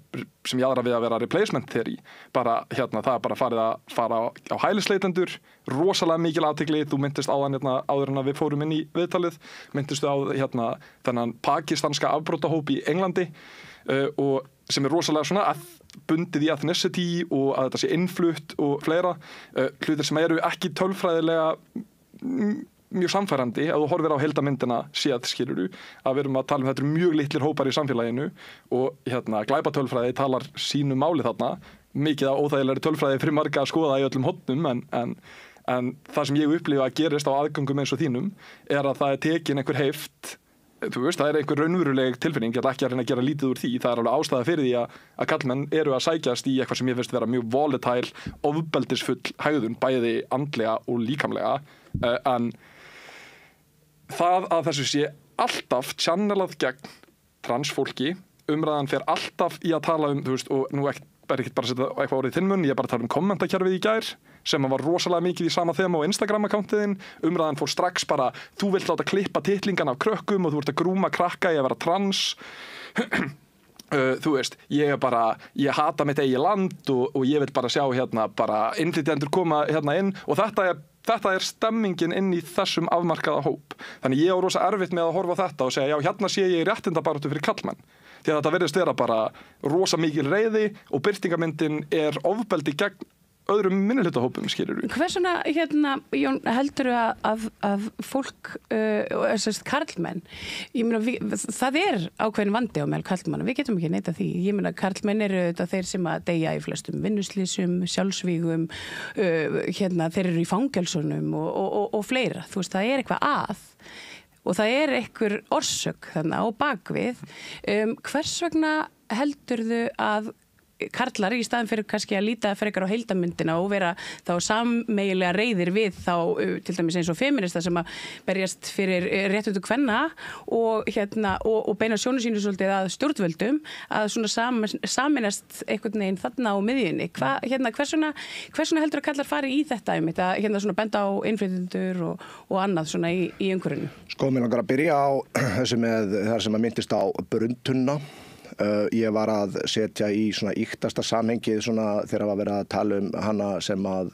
sem jaðra við að vera replacement theory. Bara það er bara farið að fara á hælisleitendur, rosalega mikil athygli, þú myndist á þann áður en að við fórum inn í viðtalið, myndistu á þennan pakistanska afbrotahóp í Englandi og sem er rosalega svona bundið í ethnicity og að þetta sé innflutt og fleira, hlutir sem eru ekki tölfræðilega mjög samfærandi ef þú horfir á heildamyndina séð, skilurðu, að við erum að tala þetta eru mjög litlir hópar í samfélaginu og glæpatölfræði talar sínu máli þarna, mikið á óþægilegri tölfræði fyrir marga að skoða í öllum hornum en það sem ég upplifa að gerist á aðgöngum eins og þínum er að það er tekin einhver heift. Þú veist, það er einhver raunveruleg tilfinning, ég ætla ekki að reyna að gera lítið úr því, það er alveg ástæða fyrir því að kallmenn eru að sækjast í eitthvað sem ég finnst vera mjög volatile, ofbeldisfull hegðun, bæði andlega og líkamlega, en það að þessu sé alltaf channelað gegn transfólki, umræðan fer alltaf í að tala þú veist, og nú ekki bara að setja eitthvað orðið í þinn munn, ég bara að tala kommentakerfið í gær sem var rosalega mikið í sama þema á Instagram-akkántiðin, umræðan fór strax bara, þú vilt láta klippa titlingan af krökkum og þú ert að grúma krakka í að vera trans þú veist, ég hata mitt eigið land og ég vil bara sjá bara innflytjendur koma inn og þetta er stemmingin inn í þessum afmarkaða hóp. Þannig ég á rosa erfitt með að horfa á þetta og segja, já, hérna sé ég réttindabaráttu fyrir karlmenn. Því að þetta virðist vera bara rosa mikil reiði og birtingamyndin er ofbeldi gegn öðrum minnihlutahópum, skilurðu. Hversuna, Jón, heldurðu að fólk, karlmenn, ég meina, það er ákveðin vandi á meðal karlmanna, við getum ekki neita því. Ég meina, karlmenn eru þetta þeir sem að deyja í flestum vinnuslýsum, sjálfsvígum, þeir eru í fangelsunum og fleira. Þú veist, það er eitthvað að. Og það er einhver orsök þannig á bakvið. Hvers vegna heldurðu að karlar í staðin fyrir kannski að líta frekar á heildamyndina og vera þá sameiginlega reiðir við þá til dæmis eins og feminista sem að berjast fyrir réttindu kvenna og beina sjónu sínu svolítið að stjórnvöldum að svona sameinast einhvern veginn þarna á miðjunni. Hversuna heldur að karlar fari í þetta einmitt að svona benda á innflytjendur og annað svona í umhverfinu? Sko, mér langar að byrja á þessu með það sem að myndist á bruntunna. Ég var að setja í svona íktasta samhengið svona þegar var verið að tala hana sem að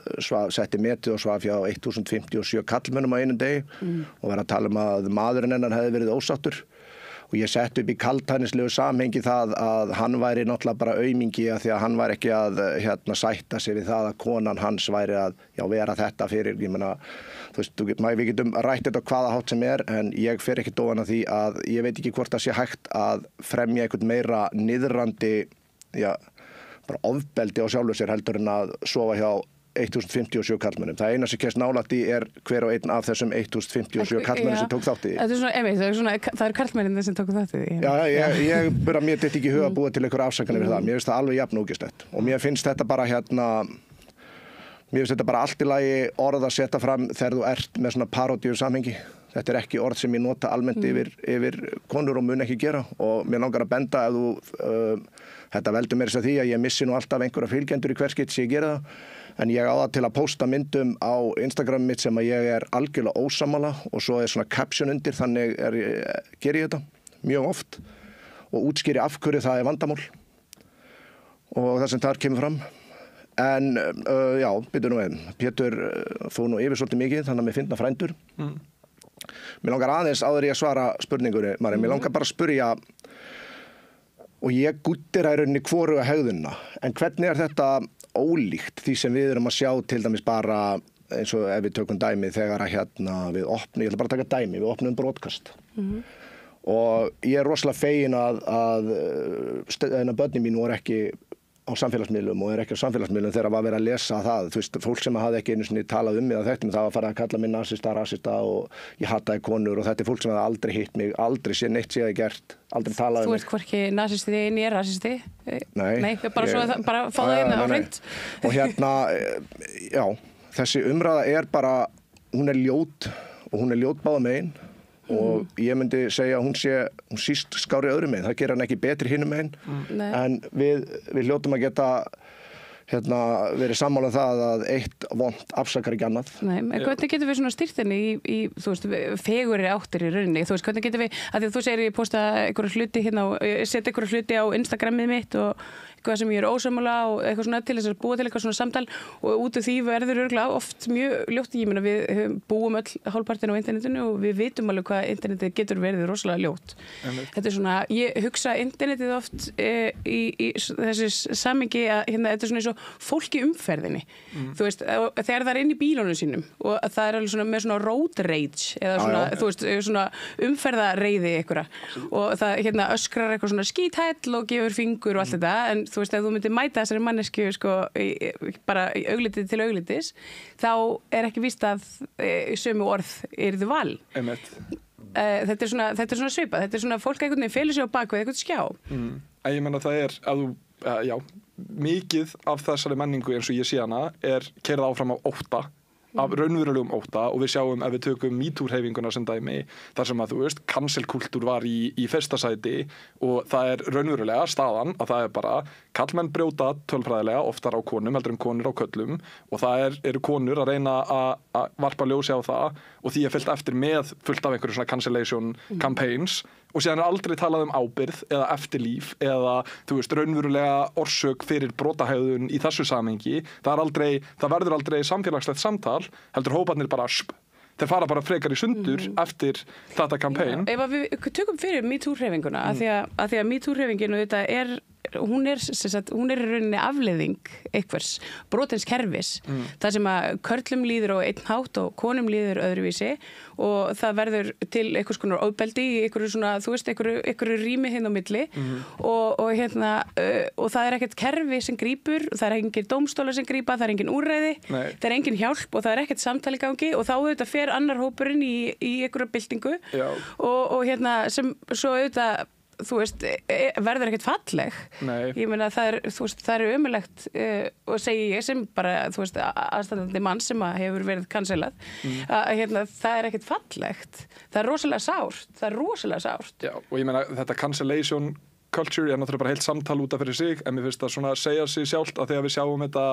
setti metið og svaf hjá 1057 karlmönnum á einum degi og var að tala að maðurinn hennar hefði verið ósáttur og ég setti upp í kaldhæðnislegu samhengi það að hann væri náttúrulega bara aumingi að því að hann væri ekki að sætta sig við það að konan hans væri að vera þetta fyrir, ég meina, þú veist, við getum rætt þetta á hvaða hátt sem en ég fer ekki dóan að því að ég veit ekki hvort það sé hægt að fremja einhvern meira niðrandi, bara ofbeldi á sjálfu sér heldur en að sofa hjá 1057 karlmönnum. Það eina sem kemst nálægt í hver og einn af þessum 1057 karlmönnum sem tók þátt í því. Það er karlmennir sem tók þátt í því. Já, mér þetta ekki í huga að búa til einhverja afsakanir við það. Mér finnst það alveg jafn ógeðslegt. Og mér finnst þetta bara mér finnst þetta bara allt í lagi orð að setja fram þegar þú ert með svona parodíu samhengi. Þetta er ekki orð sem ég nota almennt yfir konur og mun ekki gera og mér langar að benda ef þetta veldur mér þess að því að ég missi nú alltaf einhverja fylgjendur í hver skipt sem ég gera það. En ég á það til að pósta myndum á Instagram mitt sem að ég er algjörlega ósammála og svo er svona caption undir, þannig ger ég þetta mjög oft og útskýri af hverju það er vandamál og það sem þar kemur fram. En byrju nú einn, Pétur fór nú yfir svolítið mikið þannig að mér finna frændur. Mér langar aðeins áður ég að svara spurningunni, Mari, mér langar bara að spurja og ég gúttir í rauninni hvoruga hegðunna, en hvernig er þetta ólíkt því sem við erum að sjá til dæmis bara eins og ef við tökum dæmi þegar að við opnum, ég ætla bara að taka dæmi, við opnum broadcast og ég er rosalega fegin að börnin mín voru ekki á samfélagsmiðlum og er ekki á samfélagsmiðlum þegar var verið að lesa það. Þú veist, fólk sem hafði ekki einu sinni talað mig að þetta, það var farið að kalla mig nasista, rasista og ég hataði konur og þetta er fólk sem hafði aldrei hitt mig, aldrei séð neitt séð gert, aldrei talað Þú ert hvorki nasisti en ég er rasisti? Nei, bara fá það inn á hreint. Og þessi umræða er bara, hún er ljót og hún er ljót báða megin og ég myndi segja að hún síst skári öðrum megin, það gerir hann ekki betri hinum megin en við hljótum að geta verið sammála það að eitt vont afsakar ekki annað. Nei, en hvernig getum við svona stýrt henni í þú veist, fegurri áttir í rauninni, þú veist, hvernig getum við, að því að þú segir ég posta einhverju hluti setja einhverju hluti á Instagramið mitt og eitthvað sem ég er ósammála og eitthvað svona til þess að búa til eitthvað svona samtal og út af því verður örugglega oft mjög ljótt, ég meina við búum öll hálfpartinn á internetinu og við vitum alveg hvað internetið getur verið rosalega ljótt. Þetta er svona, ég hugsa internetið oft í þessi samhengi að þetta er svona eins og fólk í umferðinni. Þú veist, þegar það er inn í bílunum sínum og það er alveg svona með svona road rage eða svona, þú veist, svona umferðareiði einhverja og það öskrar eitthvað svona skíthæll og gefur fingur og allt þetta en þú veist, ef þú myndir mæta þessari mannesku sko, bara í auglitið til auglitis þá er ekki víst að sömu orð yrðu val. Þetta er svona svipað, þetta er svona fólk einhvern veginn felur sig á bakvið eitthvað skjá. Ég menna það er að þú, mikið af þessari menningu eins og ég sé hana er keyrð áfram á ótta af raunverulegum ótta og við sjáum ef við tökum MeToo-hreyfinguna sem dæmi þar sem að þú veist, cancelkultúr var í fyrsta sæti og það raunverulega staðan að það bara karlmenn brjóta tölfræðilega oftar á konum heldur en konur á köllum og það eru konur að reyna að varpa ljósi á það og því fylgt eftir með fullt af einhverju svona cancellation campaigns og síðan aldrei talað ábyrgð eða eftirlíf eða þú veist raunverulega orsök fyrir brotahegðun í þessu samhengi. Það verður aldrei samfélagslegt samtal, heldur hóparnir bara þeir fara bara frekar í sundur eftir þetta campaign. Ef við tökum fyrir MeToo-hreyfinguna af því að MeToo-hreyfingin hún er í rauninni afleiðing einhvers brotins kerfis þar sem að körlum líður á einn hátt og konum líður öðruvísi og það verður til einhvers konar ofbeldi í einhverju svona, þú veist, einhverju rými hinn á milli og það ekkert kerfi sem grípur, það engin dómstólar sem grípa, það engin úrræði, það engin hjálp og það ekkert samtali gangi og þá auðvitað fer annar hópurinn í einhverju byltingu og sem svo auðvitað þú veist, verður ekkert falleg. Nei. Ég meina það er ömurlegt og segi ég sem bara, þú veist, aðstandandi mann sem hefur verið cancelað að það er ekkert fallegt. Það er rosalega sárt. Já, og ég meina þetta cancellation culture náttúrulega bara heilt samtal út af fyrir sig en mér finnst það svona að segja sig sjálft að þegar við sjáum þetta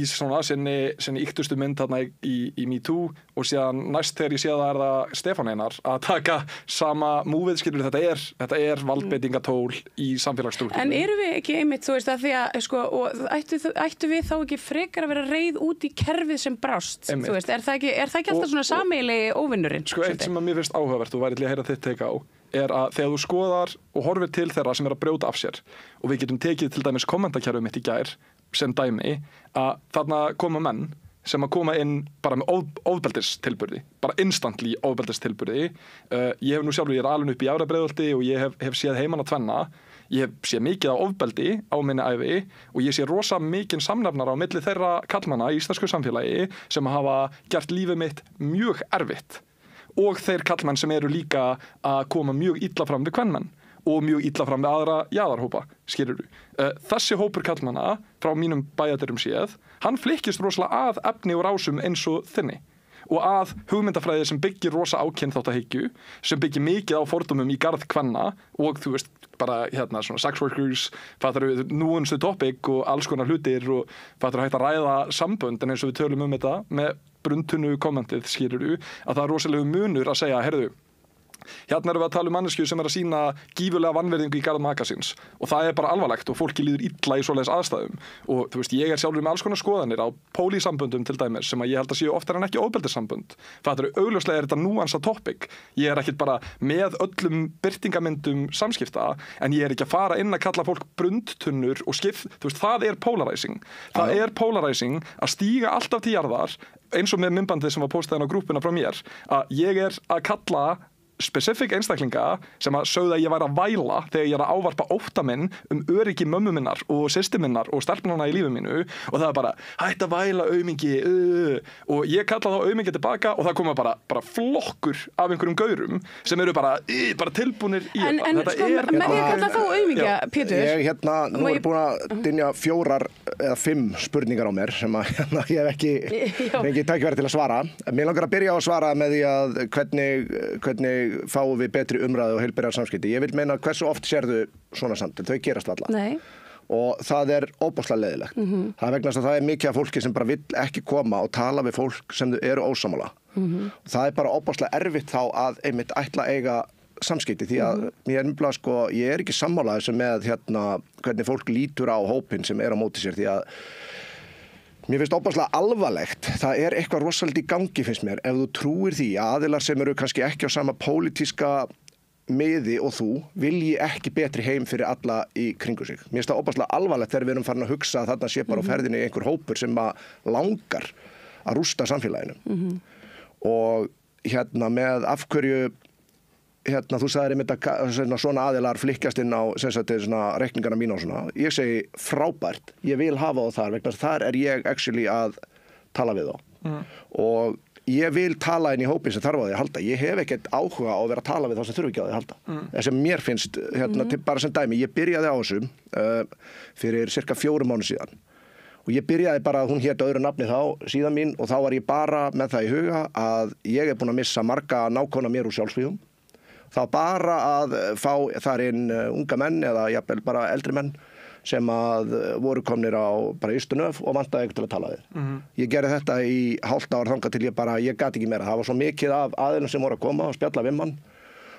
í svona sinni yktustu mynd þarna í MeToo og síðan næst þegar ég sé það Stefán Einar að taka sama múfið, skilur þetta er valdbeitingatól í samfélagsstúrkunni. En erum við ekki einmitt, þú veist, að því að sko, og ættu við þá ekki frekar að vera reið út í kerfið sem brást, þú veist, er það ekki alltaf svona sameiginlegi óvinnurinn? Sko, eitt sem að mér finnst áhugavert og væri til að heyra þitt teika á er að þegar þú skoðar og horfir til þeirra sem að brjóta af sér og við getum tekið til dæmis kommentakerfið mitt í gær sem dæmi að þarna koma menn sem að koma inn bara með ofbeldistilburði, bara instantly ofbeldistilburði. Ég hef nú sjálfur, ég alveg upp í Efra-Breiðholti og ég hef séð heimanna tvenna. Ég hef séð mikið af ofbeldi á minni ævi og ég sé rosa mikinn samnefnara á milli þeirra karlmanna í íslensku samfélagi sem hafa gert lífið mitt mjög erfitt. Og þeir karlmenn sem eru líka að koma mjög illa fram við kvenmenn og mjög illa fram við aðra jaðarhópa, skilurðu. Þessi hópur karlmanna frá mínum bæjardyrum séð, hann flykkist rosalega að efni og rásum eins og þinni og að hugmyndafræði sem byggir rosa á kynþáttahyggju, sem byggir mikið á fordómum í garð kvenna og þú veist, bara svona sex workers, fattar við núunstu topic og alls konar hlutir og fattar hægt að ræða sambönd en eins og við tölum þetta með bruntunnu kommentið, skilurðu, að það rosalega munur að segja, heyrðu, hérna erum við að tala mannesku sem að sýna gífurlega vanvirðingu í garð maka síns og það bara alvarlegt og fólki líður illa í svoleiðis aðstæðum og þú veist, ég sjálfur með alls konar skoðanir á pólísamböndum til dæmis sem að ég held að séu oftar en ekki ofbeldissambönd. Það augljóslega þetta núansa topic. Ég ekkert bara með öllum birtingamyndum samskipta en ég ekki að fara inn að kalla fólk brundtunnur og þú veist, það polarizing. Það polarizing að stíga alltaf til jarðar eins og með myndbandið sem var postað inn á grúppuna frá mér að ég að kalla specifík einstaklinga sem að sögðu að ég væri að væla þegar ég að ávarpa ótta minn öryggi mömmu minnar og systur minnar og stelpnanna í lífi mínu og það bara hætt að væla aumingi og ég kalla þá aumingi tilbaka og það koma bara flokkur af einhverjum gaurum sem eru bara tilbúnir í þetta. En sko, með því að kalla þá aumingja, Pétur? Ég nú er búin að dynja 4 eða 5 spurningar á mér sem að ég hef ekki fengið tækifæri til að svara. Mér langar að byrja á að svara með því að hvernig fáum við betri umræðu og heilbrigðar samskipti. Ég vil meina hversu oft sérðu svona samtal, þau gerast alla. Nei. Og það ofboðslega leiðilegt. Það er vegna þess að það mikið af fólki sem bara vill ekki koma og tala við fólk sem þau eru ósammála. Það bara ofboðslega erfitt þá að einmitt ætla að eiga samskipti því að ég er ekki sammála þessu með hvernig fólk lítur á hópinn sem er á móti sér því að mér finnst ofboðslega alvarlegt. Það er eitthvað rosalega í gangi, finnst mér, ef þú trúir því að aðilar sem eru kannski ekki á sama pólitíska miði og þú vilji ekki betri heim fyrir alla í kringu sig. Mér finnst það ofboðslega alvarlegt þegar við erum farin að hugsa að þarna sé bara á ferðinni einhver hópur sem langar að rústa samfélaginu. Og með af hverju þú sagðir einmitt svona aðilar flikkast inn á reikningana mína og svona. Ég segi frábært, ég vil hafa það þar vegna þar er ég actually að tala við þá. Og ég vil tala inn í hópin sem þarf á því að halda. Ég hef ekkert áhuga á að vera að tala við þá sem þurfi ekki á því að halda. Þess að mér finnst, bara sem dæmi, ég byrjaði á þessu fyrir cirka 4 mánuð síðan. Og ég byrjaði bara að hún hét öðru nafni þá, síðan mín, og þá var ég bara með það í huga að ég búin að missa marga nákvæmna mér úr sjálfsvíðum. Það var bara að fá þar inn unga menn eða jafnvel bara eldri menn sem að voru komnir á bara Ystunöf og vantaði ekki til að tala við. Ég gerði þetta í hálft ár þangað til ég gat ekki meira. Það var svo mikið af aðilum sem voru að koma og spjalla við mann.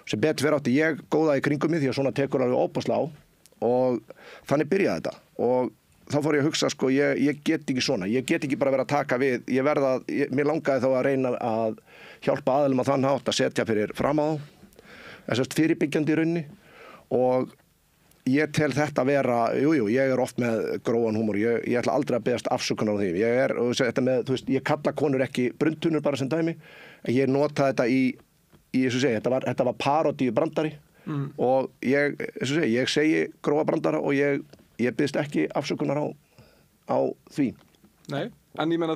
Sem betur fyrir átti ég góða í kringum mig því að svona tekur alveg óbúslega á og þannig byrjaði þetta. Og þá fór ég að hugsa, sko, ég get ekki svona, ég get ekki bara verið að taka við, mér langaði þá að reyna að hjálpa aðilum á þann hátt að setja fyrir fram á þá, þessast fyrirbyggjandi í rauninni og ég tel þetta að vera, ég oft með grófan húmor, ég ætla aldrei að beðast afsökunar á því, ég kalla konur ekki brundtunur bara sem dæmi, en ég nota þetta í þetta var parodíu brandari og ég segi grófa brandara og ég biðst ekki afsökunar á því. Nei, en ég meina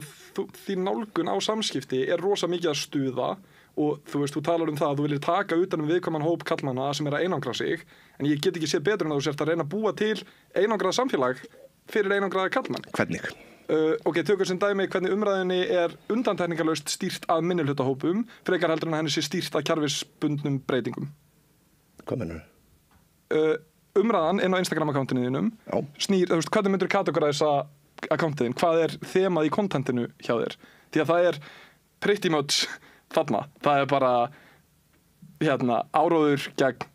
þín nálgun á samskipti rosa mikið að stuða og þú talar það að þú viljir taka utan viðkvæman hóp karlmanna sem að einangra sig, en ég get ekki séð betur en að þú sért að reyna að búa til einangrað samfélag fyrir einangraða karlmann. Hvernig? Ok, tökum sem dæmi hvernig umræðinni undantekningarlaust stýrt að minnihlutahópum frekar heldur en að henni sé stýrt að kerfisbundnum breytingum. Hvað mennur? Umræðan inn á Instagram-akkántinni þínum snýr, hvernig myndir kategoræsa akkántin? Hvað þemað í kontentinu hjá þér? Því að það pretty much þarna. Það bara áróður gegn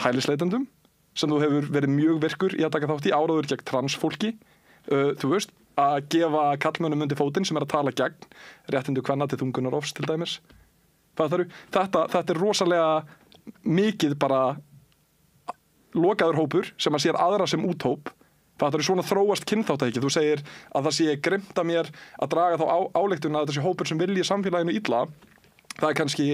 hælisleitendum sem þú hefur verið mjög virkur í að taka þátt í, áróður gegn transfólki, að gefa karlmönnum undir fótinn sem að tala gegn réttindu kvenna til þungunarofs til dæmis. Þetta rosalega mikið bara lokaður hópur sem að sér aðra sem úthóp. Það svona þróast kynþáttahyggja. Þú segir að það sé grimmt að mér að draga þá ályktun að þessi hópur sem vilji samfélaginu illa. Það kannski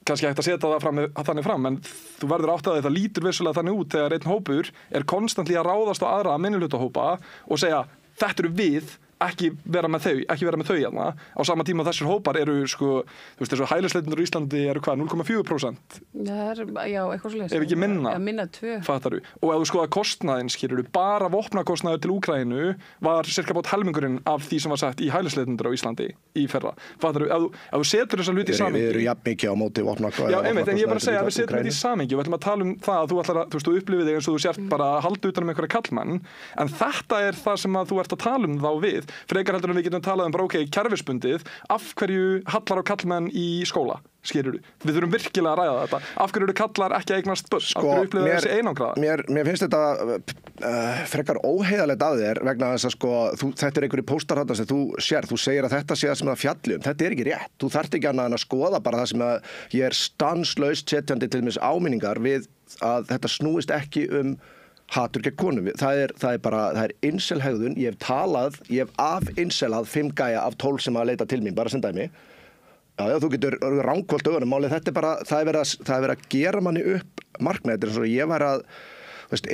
hægt að setja það þannig fram, en þú verður átt að þetta lítur vissulega þannig út þegar einn hópur konstantli að ráðast á aðra minnihlutahópa og segja þetta eru við, ekki vera með þau hérna. Á sama tíma þessir hópar þessu hælisleitendur í Íslandi hvað, 0,4%? Já, eitthvað svoleiðis. Ef ekki minna. Já, minna 2. Fattaru. Og ef þú skoðar kostnaðinn, bara vopnakostnaður til Úkraínu var cirka bát helmingurinn af því sem var sett í hælisleitendur á Íslandi í fyrra. Fattaru, ef þú setur þessa hluti í samhengi. Við erum jafn mikið á móti vopnakostnaður. Já, einmitt, en ég bara að segja að við setjum þetta í samhengi og við ætlum að tala það að þú ætlar að, þú upplifir þig eins og þú sért bara að halda utan einhverja karlmenn, en þetta það sem að þú ert að tala þá við. Frekar heldur en við getum talað bara kerfisbundið, af hverju hallar á kallmenn í skóla, skilurðu? Við þurfum virkilega að ræða þetta. Af hverju eru kallar ekki að eignast börn? Af hverju upplifir þessi einangraða? Mér finnst þetta frekar óheiðalegt af þér vegna þess að þetta einhverju póstar þarna sem þú segir að þetta sé það sem það fjalli Þetta ekki rétt. Þú þarft ekki annað en að skoða bara það sem að ég stanslaust setjandi til dæmis áminningar við að þetta snúist ekki hatur gegn konum. Það er inselhegðun. Ég hef afinselað 5 gæja af 12 sem að leita til mín, bara sem dæmi. Já, þú getur rangkvölt augunum. Málið það er verið að gera manni upp markmið. Þetta eins og ég væri að,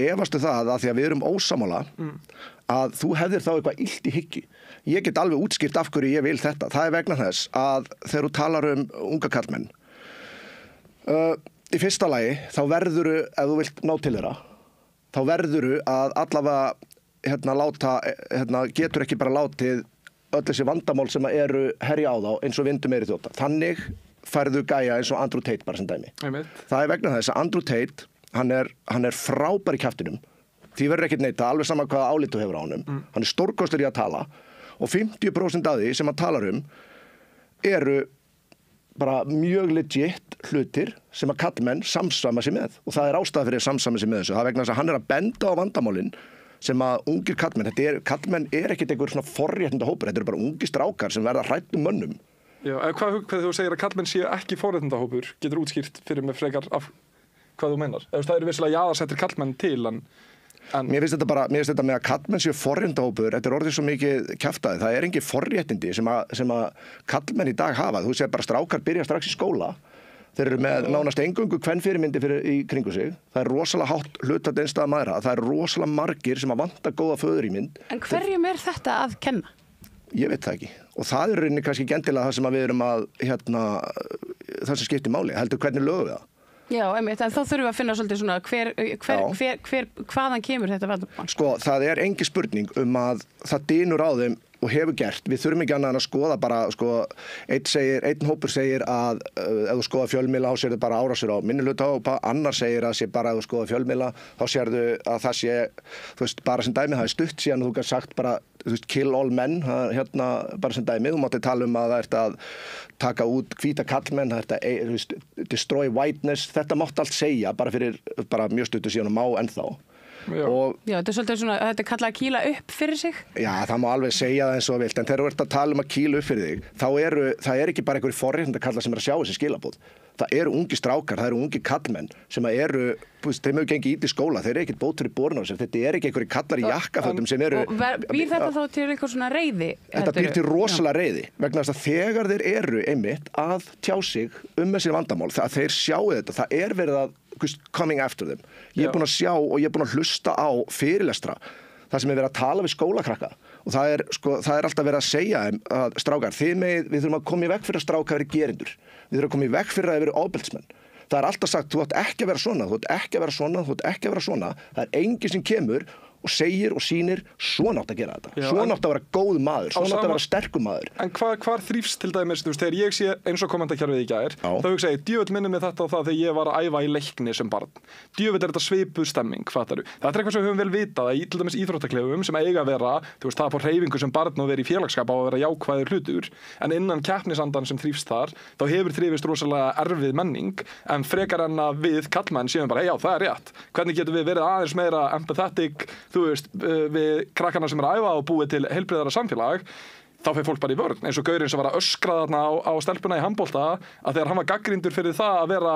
efastu það að því að við erum ósamála, að þú hefðir þá eitthvað illt í hyggju. Ég get alveg útskýrt af hverju ég vil þetta. Það vegna þess að þegar þú talar unga karlmenn, í fyrsta lagi, þá verðuru, ef þú vilt ná til þeirra, þá verðuru að allavega getur ekki bara látið öll þessi vandamál sem eru herja á þá eins og vindum í þjóta. Þannig færðu gæja eins og Andrew Tate bara sem dæmi. Það vegna þess að Andrew Tate, hann er frábær í kjaftinum. Því verður ekkert neita, alveg sama hvaða álit þú hefur á honum. Hann stórkostlegur í að tala og 50% af því sem hann talar eru bara mjög legit hlutir sem að karlmenn samsama sig með og það ástæða fyrir að samsama sig með þessu. Það vegna þess að hann að benda á vandamálin sem að ungir karlmenn, karlmenn ekkert einhver svona forréttinda hópur, þetta bara ungir strákar sem verða hræddir mönnum. Já, hvað þú segir að karlmenn séu ekki forréttinda hópur, getur útskýrt fyrir mig frekar af hvað þú meinar? Það eru vissilega jaðarsettir karlmenn til, en Mér finnst þetta með að karlmenn séu forréttindahópur, þetta orðið svo mikið kjaftaði. Það engin forréttindi sem að karlmenn í dag hafa. Þú segir bara strákar byrja strax í skóla. Þeir eru með nánast eingöngu kvenfyrirmyndi í kringu sig. Það rosalega hátt hlutfall einstæða mæðra. Það rosalega margir sem að vanta góða föðurímynd. En hverjum þetta að kenna? Ég veit það ekki. Og það rauninni kannski ekki endilega það sem að við erum að það sem skiptir máli. Heldur hvernig lögum við það? Já, einmitt, en þá þurfum við að finna svolítið svona hvaðan kemur þetta vandamál? Sko, það engin spurning að það dynur á þeim og hefur gert. Við þurfum ekki annað en að skoða bara, einn hópur segir að ef þú skoða fjölmiðla þá sérðu bara árásir á minnihlutahópa, annar segir að sé bara ef þú skoða fjölmiðla þá sérðu að það sé, þú veist, bara sem dæmi, það stutt síðan þú gæti sagt bara, þú veist, kill all men, hérna bara sem dæmi, þú mátti tala að það að taka út hvíta kallmenn, það þú veist, destroy whiteness, þetta mátti allt segja bara fyrir mjög stuttu síðan og má ennþá. Já, þetta svolítið svona, þetta kallað að kýla upp fyrir sig? Já, það má alveg segja það eins og vilt, en þegar þú ert að tala að kýla upp fyrir þig, þá það ekki bara einhverjir forréttindakallar sem að sjá þessi skilaboð. Það eru ungi strákar, það eru ungi kallmenn sem eru, þeim hefur gengið illa í skóla, þeir eru ekkert bótur í borun á sér, þetta ekki einhverjir kallar í jakkafötum sem eru... Og býr þetta þá til einhver svona reiði? Þetta býr til rosalega reiði, vegna þess að þegar þeir eru einmitt að tjá sig þessi vandamál, að þeir sjáu þetta, það verið að coming after them. Ég búin að sjá og ég búin að hlusta á fyrirlestra það sem verið að tala við skólakrakka og það alltaf verið að segja að strákar, við þurfum að koma í veg fyrir að strákar verið gerindur. Við þurfum að koma í veg fyrir að þeir verið ofbeldismenn. Það alltaf sagt, þú átt ekki að vera svona, þú átt ekki að vera svona, þú átt ekki að vera svona. Það enginn sem kemur og segir og sýnir svona átt að gera þetta. Svona átt að vera góð maður, svona átt að vera sterkur maður. En hvar þrífst til dæmis, þú veist, þegar ég sé eins og kommentarkerfið í gær, þá hugsa ég, djöfull minnir mig þetta og það þegar ég var að æfa í leikni sem barn. Djöfull þetta svipuð stemming, fattaru. Það eitthvað sem við höfum vel vitað að í til dæmis íþróttaklefum sem eiga að vera, þú veist, það fór hreyfingu sem barn og vera í félagsskap á að vera jákvæður hlutur, en innan keppnisandan sem þrífst þar, þá hefur þrifist rosalega erfið menning, en frekar en að við kallmenn séum bara, já, það rétt. Hvernig getum við verið aðeins meira empathetic, þú veist, við krakkarna sem að æfa og búið til heilbrigðara samfélag, þá fyrir fólk bara í vörn, eins og gaurinn sem var að öskra þarna á stelpuna í handbolta, að þegar hann var gagnrýndur fyrir það að vera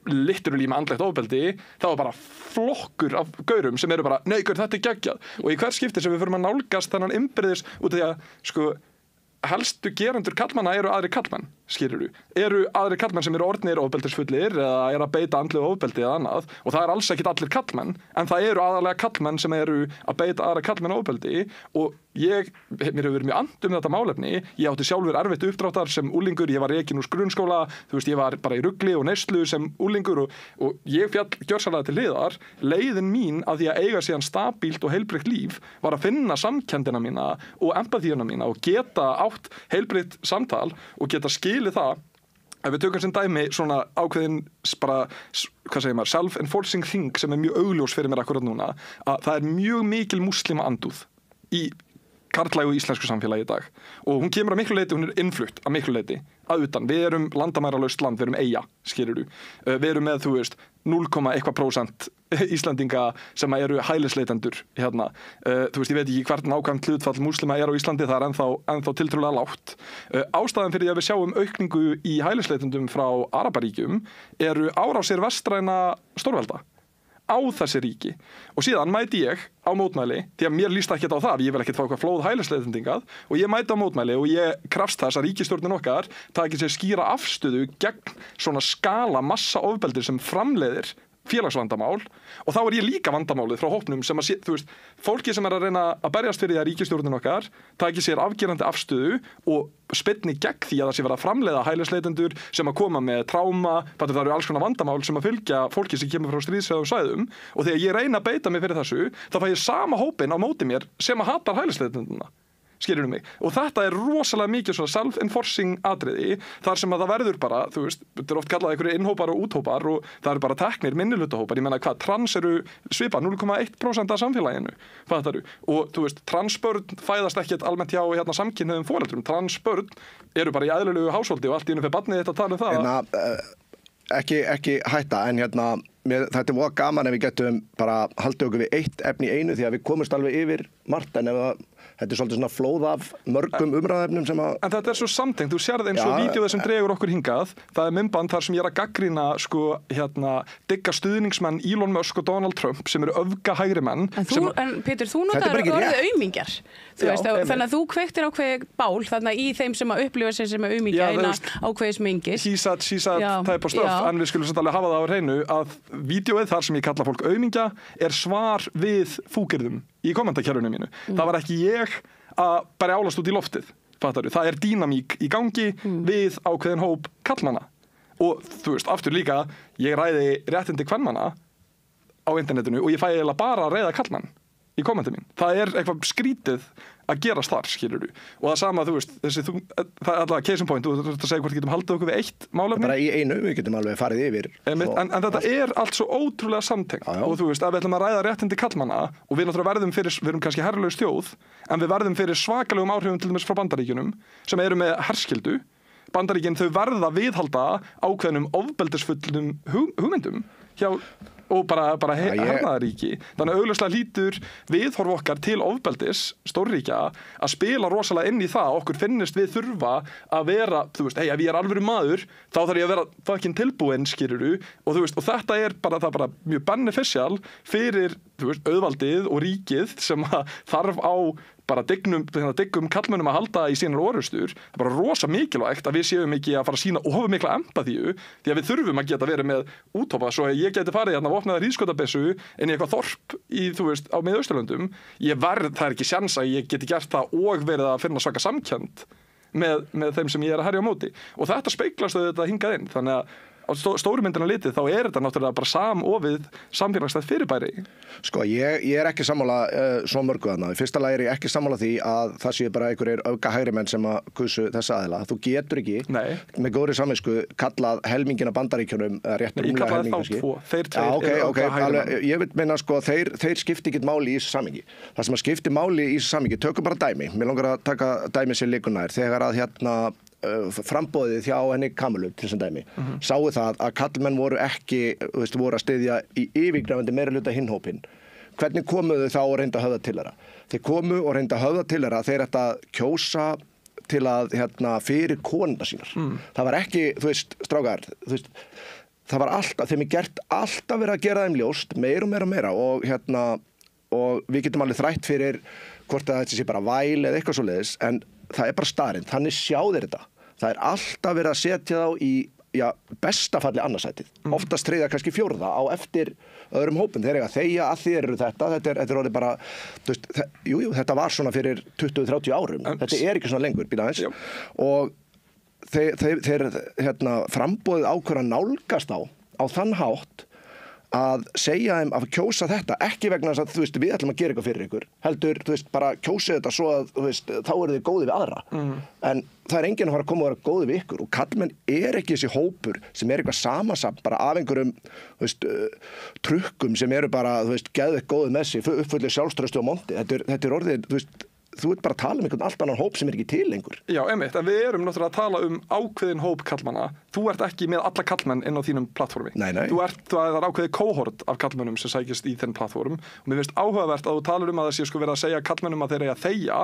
literally með andlegt ofbeldi, það var bara flokkur af gaurum sem eru bara, nei, gaur, þetta geggjað. Og í hver skipti sem við förum að nálgast þennan innbyrðis út af því að, helstu gerendur kallmanna eru aðri kallmenn, skilurðu. Eru aðri kallmenn sem eru orðnir ofbeldisfullir eða eru að beita andlegu ofbeldi eða annað og það alls ekkit allir kallmenn, en það eru aðalega kallmenn sem eru að beita aðra kallmenn ofbeldi og mér hefur verið mjög and þetta málefni. Ég átti sjálfur erfitt uppdráttar sem úlingur, ég var rekinn úr grunnskóla, þú veist, ég var bara í rugli og neyslu sem úlingur og ég fjall gjörsamlega til hliðar. Leiðin mín að því að eiga síðan stabílt og heilbrigt líf var að finna samkenndina mína og empathíuna mína og geta átt heilbrigt samtal og geta skilið það. Ef við tökum sem dæmi svona ákveðin bara, hvað segir maður, self-enforcing thing sem mjög augljós fyrir mér akkurat núna, að það mjög mikil múslima andúð í karlægu íslensku samfélagi í dag og hún kemur að miklu leyti, hún innflutt að miklu leyti að utan. Við erum landamæralaust land, við erum eyja, skilurðu. Við erum með, þú veist, 0,1% Íslandinga sem eru hælisleitendur hérna. Þú veist, ég veit ekki hvert nákvæmt hlutfall múslima á Íslandi, það ennþá tiltrúlega lágt. Ástæðan fyrir að við sjáum aukningu í hælisleitendum frá Arabaríkjum eru árásir vestræna stórvelda á þessi ríki og síðan mæti ég á mótmæli því að mér líst ekkert á það, ég vil ekkert fá eitthvað flóð hælisleitendingað og ég mæti á mótmæli og ég krafst þess að ríkisstjórnin okkar taki sér skýra afstöðu gegn svona skala massa ofbeldi sem framleiðir félagsvandamál og þá ég líka vandamálið frá hópnum sem að, þú veist, fólki sem að reyna að berjast fyrir því að ríkisstjórnin okkar taki sér afgerandi afstöðu og spyrni gegn því að það sé vera að framleiða hælisleitendur sem að koma með tráma, það eru alls konar vandamál sem að fylgja fólki sem kemur frá stríðshrjáðum svæðum og þegar ég reyna að beita mig fyrir þessu, þá fæ ég sama hópinn á móti mér sem að hatar hælisleitenduna. Skilurðu mig? Og þetta rosalega mikið svona self-enforcing atriði þar sem að það verður bara, þú veist, þetta oft kallað einhverju innhópar og úthópar og það eru bara teknir minnihlutahópar. Ég meina hvað, trans eru svipa 0,1% af samfélaginu, fattaru. Og þú veist, transbörn fæðast ekkert almennt hjá samkynhneigðum foreldrum. Transbörn eru bara í eðlilegu hásóldi og allt í einu fyrir barnið þetta að tala það. Ekki hætta, en þetta var gaman ef við getum bara haldið okkur við eitt efni í einu því að við komumst alveg yfir margt en ef þetta svolítið svona flóð af mörgum umræðefnum sem að... En þetta svo samtengt, þú sérð eins og vídeóið sem dregur okkur hingað, það myndband þar sem ég að gagnrýna digga stuðningsmenn Elon Musk og Donald Trump sem eru öfga hægri menn. En Pétur, þú notar orðið aumingjar, þannig að þú kveiktir ákveði bál þannig í þeim sem að upplifa sig sem aumingja eina ákveðis mingis. He said type of stuff, en við skulum samt alveg hafa það á hreinu að vídeóið þar sem ég kalla fólk aumingja svar við fúkyrðum í kommentarkerfinu mínu. Það var ekki ég að bara álast út í loftið, fattaru. Það dýnamík í gangi við ákveðin hóp kallmanna og þú veist, aftur líka ég ræði réttindi kvenmanna á internetinu og ég fæ eiginlega bara að ræða kallmann í kommenti mín. Það er eitthvað skrítið að gerast þar, skilurðu. Og það sama, þú veist, það er alltaf case in point, þú ert að segja hvort getum haldið okkur við eitt málefni. Bara í einu, við getum alveg farið yfir. En þetta er allt svo ótrúlega samtengt. Og þú veist, ef við ætlum að ræða réttindi kallmanna og við náttúrulega verðum fyrir, við erum kannski herrlaus þjóð, en við verðum fyrir svakalegum áhrifum til dæmis frá Bandaríkjunum sem eru með herskildu. Bandaríkin þau verða viðhalda ákveðnum ofbeldisfullum hugmyndum hjá og bara hernaðaríki. Þannig að augljóslega hlýtur viðhorf okkar til ofbeldis stórríkja að spila rosalega inn í það. Okkur finnist við þurfa að vera, þú veist, ef ég er alvöru maður, þá þarf ég að vera fucking tilbúinn, skilurðu. Og þú veist, og þetta er bara mjög beneficial fyrir, þú veist, auðvaldið og ríkið sem þarf á bara diggum kallmönnum að halda í sínar orustur. Það er bara rosa mikilvægt að við séum ekki að fara að sína og hafa mikla empathíu því að við þurfum að geta verið með úthopa svo ég geti farið hérna vopnaða hríðskotabyssu inn í eitthvað þorp í, þú veist, á Miðausturlöndum. Það er ekki sjans að ég geti gert það og verið að finna svaka samkennd með þeim sem ég er að herja á móti. Og þetta speglast þetta hingað inn. Þannig að á stóru myndina litið þá er þetta náttúrulega bara samofið samfélagslegt fyrirbæri. Sko, ég er ekki sammála svo mörgu þarna. Í fyrsta lagi er ég ekki sammála því að það séu bara einhverjir öfgahægri menn sem að kusu þessa aðila. Þú getur ekki með góðri samvisku kallað helmingina Bandaríkjunum rétt rúmlega helming kannski. Þeir tveir alveg, ég vil meina sko þeir skipti ekkert máli í þessu samhengi. Það sem að skipti máli í þessu samhengi, tökum bara dæmi. Mér langar að taka dæmi sem liggur nær þegar að frambóðið hjá henni Kamilu til þessum dæmi sáu það að kallmenn voru ekki voru að styðja í yfirgnæfandi meirihluta hinhópinn. Hvernig komuðu þá og reynda að höfða til þeirra? Þeir komu og reynda að höfða til þeirra þeir ætta að kjósa til að fyrir konuna sínar. Það var ekki, þú veist, strákar, þú veist, það var alltaf, þeim er gert alltaf verið að gera þeim ljóst meira og meira og meira og við getum alveg þrætt fyrir hvort að þetta sé bara væl eða eitthvað svoleiðis en það er bara staðreynd, þannig sjá þeir þetta. Það er alltaf verið að setja þá í besta falli annarsætið. Oftast þriðja kannski fjórða á eftir öðrum hópum. Þeir eiga að þegja að þér eru þetta er orðið bara, þú veist, þetta var svona fyrir 20-30 árum. Þetta er ekki svona lengur, býta aðeins. Og þeir frambóðið ákveður að nálgast á þann hátt að segja þeim að kjósa þetta ekki vegna þess að þú veist við ætlum að gera eitthvað fyrir ykkur heldur þú veist bara kjósa þetta svo að þú veist þá eru þið góði við aðra en það er enginn að fara að koma og vera góði við ykkur og kallmenn er ekki þessi hópur sem er eitthvað samasamt bara af einhverjum þú veist trukkum sem eru bara þú veist geðveikt góði með sig uppfullið sjálfstrausti á monti þetta er orðið þú ert bara að tala um einhvern allt annan hóp sem er ekki til lengur. Já, einmitt, en við erum náttúrulega að tala um ákveðin hóp kallmanna. Þú ert ekki með alla kallmenn inn á þínum plattformi. Nei. Það er ákveðið kóhort af kallmennum sem sækist í þenn plattform og mér finnst áhugavert að þú talar um að það sé sko verið að segja kallmennum að þeir eiga að þegja.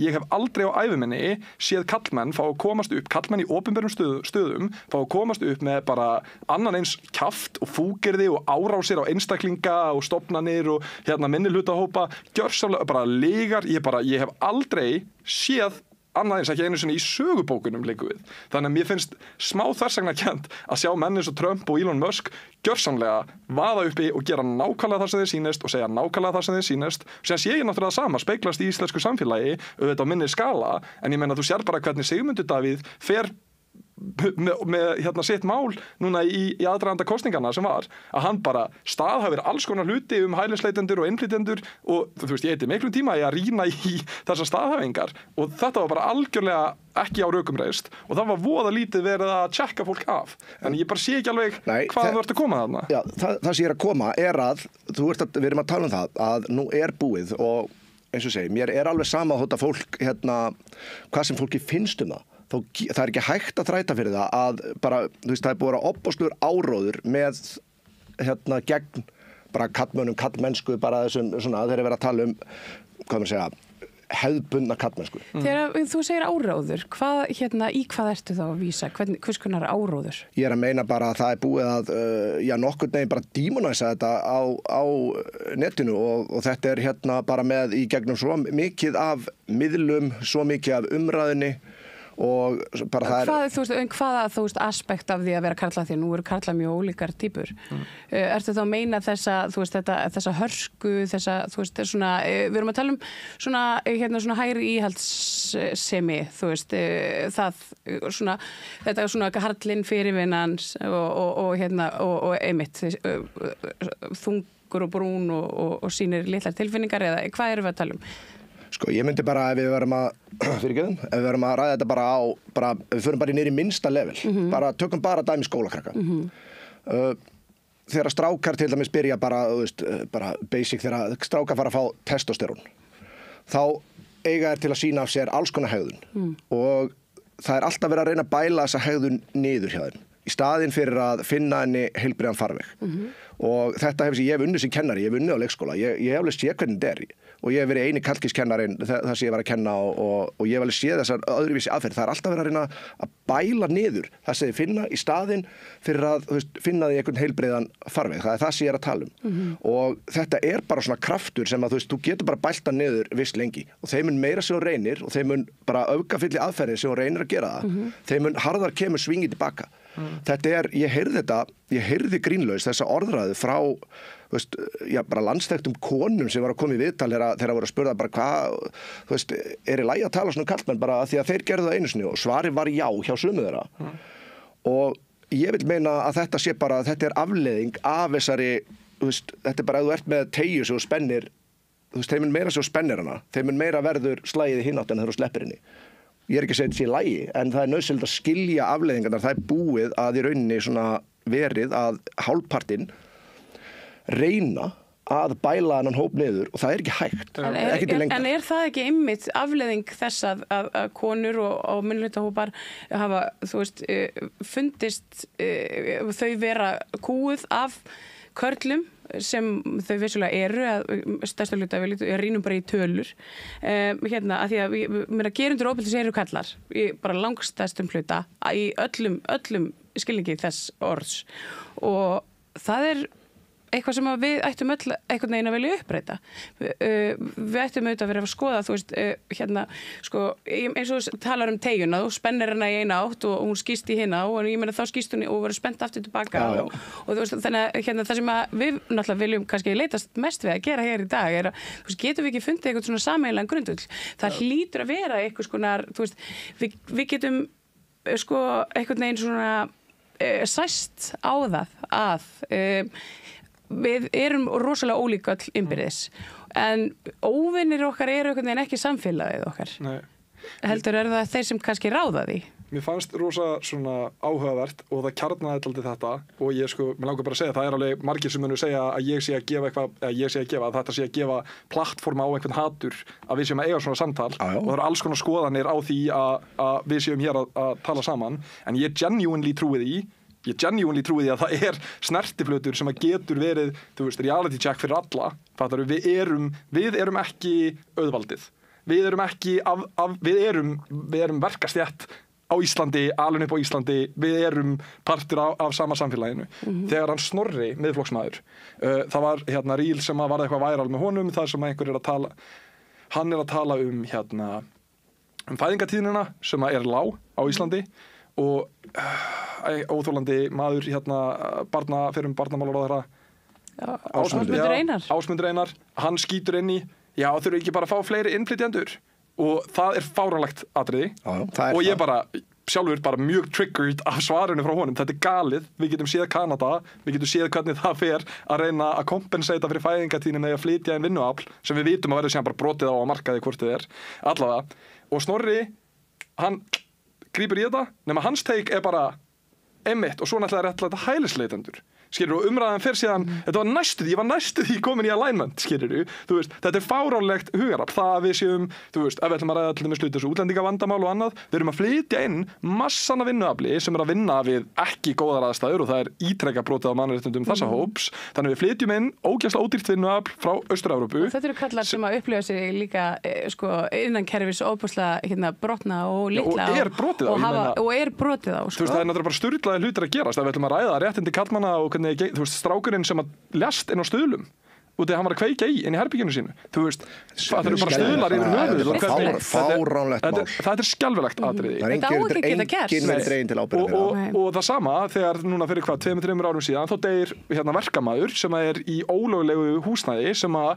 Ég hef aldrei á æviminni séð kallmenn fá að komast upp, kallmenn í opinberum stöðum fá að komast upp með bara annan eins kjaft og fúkirði og árásir á einstaklinga og stofnanir og minnihlutahópa, gjörsamlega bara lygar, ég hef aldrei séð annað eins ekki einu sinni í sögubókunum leikum við. Þannig að mér finnst smá þversagnarkennt að sjá menn eins og Trump og Elon Musk gjörsamlega vaða uppi og gera nákvæmlega það sem þeir sýnist og segja nákvæmlega það sem þeir sýnist. Sér sé ég náttúrulega það sama, speglast í íslensku samfélagi auðvitað á minni skala, en ég meina þú sér bara hvernig Sigmundur Davíð fer með sitt mál núna í aðdraganda kosningarna sem var að hann bara staðhæfir alls konar hluti hælisleitendur og innflytjendur og þú veist ég heiti miklum tíma í að rýna í þessar staðhæfingar og þetta var bara algjörlega ekki á rökum reist og það var voða lítið verið að tjekka fólk af en ég bara sé ekki alveg hvað þú ert að koma þarna. Já, það sem ég er að koma er að við erum að tala um það að nú er búið og eins og segi, mér er alveg sama að þetta fólk hvað sem fólki finnst það er ekki hægt að þræta fyrir það að bara, þú veist, það er búið að vera opbóðslegur áróður með gegn bara kallmennsku bara þessum svona, þeir eru verið að tala um hvað maður segja, hefðbundna kallmennsku. Þegar þú segir áróður, í hvað ertu þá að vísa? Hvers konar áróður? Ég er að meina bara að það er búið að nokkurn veginn bara demonæsa þetta á netinu og þetta er bara með í gegnum svo mikið af miðlum, svo mikið af umræðinni og bara það hvaða aspekt af því að vera karla, því að nú eru karla mjög ólíkar týpur ertu þá að meina þessa hörsku, svona, við erum að tala um svona hægri íhaldssemi þetta svona karlinn fyrirvinnans og einmitt þungur og brún og sýnir litlar tilfinningar, eða hvað erum við að tala um? Sko, ég myndi bara ef við verum að ræða þetta bara við förum bara niður í minnsta level, tökum bara dæmi skólakrakka. Þegar strákar til dæmis byrja bara basic, þegar strákar fara að fá testosterón, þá eiga til að sýna af sér alls konar hegðun og það er alltaf verið að reyna að bæla þessa hegðun niður hjá þeim í staðinn fyrir að finna henni heilbrigðan farveg. Og þetta ég hef unnið sem kennari, ég hef unnið á leikskóla, ég hef alveg séð hvernig þetta er og ég hef verið eini karlkynskennarinn þar sem ég var að kenna og ég hef alveg séð þessar öðruvísi aðferð. Það er alltaf verið að reyna að bæla niður það sem þið finna í staðinn fyrir að finna því einhvern heilbrigðan farveg. Það er það sem ég er að tala um. Og þetta er bara svona kraftur sem að þú getur bara bælt það niður viss lengi og þeim mun meira sem þú reynir og þeim mun bara öfgafylli aðferðir sem þú reynir að gera það, þeim mun harðar kemur svingið tilbaka. Þetta er, ég heyrði grínlaus þessa orðræðu frá bara landsþekktum konum sem var að koma í viðtal þegar voru að spurða bara hvað, er í lagi að tala svona karlmenn bara því að þeir gerðu það einu sinni og svari var já hjá sumu þeirra. Og ég vil meina að þetta sé bara, þetta er afleiðing af þessari, þetta er bara að þú ert með teygju sem þú spennir, þeim mun meira sem þú spennir hana, þeim mun meira verður slagið í hinnátt en þegar þú sleppir henni. Ég er ekki að segja þetta sé í lagi, en það er nauðsynlegt að skilja afleiðingarnar. Það er búið að í rauninni svona verið að hálfpartinn reyna að bæla hennan hóp niður og það er ekki hægt. En er það ekki einmitt afleiðing þess að konur og minnihlutahópar hafa, fundist þau vera kúuð af körlum sem þau vissulega eru, að stærsta hluta við rýnum bara í tölur að því að við gerundur ofbeldis eru kallar í bara langstærstum hluta í öllum skilningi þess orðs og það er eitthvað sem við ættum öll einhvern veginn að vilja uppbreyta. Við ættum auðvitað að vera að skoða, eins og talar um teygjuna, þú spennir hana í eina átt og hún skýst í hina og ég meina þá skýst hún og verður spennt aftur tilbaka og þannig að það sem við náttúrulega viljum kannski leitast mest við að gera hér í dag er að getum við ekki fundið eitthvað svona sameiginlegan grundvöll. Það hlýtur að vera eitthvað skonar, við getum einhvern veginn svona sæst á það að við erum rosalega ólík öll innbyrðis en óvinir okkar eru einhvern veginn ekki samfélagið okkar. Nei. Heldur það þeir sem kannski ráða því? Mér fannst rosa svona áhugavert og það kjarnaði alltaf þetta og mér langar bara að segja það er alveg margir sem munu segja að ég sé að gefa að þetta sé að gefa plattforma á einhvern hatur að við séum að eiga svona samtal og það eru alls konar skoðanir á því að við séum hér að tala saman en ég genuinely trúi því að það er snertiflötur sem að getur verið, reality check fyrir alla. Við erum ekki auðvaldið. Við erum verkastjætt á Íslandi, alveg upp á Íslandi. Við erum partur af sama samfélaginu. Þegar hann Snorri, miðflokksmaður, það var ríl sem var eitthvað væral með honum, þar sem einhver er að tala, hann er að tala um fæðingatíðnina sem er lág á Íslandi og óþólandi maður fyrir barnamálaráðherra Ásmundur Einar hann skýtur inn í þurfi ekki bara að fá fleiri innflytjendur og það er fáránlegt atriði og ég bara sjálfur bara mjög triggered af svarinu frá honum, þetta er galið, við getum séð Kanada, við getum séð hvernig það fer að reyna að kompensata fyrir fæðingatíðinu með að flytja inn vinnuafl sem við vitum að verður síðan bara brotið á að markaði hvort þið er allavega og Snorri hann grípur í þetta, nema hans teik er bara einmitt og svo náttúrulega réttlæta hælisleitendur skilur, og umræðan fer síðan, ég var næstu því komin í alignment, skilur, þetta er fáránlegt hugarafl, það að við séum, ef við ætlum að ræða allir með sluta þessu útlendingavandamál og annað, við erum að flytja inn massan af vinnuafli sem er að vinna við ekki góðar aðstæður og það er ítrekka brotið á mannréttindum þessa hóps, þannig við flytjum inn ógeðslega ódýrt vinnuafl frá Austur-Evrópu. Þetta eru kallar sem að upplifa sig líka innan kerfis óbúslega brotna og litla og er brotið á. Það er náttúrulega bara sturlaði hlutir að gerast, ef við ætlum að ræða réttindi karlmanna og strákurinn sem að lést inn á Stuðlum út af því að hann var að kveikja inn í herbygginu sínu. Þú veist, það eru bara stuðlar yfir höfuð. Fáránlegt mál. Það skelfilegt atriði. Þetta á ekki geta gerst. Enginn verið dreginn til ábyrgðar. Og það sama þegar núna fyrir 2-3 árum síðan þá deyr verkamaður sem er í ólöglegu húsnæði sem að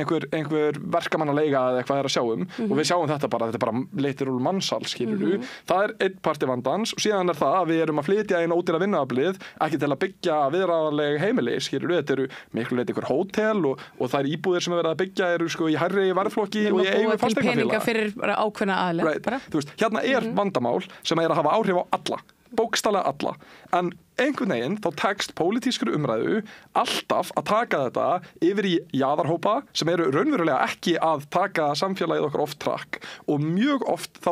einhver verkamannaleiga eða eitthvað að sjá og við sjáum þetta er bara leitir úr mannsal, skilurðu. Það er einn parti vandans og síðan það að við erum að flytja inn ódýra vinnuaflið ekki til að byggja viðráðanleg heimili, skilurðu. Þetta eru miklu leyti ykkur hótel og þær íbúðir sem er verið að byggja eru sko í hærri verðflokki og í eigu fasteignafélaga. Peninga fyrir ákveðna aðila. Þú veist, hérna vandamál sem er að hafa áhrif á alla, bókstaflega alla, en einhvern veginn þá tekst pólitískri umræðu alltaf að taka þetta yfir í jaðarhópa sem eru raunverulega ekki að taka samfélagið okkar oft trakk og mjög oft þá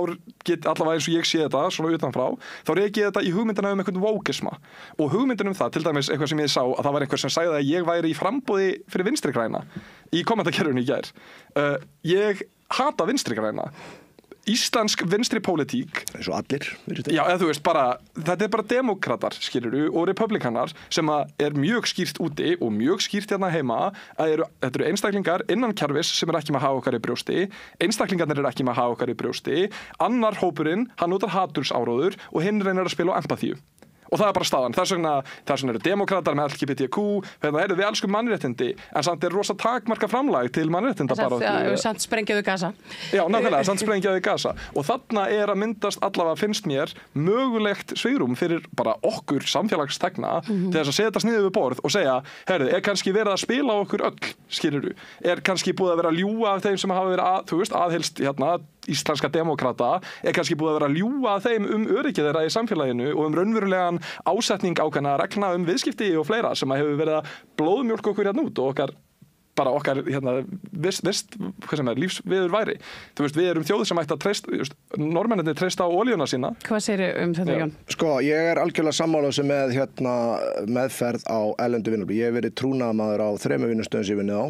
allavega eins og ég sé þetta svona utanfrá, þá reki þetta í hugmyndina einhvern vókisma og hugmyndin það til dæmis eitthvað sem ég sá að það var einhver sem sagði að ég væri í framboði fyrir vinstri græna í kommentakerfinu í gær. Ég hata vinstri græna. Íslensk vinstri pólitík eins og allir já, eða þú veist bara, þetta bara demokratar skilurðu og republikanar sem er mjög skýrt úti og mjög skýrt hérna heima að þetta eru einstaklingar innan kerfis sem ekki með að hafa okkar í brjósti einstaklingarnir ekki með að hafa okkar í brjósti annar hópurinn, hann notar hatursáróður og hinn reynir að spila á empathíu og það bara staðan, þess vegna eru demokratar með LGBTQ, við elskum mannréttindi en samt rosa takmarka framlag til mannréttinda samt sprengjaðu Gaza já, nákvæmlega, samt sprengjaðu Gaza og þarna að myndast allavega finnst mér mögulegt svigrúm fyrir bara okkur samfélagstegna til þess að setjast niður við borð og segja, kannski verið að spila okkur öll, skilurðu, kannski búið að vera að ljúga af þeim sem hafa verið aðhylst íslenska demokrata kannski búið að vera að ljúga þeim öryggi þeirra í samfélaginu og raunverulegan ásetning ákveðna reglna viðskipti og fleira sem hefur verið að blóðmjólka okkur út og okkar lífsviður væri. Þú veist, við erum þjóð sem ætti að treysta, normennirnir treysta á olíuna sína. Hvað segirðu þetta, Jón? Sko, ég er algjörlega sammála sem með meðferð á erlendu vinnuafli. Ég hef verið trúnaðarmaður á 3 vinnustöðum sem ég vinnið á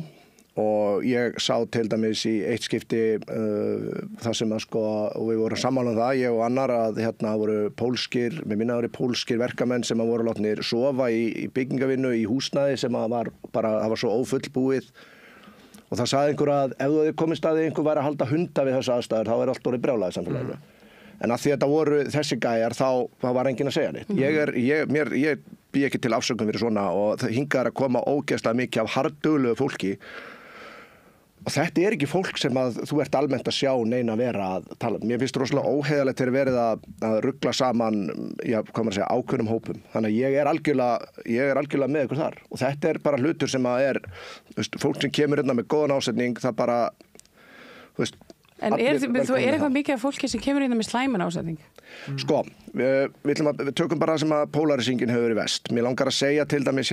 og ég sá til dæmis í eitt skipti það sem og við vorum sammála það, ég og annar að voru pólskir verkamenn sem voru látnir sofa í byggingavinnu í húsnæði sem það var svo ófullbúið og það sagði einhver að ef þú hefði komist að einhver væri að halda hunda við þessu aðstæður þá er allt orðið brjálað í samfélaginu en að því þetta voru þessi gæjar þá var enginn að segja neitt ég bý ekki til afsökun fyrir svona og það hingað að koma ógeðslega mikið af harðduglegu fólki og þetta er ekki fólk sem að þú ert almennt að sjá neina vera að tala. Mér finnst rosalega óheiðalegt þegar verið að rugla saman ákveðnum hópum. Þannig að ég er algjörlega með ykkur þar. Og þetta er bara hlutur sem að fólk sem kemur með góðan ásetning, það bara, En er eitthvað mikið af fólki sem kemur með slæman ásetning? Sko, við tökum bara það sem að polarisingin hefur verið verst. Mér langar að segja til dæmis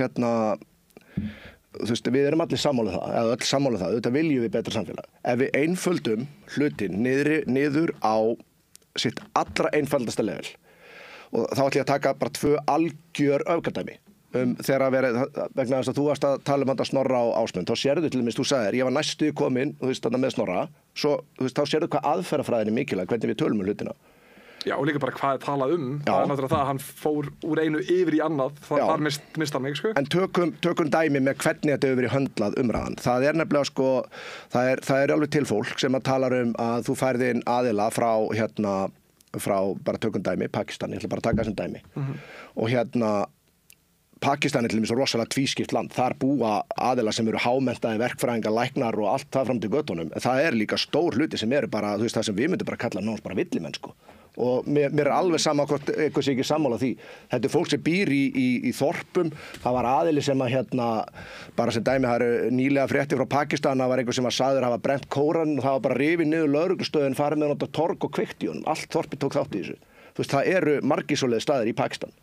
við erum allir sammála það, eða öll sammála það, auðvitað viljum við betra samfélag. Ef við einföldum hlutin niður á sitt allra einfaldasta level og þá ætlum ég að taka bara 2 algjör öfgardæmi þegar vegna þess að þú varst að tala þetta Snorra á Ásmund, þá sérðu til dæmis, þú sagðir, ég var næstu komin með Snorra, þá sérðu hvað aðferðafræðin er mikilvæg, hvernig við tölum hlutina. Já, og líka bara hvað er talað það er náttúrulega það að hann fór úr einu yfir í annað, þar mist hann mig, sko. En tökum dæmi með hvernig þetta hefur verið höndlað umræðan. Það er nefnilega, það er alveg til fólk sem að tala að þú færði inn aðila frá bara tökum dæmi, Pakistan, ég ætla bara að taka þessum dæmi. Og Pakistan er til dæmis rosalega tvískipt land. Þar búa aðila sem eru hámenntaðir verkfræðingar, læknar og allt það fram til göttunum. En það er líka stór hluti sem eru bara, það sem við myndum bara kalla nánast bara villimenn, sko. Og mér er alveg sama hvort eitthvað sé ekki sammála því. Þetta er fólk sem býr í þorpum. Það var aðili sem að bara sem dæmi, það eru nýlega fréttir frá Pakistan, það var einhver sem að sagður hafa brent Kóraninn og það var bara rifið niður lögreglustöðin, farið með hann á torg og kveikt í honum. Allt þorpið tók þátt í þessu. Þú veist, það eru margir svoleiðis staðir í Pakistan.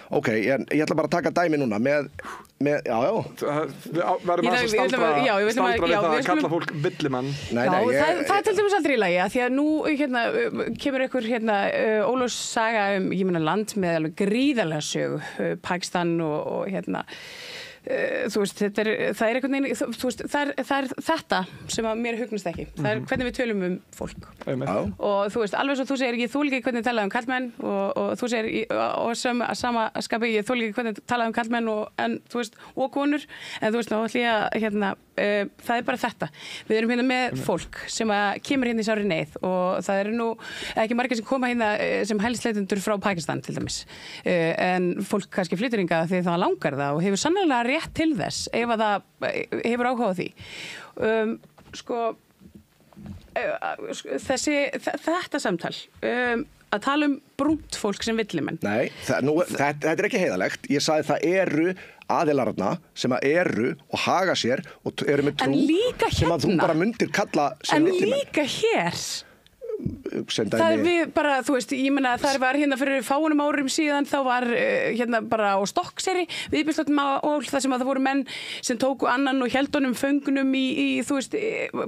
Ok, ég ætla bara að taka dæmi núna með Við verðum að staldra við það að kalla fólk villimenn. Það er til dæmis aldrei í lagi, því að nú kemur einhver óljós saga land með alveg gríðarlega sögu, Pakistan og þú veist, það einhvern veginn, þú veist, það er þetta sem að mér hugnast ekki. Það hvernig við tölum fólk. Og þú veist, alveg svo þú segir, ég þoli ekki hvernig talaðu karlmenn og þú segir, og sama skapi, ég þoli ekki hvernig talaðu karlmenn en þú veist, og konur, en þú veist, þá ætlum ég að það bara þetta. Við erum hérna með fólk sem að kemur hérna í sárri neyð og það eru nú ekki margir sem koma hérna sem hælisleitendur frá Pakistan til dæmis. En fólk kannski flytur hingað því það langar það og hefur sannlega rétt til þess ef að það hefur áhuga á því. Þetta samtal að tala brúnt fólk sem villimenn. Nei, þetta er ekki heiðalegt. Ég sagði það eru aðilarna sem eru og haga sér og eru með trú sem að þú bara myndir kalla sem villimenn. En líka hér það við bara, þú veist, ég meina það var hérna fyrir fáunum árum síðan þá var hérna bara á Stokkseyri viðbjörnslegt mál þar sem að það voru menn sem tóku annan og héldu honum föngnum í þú veist,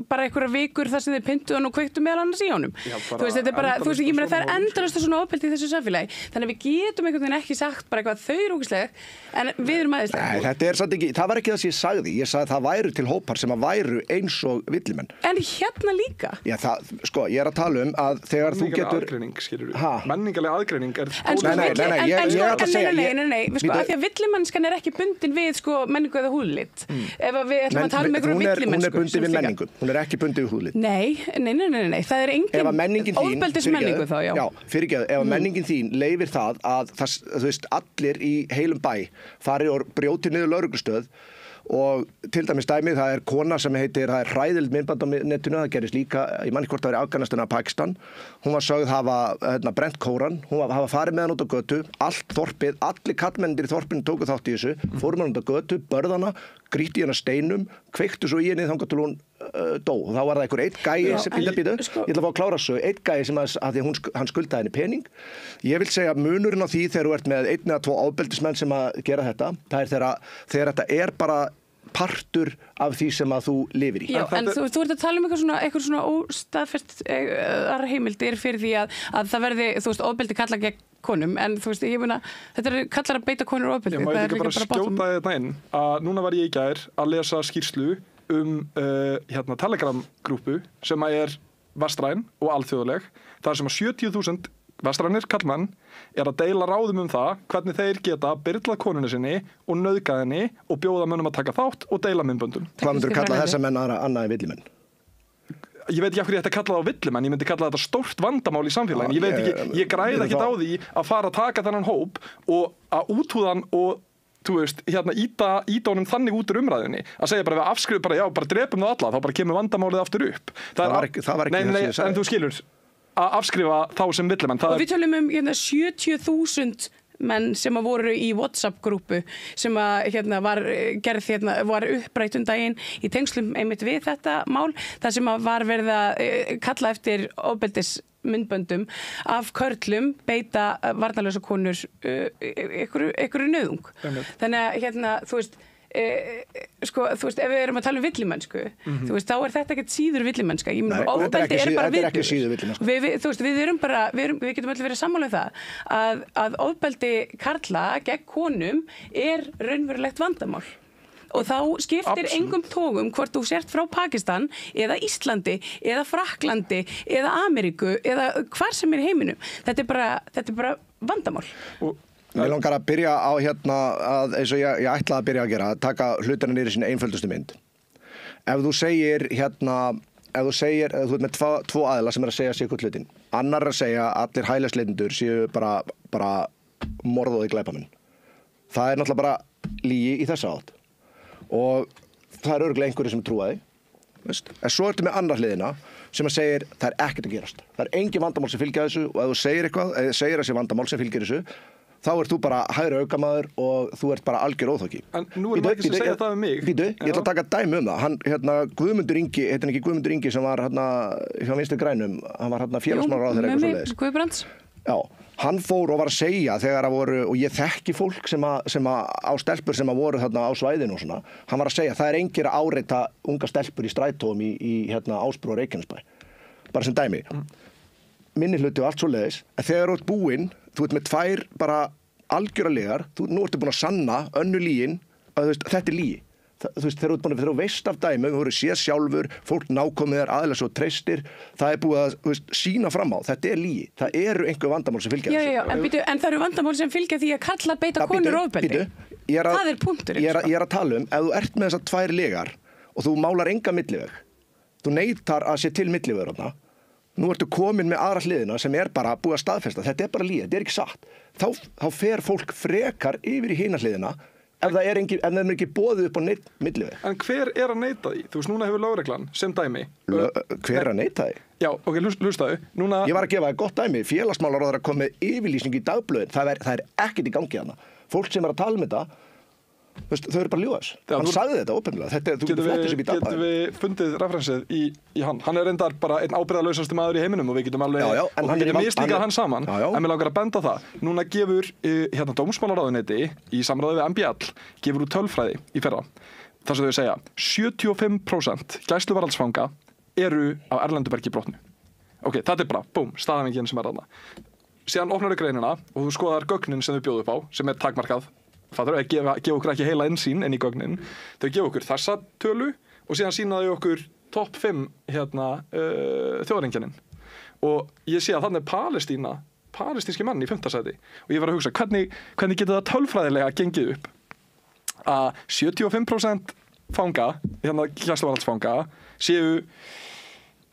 bara einhverja vikur þar sem þeir pyntuðu hann og kveiktu meðal annars í honum. Þú veist, þetta bara, þú veist, ég meina það endalaust svona ofbeldi í þessu samfélagi. Þannig að við getum einhvern veginn ekki sagt bara eitthvað þau eru ógeðsleg en við erum æðisleg. Nei, þetta samt ekki, það var ekki það sem ég sagði. Ég sagði að það væru til hópar sem að væru eins og villimenn. En hérna líka? Já, það, sko, ég er að tala að þegar þú getur menningalega aðgreining er nei, sko, af því að villimennskan er ekki bundin við sko menningu eða húðlit ef við ætlum að tala einhverju villimennsku hún er bundin við menningu, hún er ekki bundin við húðlit nei, það er engin ofbeldismenningu þá, já fyrirgeðu, ef menningin þín leyfir það að þú veist, allir í heilum bæ fari og brjóti niður lögreglustöð og til dæmis dæmi, það er kona sem heitir, það er hræðild myndband á netinu, það gerist líka, ég man ekki hvort það er Afganistan eða Pakistan, hún var sögð hafa brent kóran, hún hafa farið með hann út á götu, allt þorpið, allir kallmennir í þorpinu tóku þátt í þessu, fórum hann út á götu, börðana, grýtti hérna steinum, kveiktu svo í henni þangað til hún dó. Og þá var það einhver einn gæi sem ég ætla að fá að klára svo, einn gæi sem að því hann skuldaði henni pening. Ég vil segja munurinn á því þegar þú ert með einn eða tvo ofbeldismenn sem að gera þetta, það er þegar þetta er bara partur af því sem að þú lifir í. Já, en þú ert að tala eitthvað svona óstaðfest heimildir fyrir því að það verði, þú veist, ofbeldi kalla gegn konum, en þú veist, ég meina, þetta er kallar að beita konur ofbeldi. Ég má ekki bara skjóta þetta inn að núna var ég í gær að lesa skýrslu Telegram-grúpu sem er vestræn og alþjóðleg, þar sem að 70.000 vestrænir kallmenn að deila ráðum það hvernig þeir geta byrlað konunni sinni og nauðgað henni og bjóða mönnum að taka þátt og deila myndböndum. Hvað myndur kalla þessa menn annað en villimenn? Ég veit ekki af hverju ég ætti að kalla það á villimenn, ég myndi kalla þetta stórt vandamál í samfélaginu. Ég veit ekki, ég græði ekkert á því að fara að taka þennan hóp og að úthúðan og þú veist, íta honum þannig út úr umræðinni að segja bara við afskrifum bara, já, bara drepum það alla, þá bara kemur vandamálið aftur upp. Það var ekki það sem ég sagði. En þú skilur að afskrifa þá sem villimenn. Og við tölum 70.000 menn sem að voru í WhatsApp-grúpu sem að var upprætt daginn í tengslum einmitt við þetta mál, þar sem að var verið að kalla eftir ofbeldismyndböndum af körlum beita varnarlausa konur einhverju nauðung. Þannig að þú veist, sko, þú veist, ef við erum að tala villimennsku, þú veist, þá er þetta ekkert síður villimennska. Ég meina, ofbeldi er bara viðbjóður. Þú veist, við getum allir verið sammála um það að ofbeldi karla gegn konum er raunverulegt vandamál. Og þá skiptir engum tógum hvort þú sért frá Pakistan eða Íslandi eða Frakklandi eða Ameríku eða hvar sem er í heiminum. Þetta er bara vandamál. Mér langar að byrja á að eins og ég ætlaði að byrja að gera, að taka hlutina niður í sinni einföldustu mynd. Ef þú segir þú ert með tvo aðila sem að segja sitt hlutin. Annar að segja að allir hælisleitendur séu bara morðóði glæpamenn. Það er náttúrulega bara lygi í þessa átt. Og það er örugglega einhverju sem trúa því. En svo ertu með annar hliðina sem að segir það er ekkert að gerast. Það er engin vandamál sem fylgja þessu og ef þú segir eitthvað, segir þessi vandamál sem fylgir þessu, þá ert þú bara hægri aukamaður og þú ert bara algjör óþokki. En nú er maður ekki að segja það um mig. Ég ætla að taka dæmi um það. Guðmundur Ingi, heitir ekki Guðmundur Ingi sem var hjá Vinstri grænum, hann var félagsmálaráðherra eitthvað svoleiðis. Guðbrands. Já, hann fór og var að segja þegar að voru, og ég þekki fólk sem á stelpur sem að voru á svæðinu og svona, hann var að segja það er engir að áreita unga stelpur í strætóum í Ásbrú og Reykjanesbæ. Bara sem dæmi. Minni hluti og allt svoleiðis, en þegar þú ert búinn, þú ert með tvær bara algjöralegar, nú ertu búin að sanna önnu lygin þetta er lygi. Þú veist, þegar þú veist af dæmi, þú voru séð sjálfur, fólk nákomið aðeins svo treystir, það er búið að sína fram á, þetta er lygi. Það eru einhver vandamál sem fylgja þessu. En það eru vandamál sem fylgja því að karlar beita konur ofbeldi. Það er punkturinn. Ég er að tala ef þú ert með þessar 2 lygar og þú málar enga milliveg, þú neitar að sé til milliveg þarna, nú ertu komin með aðra hliðina sem er bara búið að staðfesta, þetta er bara lygi, þetta er ekki satt. Þá fer fólk frekar yfir í hina hliðina ef það er ekki boðið upp á neitt milliveg. En hver er að neita því? Þú veist, núna hefur lögreglan sem dæmi. Hver er að neita því? Já, ok, hlustaðu. Ég var að gefa það gott dæmi. Félagsmálaráðherra kom með yfirlýsing í dagblöðin. Það er ekkert í gangi hana. Fólk sem er að tala um þetta, þau eru bara að ljúga þess. Hann sagði þetta ópennilega. Getum við fundið referensið í hann? Hann er reyndar bara einn ábyrgðarlausasti maður í heiminum og við getum alveg mislíkað hann saman. En mér langar að benda það. Núna gefur dómsmálaráðuneyti í samráði við MBL gefur út tölfræði í fyrra. Þar sem þau segja 75% gæsluvarðhaldsfanga eru á erlendu bergi brotnu. Ok, þetta er bara, búm, staðhæfingin sem er þarna. Síðan opnar þau greinina og þú skoðar gögnin sem þau bjóðu upp á, sem er takmarkað. Það þarf að gefa okkur ekki heila innsýn inn í gögnin. Þau gefa okkur þessa tölu og síðan sína þau okkur topp 5 þjóðareinkennin. Og ég sé að þannig er palestínski mann í 5. sæti. Og ég var að hugsa, hvernig getur það tölfræðilega gengið upp að 75% fanga, gæsluvarðhaldsfanga, séu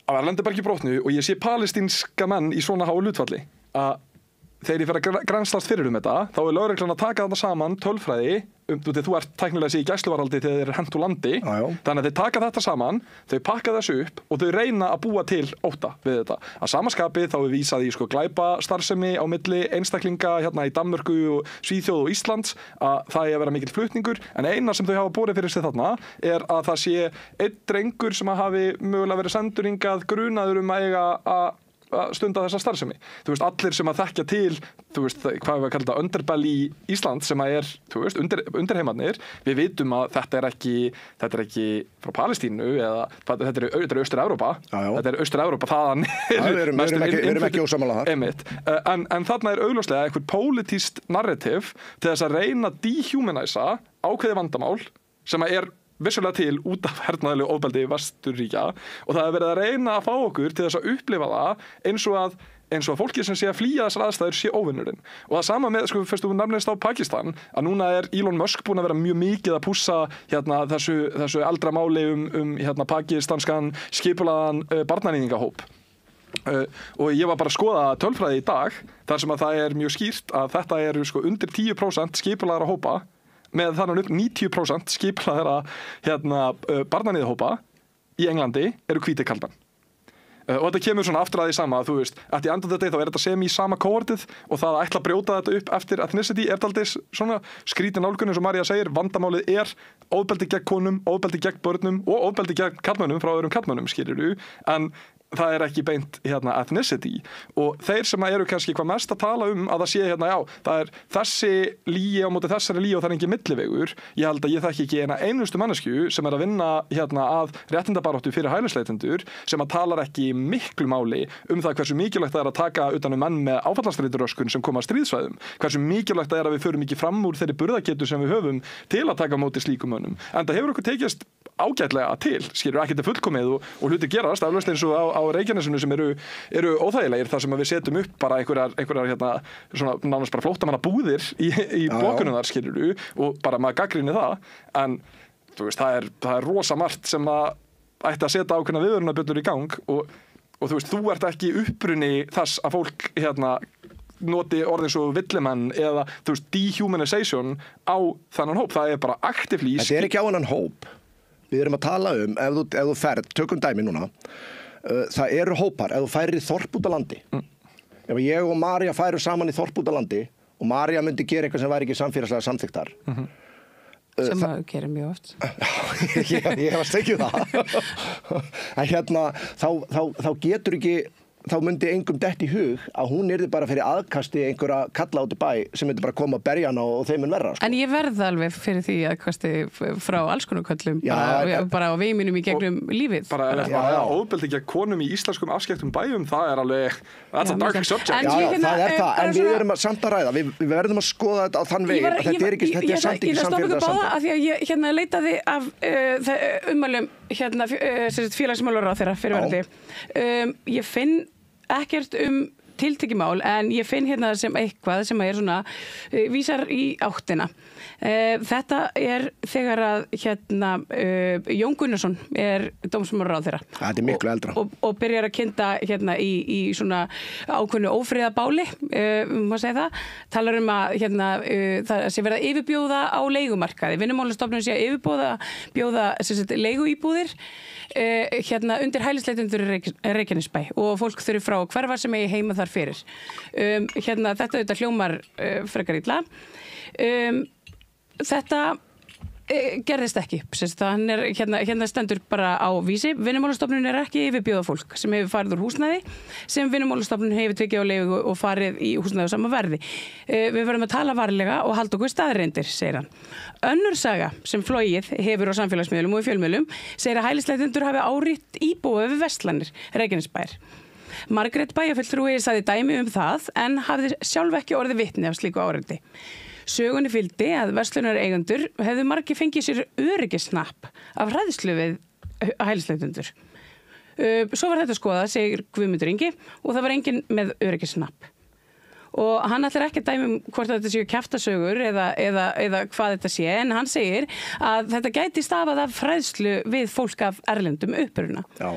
af erlendu bergi brotnu og ég sé palestínska menn í svona háu hlutfalli að þegar ég fer að grænslast fyrir þetta, þá er lögreglan að taka þetta saman tölfræði, þú ert tæknilega sér í gæsluvarðhaldi þegar þeir eru hent úr landi, þannig að þeir taka þetta saman, þau pakka þessu upp og þau reyna að búa til ótta við þetta. Að samaskapi þá er vísað í glæpastarfsemi á milli einstaklinga hérna í Danmörku og Svíþjóð og Íslands að það er að vera mikill flutningur, en eina sem þau hafa borið fyrir sig þarna er að það sé einn drengur sem hafi mögulega verið sendur hingað grunaður að eiga að stunda þessa starfsemi. Þú veist, allir sem að þekkja til, þú veist, hvað við kallum það underbelly Ísland sem að er, þú veist, undirheimarnir, við vitum að þetta er ekki frá Palestínu eða þetta er Austur-Evrópa. Þetta er Austur-Evrópa, þaðan við erum ekki ósammála þar. En þarna er augljóslega einhver pólitískt narrativ til þess að reyna að dehumanisa ákveði vandamál sem að er vissulega til út af hernaðarlegu ofbeldi Vesturríkja og það er verið að reyna að fá okkur til þess að upplifa það eins og að fólki sem sé að flýja þessar aðstæður sé óvinnurinn. Og það sama með, fyrst þú nefnist á Pakistan, að núna er Elon Musk búinn að vera mjög mikið að pússa þessu eldra máli pakistanskan skipulaðan barnanýðingahóp. Og ég var bara að skoða tölfræði í dag þar sem að það er mjög skýrt að þetta eru undir 10% skipulaðara hópa með þannig upp 90% skiplaðara barnanýðahópa í Englandi eru hvítir karlmenn. Og þetta kemur svona aftur að því sama, þú veist, at the end of the day þá er þetta sem í sama kohortið og það að ætla að brjóta þetta upp eftir ethnicity er daldis svona skrítin nálgun eins og María segir, vandamálið er ofbeldi gegn konum, ofbeldi gegn börnum og ofbeldi gegn karlmönnum frá öðrum karlmönnum, skilurðu, en það er ekki beint ethnicity og þeir sem eru kannski hvað mest að tala um að það sé það er þessi lygi á móti þessari lygi og það er engin millivegur. Ég held að ég þekki ekki eina einustu manneskju sem er að vinna að réttindabaráttu fyrir hælisleitendur sem að talar ekki miklu máli um það hversu mikilvægt það er að taka utan menn með áfallastreituröskun sem koma að stríðsvæðum, hversu mikilvægt það er að við förum ekki fram úr þeirri burðargetu sem við höfum til að taka á móti slíkum mönnum. En það hefur okkur tekist ágætlega til, skilur ekkert er fullkomið og hlutir gerast, aflaust eins og á Reykjanesinu sem eru óþægilegir þar sem við setjum upp bara einhverjar svona nánast bara flóttamanna búðir í blokkunum þar, skilur og bara maður gagnrýni það, en þú veist, það er rosa margt sem að ætti að setja ákveðna viðvörunarbjöllur í gang og þú veist, þú ert ekki uppruni þess að fólk noti orðin svo villimenn eða þú veist, dehumanization á þannan hóp, það er bara actively. Þetta er ekki á þannan hóp. Við erum að tala ef þú ferð, tökum dæmi núna, það eru hópar, ef þú færir í þorp út á landi. Ef ég og María færum saman í þorp út á landi og María myndi gera eitthvað sem væri ekki samfélagslega samþykktar. Sem að gera mjög oft. Ég hef að stekja það. En þá getur ekki, þá myndi engum dett í hug að hún yrði bara fyrir aðkasti einhverja kalla át í bæ sem myndi bara koma að berja hana og þeim mun verra. En ég verð alveg fyrir því aðkasti frá alls konar köllum, bara á veiminum í gegnum lífið. Bara ofbeldi gegn konum í íslenskum afskektum bæjum, það er alveg, that's a dark subject. Það er það, en við erum samt að ræða, við verðum að skoða þetta á þann veginn, þetta er samt ekki samfélagssamtali. Af því að ég leitaði af ummælum félagsmálaráðherra fyrirverandi. Ég finn ekkert tiltekimál, en ég finn hérna sem eitthvað sem er svona vísar í áttina. Þetta er þegar að Jón Gunnarsson er dómsmálaráðherra. Þetta er miklu eldra. Og byrjar að kynda í svona ákveðnu ófriðabáli, má segja það. Talar að það sé verið að yfirbjóða á leigumarkaði. Vinnumálastofnun sé að yfirbjóða leiguíbúðir undir hælisleitundur Reykjanesbæ og fólk þurfi frá að hverfa sem eigi heima þar fyrir. Þetta auðvitað hljómar frekar illa. Þetta gerðist ekki. Hérna stendur bara á vísi. Vinnumálastofnun er ekki yfirbjóða fólk sem hefur farið úr húsnæði sem Vinnumálastofnun hefur tekið á leigu og farið í húsnæði á sama verði. Við verðum að tala varlega og halda okkur staðreyndir, segir hann. Önnur saga sem flogið hefur á samfélagsmiðlum og í fjölmiðlum segir að hælisleitendur hafi árítt íbúa við verslanir Reykjanesbæjar. Margrét bæjarfulltrúi sagði dæmi það en hafði sjálf ekki orðið vitni af slíku áreiti. Sögunni fylgdi að verslunareigendur hefðu margir fengið sér öryggisnapp af hræðslu við hælisleitendur. Svo var þetta skoðað, segir Guðmundur Ingi, og það var enginn með öryggisnapp. Og hann ætlar ekki að dæmi hvort þetta séu kjaftasögur eða hvað þetta sé, en hann segir að þetta gæti stafað af hræðslu við fólk af erlendum uppruna. Já.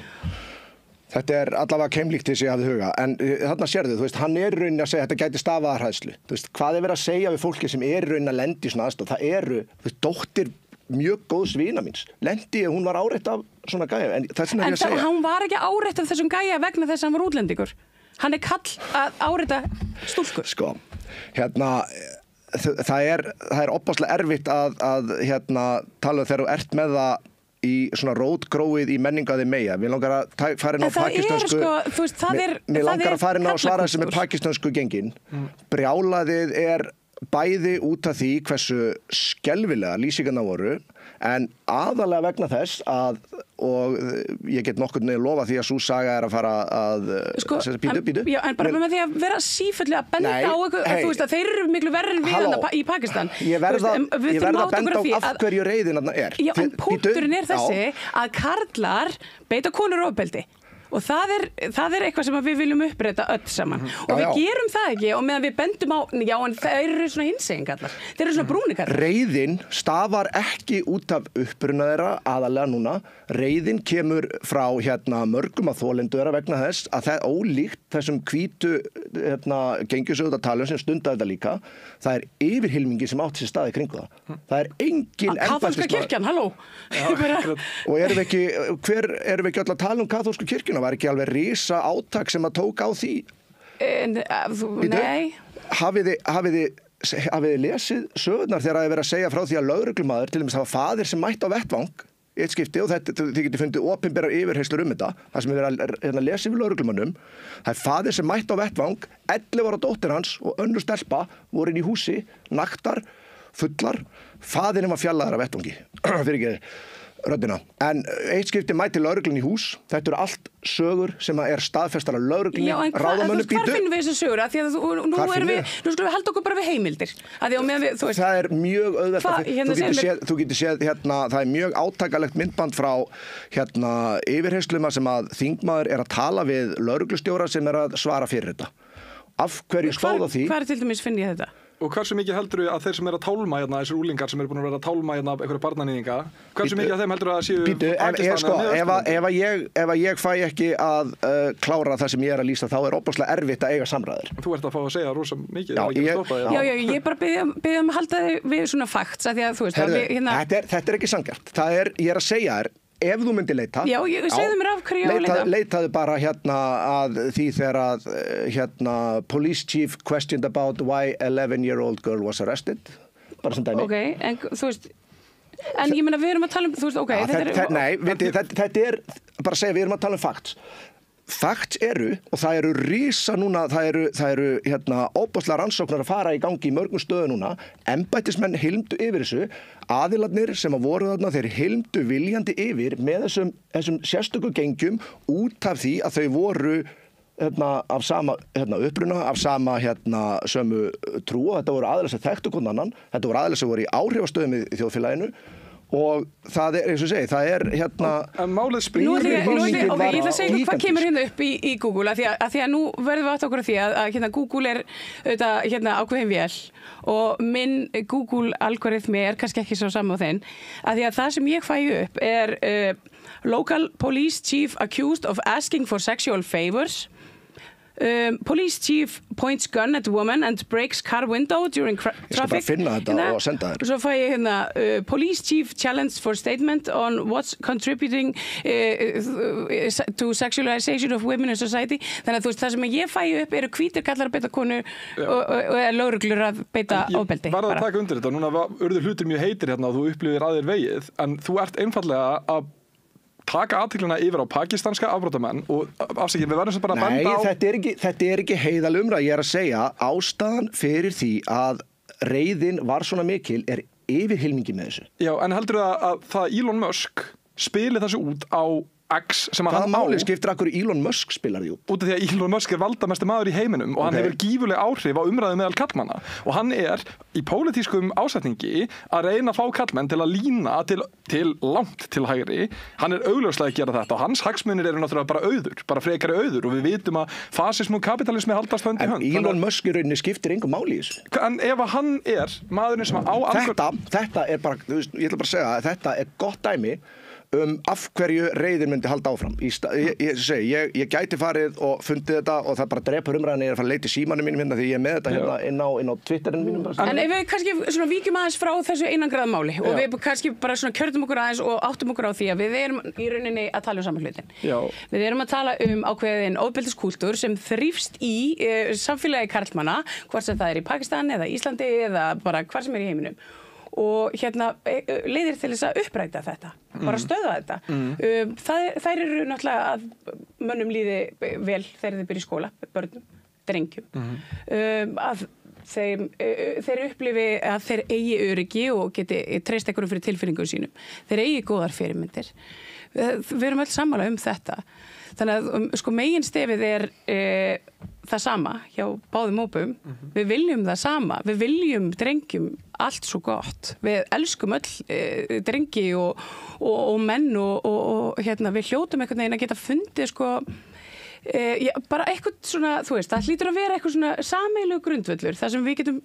Þetta er allavega keimlíkt til sig að huga, en þarna sérðu, þú veist, hann er í rauninni að segja að þetta gæti stafað af hræðslu. Þú veist, hvað er verið að segja við fólki sem er í rauninni að lendi í svona aðstoð? Það eru, þú veist, dóttir mjög góðs vina míns. Lendi, hún var áreitt af svona gæja, en þess vegna er ég að segja. En hann var ekki áreitt af þessum gæja vegna þess að hann var útlendingur. Hann er kall að áreita stúlkur. Sko, það er opaslega erfitt að tala þegar þú ert með það í svona rótgróið í menningaði meia. Við langar að fara inn á pakistansku Mér langar að fara inn á svara sem er pakistansku gengin. Brjálaðið er bæði út af því hversu skelfilega lýsingarnar voru, en aðalega vegna þess og ég get nokkurn veginn lofa því að sú saga er að fara að bítu. Já, en bara með því að vera sífellu að benda á eitthvað, þú veist að þeir eru miklu verri en við í Pakistan. Ég verð að benda á af hverju reiðin þarna er. Já, en punkturinn er þessi að karlar beita konur ofbeldi. Og það er eitthvað sem við viljum uppræta öll saman. Og við gerum það ekki og meðan við bendum á, já en það eru svona hinsegingallar. Þeir eru svona brúnikallar. Reiðin stafar ekki út af uppruna þeirra aðalega núna. Reiðin kemur frá mörgum að þolendu þeirra vegna þess að það er ólíkt þessum hvítu gengisauðatalum sem stunda þetta líka. Það er yfirhylmingi sem átti sér staði kringu það. Það er engin kaþólska kirkjan, halló. Og erum við ekki öll að tala um kaþólsku kirkjuna? Var ekki alveg risa átak sem að tók á því? Nei. Hafið þið lesið sögurnar þegar það er verið að segja frá því að lögreglumaður, til dæmis það var faðir sem mætti á vettvang í eitt skipti og þið getur fundið opinberar yfirheyslur þetta, það sem er verið að lesa yfir lögreglumannum. Það er faðir sem mætti á vettvang, 11 ára dóttir hans og önnur stelpa voru inn í húsi, naktar, fullar. Faðirinn var fjallaður af vettvangi. Fyrir ekki röddina. En eitt skipti mæti lögreglun í hús. Þetta eru allt sögur sem er staðfestar af lögreglunni. Já, en hvar finnum við þessu sögur? Því að nú skulum við halda okkur bara við heimildir. Það er mjög auðvelt. Þú getur séð það er mjög átakalegt myndband frá yfirheysluma sem að þingmaður er að tala við lögreglustjóra sem er að svara fyrir þetta. Af hverju stóð á því? Hvar til dæmis finn ég þetta? Og hversu mikið heldur að þeir sem er að tálma þessir úlingar sem eru búin að vera að tálma einhverja barnanýðinga, hversu mikið af þeim heldur að séu Pakistan? Ef ég fæ ekki að klára það sem ég er að lýsa, þá er óbúslega erfitt að eiga samræður. Þú ert að fá að segja rosa mikið. Já, ég bara byrja að halda þig við svona fakt, að því að þú veist Þetta er ekki sanngjarnt. Ég er að segja þér, ef þú myndir leita, segðu mér af hverju ég á að leita. Leitaðu bara að því þegar police chief questioned about why 11-year-old girl was arrested. Bara sem dæmi. Ok, en þú veist, en ég meina við erum að tala um, þú veist, ok. Nei, þetta er, bara að segja, við erum að tala um facts. facts eru, og það eru risa núna, það eru óbúðslega rannsóknar að fara í gangi í mörgum stöðu núna, embættismenn hylmdu yfir þessu, aðilarnir sem að voru þarna, þeir hylmdu viljandi yfir með þessum sérstöku gengjum út af því að þau voru af sama uppruna, af sama sömu trú, og þetta voru aðilar sem þekktu hvern annan, þetta voru aðilar sem voru í áhrifastöðum í þjóðfélaginu. Og það eins og segi, það málið springur ég ætla að segja hvað kemur hérna upp í Google að því að nú verðum við átt okkur að því að Google ákveðin vél og minn Google algoritmi kannski ekki svo saman á þinn að því að það sem ég fæ upp local police chief accused of asking for sexual favors. Police chief points gun at woman and breaks car window during traffic. Ég skal bara finna þetta og senda þér. Svo fæ ég police chief challenged for statement on what's contributing to sexualization of women in society. Þannig að þú veist, það sem ég fæ upp eru hvítir kallar að beita konu og lögreglur að beita ofbeldi. Ég varð að taka undir þetta. Núna urðu hlutir mjög heitir hérna og þú upplifir aðeir vegið, en þú ert einfallega að taka athyglinna yfir á pakistanska afbrotamenn og afsakið, við verðum sem bara að benda á... Nei, þetta er ekki heiðal umræða. Ég er að segja, ástæðan fyrir því að reiðin var svona mikil er yfirhylmingi með þessu. Já, en heldur að það Elon Musk spili þessu út á X sem að hann á... Hvaða máli skiptir akkur Elon Musk spilar því út? Út af því að Elon Musk er valdamesti maður í heiminum og hann hefur gífurleg áhrif á umræðu meðal karlmanna og hann er í pólitískum ásetningi að reyna að fá karlmenn til að lína til langt til hægri. Hann er augljóslega að gera þetta og hans hagsmunir eru náttúrulega bara frekari auður og við vitum að fasism og kapitalismi haldast hönd í hönd. En Elon Musk í rauninni skiptir engum máli í þessu. En ef að hann er maðurinn sem á... Þetta er bara, ég ætla bara að segja að þetta er gott dæmi af hverju reiðin myndi halda áfram. Ég gæti farið og fundið þetta og það bara drepur umræðan ég er að fara að leita í símanum mínum hérna því ég er með þetta hérna inn á Twitterinn mínum. En ef við kannski svona víkjum aðeins frá þessu einangraða máli og við kannski bara svona kjörðum okkur aðeins og áttum okkur á því að við erum í rauninni að tala saman hlutin. Við erum að tala ákveðin ofbeldiskúltúr sem þrífst í samfélagi karlmanna, hvort sem það er í Pakistan eða Íslandi eða bara hvar sem er í heiminum. Og leiðir til þess að uppræta þetta, bara stöða þetta. Þær eru náttúrulega að mönnum líði vel þegar þeir byrja í skóla, börnum, drengjum, að þeir upplifi að þeir eigi öryggi og geti treyst einhverjum fyrir tilfinningum sínum. Þeir eigi góðar fyrirmyndir. Við erum öll sammála þetta. Þannig að meginstefið er það sama hjá báðum hópum. Við viljum það sama. Við viljum drengjum allt svo gott. Við elskum öll drengi og menn og við hljótum einhvern veginn að geta fundið bara eitthvað svona, þú veist, það hlýtur að vera eitthvað svona sameiginlegur grundvöllur, þar sem við getum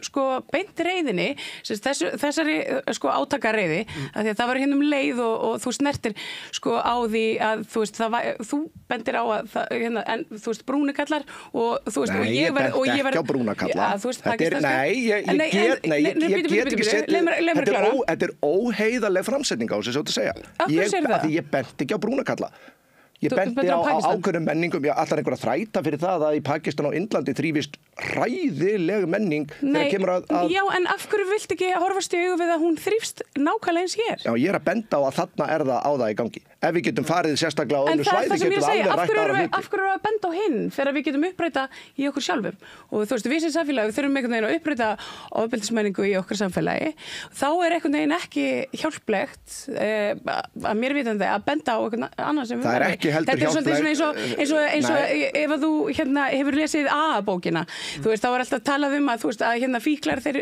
beint reiðinni, þessari átakareiði, af því að það var hérna leið og þú snertir á því að þú bendir á að en þú veist, brúnikallar og þú veist, Nei, ég bent ekki á brúnakalla. Ég get ekki setið, þetta er óheiðarleg framsetning á þessu, svo að segja. Ég bent ekki á brúnakalla. Ég benti á ákveðnum menningum, allar einhverja þræta fyrir það að í Pakistan og Indlandi þrífist hræðileg menning þegar kemur að... Já, en af hverju vilt ekki horfast í augu við að hún þrífst nákvæmlega eins hér? Já, ég er að benda á að þarna er það á það í gangi. Ef við getum farið sérstaklega á öðru svæði, getum við alveg rætt aðra hluti. Af hverju er að benda á hinn þegar við getum uppræta í okkur sjálfum? Og þú veist, við sem samfélagi, við þurfum einhvern veginn að uppræta ofbeldismenningu í okkar samfélagi. Þá er einhvern veginn ekki hjálplegt, að mér vitandi, að benda á einhvern annan sem við ekki heldur hjálplegt. Eins og ef að þú hefur lesið A-bókina, þú veist, þá er alltaf talað um að þú veist að fíklar þeir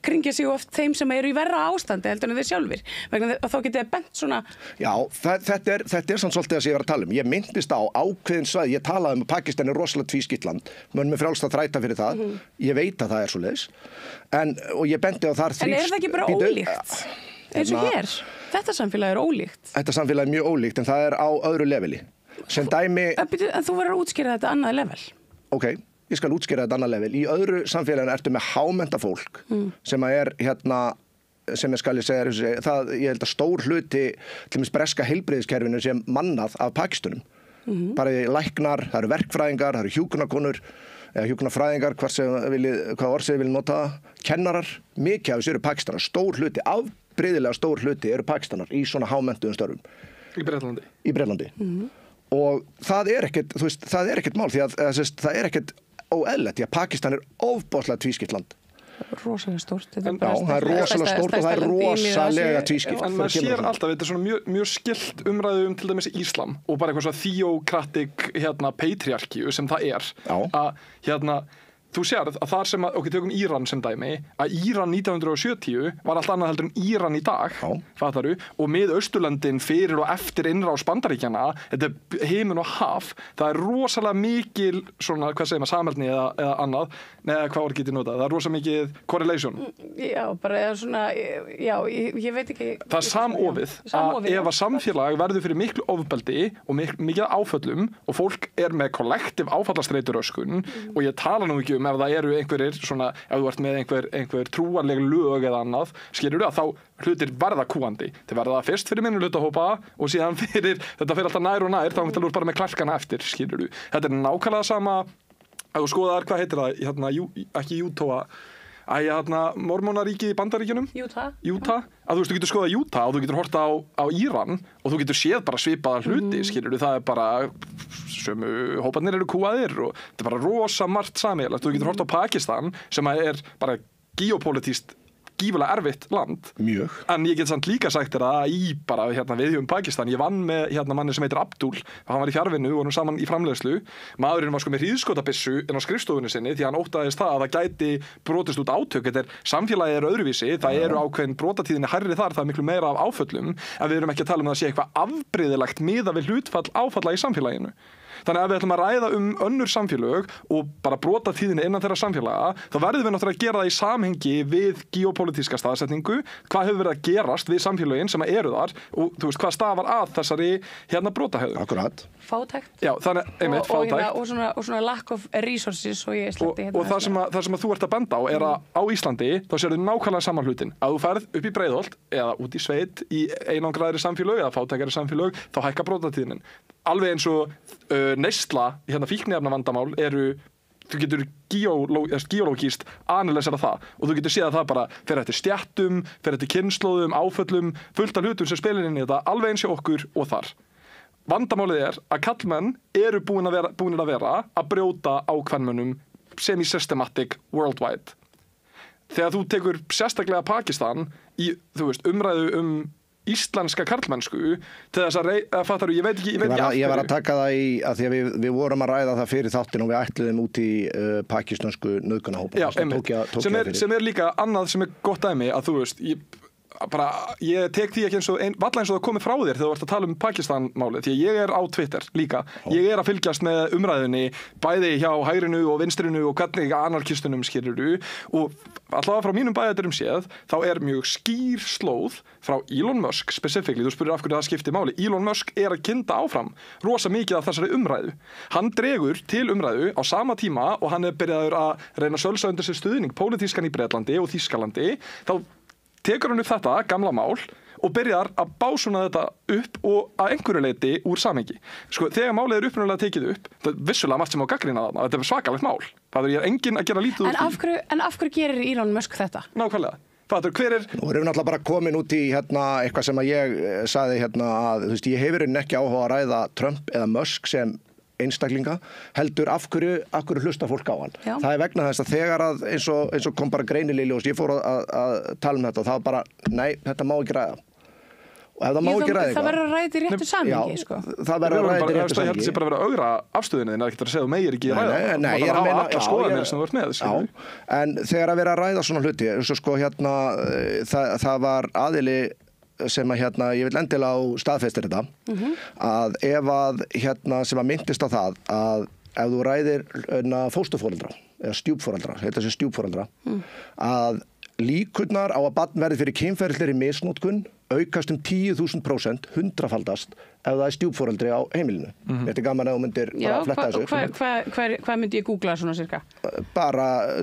kringja sig oft þeim sem eru í verra ástandi heldur en þeir sjálfir. Vegna þá getið þið bent svona. Já, þetta er samt svolítið að ég var að tala um. Ég myndist á ákveðin svæði, ég talaði um að Pakistan er rosalega tvískipt land, mönnum er frjálst að þræta fyrir það. Ég veit að það er svoleiðis. Og ég bendi á þar þrífst. En er það ekki bara ólíkt? Eins og hér. Þetta samfélag er ólíkt. Þetta samfélag er mjög ólíkt, en það er á öðru leveli. Sem dæmi... En þú verður að útskýra þetta annað level. Ok, ég skal útskýra þetta annað level. Í öðru samfélaginu ertu með hámennta fólk sem er sem skal ég segja, ég held að stór hluti til og með breska heilbrigðiskerfinu sem mannað af Pakistanum. Bara læknar, það eru verkfræðingar, það eru hjúkrunarkonur, eða hjúkrunarfræðingar, hvað orð sem við viljum nota, kennarar, mikið af þessu eru Pakistanar, stór hluti, afbrigðilega stór hluti eru Pakistanar í svona hámenntuðum störfum. Í Bretlandi. Í Bretlandi. og það ekkert, þú veist, það ekkert mál því að það ekkert óeðlilegt því að Pakistan ofboðslega tvískipt land. Rosalega stórt. Já, það rosalega stórt og það rosalega tvískipt. En maður sér alltaf, þetta svona mjög skilt umræðu til dæmis Íslam og bara eitthvað svona theocratic patriarkíu sem það að þú sér að þar sem að, tökum Íran sem dæmi, að Íran 1970 var allt annað heldur en Íran í dag, fattaru, og með Austurlöndin fyrir og eftir innrás Bandaríkjanna, þetta heimin og haf, það rosalega mikil svona, hvað segir maður, samhælni eða annað, neða hvað orð getið notað, það rosalega mikið correlation. Já, bara eða svona, já, ég veit ekki. Það samofið að ef að samfélag verður fyrir miklu ofbeldi og mikið áföllum og fólk með kollektiv áfallastreituröskun og ég tala nú ekki ef það eru einhverjir svona, ef þú ert með einhver trúarleg lög eða annað, skilur að þá hlutir verða kúandi. Þeir verða fyrst fyrir minnihlutahópa og síðan fyrir, þetta fyrir alltaf nær og nær, þá þú bara með klarkana eftir, skilur. Þetta nákvæmlega sama, ef þú skoðar, hvað heitir það, ekki Utah, mormonaríkið í Bandaríkjunum? Utah. Að þú getur skoðað Utah og þú getur hort á Íran og þú getur séð bara svipaða hluti, skilur. Það bara, sömu hóparnir eru kúaðir og þetta bara rosa margt sameiginlegt. Þú getur hort á Pakistan sem bara geopolítískt gífulega erfitt land. Mjög. En ég get samt líka sagt þér að í bara við Pakistan, ég vann með manni sem heitir Abdul, hann var í fjarvinnu og vorum saman í framleiðslu. Maðurinn var sko með hríðskotabissu inn á skrifstofunni sinni því hann óttaðist það að það gæti brotist út átök. Samfélagið öðruvísi, það eru ákveðin brotatíðinni hærri þar, það miklu meira af áföllum, en við erum ekki að tala um að það sé eitthvað afbrigðilegt miðað við hlutfall áfalla í samfélaginu. Þannig að við ætlum að ræða önnur samfélög og bara brota tíðinni innan þeirra samfélaga, þá verðum við náttúrulega að gera það í samhengi við geopolítíska staðsetningu, hvað hefur verið að gerast við samfélögin sem eru þar og þú veist hvað stafar að þessari brotahegðun. Akkurat. Fátækt. Já, þannig, einmitt, fátækt. Og svona lack of resources og í Íslandi. Og það sem að þú ert að benda á er að á Íslandi þá sérðu nákvæmlega saman hlutin. Að þú ferð upp í Breiðholt eða út í sveit í einangraðri samfélög eða fátækari samfélög, þá hækkar brotatíðnin. Alveg eins og neysla, fíkniefnavandamál þú getur geológískt analysera það og þú getur séð að það bara fer eftir stjættum, fer eftir kynslóðum, áföllum, fullt af hlutum sem spilir inn í þetta, alveg eins og okkur og þar. Vandamálið er að karlmenn eru búinir að vera að brjóta á kvenmönnum semi-systematic worldwide. Þegar þú tekur sérstaklega Pakistan í, umræðu íslenska karlmennsku til þess að fattaru, ég veit ekki ég var að taka það í að því að við vorum að ræða það fyrir þáttin og við ætluðum út í pakistansku nauðgunahópa. Já, sem líka annað sem gott dæmi að þú veist, ég tek því ekki valla eins og það komið frá þér þegar þú ert að tala Pakistan-málið, því að ég á Twitter líka. Ég að fylgjast með umræðinni bæði hjá hægrinu og vinstrinu og hvernig anarkistunum skilurðu og allavega frá mínum bæðaturum séð þá mjög skýr slóð frá Elon Musk specifically, þú spyrir af hverju það skiptir máli. Elon Musk að kynda áfram rosa mikið af þessari umræðu. Hann dregur til umræðu á sama tíma og hann byrjaður að reyna að sölsa undir sér stuðning pólitískan í Bretlandi og Þýskalandi, þá tekur hann upp þetta gamla mál og byrjar að básuna þetta upp og að einhverju leyti úr samhengi. Sko, þegar málið upprunalega tekið upp, það vissulega margt sem á gagnrýna þarna, þetta svakalegt mál. Það enginn að gera lítið úr því. En af hverju gerir Elon Musk þetta? Nákvæmlega. Nú erum við náttúrulega bara komin út í eitthvað sem að ég sagði að ég hefur ekki áhuga að ræða Trump eða Musk sem einstaklinga, heldur af hverju hlusta fólk á hann. Já. Það vegna þess að þegar eins og kom bara greinilega og ég fór að tala þetta og það var bara, nei, þetta má ekki ræða. Og ef það má ekki ræða eitthvað. Það verður að ræða í réttu samhengi, sko. Það verður að ræða í réttu samhengi. Ég held að sé bara að vera að augra afstöðinni, en ekki að segja þú meir ekki ræða. Nei, ég er að meina alla skoðanir sem þú ert með. Já, en þegar að vera að ræða svona hluti, sko það var aðili sem að ég vil endilega á staðfestir þetta, að ef að sem að myndist á það að ef þú ræðir fósturforeldra eða stjúpforeldra, þetta sé stjúpforeldra, að líkurnar á að barn verði fyrir kynferðislegri misnotkun aukast 10.000%, 100-faldast ef það stjúpforeldri á heimilinu. Þetta gaman að þú myndir bara fletta þessu upp. Hvað myndi ég googla svona cirka? Bara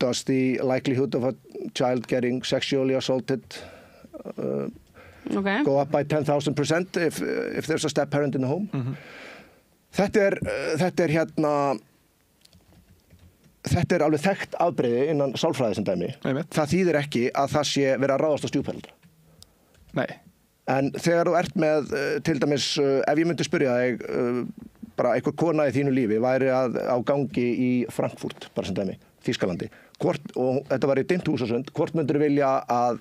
does the likelihood of a child getting sexually assaulted go up by 10,000% if there's a step parent in the home. Þetta er alveg þekkt afbrigði innan sálfræði sem dæmi. Það þýðir ekki að það sé verið að ráðast á stjúpforeldra. Nei. En þegar þú ert með, til dæmis, ef ég myndi spyrja þig, bara einhver kona í þínu lífi væri á gangi í Frankfurt, bara sem dæmi, Þýskalandi, og þetta var í dimmt húsasund, hvort myndir vilja að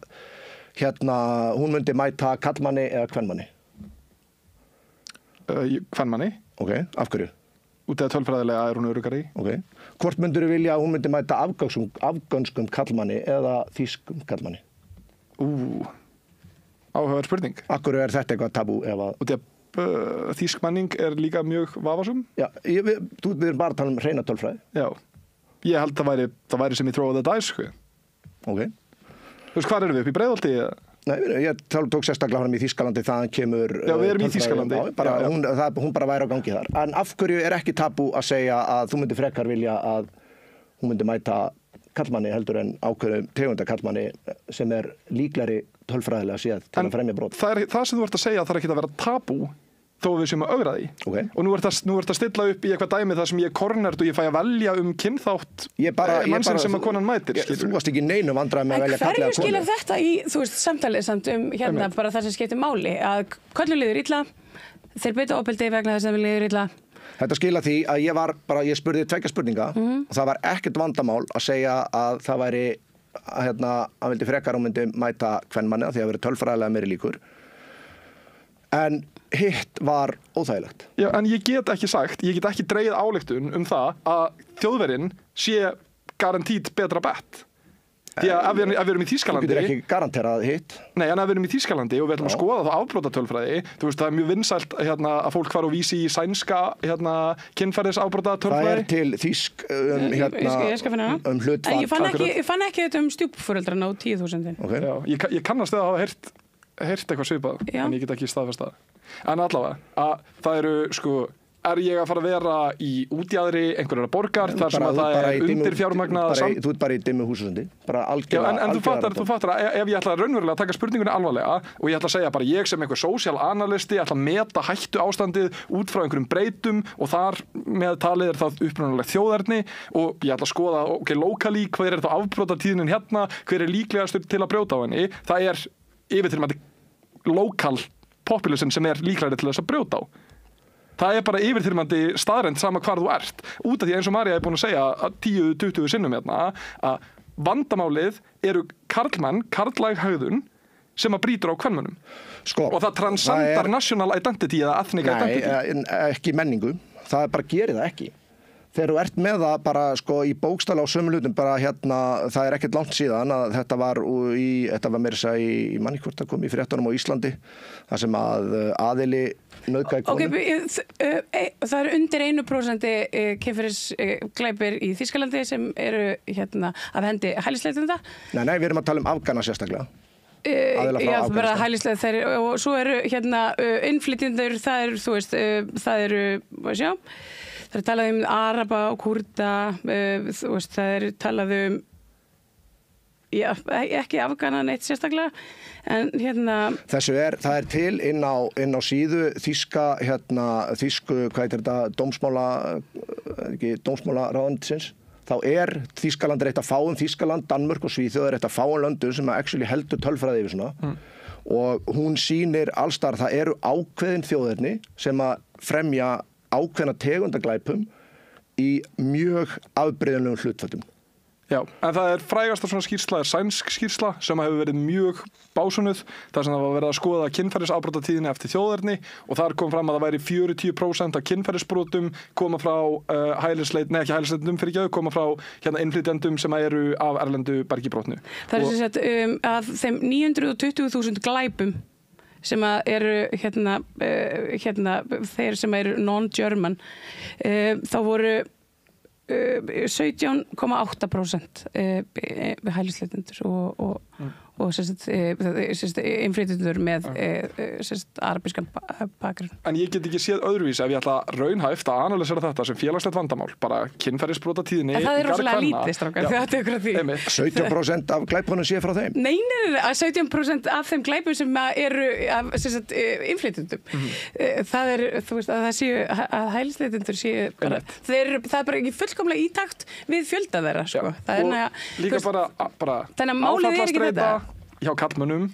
hún myndi mæta karlmanni eða kvenmanni? Kvenmanni. Ok, af hverju? Út eða tölfræðilega hún öruggari. Ok. Hvort myndir vilja að hún myndi mæta afgönskum karlmanni eða þýskum karlmanni? Áhugaverð spurning. Akkur þetta eitthvað tabú? Og þýsk menning líka mjög vafasum? Já, við erum bara að tala hreina tölfræði. Já, ég held það væri sem ég tróði það dæs, sko. Ok. Þú veist, hvað erum við upp í Breiðholti? Nei, ég tók sérstaklega fram í Þýskalandi, þaðan kemur... Já, við erum í Þýskalandi. Hún bara væri á gangi þar. En af hverju ekki tabú að segja að þú myndi frekar vilja að hún myndi mæta karlmanni heldur en ákveðum tegunda karlmanni sem líklegri tölfræðilega séð til að fremja brot. Það sem þú ert að segja þarf ekki að vera tabú þó við séum að ögra því. Okay. Og nú ert að stilla upp í eitthvað dæmi þar sem ég er kornert og ég fæ að velja kynþátt mannsinn sem að konan mætir. Þú varst ekki neinu vandræði með að velja kallega konu. En hverju skilur þetta í, þú veist, samtalið samt bara það sem skiptir máli, að köllum líður illa, þeir beita ofbeldi vegna þess að við líður illa. Þetta skila því að ég spurði 2 spurninga og það var ekkert vandamál að segja að það væri að vildi frekar og myndi mæta kvenmanni því að vera tölfræðilega meiri líkur. En hitt var óþægilegt. Já, en ég get ekki dregið ályktun það að Þjóðverinn sé garantít betra bett. Því að ef við erum í Þýskalandi... Þú getur ekki garanterað hitt. Nei, en ef við erum í Þýskalandi og við ætlum að skoða þá afbrotatölfræði, þú veist, það mjög vinsælt að fólk fara og vísi í sænska kynferðisafbrotatölfræði. Það til þýsk hlutfall. En ég fann ekki þetta stjúpforeldrana á 10.000. Okay. Já, ég kannast að hafa heyrt eitthvað svipað, en ég get ekki staðfest það. En allavega, að það eru, ég að fara að vera í útjaðri einhverjara borgar þar sem að það undirfjármagnað Þú ert bara í dimmu húsasundi, bara algjörlega. En þú fattar að ef ég ætla raunverulega að taka spurningunni alvarlega og ég ætla að segja bara ég sem einhver social analysti ætla að meta hættu ástandið út frá einhverjum breytum og þar með talið það upprunalegt þjóðerni og ég ætla að skoða, lokali, hver þá afbrotatíðnin hérna, hver líklegastur til að brjóta á henni, það yfirþyrmandi lokal populism sem líklegri til þess að brjóta á. Það bara yfirþyrmandi staðrend sama hvar þú ert. Út af því eins og María búin að segja 10-20 sinnum að vandamálið eru karlmenn, karllæg hegðun sem að brýtur á kvenmönnum. Og það transcendar national identity eða ethnic identity. Nei, ekki menningu. Það bara gerir það ekki. Þegar þú ert með það bara í bókstala á sömu hlutum, það ekkert langt síðan að þetta var meira að í manni hvort það kom í fréttunum á Íslandi, þar sem að aðili nauðgaði konum. Það eru undir 1% kynferðisglæpir í Þýskalandi sem eru af hendi hælisleitenda. Nei, við erum að tala Afgana sérstaklega. Já, bara hælislega þeir og svo eru innflytjendur, það eru það talað araba og kurda, það talað ekki Afgana neitt sérstaklega, en það til inn á síðu þýsku, hvað heitir þetta, dómsmálaráðuneytisins. Þá Þýskaland eitt að fáum, Þýskaland, Danmörk og Svíþjóð eitt að fáum löndum sem actually heldur tölfræði yfir svona. Og hún sýnir allstar, það eru ákveðin þjóðerni sem að fremja ákveðna tegundaglæpum í mjög afbrigðanlegum hlutföllum. Já, en það frægasta svona skýrsla sænsk skýrsla sem hefur verið mjög básunuð, þar sem það var verið að skoða kynferðisafbrotatíðni eftir þjóðerni og þar kom fram að það væri 40% af kynferðisbrotum koma frá koma frá innflytjendum sem eru af erlendu bergibrotnu. Það sem sagt að þeim 920.000 glæpum sem eru þeir sem eru non-German, þá voru 17,8% hælisleitendur og innflytjendur með arabískan bakgrunn. En ég get ekki séð öðruvísi ef ég ætla raunhæft að analysera þetta sem félagslegt vandamál, bara kynferðisbrotatíðni. En það rosalega lítið, strákar, þegar þetta ykkur að því. 17% af glæpunum sé frá þeim? Nei, 17% af þeim glæpum sem eru innflytjendum. Það þú veist, að það séu, að hælisleitendur séu bara, það bara ekki fullkomlega ítakt við fjölda þeirra, sko. Og líka bara þannig að málið ekki þetta. Hjá karlmönnum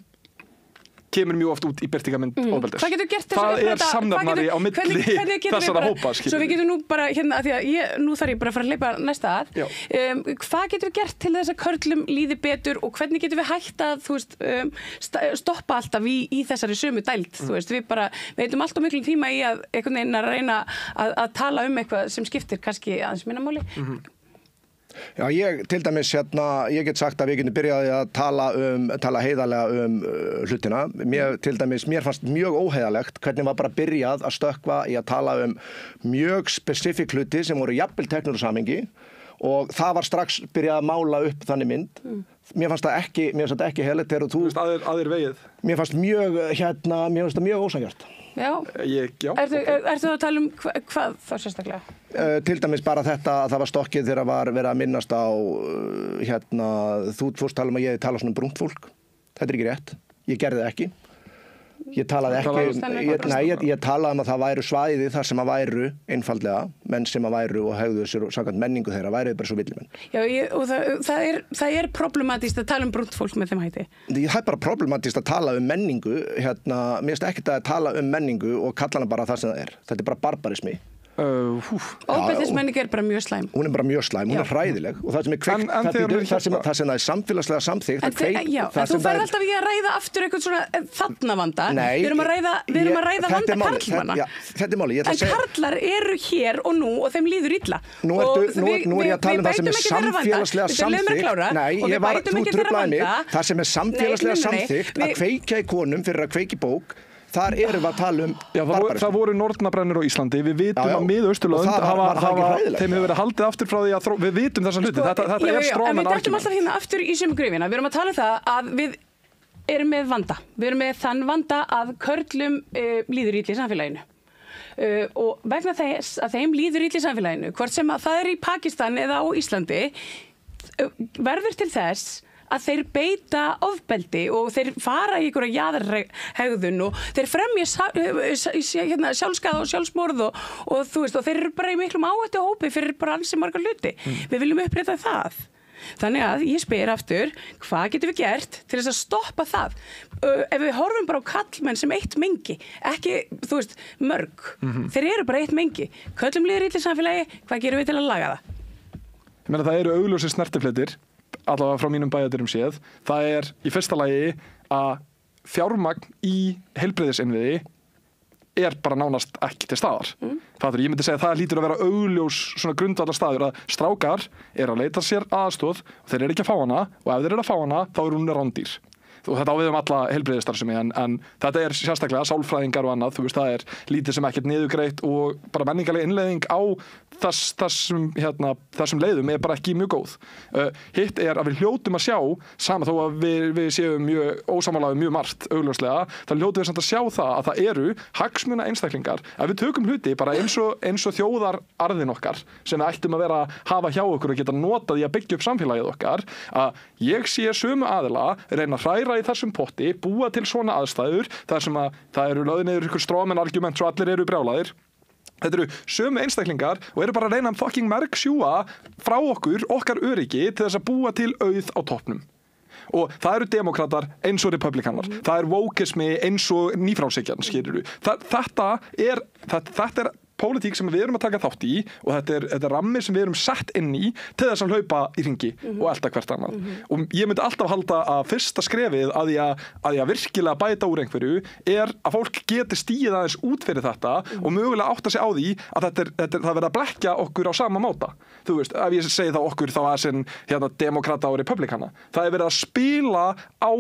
kemur mjög oft út í birtingarmynd ofbeldis. Hvað getur gert það samnefnari á milli þessara hópa, svo við getum nú bara hérna, því að nú þarf ég bara að fara að hleypa næsta að hvað getum við gert til þess að körlum líði betur og hvernig getum við hægt að þú veist, stoppa alltaf í þessari sömu dæld, þú veist, við bara veitum alltaf miklu tíma í að einhvern veginn að reyna að tala eitthvað sem skiptir kannski aðeins minna máli. Já, ég til dæmis ég get sagt að við getum byrjaði að tala heiðarlega hlutina. Mér fannst mjög óheiðarlegt hvernig var bara byrjað að stökkva í að tala mjög spesifík hluti sem voru jafnvel teknir úr samhengi og það var strax byrjað að mála upp þannig mynd. Mér fannst það ekki heiðarlegt þegar þú aðrir vegið. Mér fannst það mjög ósanngjarnt. Já. Ertu að tala hvað þá sérstaklega? Til dæmis bara þetta að það var stokkið þegar var verið að minnast á þú fórst tala að ég tala svona brúnt fólk. Þetta er ekki rétt. Ég gerði það ekki. Ég talaði ekki, ég talaði að það væru svæði þar sem að væru einfaldlega menn sem að væru og hegðu sér samkvæmt menningu þeirra væru bara svo villimenn. Já, og það er problematískt að tala brúnt fólk með þeim hætti. Það er bara problematískt að tala menningu, mér finnst ekkert að tala menningu og kalla hana bara það sem það er. Þetta er bara barbarismi. Ofbeldismenning er bara mjög slæm. Hún er bara mjög slæm, hún er hræðileg og það sem er kveikt, það sem það er samfélagslega samþykkt. Þú ferð alltaf ekki að ræða aftur eitthvað svona þarna vanda. Við erum að ræða vanda karlmanna. Þetta er máli. En karlar eru hér og nú og þeim líður illa. Nú er ég að tala það sem er samfélagslega samþykkt. Nei, þú truflaði mig. Það sem er samfélagslega samþykkt að kveikja í konum fyrir að kveiki bók. Þar erum við að tala barbarismi. Það voru nornabrennur á Íslandi. Við vitum að Mið-Austurlönd þeim hefur verið haldið aftur frá því að við vitum þessa hluti. Þetta er stróman argument. En við dættum alltaf hérna aftur í sömu grifina. Við erum að tala það að við erum með vanda. Við erum með þann vanda að körlum líður illa í samfélaginu. Og vegna þess að þeim líður illa í samfélaginu, hvort sem að það er í Pakistan eða á Íslandi, verður til þess að þeir beita ofbeldi og þeir fara í einhverja jaðarhegðun og þeir fremja sjálfskaða og sjálfsmorð og þú veist, og þeir eru bara í miklum áhættu hópi fyrir bara alls margar hluti. Við viljum upprétta það. Þannig að ég spyr aftur, hvað getum við gert til þess að stoppa það? Ef við horfum bara á kallmenn sem eitt mengi, ekki, þú veist, mörg. Þeir eru bara eitt mengi. Köllum líður illa í samfélagi, hvað gerum við til að laga það? Ég meina, það eru augljósir snertifletir, allavega frá mínum bæjardyrum séð. Það er í fyrsta lagi að fjármagn í heilbrigðisinnviði er bara nánast ekki til staðar. Ég myndi segja að það lítur að vera augljós svona grundvallarstaður að strákar eru að leita sér aðstoð og þeir eru ekki að fá hana og ef þeir eru að fá hana þá er hún rándýr. Og þetta á við alla heilbrigðisstarfsemi en þetta er sérstaklega sálfræðingar og annað, þú veist, það er lítið sem ekkert niðurgreitt og bara menningarleg innleiðing á þessum leiðum er bara ekki mjög góð. Hitt er að við hljótum að sjá, sama þó að við séum mjög ósamálaðið mjög margt augljóslega, þá hljótum við samt að sjá það að það eru hagsmuna einstaklingar. Ef við tökum hluti bara eins og þjóðararðin okkar sem við ættum að vera að hafa hjá okkur og geta notað í að byggja upp samfélagið okkar, að ég sé sömu aðila reyna að hræra í þessum potti, búa til svona aðstæður þar sem að það eru lögð niður ykkur strómen argument svo allir eru brjálaðir. Þetta eru sömu einstaklingar og eru bara að reyna að fucking mergsjúga frá okkar öryggi til þess að búa til auð á toppnum. Og það eru demokratar eins og republikanar. Það er wokeismi eins og nýfrjálshyggjan, skilurðu. Þetta er pólitík sem við erum að taka þátt í og þetta er rammi sem við erum sett inn í til þess að hlaupa í hringi og elta hvert annað. Og ég myndi alltaf halda að fyrsta skrefið að ég virkilega bæta úr einhverju er að fólk geti stíð aðeins út fyrir þetta og mögulega átta sig á því að það verða að blekkja okkur á sama máta. Þú veist, ef ég segi það okkur þá er sem demokrata og republikana. Það er verið að spila á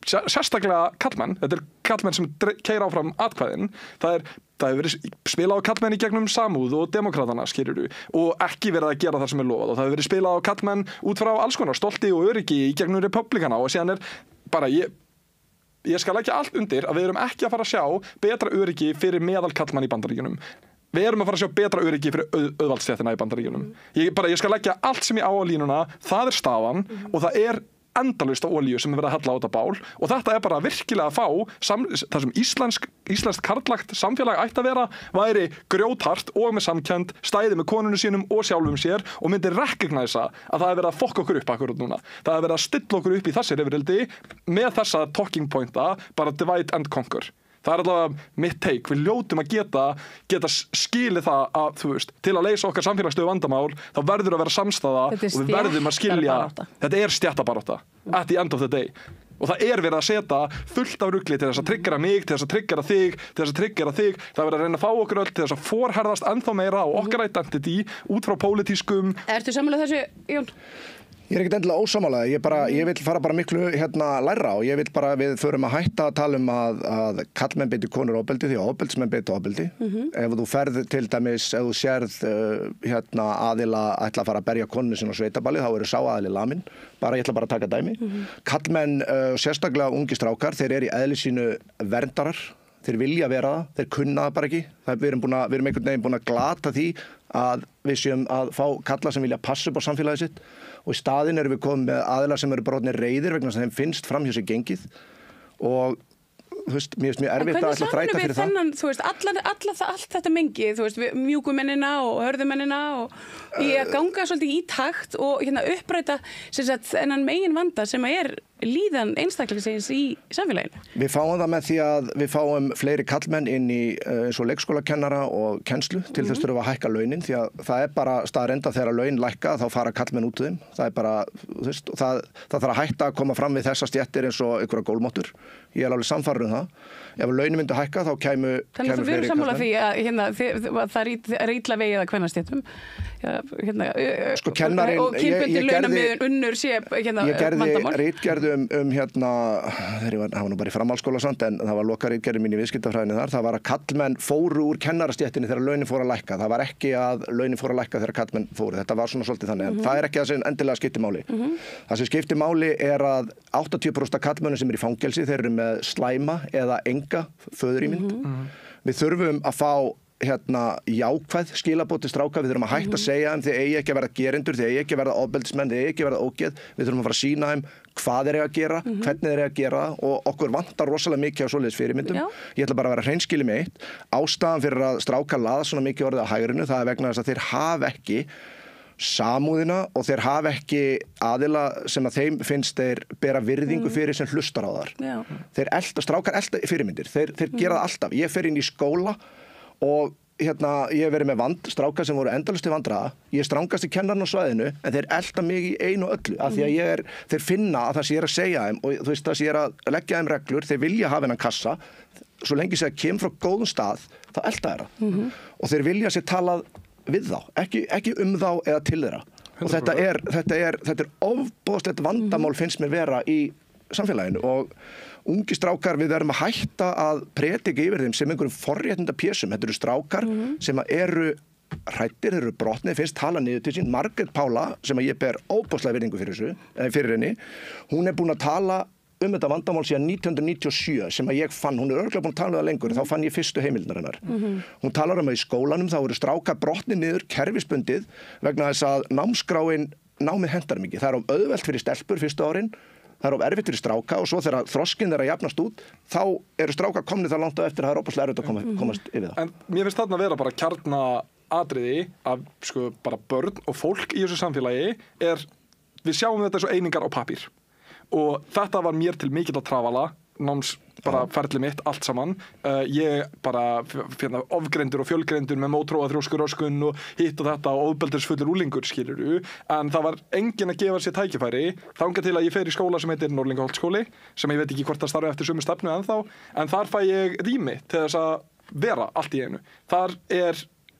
sérstaklega kallmenn. Þetta er kallmenn sem keyra áfram atkvæðin. Það hefur verið spilað á kallmenn í gegnum samúð og demokratana, skilurðu, og ekki verið að gera það sem er lofað. Og það hefur verið spilað á kallmenn út frá alls konar, stolti og öryggi í gegnum republikana og síðan er bara, ég skal leggja allt undir að við erum ekki að fara að sjá betra öryggi fyrir meðal kallmenn í Bandaríkjunum. Við erum að fara að sjá betra öryggi fyrir auðvaldsstéttina í Bandaríkjunum. Ég skal leggja allt sem ég á línuna, það er staðan og það er endalaust af olíu sem verið að hella á þetta bál og þetta bara virkilega að fá það sem íslenskt karlagt samfélag ætti að vera væri grjóthart og með samkennd, stæði með konunum sínum og sjálfum sér og myndi recognisa að það verið að fokka okkur upp akkurat núna. Það verið að stilla okkur upp í þessi rifrildi með þessa talking pointa, bara divide and conquer. Það allavega mitt take. Við ljótum að geta skilið það að, þú veist, til að leysa okkar samfélagsstöðu vandamál, þá verður að vera samstæða og við verðum að skilja. Þetta er stéttabarátta at the end of the day. Og það verið að setja fullt af rugli til þess að tryggera mig, til þess að tryggera þig, til þess að tryggera þig. Það verið að reyna að fá okkur öll til þess að forherðast ennþá meira á okkar identity út frá pólitískum. Ertu sammála þessu, Jón? Ég er ekkert endilega ósammála, ég vil fara bara miklu læra og ég vil bara við förum að hætta að tala að karlmenn beiti konur ofbeldi því að ofbeldismenn beiti ofbeldi. Ef þú ferð til dæmis, ef þú sérð aðila ætla að fara að berja konunni sinna á sveitaballi, þá eru sá aðili lamin. Ég ætla bara að taka dæmi. Karlmenn, sérstaklega ungi strákar, þeir eru í eðli sínu verndarar. Þeir vilja vera það, þeir kunna það bara ekki. Við erum einhvern veginn búin að glata því að við séum að fá kalla sem vilja passa upp á samfélagið sitt og í staðinn erum við komið með aðilar sem eru brotnir reiðir vegna þess að þeim finnst fram hjá sér gengið og mér finnst mjög erfitt að ætla að þræta fyrir það. En hvernig saminu við allt þetta mengi, mjúkumennina og hörðumennina og í að ganga svolítið í takt og uppræta þennan megin vanda sem er líðan einstaklingsins í samfélaginu? Við fáum það með því að við fáum fleiri karlmenn inn í eins og leikskólakennara og kennslu til þess þurfum að hækka launin því að það er bara staðreynd að þegar laun lækka þá fara karlmenn út úr þeim. Það er bara, það þarf að hætta að koma fram við þessar stéttir eins og einhverja gólmóttur. Ég er alveg sannfærður um það. Ef launin myndi hækka þá kæmu fleiri karlmenn. Þannig að þú verður sammála því að það er illa vegið að kvennastéttum. Sko kennarin, og kynbundin launamiðun unnur sé vandamál. Ég gerði ritgerð það var nú bara í framhaldsskóla samt en það var lokaritgerðin mín í viðskiptafræðinni þar, það var að karlmenn fóru úr kennarastéttinni þegar launin fóru að lækka, það var ekki að launin fóru að lækka þegar karlmenn fóru, þetta var svona svolítið þannig, en það er ekki það sem endilega skiptir máli. Það sem skiptir máli er að 80% af karlmennum sem eru í fangelsi, þeir eru með slæma eða enga föðurímynd. Við þurfum að fá jákvæð skilaboð til stráka, við þurfum að hætta að segja þeim þið eigi ekki að verða gerendur, þið eigi ekki að verða ofbeldismenn, þið eigi ekki að verða ógeð, við þurfum að fara að sýna þeim hvað þeir eiga að gera, hvernig þeir eiga að gera og okkur vantar rosalega mikið á svoleiðis fyrirmyndum. Ég ætla bara að vera hreinskilinn með eitt. Ástæðan fyrir að strákar laða svona mikið orðið á hægrinu, það er vegna þess að þeir hafa ekki samúðina og þeir hafa ekki aðila sem að þeim finnst þeir bera virðingu fyrir sem hlustar á þar. Strákar elta fyrirmyndir, þeir gera það alltaf. Ég fer inn í skóla og ég hef verið með strákar sem voru endalaust til vandræða. Ég er strangasti kennarinn á svæðinu en þeir elta mig í einu og öllu af því að þeir finna að það sem ég er að segja þeim og þú veist það sem ég er að leggja þeim reglur, þeir vilja hafa hennan kassa, svo lengi sem það kemur frá góðum stað, þá elta þeirra. Og þeir vilja sér talað við þá, ekki þá eða til þeirra. Og þetta er ofboðslegt vandamál finnst mér vera í samfélaginu og ungi strákar við verðum að hætta að predika yfir þeim sem einhverjum forréttinda pésum. Þetta eru strákar sem eru hræddir, þeir eru brotnir, finnst tala niður til sín. Margrét Pála, sem ég ber óbúðslega virðingu fyrir henni, hún er búin að tala þetta vandamál síðan 1997 sem að ég fann, hún er örugglega búin að tala það lengur, þá fann ég fyrstu heimildirnar hennar. Hún talar að í skólanum þá eru strákar brotnir niður kerfisbundið vegna þess að námið hentar mikið. Það er auðvelt fyrir stelpur fyrstu árin, það er erfitt fyrir stráka og svo þegar þroskinn þeirra jafnast út, þá eru strákar komnir það langt á eftir að það er óbúslega erfitt að komast yfir það. En mér finnst þarna að vera bara kjarnaatriði af bara börn og fólk í þessu samfélagi við sjáum þetta svo einingar á pappír. Og þetta var mér til mikill að trafala, ferli mitt, allt saman. Ég bara ofgreindur og fjölgreindur með mótróa þrjóskuröskun og hitt og þetta og ofbeldisfullur úlingur, skilurðu. En það var enginn að gefa sér tækifæri þangað til að ég fer í skóla sem heitir Norðlingaholtsskóli, sem ég veit ekki hvort það starfi eftir sömu stefnu ennþá, en þar fæ ég rými til þess að vera allt í einu.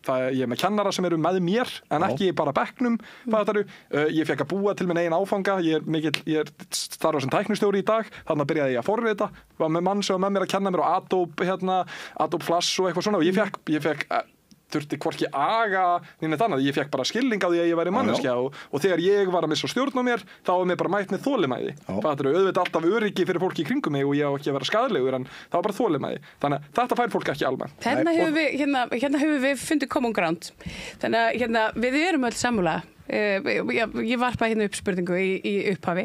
Ég er með kennara sem eru með mér en ekki bara bekknum. Ég fekk að búa til minn eigin áfanga. Ég starfa sem tæknistjóri í dag, þannig byrjaði ég að forrita, var með mann sem var með mér að kenna mér á Adobe Flash og eitthvað svona og ég fekk þurfti hvorki aga neina þannig, ég fekk bara skilning á því að ég væri manneskja og þegar ég var að missa stjórn á mér þá var mér bara mætt með þolinmæði. Það er auðvitað alltaf öryggi fyrir fólki í kringum mig og ég á ekki að vera skaðlegur en það var bara þolinmæði. Þannig að þetta fær fólk ekki almennt. Hérna höfum við fundið common ground. Þannig að við erum öll sammála ég varpa hérna upp spurningu í upphafi,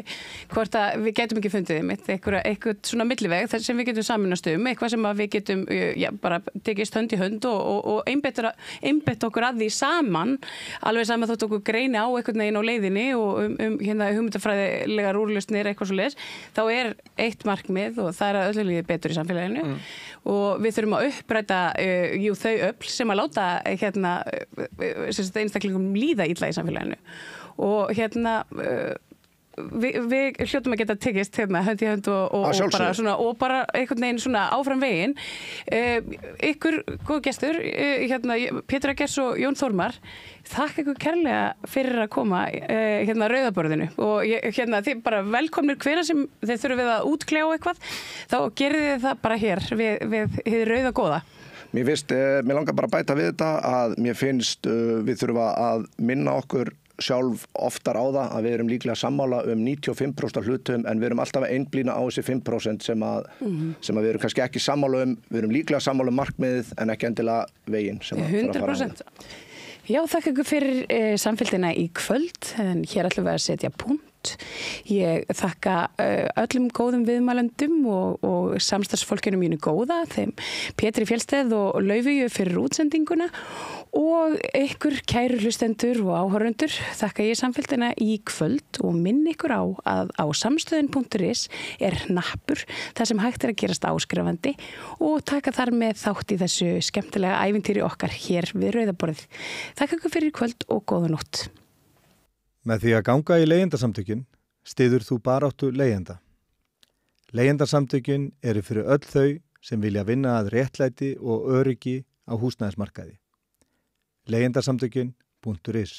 hvort að við getum ekki fundið eitthvað svona milliveg þar sem við getum saminast eitthvað sem að við getum bara tekist hönd í hönd og einbetta okkur að því saman, alveg saman þótt okkur greini á einhvern veginn á leiðinni og hérna hugmyndafræðilegar úrlausnir eitthvað svo leiðis, þá er eitt markmið og það er að öllu líði betur í samfélaginu og við þurfum að uppræta þau öfl sem að láta hérna einstaklingum líða illa í samfélaginu og hérna við hljótum að geta tekist hérna hönd í hönd og bara einhvern veginn svona áfram veginn ykkur góð gestur hérna Pétur Eggers og Jón Þórmar, þakka ykkur kærlega fyrir að koma hérna Rauðaborðinu og hérna þið bara velkomnir hvenær sem þið þurfum að útkljá eitthvað, þá gerið þið það bara hér við hið Rauða góða. Mér langar bara að bæta við þetta að mér finnst við þurfum að minna okkur sjálf oftar á það að við erum líklega sammála 95% af hlutum en við erum alltaf að einblína á þessi 5% sem að við erum kannski ekki sammála við erum líklega sammála markmiðið en ekki endilega veginn sem að 100%. Já, þakka ykkur fyrir samfélgina í kvöld en hér ætlum við að setja punkt. Ég þakka öllum góðum viðmælendum og samstarfsfólkinu mínu góða, þeim Pétri Fjellsteð og Laufeyju fyrir útsendinguna og ykkur kæru hlustendur og áhorfundur þakka ég samfélgina í kvöld og minn ykkur á að á samstöðin.is er hnappur þar sem hægt að gerast áskrifandi og taka þar með þátt í þessu skemmtilega ævintýri okkar hér við Rauðaborðið. Þakka ykkur fyrir kvöld og góða nótt. Með því að ganga í leigjendasamtökin styður þú baráttu leigjenda. Leigjendasamtökin eru fyrir öll þau sem vilja vinna að réttlæti og öryggi á húsnæðismarkaði. Leigjendasamtökin.is